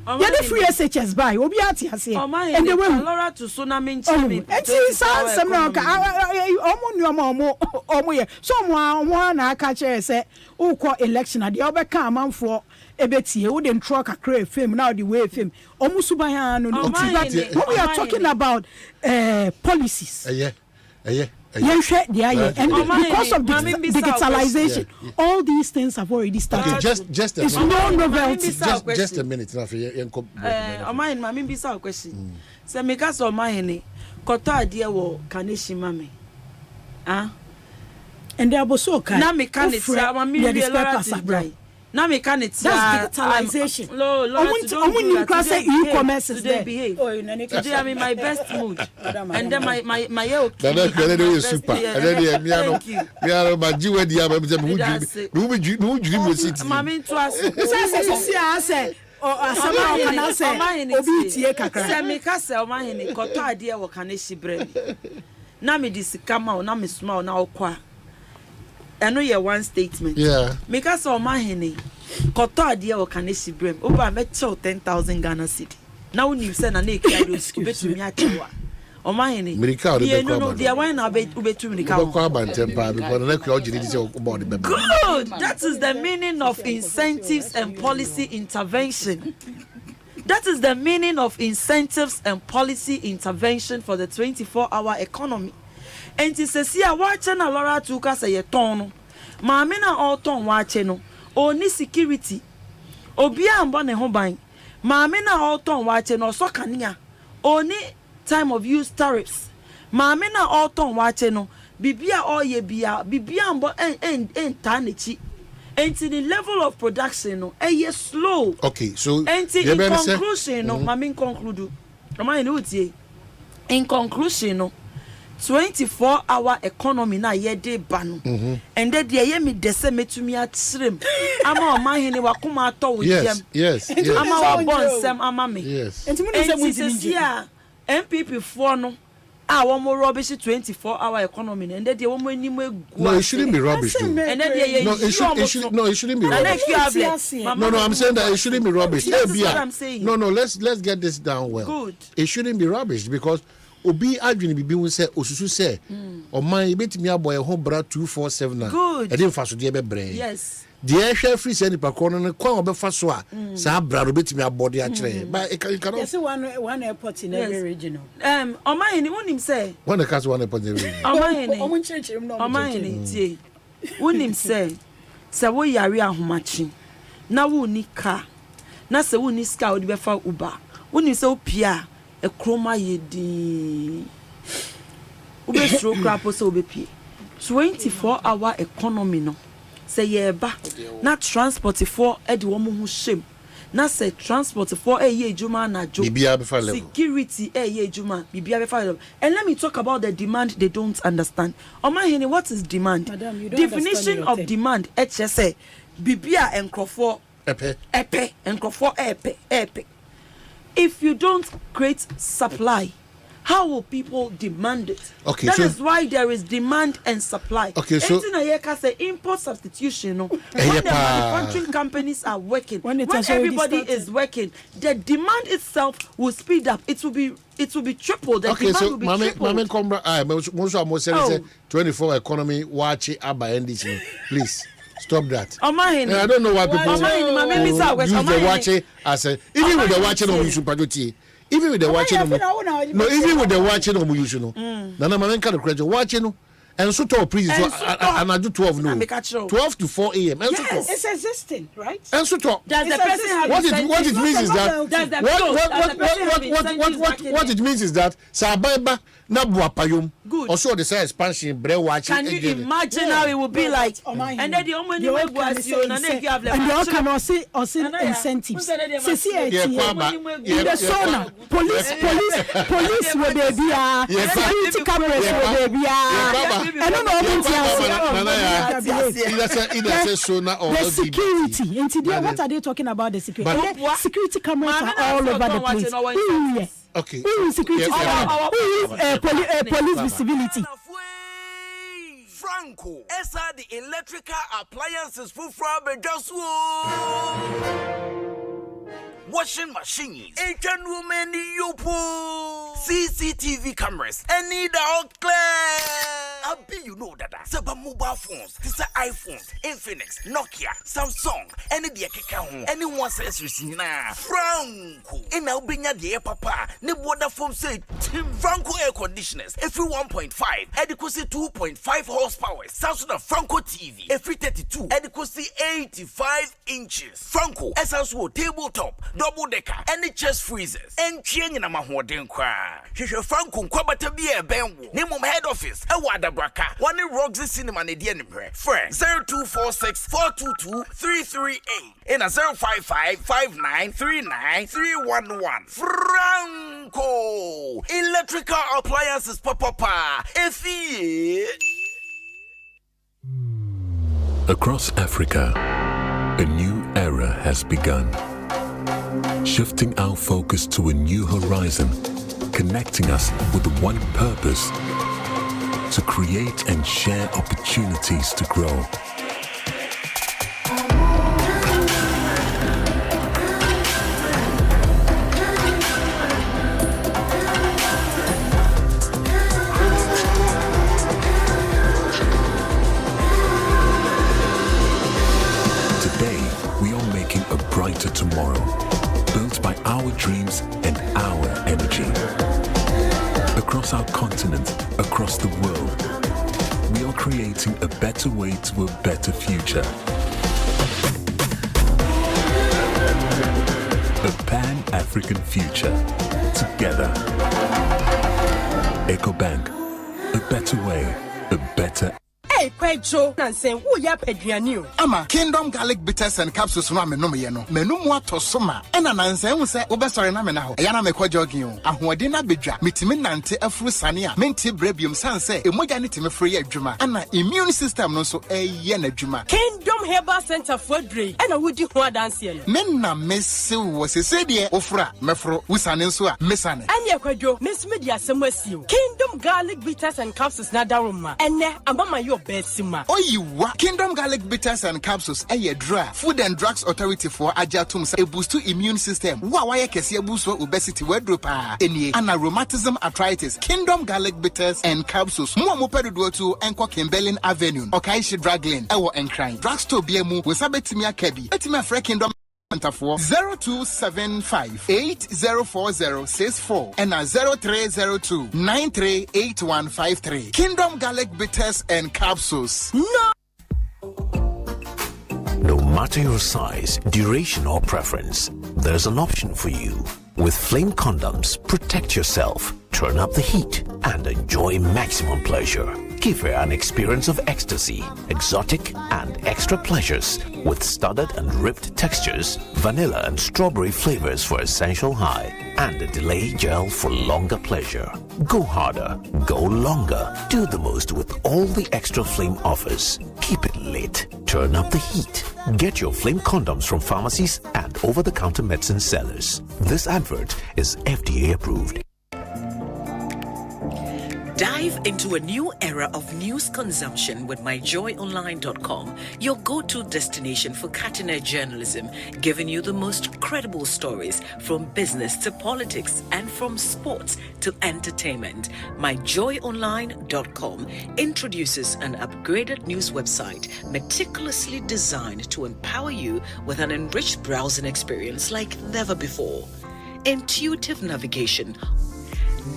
yeah, the free SHS by obi ati ase and the way Laura to tsunami nchimi enti some omo nu omo ye so mo na aka chere se ukọ election ade obeka amanfo ebetie wo den truck akra fame now the way fame omo suban no we are talking about policies and because of digitalization, all these things have already started. Okay, just a it's minute. No novelty. Just a minute. Mami bisa question. Se me ka so Omanhene koto ade wo kaneshi mame. And they are so kind. Na me kan it mami be Laura na me kan it that's digitalization. Omun class e-commerce is there. Today I'm in my best mood. And then my okay. That super. And then me are my jiwe dia me dream with city. Mami to us. Say asama kana say obi tie kakra. Say me ka say Omanhene koto ade wo kaneshi bre. Na me disikama na me suma na okwa. I know you one statement. Yeah. Make us Omanhene. Koto ade wo kaneshi brem. Oba me chow 10,000 Ghana cedi. Now you say na na ekia do betumi achewa. Omanhene. No, dia why na ubetumi nika. Good. That is the meaning of incentives and policy intervention. That is the meaning of incentives and policy intervention for the 24-hour economy. And to say, I watch na Laura to say a ton. Mamina all ton watching no. Oni security. Obia mbone hoban. Mamina all ton watching no so kania. Oni time of use tariffs. Mamina all ton watching no. Bibia all ye bia. Bibia mbo en tanichi. And to the level of production no. Ye slow. Okay, so. And in conclusion no. Mamin conclude. In conclusion no. 24-hour economy na yede banu and then dey me dese metumi atrem ama Omanhene wakoma ato wo yem yes ama wa bon sem ama me yes enti a MPP for no one more rubbish 24-hour economy and then dey one more anim egu no it shouldn't be rubbish and then dey no it shouldn't be rubbish no I'm saying that it shouldn't be rubbish no let's get this down well. Good. It shouldn't be rubbish because obi adwene bibi hu se osusu se oman betimi aboy ho bra 247 na e dey fa so de be bre yes de ehwe free se nipa kono ne kwa obefa so a sa bra ro betimi abode a kire but it can yes one airport in every region Omanhene wonim se when the cast one airport in every region Omanhene tie wonim se wo yare ahomachi na wo ni ka na se wo ni ska wo de be fa uba wonim se opia a chroma yedi ubestro crapo so obepie 24-hour economy no say yeba na transport for edi wo mo hu shem na say transport for eye ejuma na jo security eye ejuma bibia be fa level. And let me talk about the demand they don't understand. Omanhene, what is demand? Madam, definition of demand HSA bibia enkrofo epe enkrofo epe. If you don't create supply, how will people demand it? Okay, that is why there is demand and supply. Okay, so say import substitution. No, when the manufacturing companies are working, when everybody is working, the demand itself will speed up. It will be triple. The demand will be tripled. 24 economy watch NDC. Please. Stop that. Omanhene. I don't know why people use the watching as a even with the watching on Yusupagoti. Even with the watching on even with the watching on Yusuno. Nana Mamen can credit watching and so to prison and I do 12 noon. 12 to 4 a.m. And yes, it's existing, right? And so to does the person have what it means is that what it means is that Sabaiba na buapayum. Also the same expansion bread watching. Can you imagine how it would be like? And then the only way was you and then you have the and you can also incentives. See in the sauna, police will be security cameras will be I don't know the security. What are they talking about the security? Security cameras are all over the place. Okay. Security police visibility. Franco, esa the electrical appliances for just washing machines, Asian women, CCTV cameras, and need all clear. I be you know that. Saba mobile phones, this are iPhones, Infinix, Nokia, Samsung, any the account, anyone says receive na Franco. And now bring the air papa, ne water foam say Franco air conditioners, every 1.5, adequacy 2.5 horsepower, Samsung and Franco TV, every 32, adequacy 85 inches. Franco, essential tabletop, double decker, any chest freezers, and change na mahoden kwa. Sheshe Franco Kwabena be a benwo. Name of head office, a wada braka. One Roxy Cinema ne die nimre. Friend 0246 422 338 and a 0555939 Franco electrical appliances papa. Across Africa, a new era has begun. Shifting our focus to a new horizon, connecting us with one purpose: to create and share opportunities to grow. Today, we are making a brighter tomorrow, built by our dreams and our energy. Across our continent, across the world, we are creating a better way to a better future. A Pan-African future. Together. EcoBank. A better way, a better. Hey, Pedro, Nansen, who ya Pedrianio? Ama, Kingdom Garlic Bitters and Capsules no yeno. Menumwa tosoma. Ena Nansen who say, Obesore na menaho. Yana me kwa jogging. Ahwadina bedra. Mitimin nante afru sania. Menti brebium sanse. Emoja ni time free adwuma. Ana immune system no so yena adwuma. Kingdom Herbal Center for Dre. Ena wudi ho dance ye no. Menna messe wo se de ofra mefro wusane nso a mesane. Anya kwadwo, mesmedi asem asio. Kingdom Garlic Bitters and Capsules na daroma. Ene amama yo Besima. Oyiwa Kingdom Garlic Bitters and Capsules dry. Food and Drugs Authority for Ajatum a boost to immune system. Why kesi boost for obesity wedropa. Any rheumatism arthritis. Kingdom Garlic Bitters and Capsules. Mo mopedo to Enko Kimberlin Avenue. Okaishi Drug Lane. Ewo Encrine. Drugstore BMU. Wesabetimia Kebi. Betimia Free Kingdom. 0275-804064 and 0302-938153. Kingdom Garlic Bitters and Capsules. No matter your size, duration, or preference, there's an option for you. With Flame Condoms, protect yourself, turn up the heat, and enjoy maximum pleasure. Give her an experience of ecstasy, exotic and extra pleasures with studded and ripped textures, vanilla and strawberry flavors for essential high, and a delay gel for longer pleasure. Go harder, go longer, do the most with all the extra Flame offers. Keep it lit, turn up the heat. Get your Flame condoms from pharmacies and over-the-counter medicine sellers. This advert is FDA approved. Dive into a new era of news consumption with myjoyonline.com, your go-to destination for cutting-edge journalism, giving you the most credible stories from business to politics and from sports to entertainment. Myjoyonline.com introduces an upgraded news website meticulously designed to empower you with an enriched browsing experience like never before. Intuitive navigation,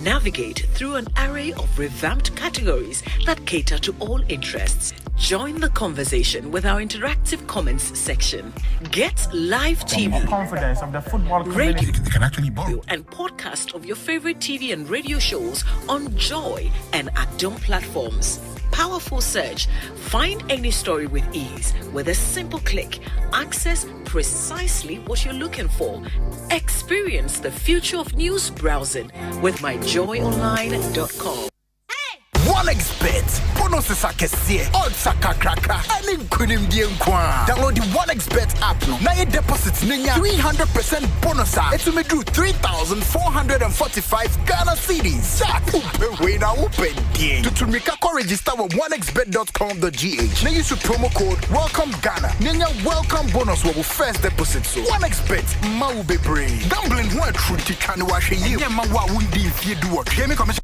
Navigate through an array of revamped categories that cater to all interests. Join the conversation with our interactive comments section. Get live TV, confidence of the football community. radio, can actually borrow, and podcast of your favorite TV and radio shows on Joy and Adom platforms. Powerful search. Find any story with ease with a simple click. Access precisely what you're looking for. Experience the future of news browsing with myjoyonline.com. OneXBet. Bonuses are kesiye. Odds are kakraka. Ani nkunim die nkwa. Download the OneXBet app no. Na ye deposit ninya 300% bonus. It will do 3,445 Ghana cedis. Jack. We na open die. To make a register with onexbet.com.gh. Na use promo code Welcome Ghana. Ninya welcome bonus will first deposit so. OneXBet ma ube brain. Gambling one truth can wash ye. Nya ma wa wundi if you do what. Hear me commission.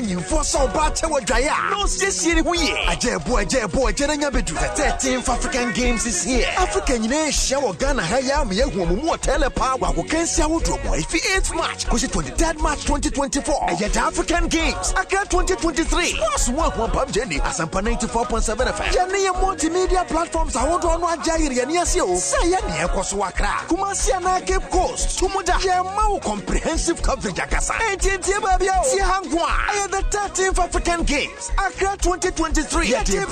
You for so bad to what Jaya. No, this year we a boy, Jenna Bedu. The 13th African Games is here. African Nation, Ghana, Hayam, Yamu, Telepower, who can say what if the 8th March, because 23rd March 2024. And yet African Games, Accra 2023. Plus one Jenny, Asempa 94.7 FM. Jenny multimedia platforms are all on Jairi and Yasio. Say any Koswakra, Kumasiana Cape Coast, Tumuda, Yamau comprehensive coverage. Akasa. 18th Babia, Siangwa. The 13th African Games, Accra 2023. Get it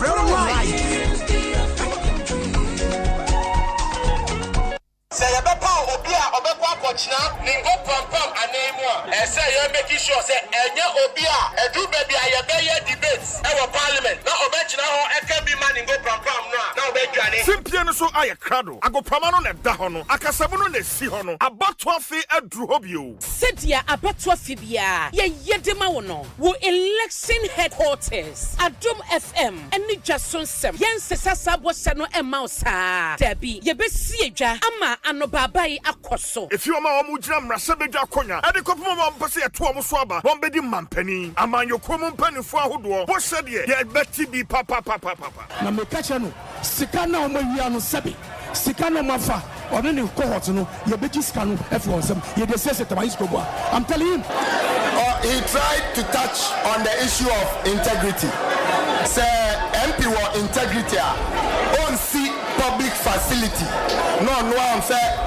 Say a bepa obia obekwa kochina ningo pom anemwa e say you make sure say enya obia edu baby ayebeye debates e wo parliament na obechina ho e can be man ningo pom na obedwane simpie no so aye krado agopama no na da ho no akasabo no na si ho no abato afi adru hobio sedia abato afi bia ye yedema wo no wo election headquarters Adom FM eni Jason Sem yen sesasa bo se no e ma osa dabi ye be si edwa ama ano babai akoso if you ma omu jina mrase bedwa konya ade kopom ma mpese eto omu so aba won bedi mampani amanyo komu mpanifo ahodo bo se de ye beti bi papa na me kacha no sika na omo wia no sebi sika na mafa ono ni cohort no ye beji sika no efu onsem ye de sese tabayisco boa. I'm telling him he tried to touch on the issue of integrity. Say MP or integrity on see public facility no am say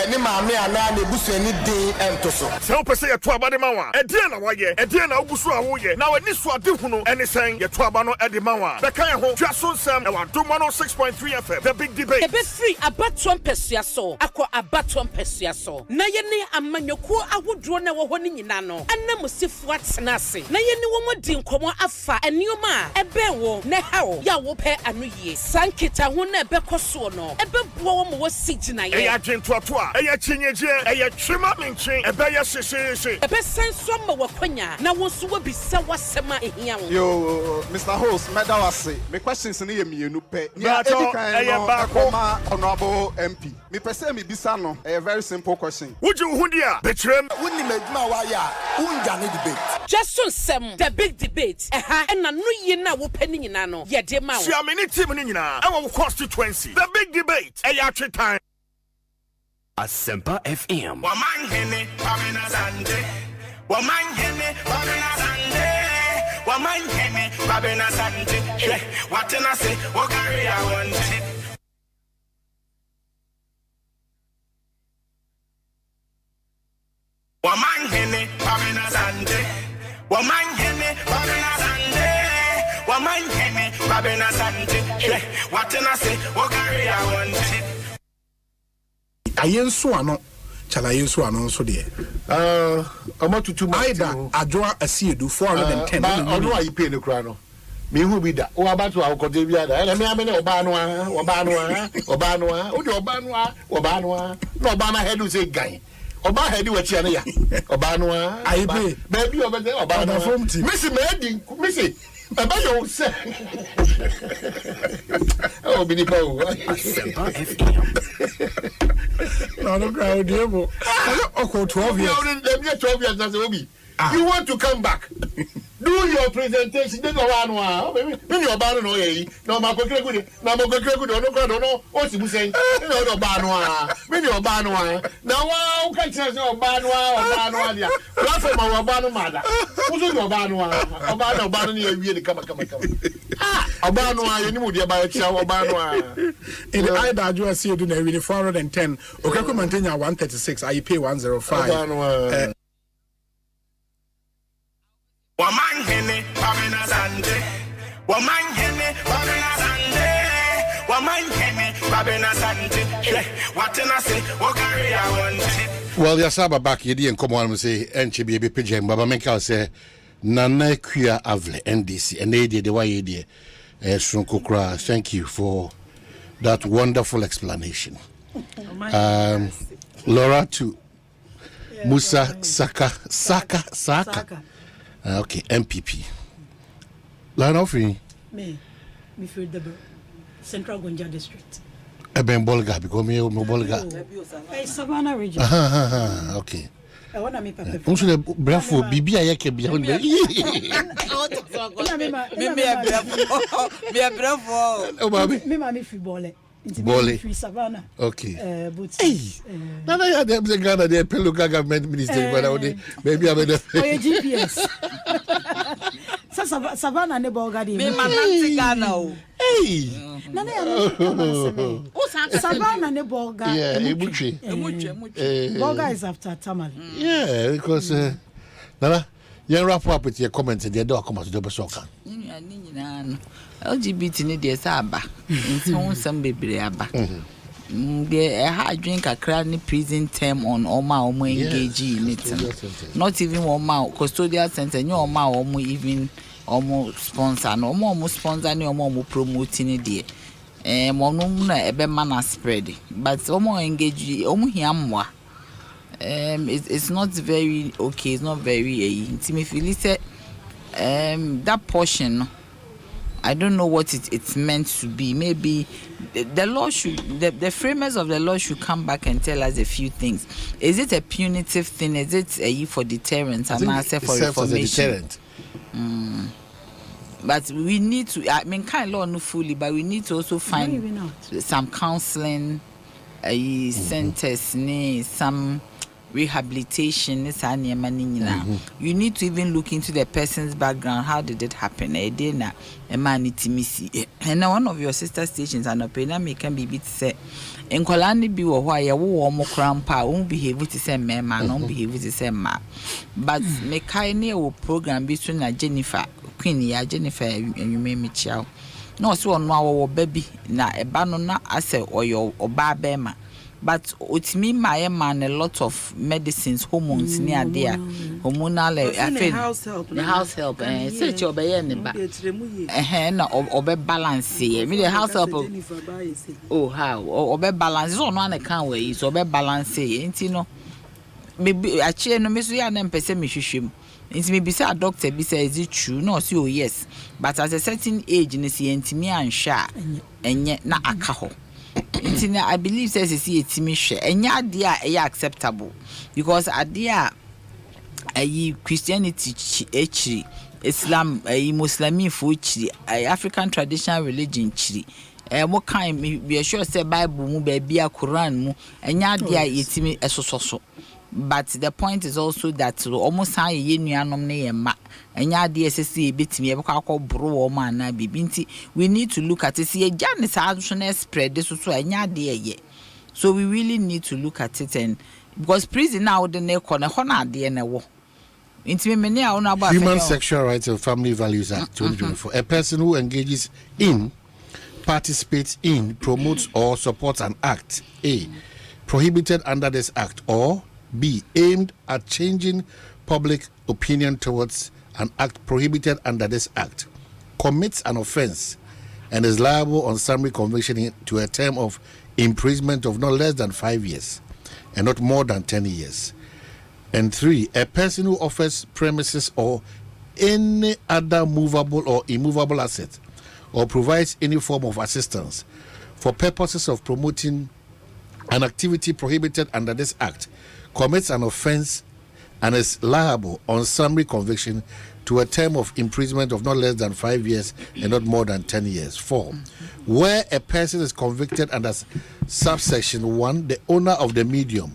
ni maame ana na ebusu ani din entoso se o pese ye to aba de mawa e die na waye e die na obusu a woye na wani so ade hunu ene sen ye to aba no e de mawa be kan ho twaso nsem e wa Adom 106.3 FM the big debate e be free abatom pesua so akọ abatom pesua so na ye ne amanyoku ahodro na wo ho ni nyina no anamusifu atena ase na ye ne wo modi nkomo afa enioma e be wo ne hawo ya wo pe anu yie sankita ho na e be koso no e be buo wo mo wo sigina ye e agento to a e ya chinyeje e ya twema menchen e be ya hyehyehye e be senso ma wakwanya na wo so wo bisa wasema ehia wo yo Mr. Host medawase me questions ni ye mienu pe ya akoma honorable MP me pese me bisa no a very simple question would you hu dia betrem woni medma wa ya unja ne debate just some the big debate and na no ye na wo pani nyina no ye de ma wo sia me ni team ni nyina e wo constituency the big debate e ya time Asempa FM. Omanhene Kwabena Asante. Omanhene Kwabena Asante. Omanhene Kwabena Asante. What can I say? What carry I want? Omanhene Kwabena Asante. Omanhene Kwabena Asante. Omanhene Kwabena Asante. What can I say? What carry I want? ayenso ano chala ayenso ano nso de omotutu aida adwoa asiedu 410 ono ayi pe ne kura no me hu bi da o abatu akote bi ada ele me amene oba no a o de oba no a no oba na headu say gan oba headi wachi ane ya oba no a ayi pe baby obede oba no missy Baba yo say. Oh, bini pa o. Asempa FM. No crowd demo. Oko 12 years. Dem 12 years na se obi. You want to come back? Do your presentation. Then when you're bad, no, my good, no, what's you saying? No, Banwa. When you're Banwa. Now, how can you say Banwa or Banwa? Platform our Banwa. Who's your Banwa? Obano, really come. Obano, you knew about Obano. In the eye that you are seeing, you really 410. Okay, come on, 136. I pay 105. Omanhene, Kwabena Asante. Omanhene, Kwabena Asante. Omanhene, Kwabena Asante. What can I say? What carry I want? Well, Yasaba back, you didn't come on and say, NCB Pigeon, Baba Menka say, Nana Kuya Avle, NDC, and they did the way you did. Sunkukra, thank you for that wonderful explanation. Laura to Musa Saka. Okay, MPP. Line offering. Me feel the Central Gonja District. Ben Bolga, because me Bolga. Hey, Savannah region. Okay. I want to make a I'm sure the bravo Bibi I can be on the. Me, mammy, footballer. Bole. Savannah. Okay. Hey. Now I had the Ghana, the Pelo government minister, but maybe I'm a GPS. Savannah ne Bolgadi. Me manati Ghana. Hey. Savannah ne Bolga. Yeah, Emuchi. Bolga is after Tamale. Yeah, because Nana, you wrap up with your comments and the door come to the soccer. LGBT ni de saba. Nti some bebre aba. I drink a cranny prison term on Oma engage in it. Not even Oma custodial center, no Oma even almost sponsor, no more sponsor, no more promoting it there. Monumna ebe mana spread. But Omo engage Omo it's not very okay, it's not very intimate. That portion, I don't know what it's meant to be. Maybe the law should, the framers of the law should come back and tell us a few things. Is it a punitive thing? Is it for deterrent? And I say for reformation. But we need to. I mean, kind of law no fully, but we need to also find some counseling centers, some rehabilitation. You need to even look into the person's background. How did it happen? And now one of your sister stations and opinion me can be bit say in Kolani be why you warm crampa won't behave with the same man, don't behave with the same man. But me will program between Jennifer Queenie, Jennifer, and you made me chow. No, so no baby na a banana as or your or barbema. But with me, my man, a lot of medicines, hormones near there, hormonal. The house help, Search your baby, or balance here. Me the house help. Oh, how or balance is on one account way, so balance here, you know. Maybe I chair no miss ya and person me shim. It's maybe say a doctor be say is it true? No, so yes. But at a certain age, in the intimate and shy, and yet not a caho. I believe says it's a timisha and ya dear acceptable because idea a Christianity Islam a Muslim food African traditional religion chili what kind be sure say Bible mu baby a Quran mu and ya dear yetimi so. But the point is also that almost high ma and ya DSC bit me a bro man bibinti. We need to look at it. See a Janice additional spread this also and ya dear. So we really need to look at it and because prison now the neck corner honor the war. Human Sexual Rights and Family Values Act 2024. A person who engages in, participates in, promotes or supports an act A prohibited under this act or B aimed at changing public opinion towards an act prohibited under this act commits an offense and is liable on summary conviction to a term of imprisonment of not less than 5 years and not more than 10 years. And 3, a person who offers premises or any other movable or immovable asset or provides any form of assistance for purposes of promoting an activity prohibited under this act commits an offense and is liable on summary conviction to a term of imprisonment of not less than 5 years and not more than 10 years. 4. Where a person is convicted under subsection 1, the owner of the medium,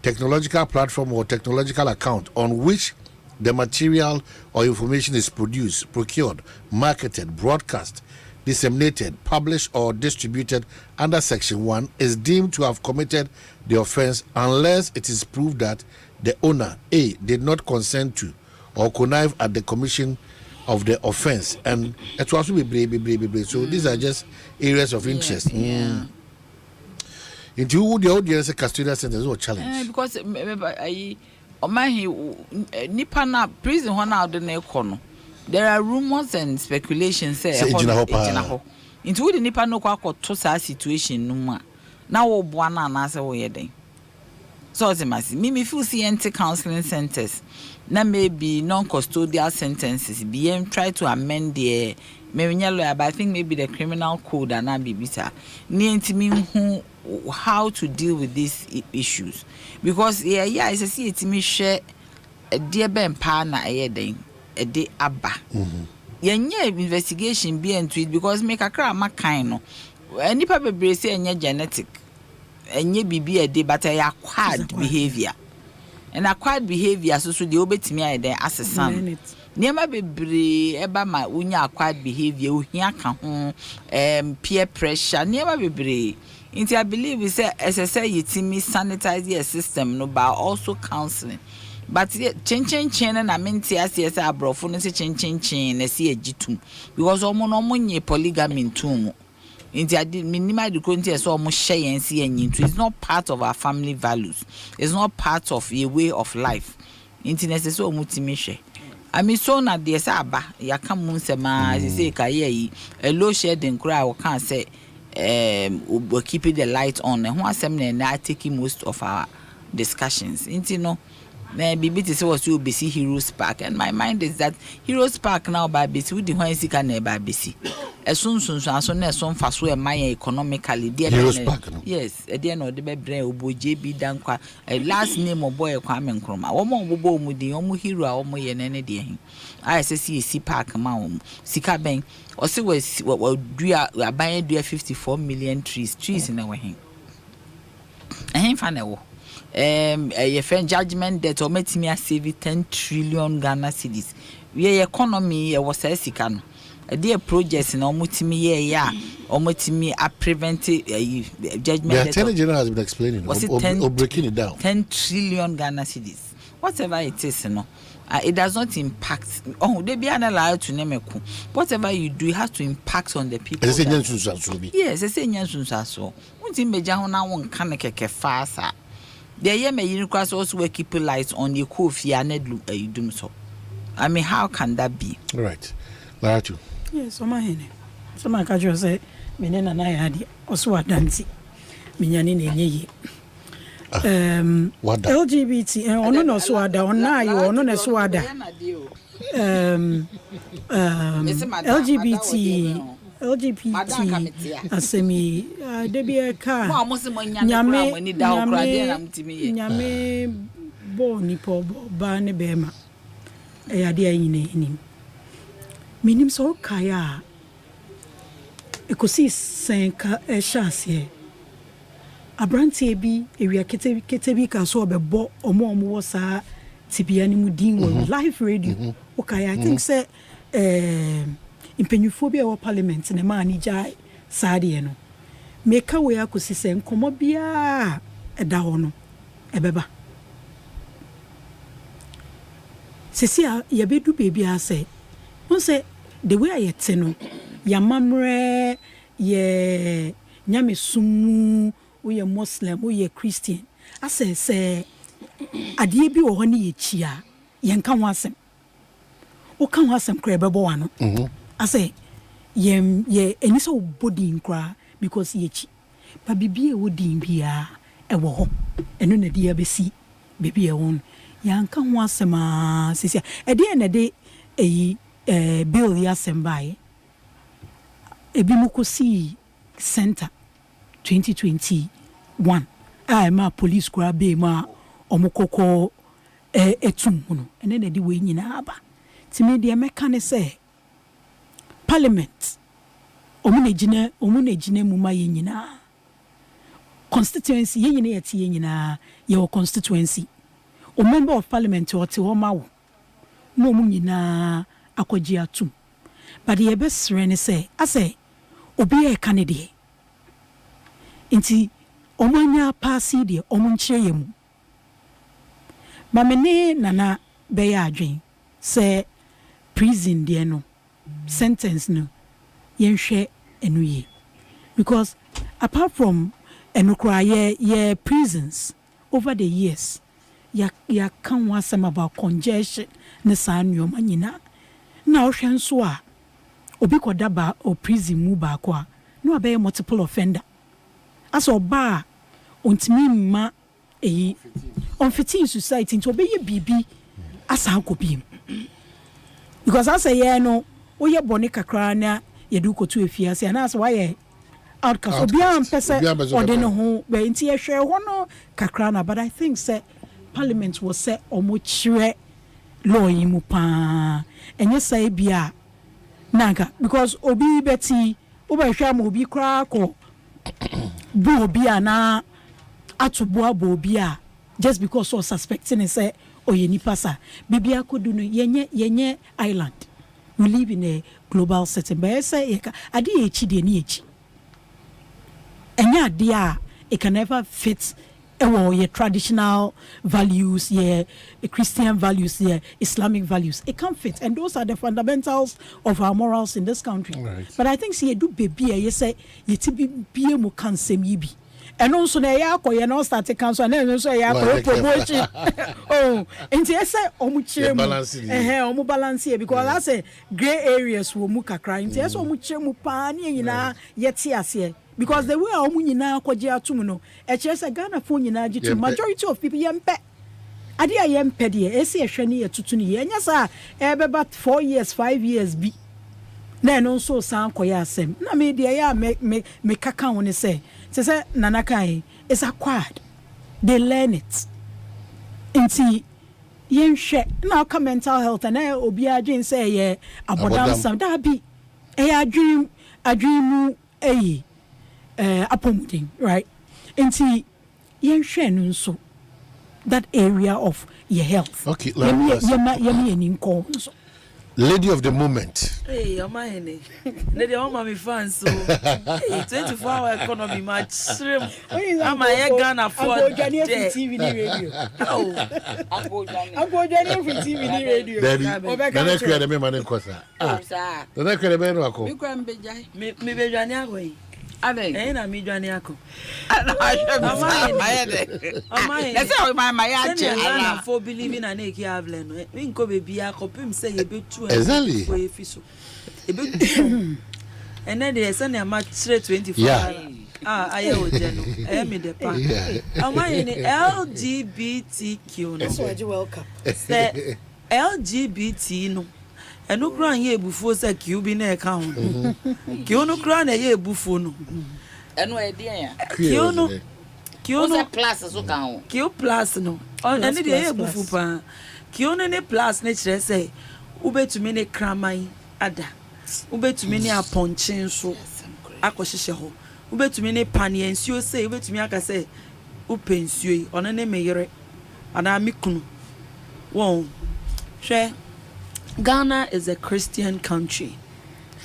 technological platform or technological account on which the material or information is produced, procured, marketed, broadcast, disseminated, published, or distributed under section 1 is deemed to have committed the offense unless it is proved that the owner A did not consent to or connive at the commission of the offense, and it was also be. So these are just areas of interest. Into the audience custodial sentence or challenge because Omanhene nipa na prison ho na ode na ekono. There are rumors and speculations say into the nipa no kwa to sa situation no ma na wo boa na na se wo yeden. So me feel see counseling centers na maybe non-custodial sentences be try to amend the but I think maybe the criminal code and na bibisa ni how to deal with these issues, because I see it me share a dear ben pa na yeden a day abba yenye investigation be into it, because make a cry ma kind no any paper brace and genetic and ye be a day, but I acquired behavior. And acquired behavior so the obetimi I there as a son. Never be eba ma unya acquired behavior, unya kan peer pressure, never be. Into I believe we say as I say yitimi sanitize your system no, but also counseling. But chen and I mean as abro for no say chen na see a jitum, because omo nye polygamy too. Into I did minimal the country so almost share and see and into it's not part of our family values. It's not part of a way of life. Into so multimedia. I mean so na the saba ya come munsema as say kaye a low share den cry or can't say we're keeping the light on and one seminar now taking most of our discussions. Into no Bibi to say was you busy Heroes Park, and my mind is that Heroes Park now by busy with the one sick and by busy. As soon as some fast way my economically dear Heroes Park. Yes, a dear no the baby obo JB Dankwa, a last name of boy Kwame Nkrumah. Omo bobo mu di omo hero omo ye nene dear him. I see park ma sika ben or say was what do you buying 54 million trees in our him. And him a friend judgment that or met me save 10 trillion Ghana cedis. We economy was a sikano. A dear projects in omutimi ya omutimi a preventive judgment. The Attorney General has been explaining or breaking it down. 10 trillion Ghana cedis. Whatever it is, no. It does not impact. Oh, they be allowed to name a coup. Whatever you do, it has to impact on the people. Yes, it's a nyansun so. What's in Bejahona won't can a fasa. The year may request also keep lights on your coffee and you do so. I mean, how can that be? Right. Laratu. Yes, Omanhene. So my catcher say, Minen and I had also a dancing. Minyanin. What LGBT and no swada on now you on a swada. LGBT asemi debia ka nyame bo ni po ba ne bema e ade ayine enim minim so kaya Ekosiisen ka e shase abrantie bi ewia ketebi ka so obebo omo wo sa tibia ni mu din wo live radio okay I think say impenyuphobia wa parliament na ma ni jai saade no meka we Ekosiisen komo bia eda ho no ebeba sesia ye bedu baby ase won say the way ayete no ya mamre ye nyame sumu we are Muslim, we are Christian. I say, Adi bi wo ni ye chia, ye nka wasem. O kan wasem kra bebo ano. I say, ye eni so body nkra because ye chi. Ba bibi e wo din bia e wo ho. Eno na dia besi bibi e won. Ya nka wasem a sisia. E de na de bill ya sembai. E bi mukosi center 2021 ma police kwa be ma omukoko etum no ene na di we nyina aba timi de meka ne say parliament omuna gina mu ma ye nyina constituency ye nyina yete ye nyina ye constituency o member of parliament o te ho ma wo no mu nyina akwaji atum but ye be sere ne say ase obi e candidate inti omanya pass de omunchire ye mu mamene nana be ya adwen say prison de no sentence no yenhwe enuye because apart from enukra ye prisons over the years ya kan wasem about congestion ne sanyo manyina na ohwe nso a obi koda ba o prison mu ba kwa no abey multiple offender aso ba ontimi ma eyi unfitting society into obey bibi asa akobiem because as a year no oye boni kakra na yedu kotu efiase na as why outcast obi am pese ode no ho be nti ye hwe ho no kakra na but I think say parliament was say omo chire law yi mu pa enye say bia naga because obi beti oba hwe am obi kra ko bu obi ana atubo abo obi a just because so suspecting say oye ni pasa bibia kodu no yenye island we live in a global setting but say ade echi de ni echi enya ade a it can never fit your traditional values, Christian values, Islamic values. It can't fit. And those are the fundamentals of our morals in this country. Right. But I think, see, you do baby, you say, you be mu can se mibi. And also, the yako, you know, start to council, and then also, yako, promotion. Oh, and you say, omu balance here, because I say, gray areas will muka crying. Yes, omuche mupani, yet here. Because the way omu nyina kwaje atum no e kire se Ghana fo nyina jitu majority of people yempe ade a yempe de ese ehwe ne yetutu ne enya sa e beba 4 years 5 years bi na no so san koya asem na me de ya me kaka woni se nana kai is acquired they learn it inti yenhwe na ka mental health na obi adwen se ye abodam sam da bi e adwen mu appointing, right? And see, so that area of your health. Okay, lady of the moment. Hey, Omanhene. Lady Omami fans so. Hey, 24-hour economy match. I'm a Ghana for TV radio. Oh, I'm going to TV radio. The next year, the man in Cosa. The next year, the man who me Bejania way. Na mi dwane akọ. Let's say my ya for believing and eki avle no. We nko bebi akopim say ye betu exactly. For efiso. E betu. And then they say na ma 24 aye oje no. E me de pa. Omanhene LGBTQ no. So you welcome. Say LGBT no. Enu kran ye ebufuo se ki ubi na eka ho. Ki onu kran na ye ebufuo no. Enu e de ya. Ki onu plus so kan ho. Ki plus no. Enu de ye ebufu pa. Ki onu ne plus ne kire se ubetumi ne kraman ada. Ubetumi ne aponchin so akohihye ho. Ubetumi ne pane ensuo se ubetumi aka se upensuo ono ne meyere ana mikunu. Won. Hwe Ghana is a Christian country.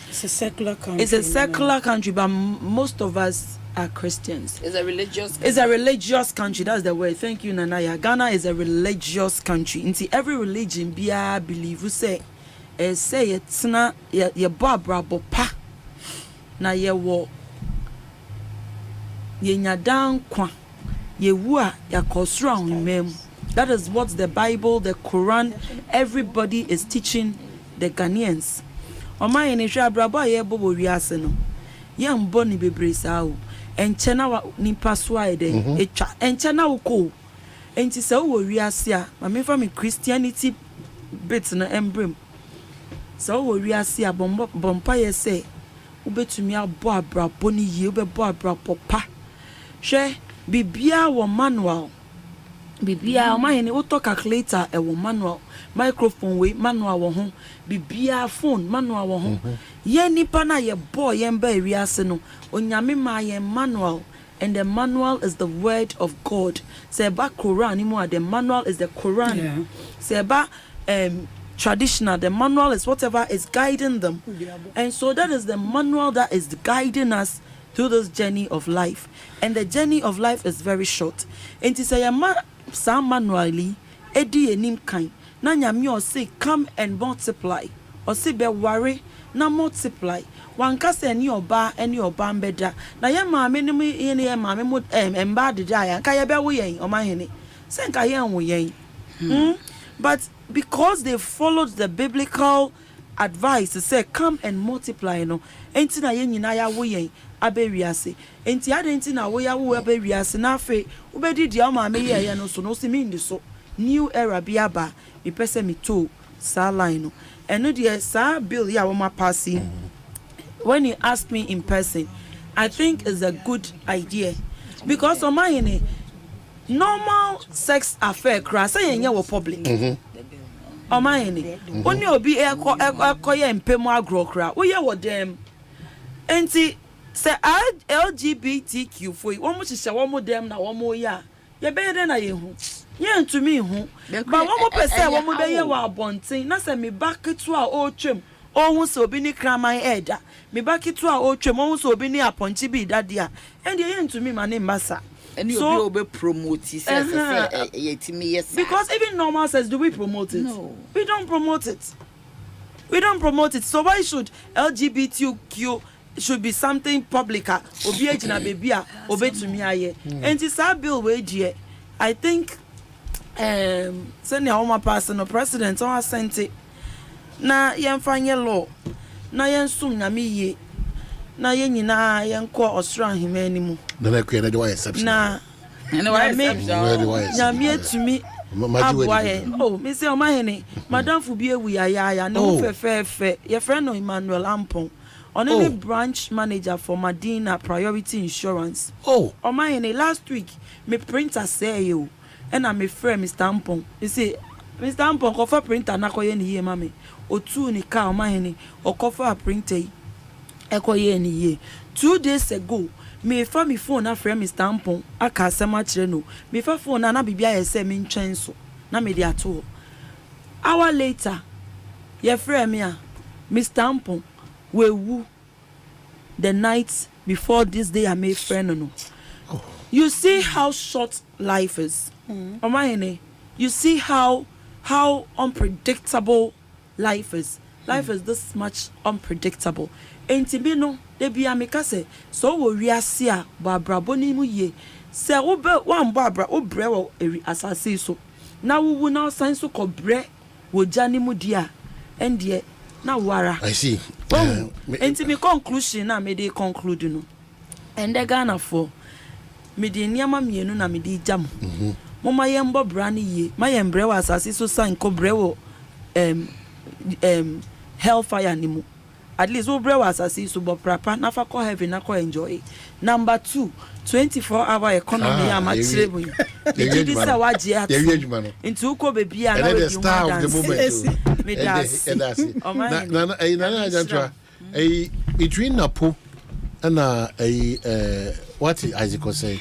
It's a secular country. It's a secular country, but most of us are Christians. It's a religious country. It's a religious country. That's the word. Thank you, Nanaya. Ghana is a religious country. Into every religion, I believe you say it's not your babra bopa. Na ye wo ye nyadan kwa ye wua ya kosra mem. That is what the Bible, the Quran, everybody is teaching the Ghanaians. Omanhene hwa brabo ye bobo wiase no. Ye mbo ni bebre sa o. Enche na nipa so aide etwa. Enche na uko. Enti se wo wiase a, ma me from Christianity bit na embrem. Se wo wiase a bompa ye se ubetumi abo abrabo ni ye ubebo abrabo pa. Hwe bibia wo manual bibia Omanhene auto calculator e wo manual microphone we manual wo ho bibia phone manual wo ho ye nipa na ye boy ye mba ewiase no onyame ma ye manual, and the manual is the word of God. Say ba Quran imu, the manual is the Quran. Yeah. Say ba traditional, the manual is whatever is guiding them. And so that is the manual that is guiding us through this journey of life. And the journey of life is very short. And to say some manually edi enim kind na nyame o say come and multiply or say be worry na multiply wanka se ni oba mbeda na ye maame ni ye ne ye maame mo emba de ya nka ye be wo yen Omanhene se nka ye wo yen but because they followed the biblical advice to say come and multiply no enti na ye nyina ya wo yen abewiase enti ade enti na wo ya wo abewiase na afi wo be di dia maame ye no so no se mi ndi so new era biaba me pese me to sa line no eno de sa bill ya wo ma passing. When you ask me in person, I think it's a good idea because Omanhene normal sex affair crass say yenye wo public. Omanhene only obi ekoye mpemu agro kra wo ye wo dem enti say LGBTQ for wo mo hihye wo mo dem na wo mo ya ye be de na ye hu ye ntumi hu ba wo mo pese wo mo be ye wo abonten na say me back to a o twem ohun so obi ni kraman eda me back to a o twem ohun so obi ni aponchi bi dadia and ye ntumi ma ne mbasa. And you will be promoted. Because even normal says, do we promote it? No. We don't promote it. We don't promote it. So why should LGBTQ should be something public? Obi ejina baby obe to me aye. And this bill we I think senior home person or president or Asante na yemfanye law na yensum na me ye na ye nyina yenko osran himani mu na na kwe na de wa exception na nyame atumi aboye oh me say Omanhene madam fu bi ewu ya no fefefe ye friend no Emmanuel Ampon only branch manager for Medina Priority Insurance. Omanhene last week me printer say you and I me friend Mr. Ampon you see Mr. Ampon ko for printer na ko ye ni ye mame otu ni ka Omanhene o ko for printer ekoye ni ye 2 days ago me fa me phone na friend Mr. Ampon aka asema kire no me fa phone na bibia ye se me ntwen so na me de ato hour later ye friend me a Mr. Ampon we wu the night before this day I made friend no. You see how short life is. Omanhene, you see how unpredictable life is. Life is this much unpredictable. Enti bi no de bia me ka se so wo wiase a ba brabo ni mu ye se wo be wan ba bra wo bre wo ewi asase so na wo na san so ko bre wo jani mu dia endie na wara. I see. Enti me conclusion na me dey conclude no. Ende Ghana for me dey niama mienu na me dey jam. Mo ma ye mbo bra ni ye ma ye mbre wo asase so san ko bre wo hellfire ni mu. At least we bring us as so but proper na fa call heaven na call enjoy. Number 2, 24-hour economy am achrebu. Did this awaji at into ko baby and the star of the moment. Na between Napo and what Isaac say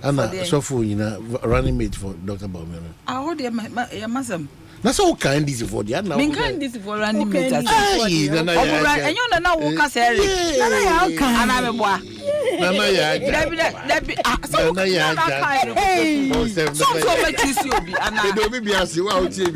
and so for running mate for Dr. Baumel. I hold your masam. That's all kind is for the other. Kind is for running mate. And you know now walk as Eric. And I'm a boy. So much is you be and I don't be as you out here.